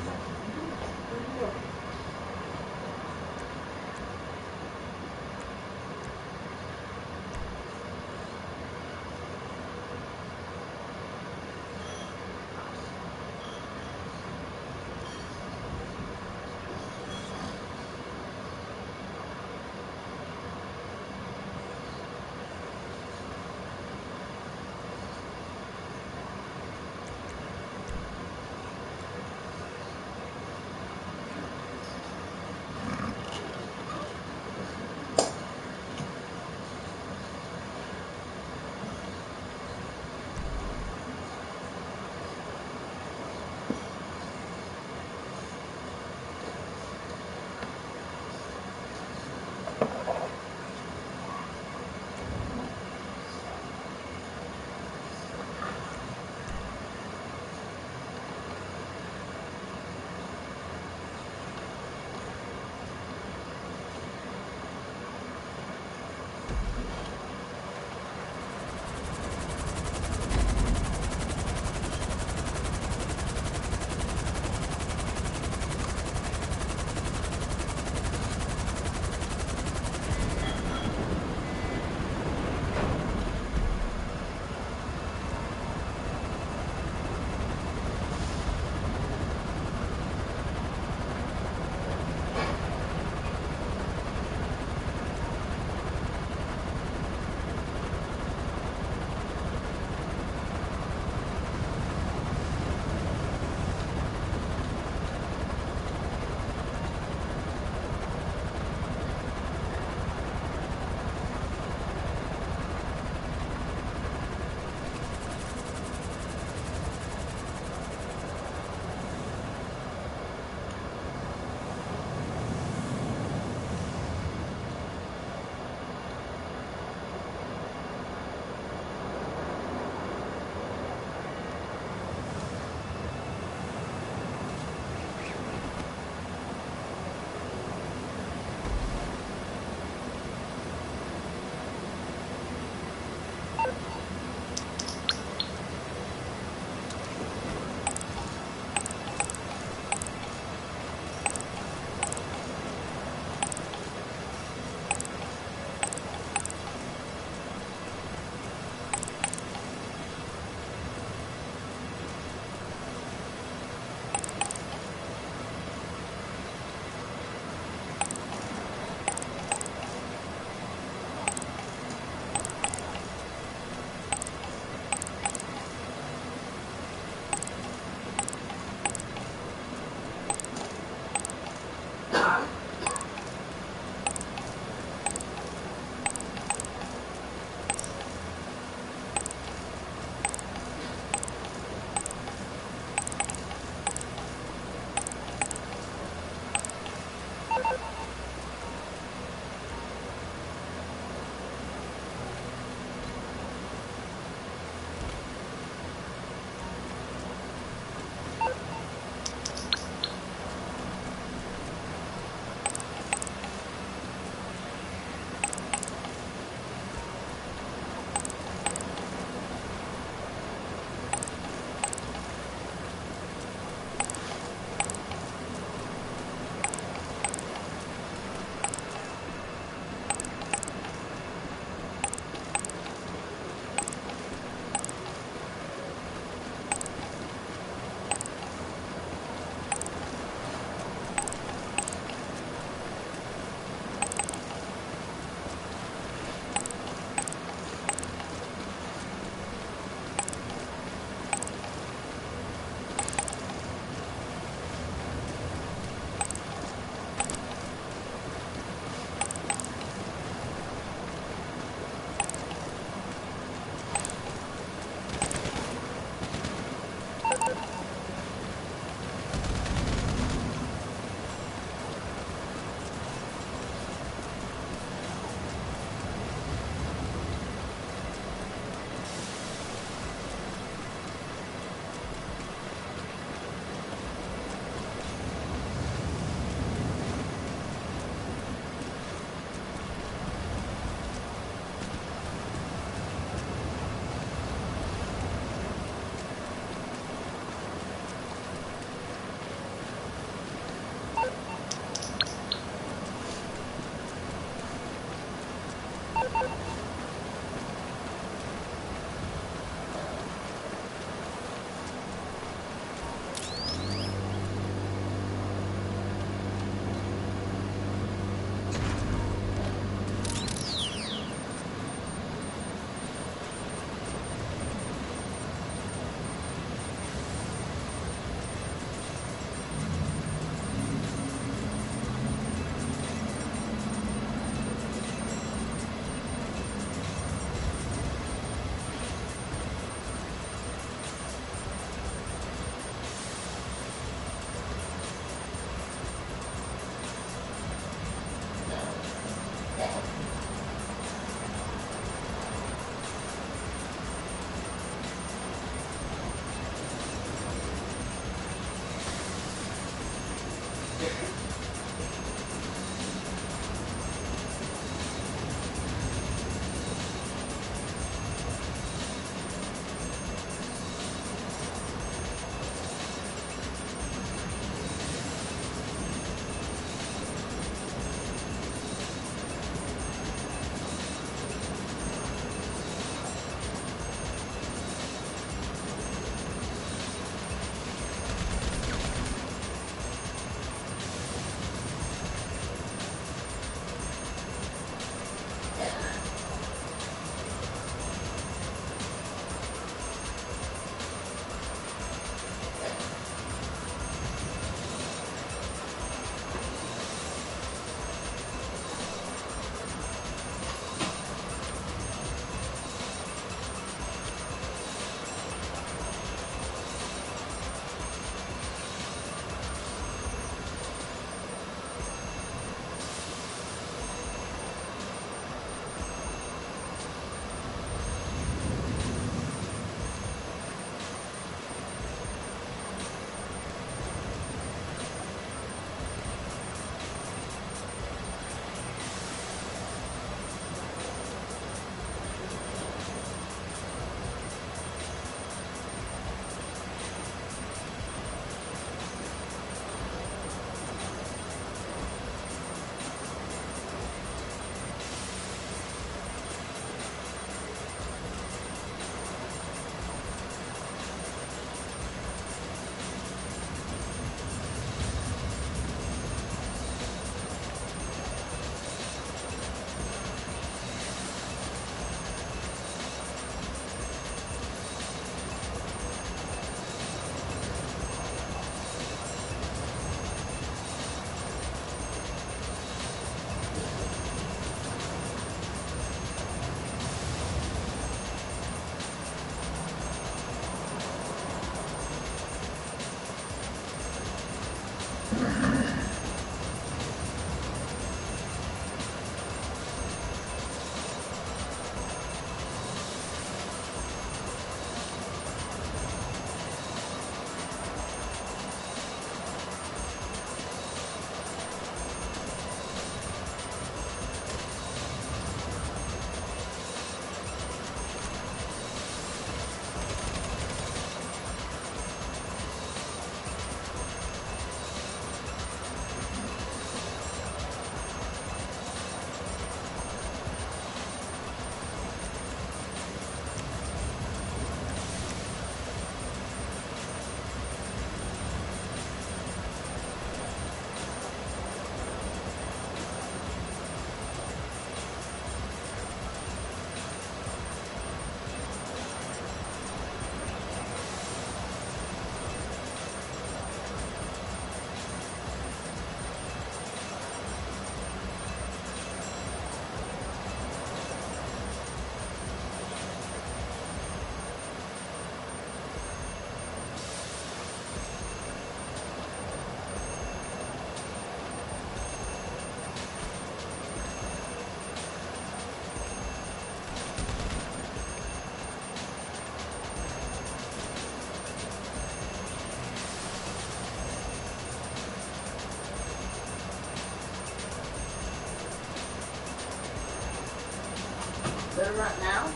Better right now?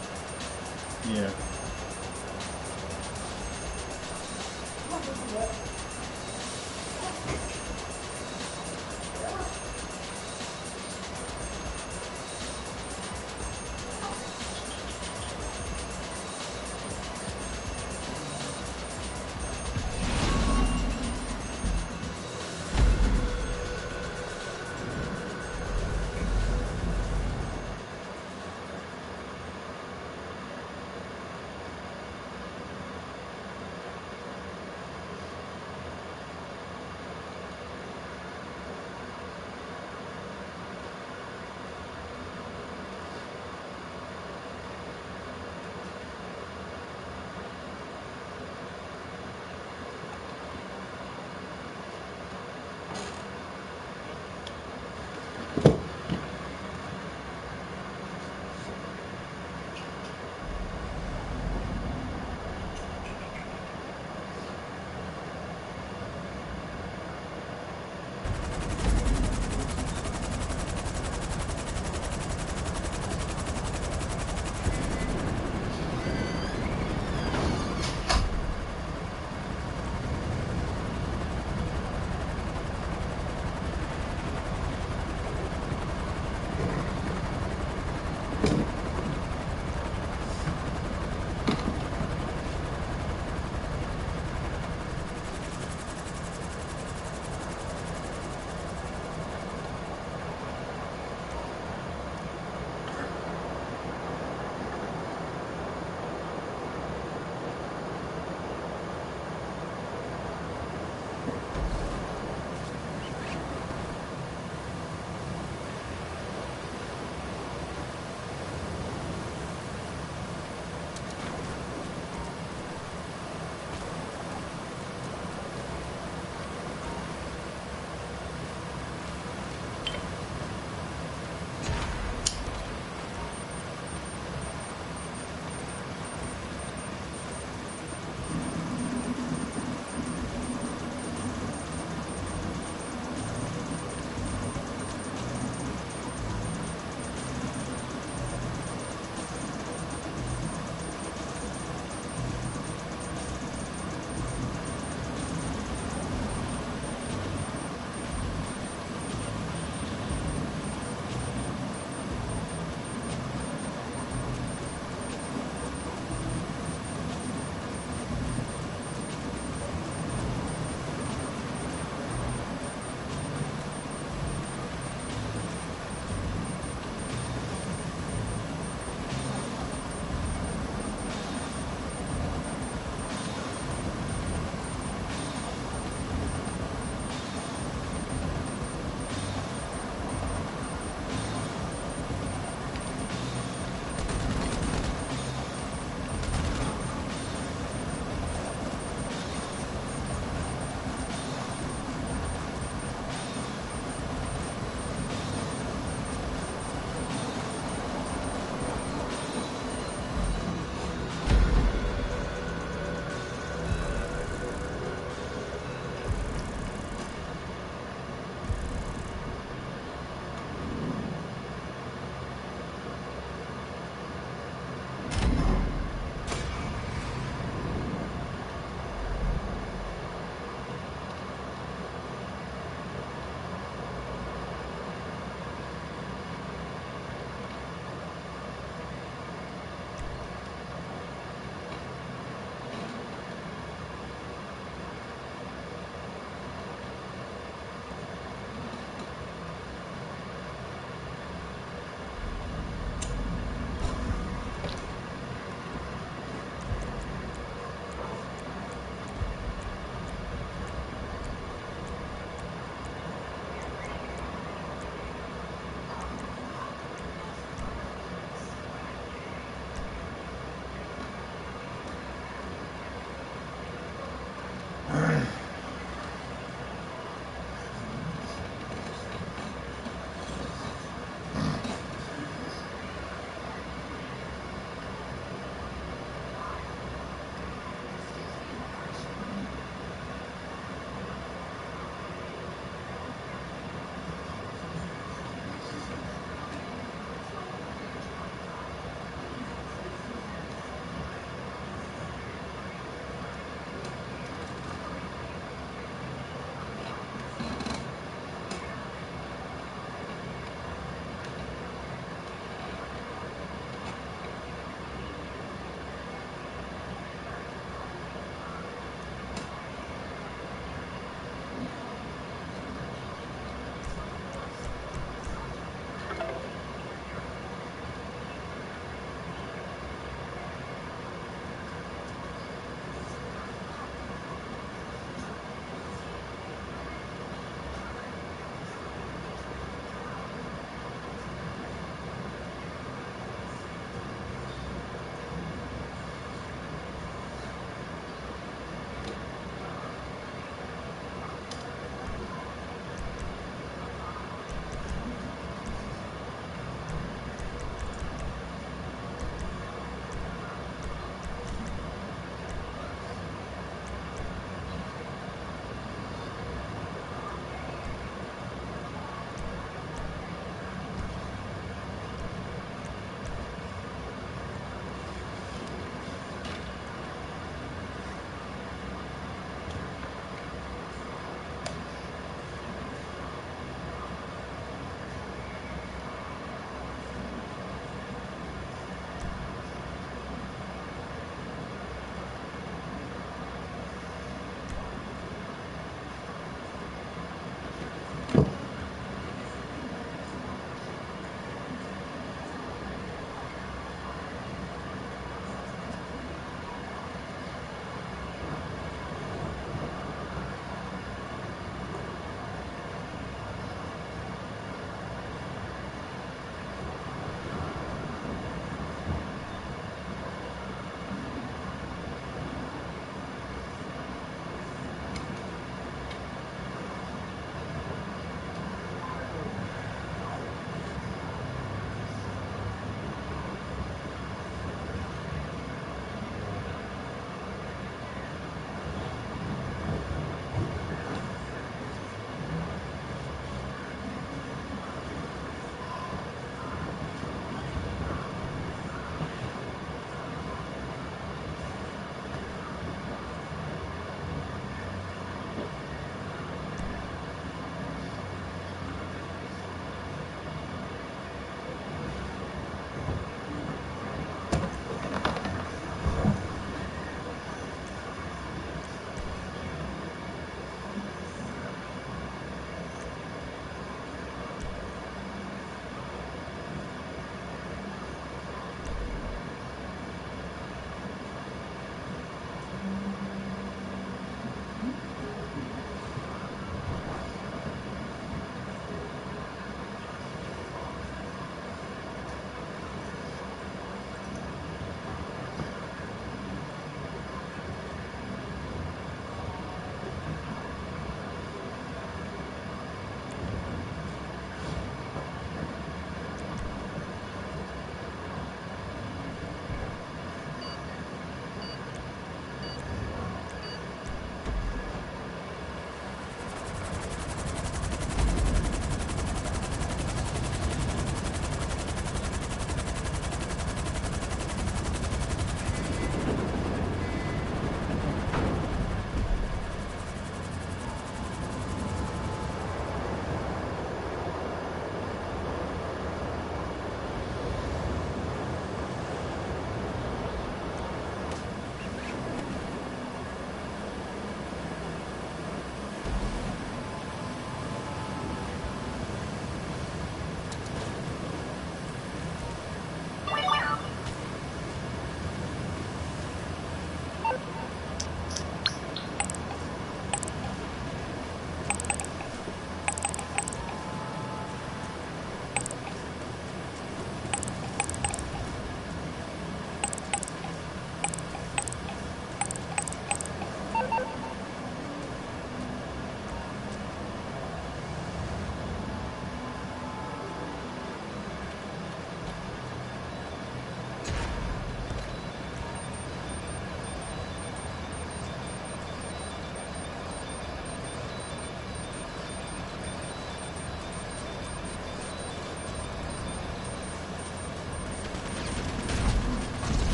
Yeah.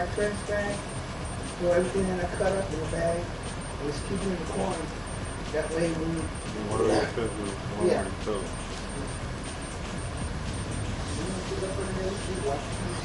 my trash bag, throw everything that I cut up in the bag, and just keep it in the corner. That way when you... One of those pencils, one Yeah. of those. Put up under there, you watch it.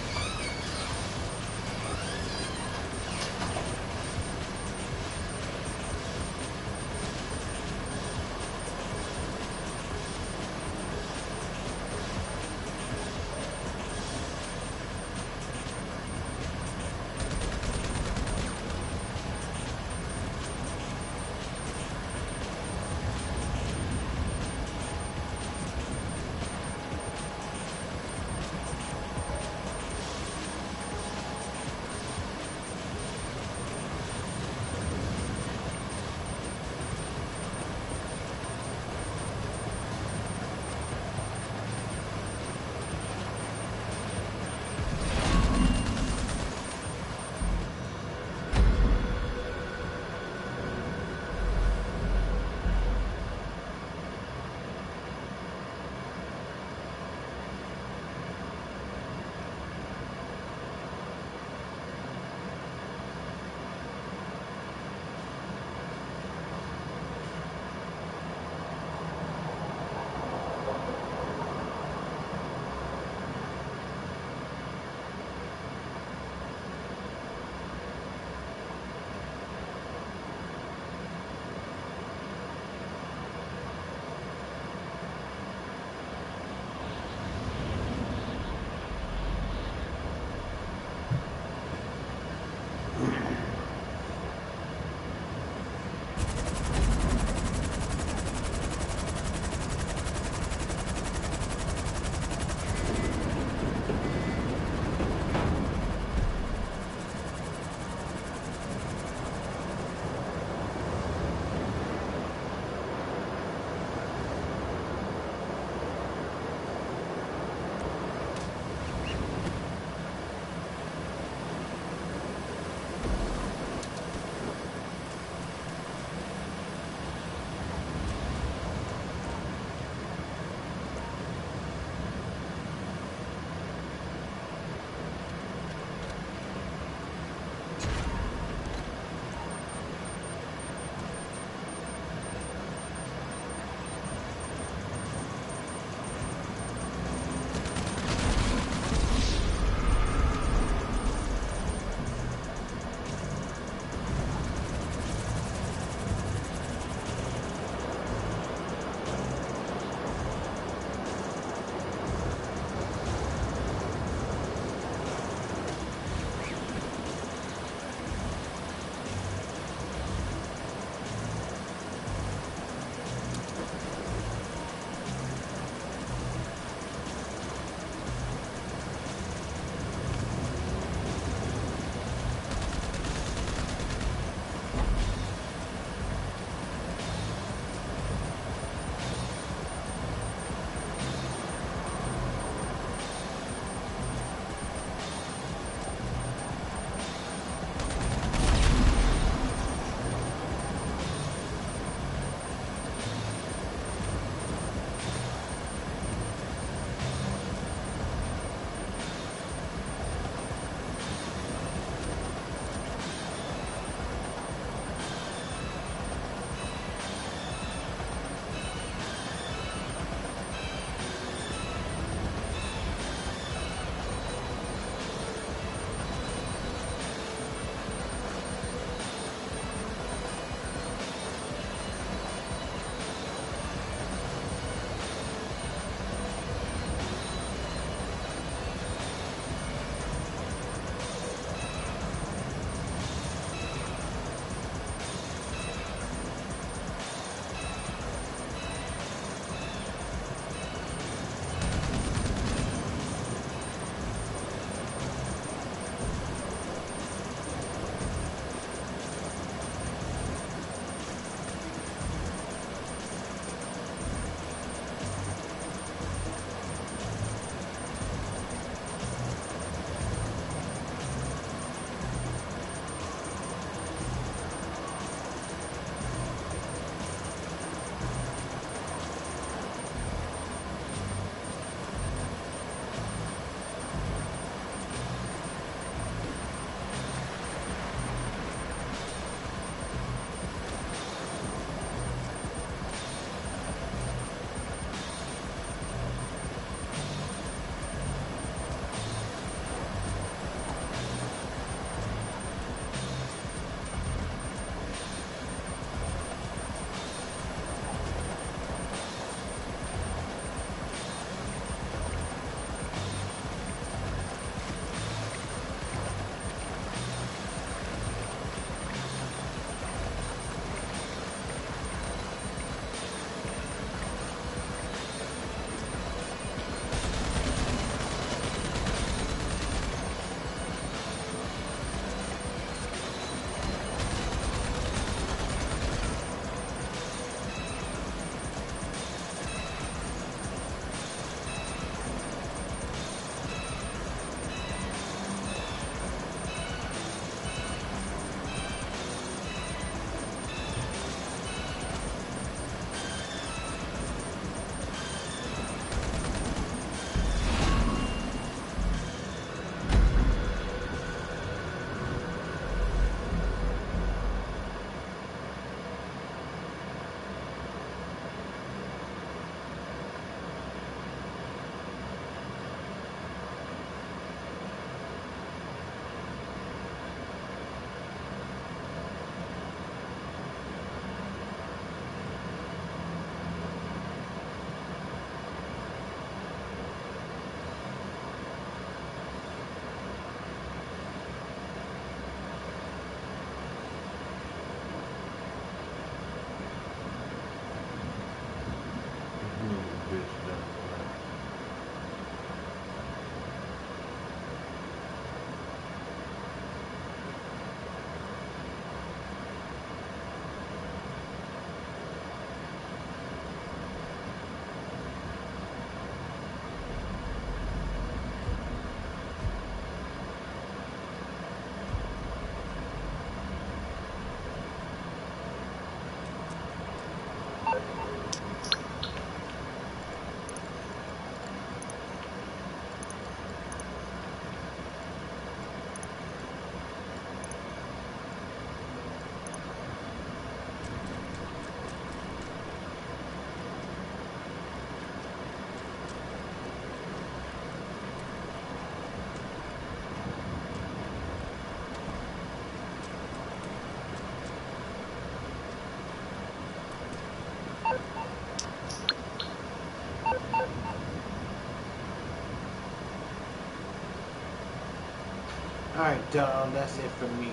Alright, that's it for me.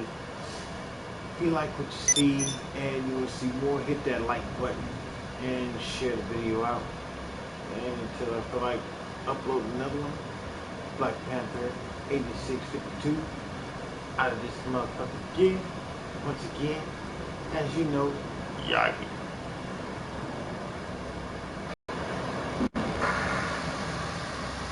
If you like what you see and you will see more, hit that like button and share the video out. And until I feel like uploading another one, BlackPanther5682 out of this motherfucker again. Once again, as you know, Yagi.